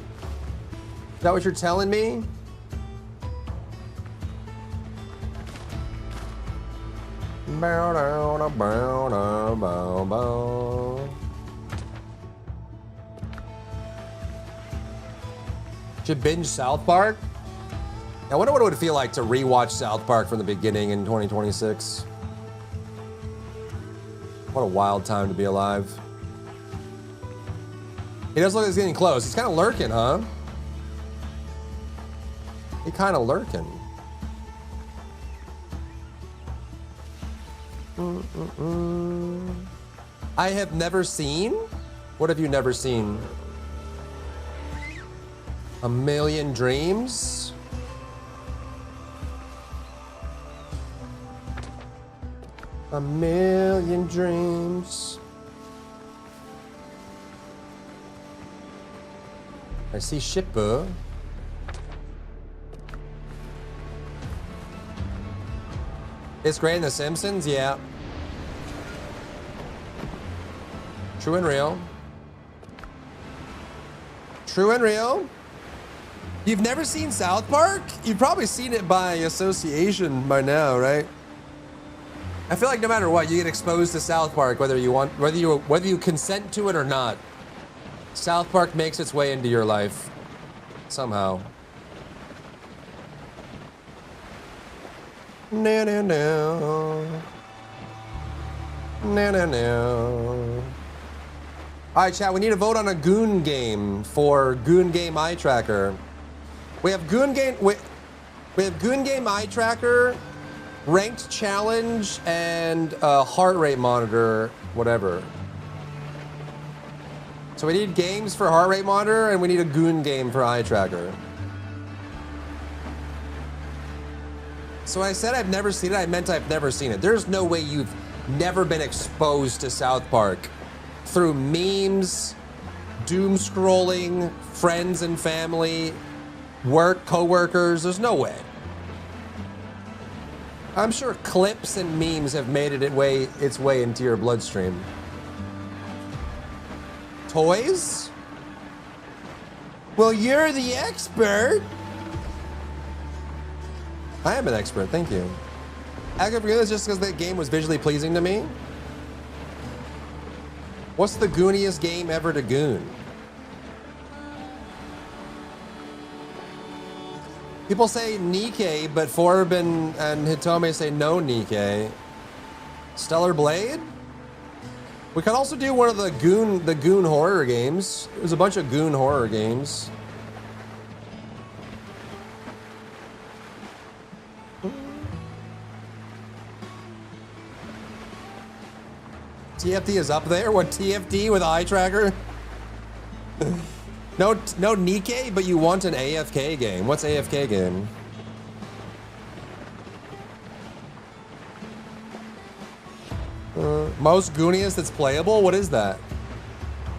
that what you're telling me? Bow, down, bow, down, bow, bow. Should binge South Park? I wonder what it would feel like to rewatch South Park from the beginning in 2026. What a wild time to be alive. He does look like he's getting close. He's kind of lurking, huh? He kind of lurking. I have never seen? What have you never seen? A Million Dreams? A Million Dreams. I see shipper. It's great in The Simpsons, yeah. True and real. True and real. You've never seen South Park? You've probably seen it by association by now, right? I feel like no matter what, you get exposed to South Park, whether you consent to it or not. South Park makes its way into your life somehow. No, no, no. No, no, no. All right, chat, we need to vote on a Goon game for Goon Game Eye Tracker. We have Goon Game, we have Goon Game Eye Tracker, Ranked Challenge, and Heart Rate Monitor, whatever. So we need games for Heart Rate Monitor, and we need a Goon game for Eye Tracker. So when I said I've never seen it, I meant I've never seen it. There's no way you've never been exposed to South Park through memes, doom scrolling, friends and family, work, co-workers. There's no way. I'm sure clips and memes have made its way into your bloodstream. Toys? Well, you're the expert. I am an expert, thank you. I could forget this just because that game was visually pleasing to me. What's the gooniest game ever to goon? People say Nikkei, but Forb and Hitome say no Nikkei. Stellar Blade? We could also do one of the goon horror games. There's a bunch of goon horror games. TFT is up there? What, TFT with eye tracker? No Nikkei, but you want an AFK game. What's AFK game? Most Gooniest that's playable? What is that?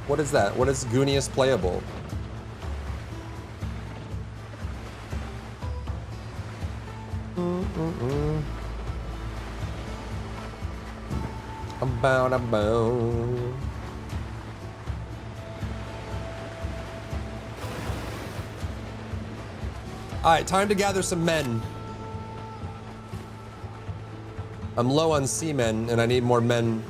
What is that? What is Gooniest playable? About. All right, time to gather some men. I'm low on seamen, and I need more men.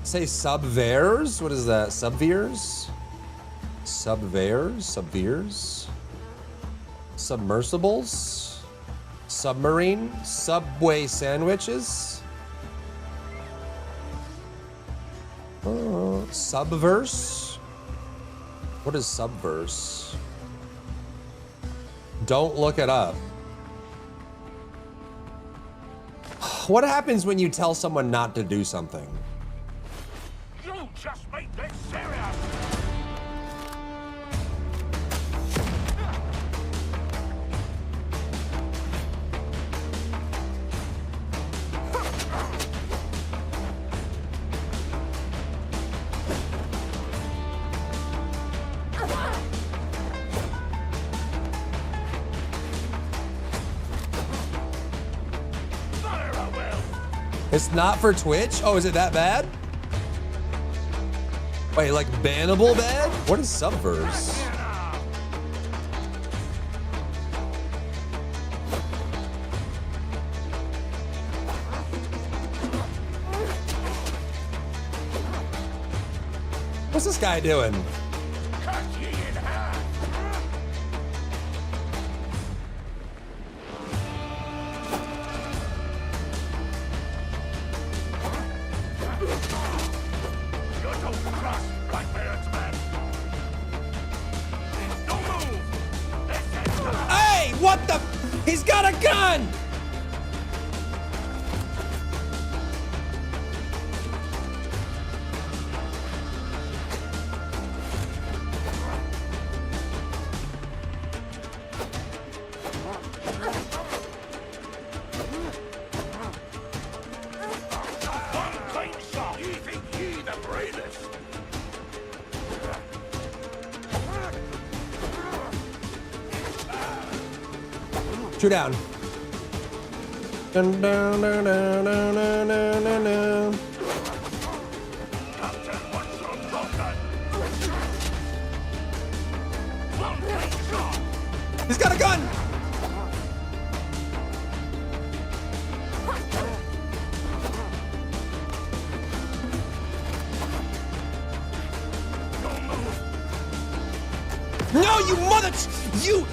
Say subveres? What is that? Subveres? Subveres? Subveres? Submersibles? Submarine? Subway sandwiches? Subverse? What is subverse? Don't look it up. What happens when you tell someone not to do something? You just made this serious! It's not for Twitch? Oh, is it that bad? Wait, like bannable bad? What is subverse? What's this guy doing? Hey, what the? He's got a gun! Two down. Dun, dun, dun, dun, dun, dun, dun, dun, dun. He's got a gun! No, you mother... You...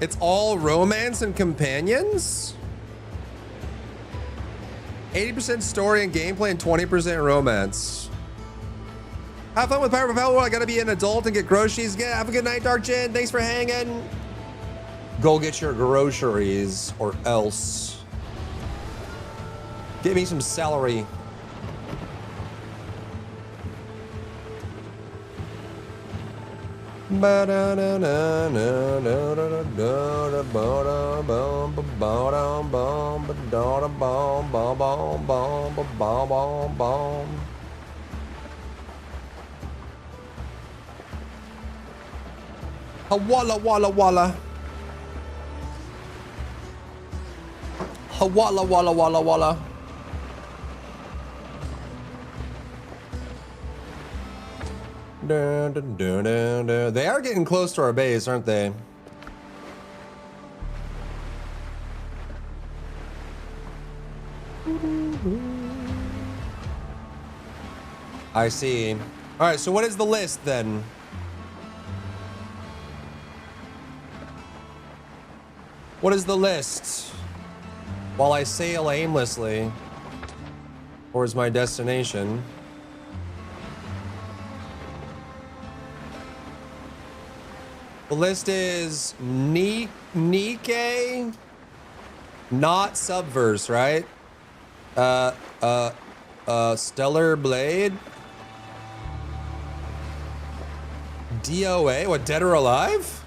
It's all romance and companions? 80% story and gameplay and 20% romance. Have fun with Power of Hell. I gotta be an adult and get groceries. Yeah, have a good night, Dark Jen. Thanks for hanging. Go get your groceries or else. Give me some celery. Walla walla walla. Walla walla walla walla. Dun, dun, dun, dun, dun. They are getting close to our base, aren't they? I see. All right, so what is the list then? What is the list? While I sail aimlessly towards my destination. The list is Nikke, not Subverse, right? Stellar Blade. DOA, what, Dead or Alive?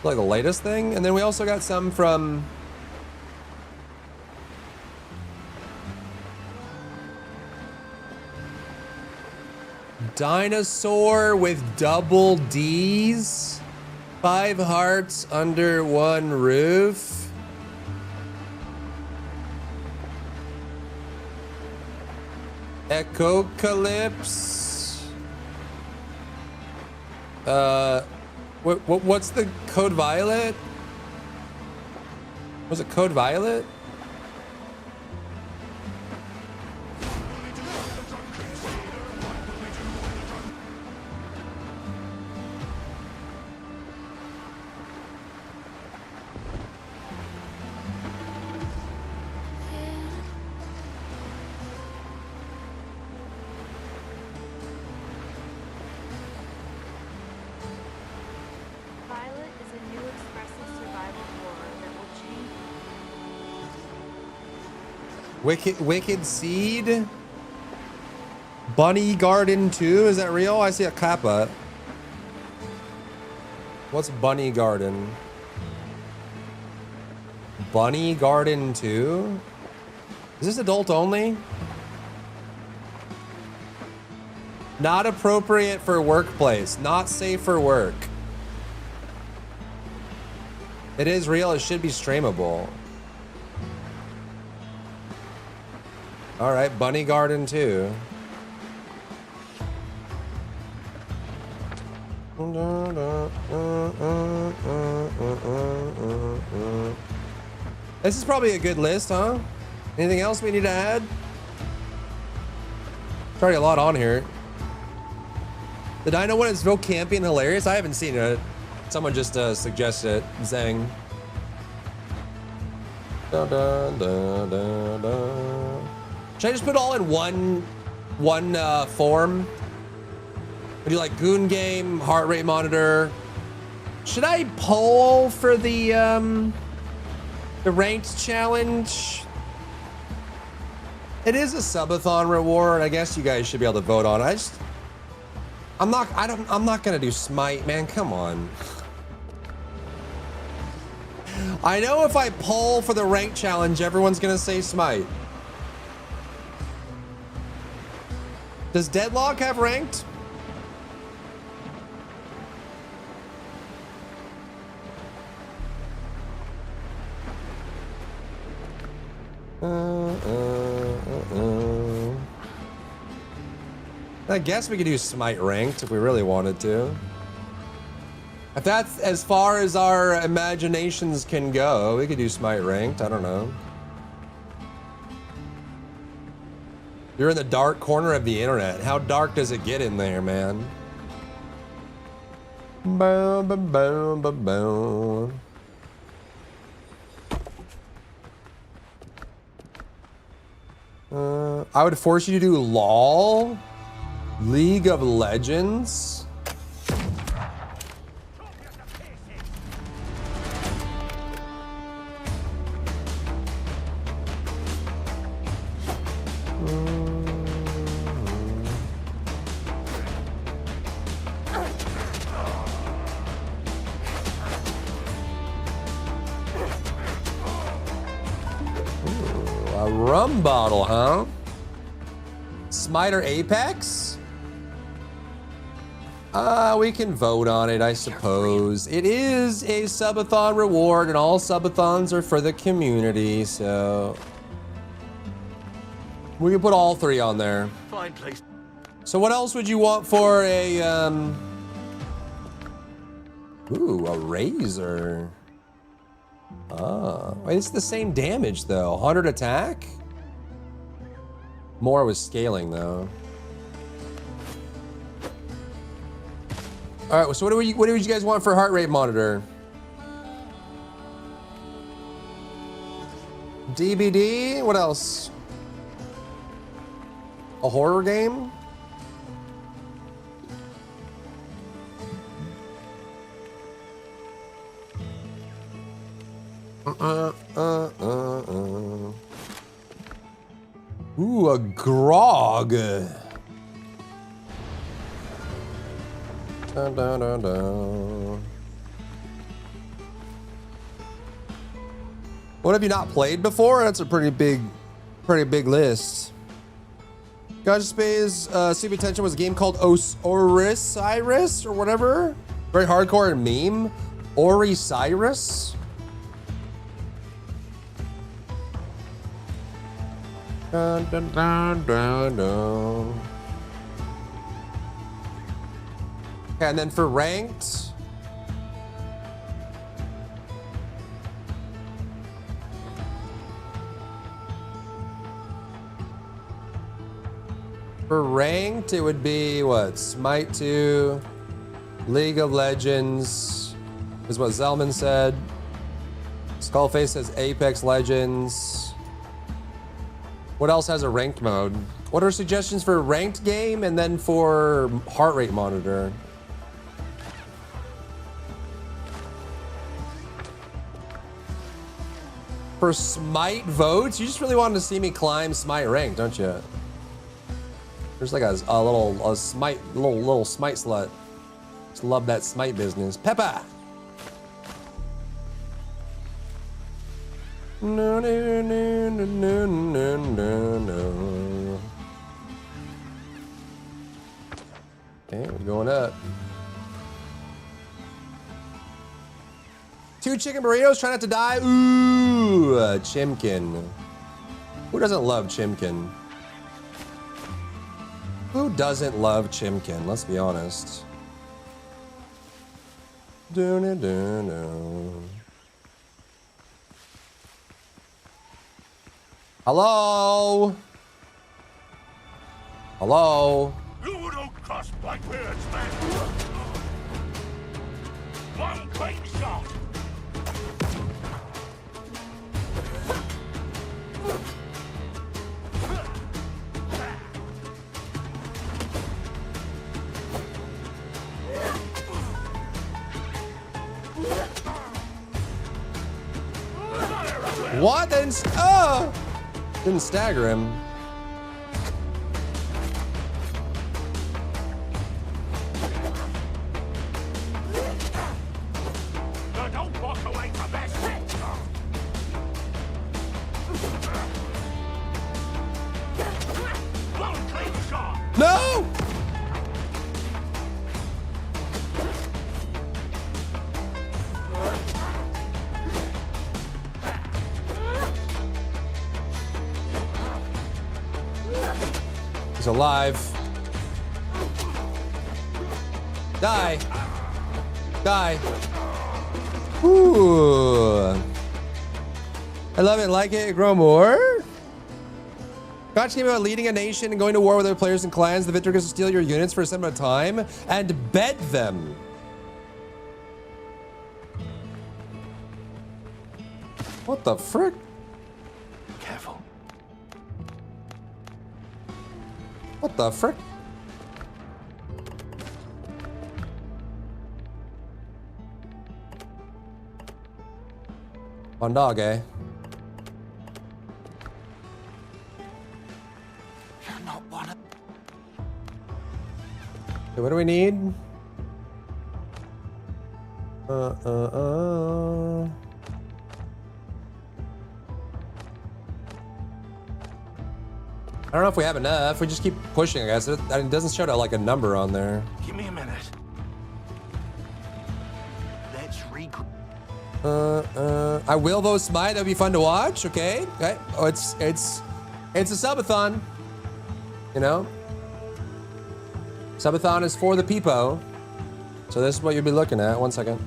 Like the latest thing? And then we also got some from Dinosaur with double D's. 5 hearts under one roof. Echocalypse. What's the Code Violet? Was it Code Violet? Wicked Seed? Bunny Garden 2? Is that real? I see a kappa. What's Bunny Garden? Bunny Garden 2? Is this adult only? Not appropriate for workplace. Not safe for work. It is real. It should be streamable. All right, Bunny Garden 2. This is probably a good list, huh? Anything else we need to add? There's already a lot on here. The Dino one is real campy and hilarious. I haven't seen it. Someone just suggested it, saying. Dun, dun, dun, dun, dun. Should I just put all in one form? I do like Goon Game, heart rate monitor. Should I poll for the ranked challenge? It is a subathon reward. I guess you guys should be able to vote on it. I'm not gonna do Smite, man. Come on. I know if I poll for the ranked challenge, everyone's gonna say Smite. Does Deadlock have ranked? I guess we could do Smite ranked if we really wanted to. If that's as far as our imaginations can go, we could do Smite ranked. I don't know. You're in the dark corner of the internet. How dark does it get in there, man? Boom, boom, boom, boom, boom. I would force you to do LOL, League of Legends. A rum bottle, huh? Smite or Apex? We can vote on it, I suppose. It is a subathon reward, and all subathons are for the community, so we can put all 3 on there. Fine place. So what else would you want for a ooh, a razor. Wait, it's the same damage though. 100 attack? More with scaling though. All right, so what do you guys want for heart rate monitor? DBD. What else? A horror game? Ooh, a grog. Dun, dun, dun, dun. What have you not played before? That's a pretty big list. Gotcha Space, CB Tension was a game called Osiris or whatever. Very hardcore and meme. Osiris. Dun, dun, dun, dun, dun. Okay, and then for ranked. For ranked, it would be what? Smite 2, League of Legends, is what Zelman said. Skullface says Apex Legends. What else has a ranked mode? What are suggestions for a ranked game and then for heart rate monitor? For Smite votes? You just really wanted to see me climb Smite rank, don't you? There's like a little Smite, little Smite slut. Just love that Smite business. Peppa! No, no, no, no, no, no, no. Okay, we're going up. 2 chicken burritos, try not to die. Ooh, Chimkin. Who doesn't love Chimkin? Who doesn't love Chimkin? Let's be honest. Hello? Hello? You don't cross Blackbeard's man. One clean shot. What? Didn't stagger him. No, don't walk away from that shit. One clean shot. No! He's alive. Die. Die. Ooh. I love it, like it, grow more. Gotcha game about leading a nation and going to war with other players and clans. The victor gets to steal your units for a set amount of time and bed them. What the frick? Careful. What the frick? Fun dog, eh? You're not one of... Okay, what do we need? I don't know if we have enough. We just keep pushing, I guess. It doesn't show like a number on there. Give me a minute. Let's regroup. I will vote Smite. That'd be fun to watch. Okay. Okay. Oh, it's a subathon. You know. Subathon is for the peepo. So this is what you'll be looking at. 1 second.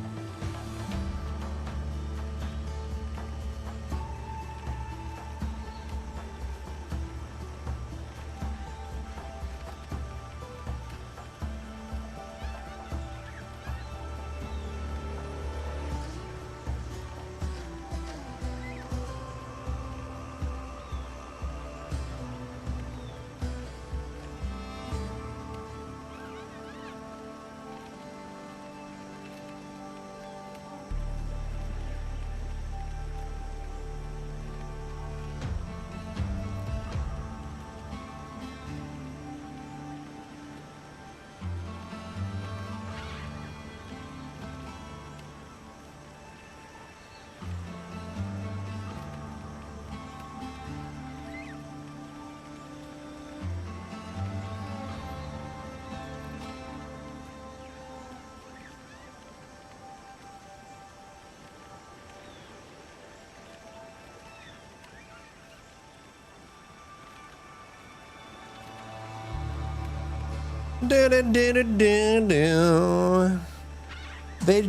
They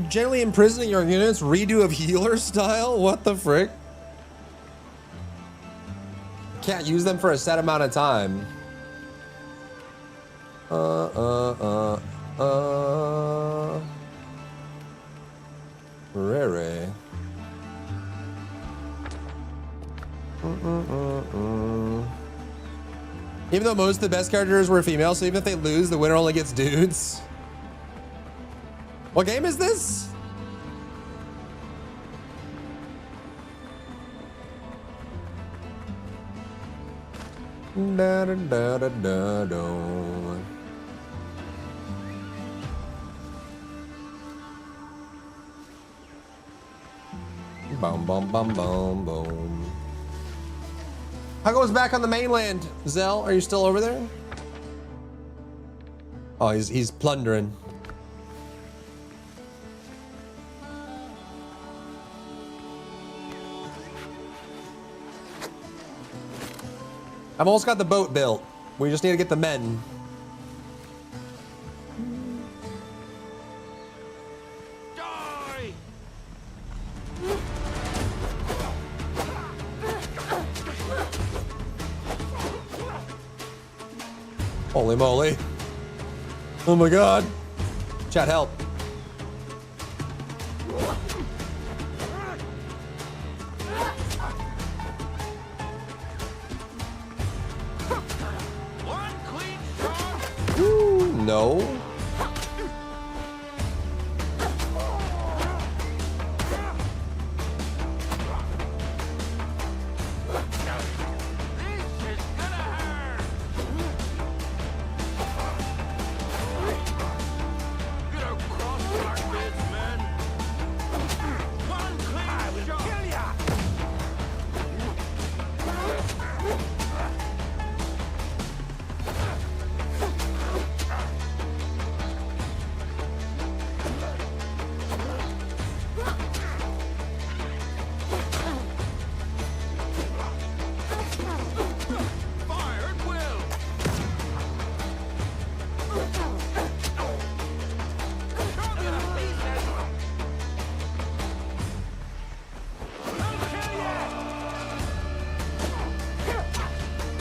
generally imprisoning your units, redo of healer style? What the frick? Can't use them for a set amount of time. Rare. Even though most of the best characters were female, so even if they lose, the winner only gets dudes. What game is this? Da, da, da, da, da, da. Boom, boom, boom, boom, boom. How goes back on the mainland? Zell, are you still over there? Oh, he's plundering. I've almost got the boat built. We just need to get the men. Die! Holy moly. Oh my god. Chat, help. Ooh, no.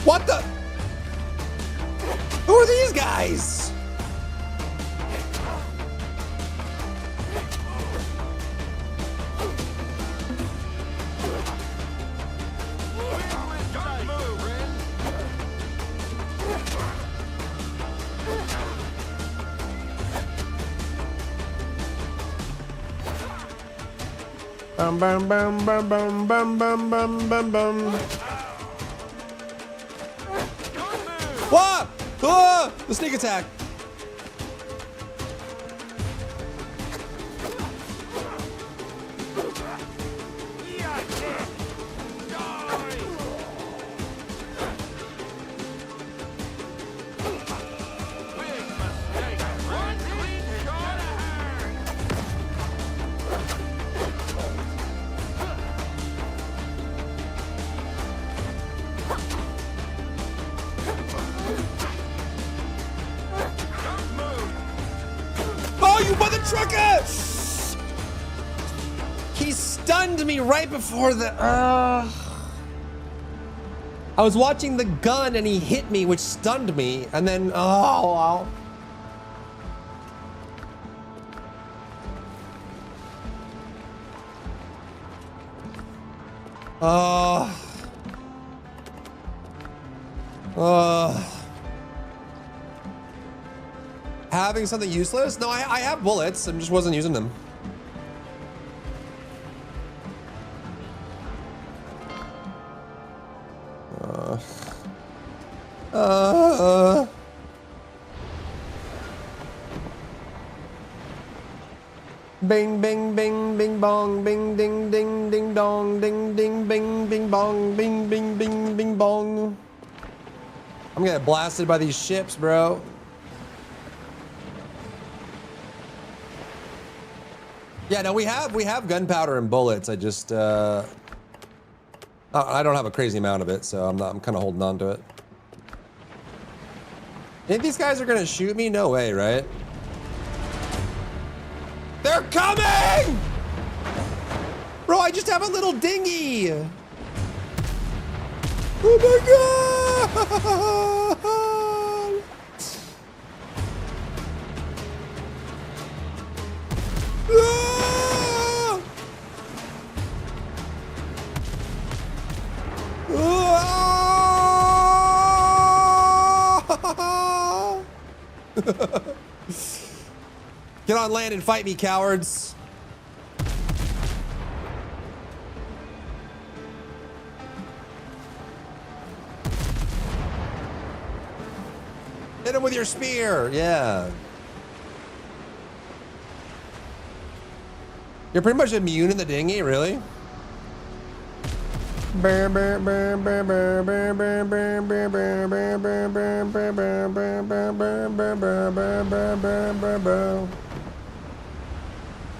What the? Who are these guys? Bum bum bum bum bum bum bum bum bum bum. What? Ah! The sneak attack. Oh, you mother trucker! He stunned me right before the. I was watching the gun and he hit me, which stunned me, and then oh. Having something useless? No, I have bullets. I just wasn't using them. Bing, bing, bing, bing, bong, bing, ding, ding, ding, dong, ding, ding, bing, bing, bong, bing, bing, bing, bing, bong. I'm getting blasted by these ships, bro. Yeah, no, we have gunpowder and bullets. I just I don't have a crazy amount of it, so I'm kind of holding on to it. Think these guys are gonna shoot me? No way, right? They're coming! Bro, I just have a little dinghy. Oh my god! Ah! Ah! Get on land and fight me, cowards. Hit him with your spear. Yeah. You're pretty much immune in the dinghy, really?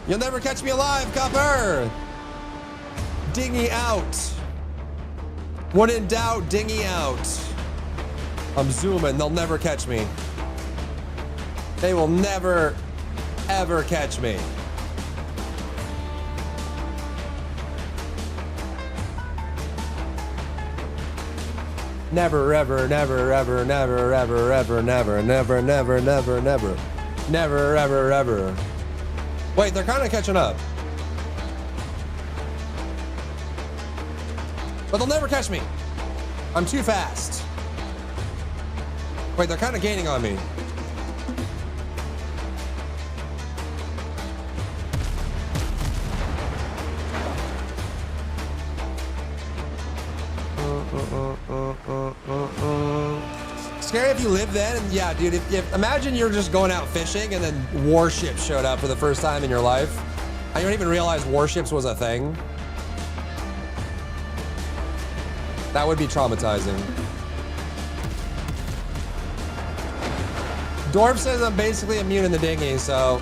You'll never catch me alive, copper. Dinghy out. When in doubt, dinghy out. I'm zooming. They'll never catch me. They will never, ever catch me. Never, ever, never, ever, never, ever, ever, never, never, never, never, never, never, ever, ever. Wait, they're kind of catching up. But they'll never catch me. I'm too fast. Wait, they're kind of gaining on me. Scary if you live then, and yeah, dude, if imagine you're just going out fishing and then warships showed up for the first time in your life. I don't even realize warships was a thing. That would be traumatizing. Dwarf says I'm basically immune in the dinghy, so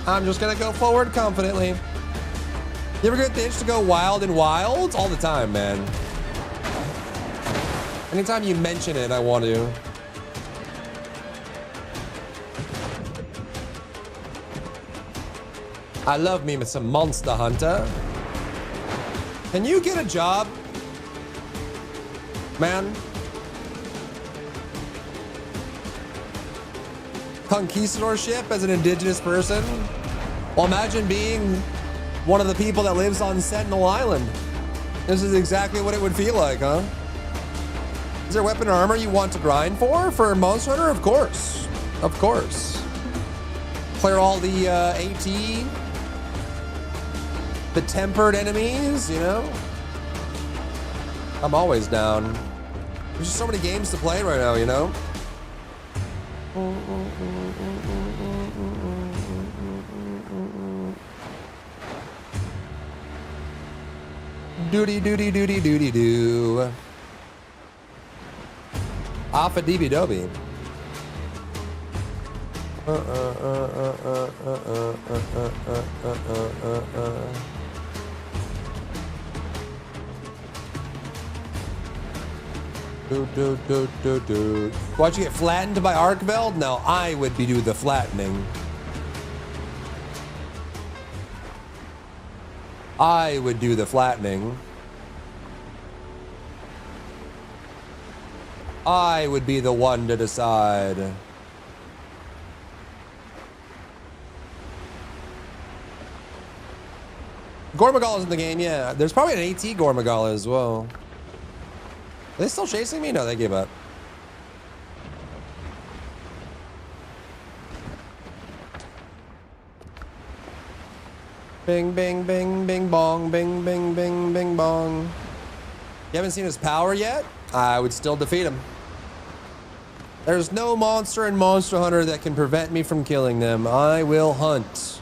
I'm just gonna go forward confidently. You ever get the itch to go wild and wild? All the time, man. Anytime you mention it, I want to. I love me with some Monster Hunter. Can you get a job, man? Conquistadorship as an indigenous person? Well, imagine being one of the people that lives on Sentinel Island. This is exactly what it would feel like, huh? Is there weapon or armor you want to grind for Monster Hunter? Of course. Of course. Clear all the AT, the tempered enemies, you know? I'm always down. There's just so many games to play right now, you know? Doody doody doody doody doo. Off a DB Dobby. Why'd you get flattened by Arkveld? No, I would be doing the flattening. I would do the flattening. I would be the one to decide. Gormagal is in the game, yeah. There's probably an AT Gormagal as well. Are they still chasing me? No, they gave up. Bing, bing, bing, bing, bong, bing, bing, bing, bing, bong. You haven't seen his power yet? I would still defeat him. There's no monster in Monster Hunter that can prevent me from killing them. I will hunt.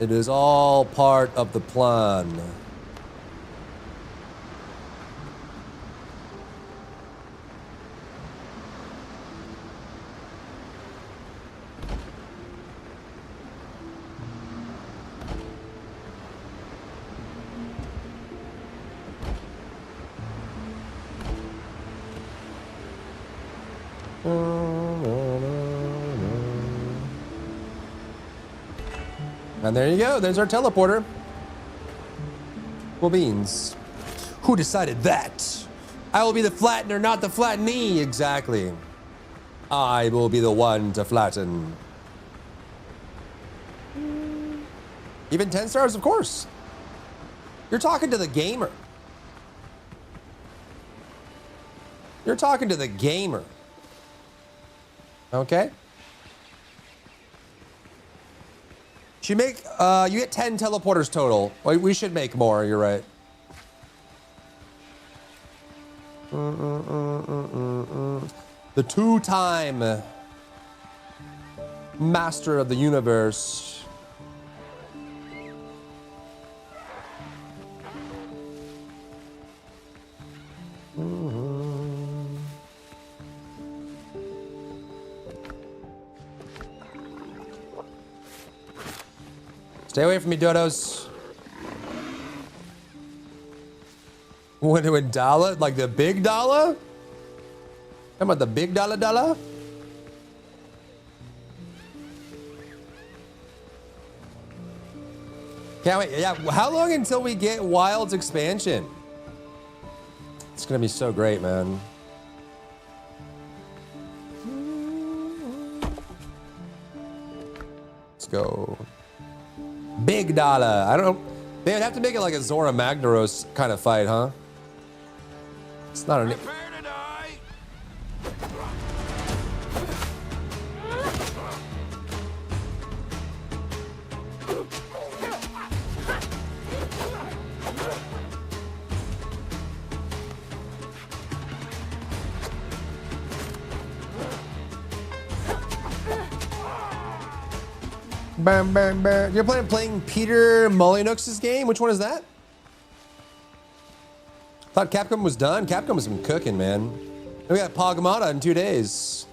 It is all part of the plan. And there you go. There's our teleporter. Cool beans. Who decided that? I will be the flattener, not the flattenee. Exactly. I will be the one to flatten. Even 10 stars, of course. You're talking to the gamer. You're talking to the gamer. Okay? You make, you get 10 teleporters total. We should make more, you're right. The two-time master of the universe. Stay away from me, dodos. When dollar? Like the big dollar? Talking about the big dollar? Can't wait. Yeah, how long until we get Wild's expansion? It's gonna be so great, man. Let's go. Big dollar. I don't know. They would have to make it like a Zora Magnaros kind of fight, huh? It's not an. Bam, bam, bam. You're playing Peter Molyneux's game? Which one is that? Thought Capcom was done. Capcom has been cooking, man. We got Pogmata in 2 days.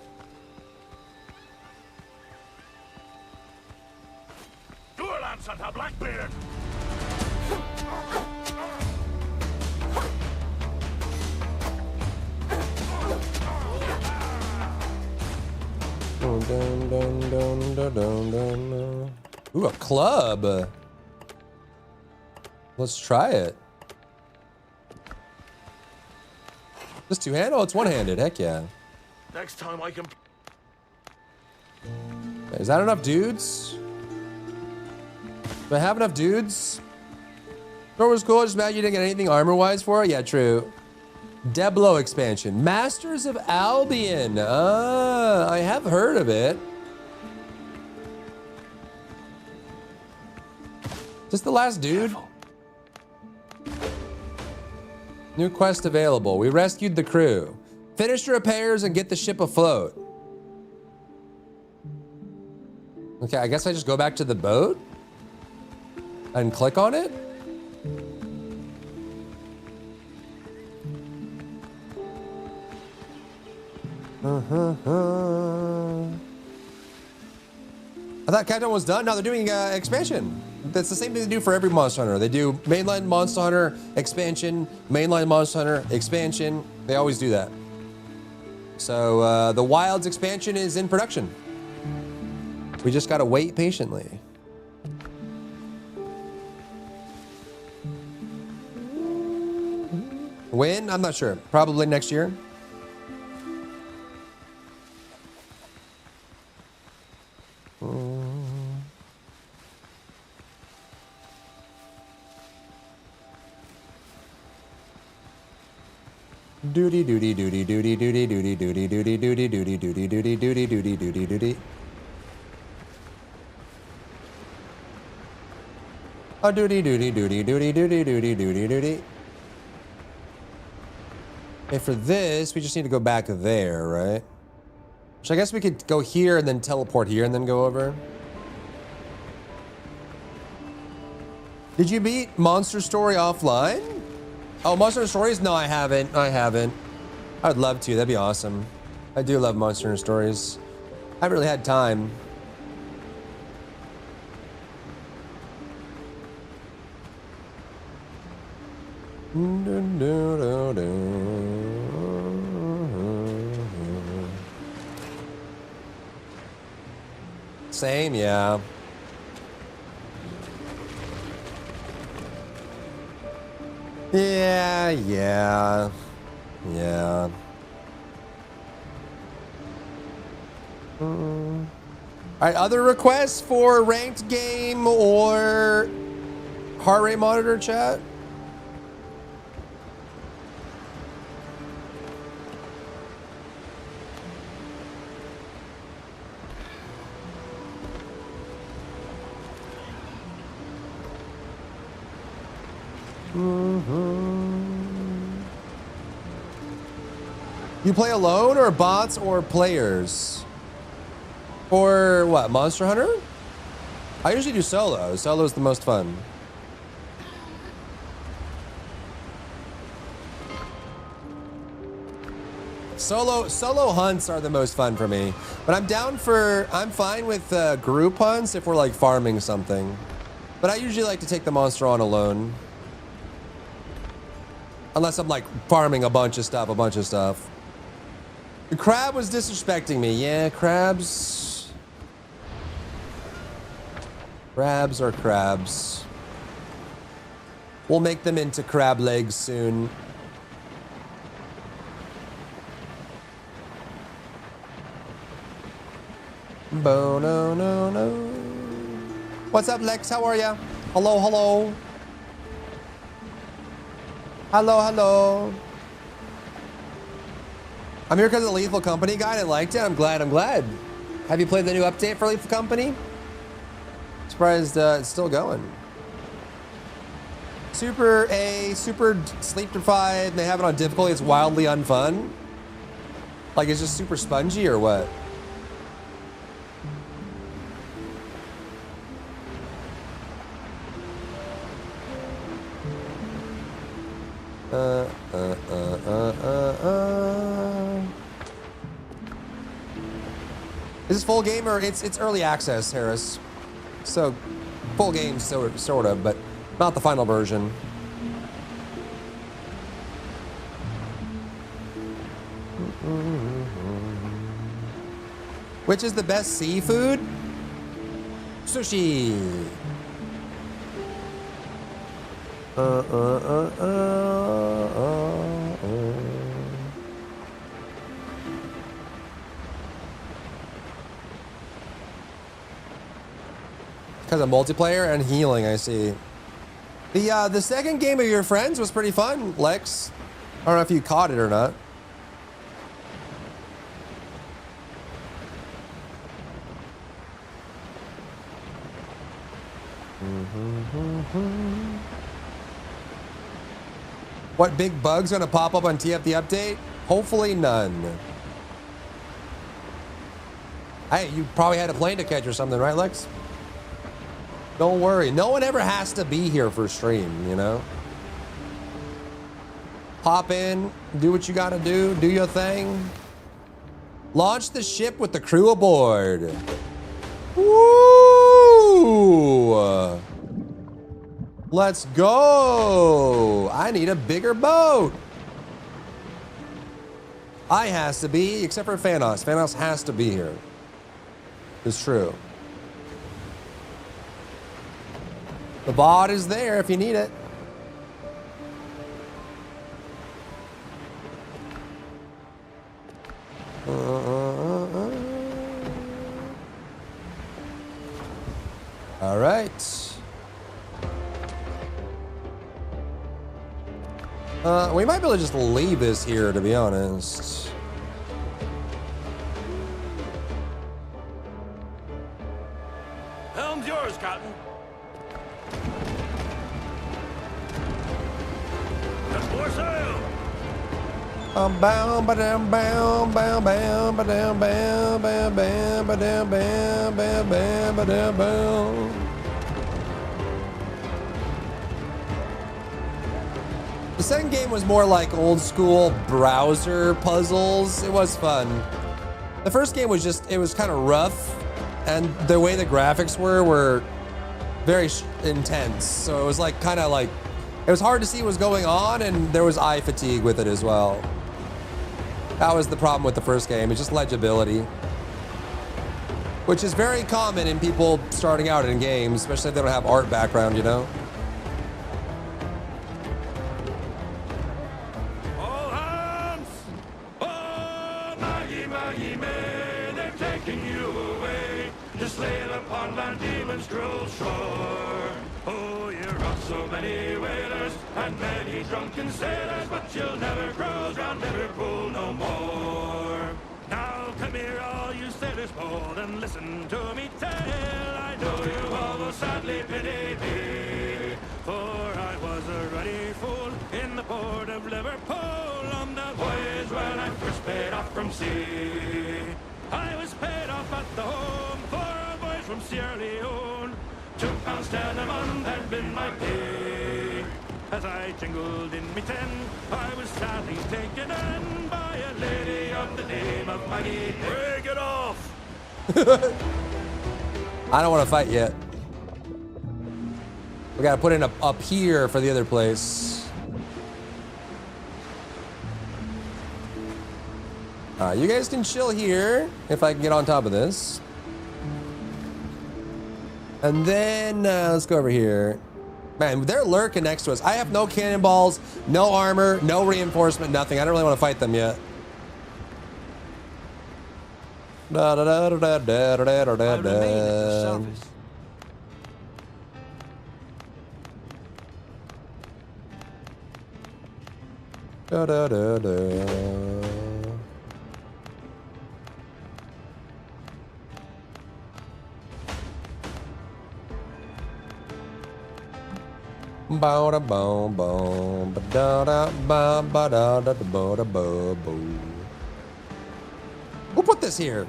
Blackbeard. Dun, dun, dun, dun, dun, dun. Ooh, a club. Let's try it. Just two-handed? Oh, it's one-handed. Heck yeah. Next time I can. Is that enough dudes? Do I have enough dudes? Thor was cool. Just mad you didn't get anything armor-wise for it. Yeah, true. Deblo expansion. Masters of Albion. I have heard of it. Just the last dude. New quest available. We rescued the crew. Finish repairs and get the ship afloat. Okay, I guess I just go back to the boat and click on it. I thought Capcom was done. No, they're doing expansion. That's the same thing they do for every Monster Hunter. They do mainline Monster Hunter expansion, mainline Monster Hunter expansion. They always do that. So the Wilds expansion is in production. We just gotta wait patiently. When? I'm not sure. Probably next year. Doody doody doody doody doody doody doody doody doody doody doody doody doody doody doody doody. Oh doody doody doody doody doody doody doody doody. Okay, for this, we just need to go back there, right? Which I guess we could go here and then teleport here and then go over. Did you beat Monster Story offline? Oh, Monster Stories? No, I haven't. I'd love to. That'd be awesome. I do love Monster Stories. I haven't really had time. Same, yeah. Yeah. All right, other requests for ranked game or heart rate monitor chat? You play alone or bots or players? Or what, Monster Hunter? I usually do solo. Solo is the most fun. Solo hunts are the most fun for me. But I'm fine with group hunts if we're like farming something. But I usually like to take the monster on alone. Unless I'm like farming a bunch of stuff. The crab was disrespecting me. Yeah, crabs. Crabs are crabs. We'll make them into crab legs soon. No. What's up, Lex? How are ya? Hello. Hello. I'm here because of the Lethal Company guide. I liked it. I'm glad. Have you played the new update for Lethal Company? Surprised it's still going. Super sleep deprived. They have it on difficulty. It's wildly unfun. Like it's just super spongy or what? Is this full game or it's early access, Harris? So full game sort of, but not the final version. Which is the best seafood? Sushi. Because of multiplayer and healing, I see. The second game of your friends was pretty fun, Lex. I don't know if you caught it or not. What big bug's gonna pop up on TFT update? Hopefully none. Hey, you probably had a plane to catch or something, right, Lex? Don't worry. No one ever has to be here for stream, you know? Hop in, do what you gotta do your thing. Launch the ship with the crew aboard. Woo! Let's go. I need a bigger boat. I has to be, except for Phanos. Phanos has to be here. It's true. The bot is there if you need it. All right. We might be able to just leave this here, to be honest. Helm's yours, Cotton. That's more sail. Bam, ba-dam, bam, bam, bam, ba-dam, bam, bam, bam, ba-dam, bam, bam, bam, ba-dam, bam. The second game was more like old school browser puzzles. It was fun. The first game was just, it was kind of rough, and the way the graphics were very intense. So it was like kind of like, it was hard to see what was going on, and there was eye fatigue with it as well. That was the problem with the first game. It's just legibility. Which is very common in people starting out in games, especially if they don't have art background, you know? All hands! Oh, Maggie, Maggie May, they're taking you away. Just laying upon Van Diemen's cruel shore. Oh, you're off so many whalers and many drunken sailors, but you'll never cruise round Liverpool no more. Now come here, all you sailors bold, and listen to me tell. I know you all will sadly pity me, for I was a ruddy fool in the port of Liverpool on that voyage when I first paid off from sea. I was paid off at the home for a voyage from Sierra Leone. £2.10 a month had been my pay. As I jingled in me 10, I was sadly taken in by a lady of the name of Maggie. Break it off! I don't want to fight yet. We gotta put it up here for the other place. You guys can chill here if I can get on top of this. And then let's go over here. Man, they're lurking next to us. I have no cannonballs, no armor, no reinforcement, nothing. I don't really want to fight them yet. Da da da da da da da da da. Da da da da. Ba da ba ba da da ba ba da da ba da ba boo. Who put this here?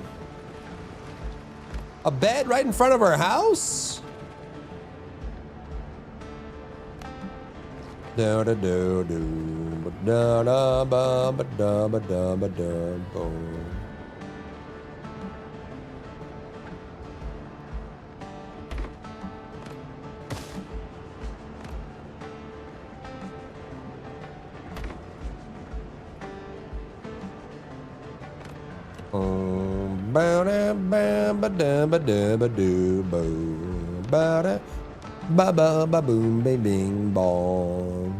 A bed right in front of our house? Da da da do ba da da ba ba da ba da ba da bo. Ba da ba ba da ba da ba do bo ba da ba ba ba boom bing bing bong.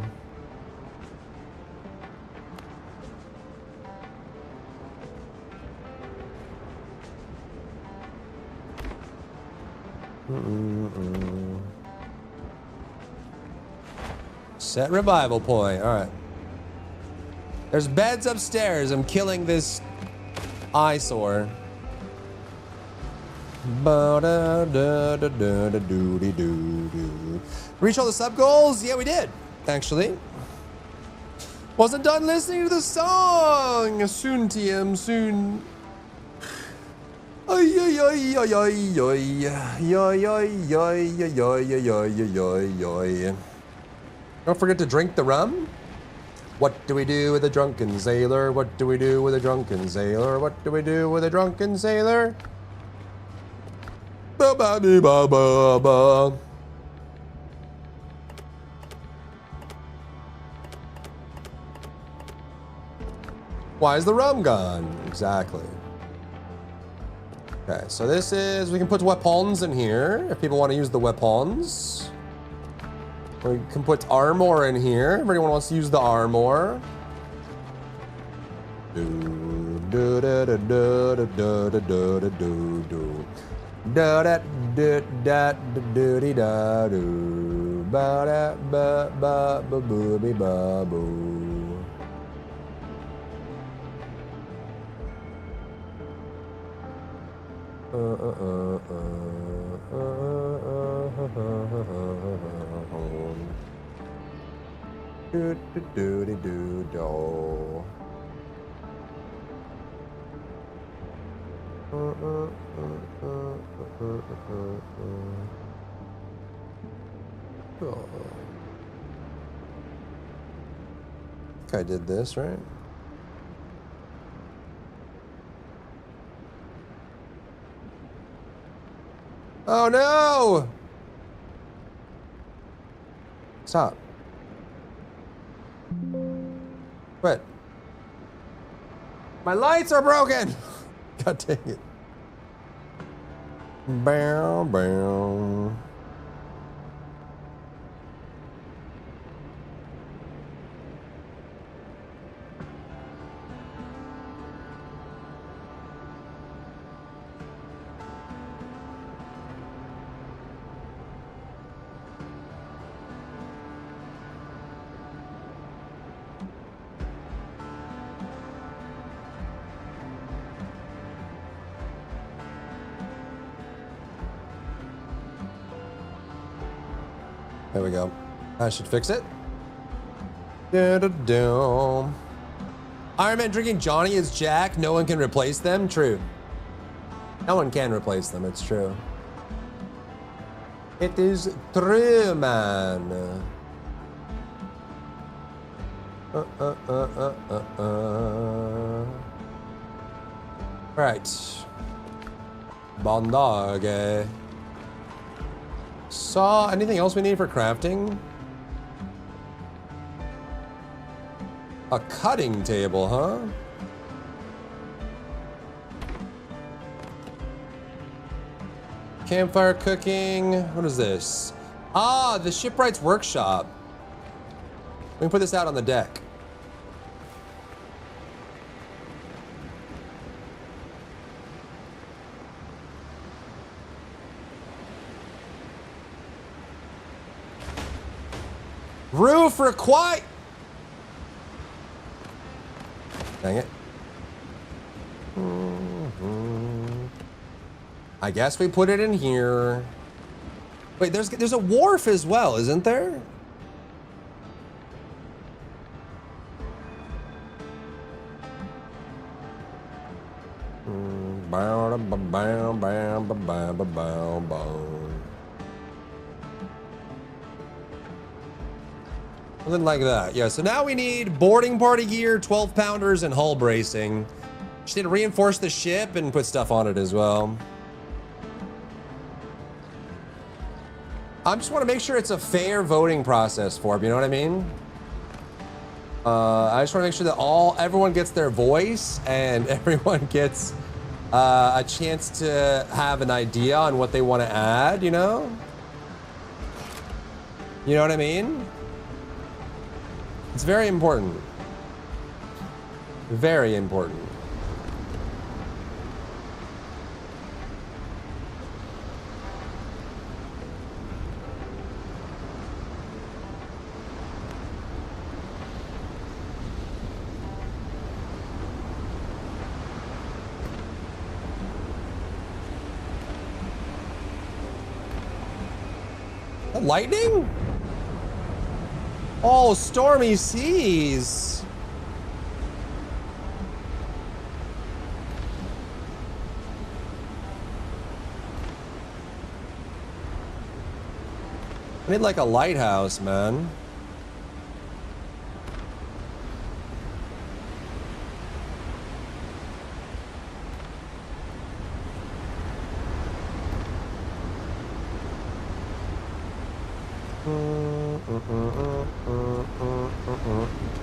Set revival point. All right. There's beds upstairs. I'm killing this eyesore. Reach all the sub goals? Yeah, we did, actually. Wasn't done listening to the song. Soon, TM, soon. Ay, ay, ay, ay, ay, ay, ay, ay, ay, ay. Don't forget to drink the rum. What do we do with a drunken sailor? What do we do with a drunken sailor? What do we do with a drunken sailor? Ba ba dee ba ba ba. Why is the rum gone? Exactly. Okay, so this is, we can put weapons in here if people want to use the weapons. We can put armor in here if anyone wants to use the armor. Do do da da da da da da da da do do. Da da da da da da da do. Ba da ba ba ba boo be ba boo. Do do do do do do. I did this, right? Oh no! Stop. Quit. My lights are broken! God dang it. Bow, bow. There we go. I should fix it. Da-da-dum. Iron Man drinking Johnny is Jack. No one can replace them. True. No one can replace them. It's true. It is true, man. Right. Bondage. Saw. Anything else we need for crafting? A cutting table, huh? Campfire cooking. What is this? Ah, the shipwright's workshop. We can put this out on the deck. Roof required. Dang it. I guess we put it in here. Wait, there's a wharf as well, isn't there? Something like that. Yeah, so now we need boarding party gear, 12 pounders, and hull bracing. Just need to reinforce the ship and put stuff on it as well. I just want to make sure it's a fair voting process for them, you know what I mean? I just want to make sure that everyone gets their voice and everyone gets a chance to have an idea on what they want to add, you know? You know what I mean? It's very important. Very important. Lightning? Oh, stormy seas. I need like a lighthouse, man.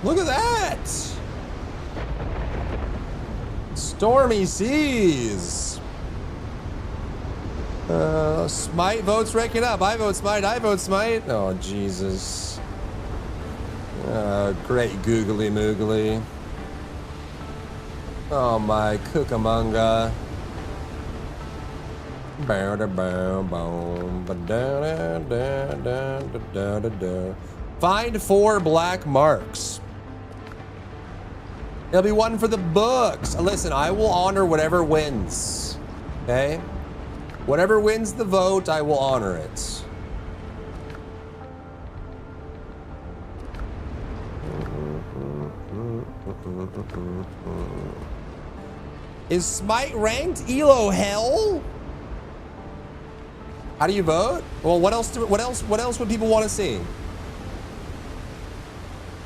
Look at that! Stormy seas. Smite votes ranking up. I vote Smite. I vote Smite. Oh, Jesus. Great googly moogly. Oh, my Cucamonga. Find 4 black marks. It'll be one for the books. Listen, I will honor whatever wins. Okay? Whatever wins the vote, I will honor it. Is Smite ranked? Elo hell? How do you vote? Well, what else would people want to see?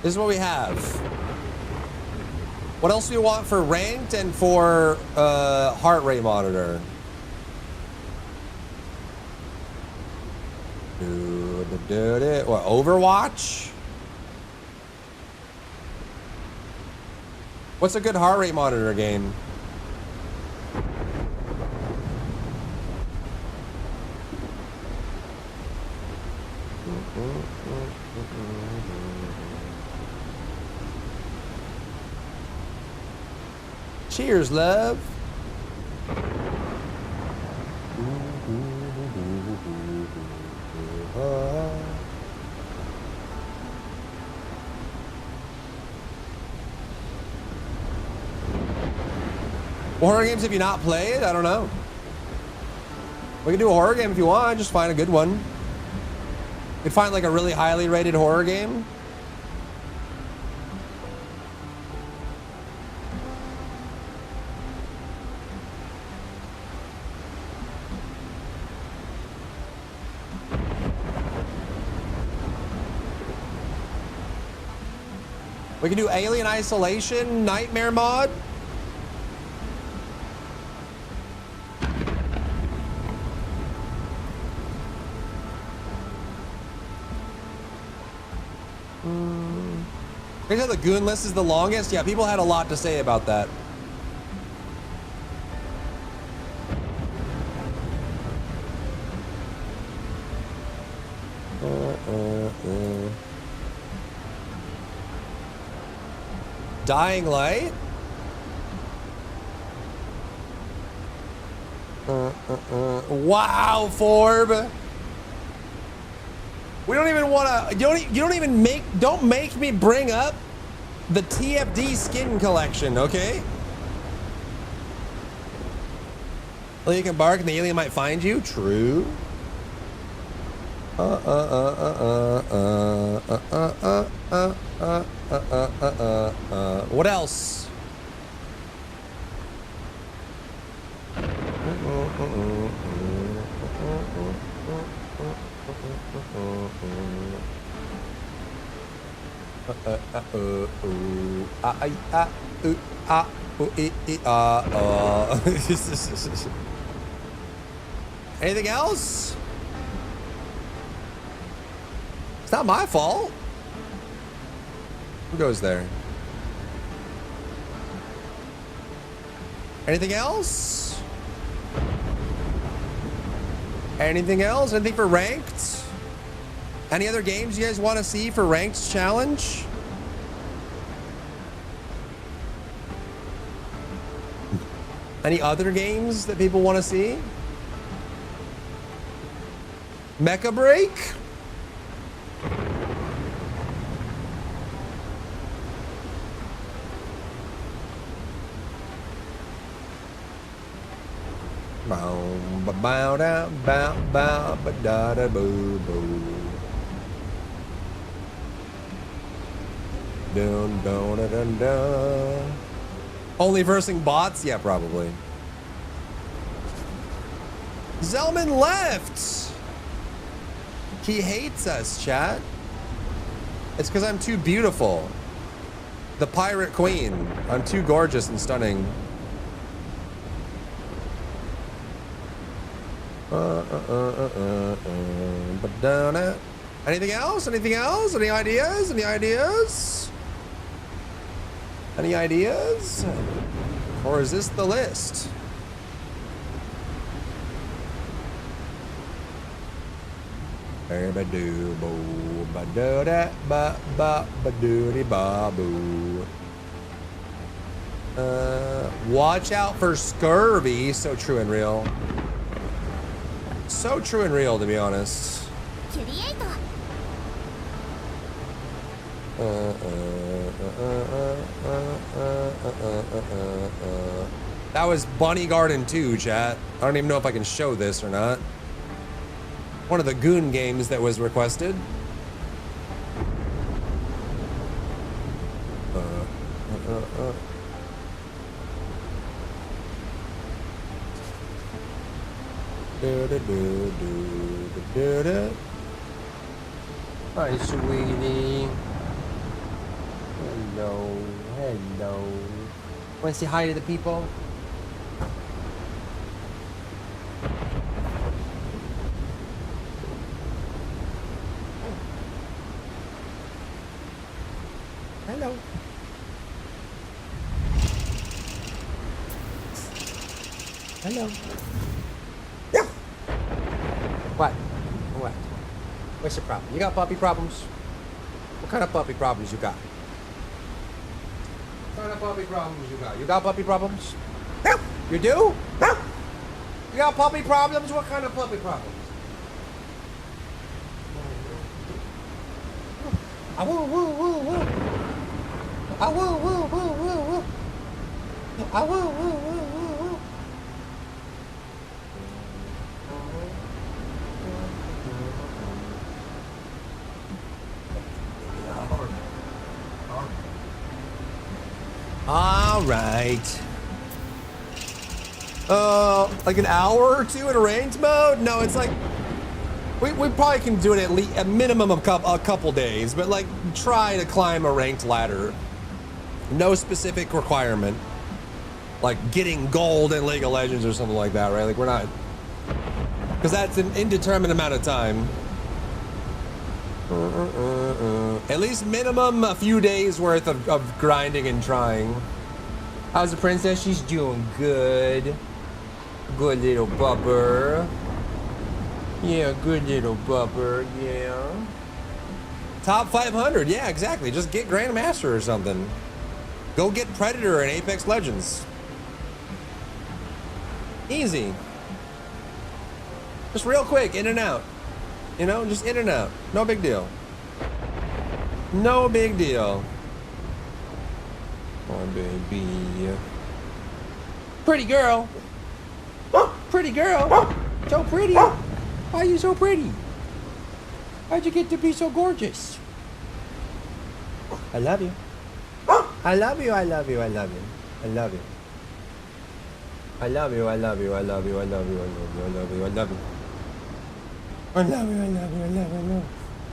This is what we have. What else do we want for ranked and for heart rate monitor? What, Overwatch? What's a good heart rate monitor game? Cheers, love. What horror games have you not played? I don't know. We can do a horror game if you want. Just find a good one. You could find like a really highly rated horror game. We can do Alien Isolation, Nightmare mod. You know the goon list is the longest? Yeah, people had a lot to say about that. Dying Light? Wow, Forb. We don't even want to. Don't make me bring up the TFD skin collection, okay? Well, you can bark and the alien might find you. True. What else? Anything else? It's not my fault. Who goes there? Anything else? Anything else? Anything for ranked? Any other games you guys want to see for ranked challenge? Any other games that people want to see? Mecha Break? Bow da bow bow ba da da boo boo. Dun dun dun dun dun. Only versing bots? Yeah, probably. Zelman left. He hates us, chat. It's because I'm too beautiful. The pirate queen. I'm too gorgeous and stunning. Anything else? Anything else? Any ideas? Any ideas? Any ideas? Or is this the list? Watch out for scurvy. So true and real. So true and real, to be honest. That was Bunny Garden 2, chat. I don't even know if I can show this or not. One of the Goon games that was requested. Hi, sweetie. Hello, hello. Want to say hi to the people? Hello. Hello. Yeah. What? What? What's the problem? You got puppy problems? What kind of puppy problems you got? What kind of puppy problems you got? You got puppy problems? You do? You got puppy problems? What kind of puppy problems? Ah, woo, woo, woo, woo. Ah, woo, woo, woo, woo, woo. Ah, woo, woo, woo, woo, woo. All right. Like an hour or two in arranged mode? No, it's like we probably can do it at least a minimum of a couple days, but like try to climb a ranked ladder. No specific requirement, like getting gold in League of Legends or something like that, right? Like we're not, because that's an indeterminate amount of time. At least minimum a few days worth of grinding and trying. How's the princess? She's doing good. Good little bubber. Yeah, good little bubber, yeah. Top 500, yeah, exactly. Just get Grandmaster or something. Go get Predator in Apex Legends. Easy. Just real quick, in and out. You know, just in and out. No big deal. No big deal. Oh, baby. Pretty girl. Pretty girl. So pretty. Why are you so pretty? How'd you get to be so gorgeous? I love you. I love you, I love you, I love you. I love you. I love you, I love you, I love you, I love you, I love you, I love you, I love you. I love you, I love you, I love you, I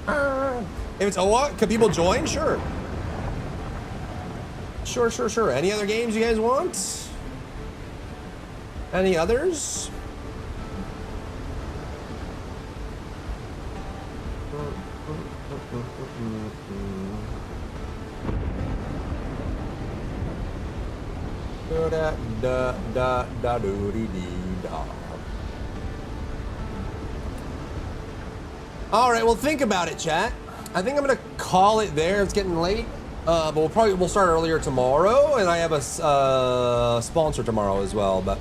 love you. If it's Ough, could people join? Sure. Sure, sure, sure. Any other games you guys want? Any others? All right, well, think about it, chat. I think I'm gonna call it there. It's getting late, but we'll start earlier tomorrow, and I have a sponsor tomorrow as well. But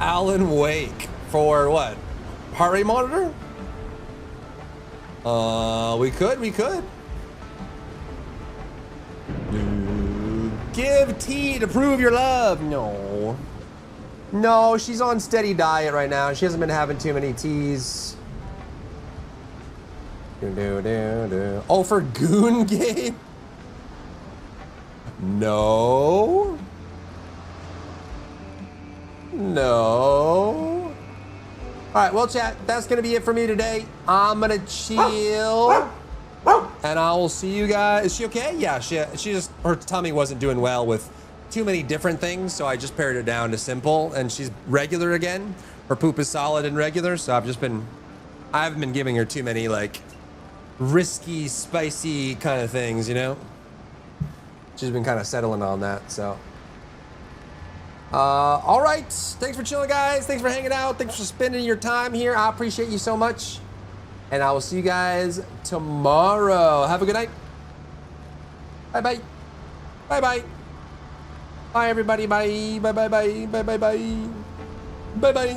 Alan Wake for what? Heart rate monitor? We could. Give tea to prove your love. No, she's on steady diet right now. She hasn't been having too many teas. Oh, for Goon Game? No. All right, well, chat, that's gonna be it for me today. I'm gonna chill, and I will see you guys. Is she okay? Yeah, she just, her tummy wasn't doing well with too many different things, so I just pared it down to simple, and she's regular again. Her poop is solid and regular, so I haven't been giving her too many like risky, spicy kind of things, you know? She's been kind of settling on that, so. All right, thanks for chilling, guys. Thanks for hanging out. Thanks for spending your time here. I appreciate you so much. And I will see you guys tomorrow. Have a good night. Bye-bye. Bye-bye. Bye, everybody. Bye. Bye-bye-bye. Bye-bye-bye. Bye-bye.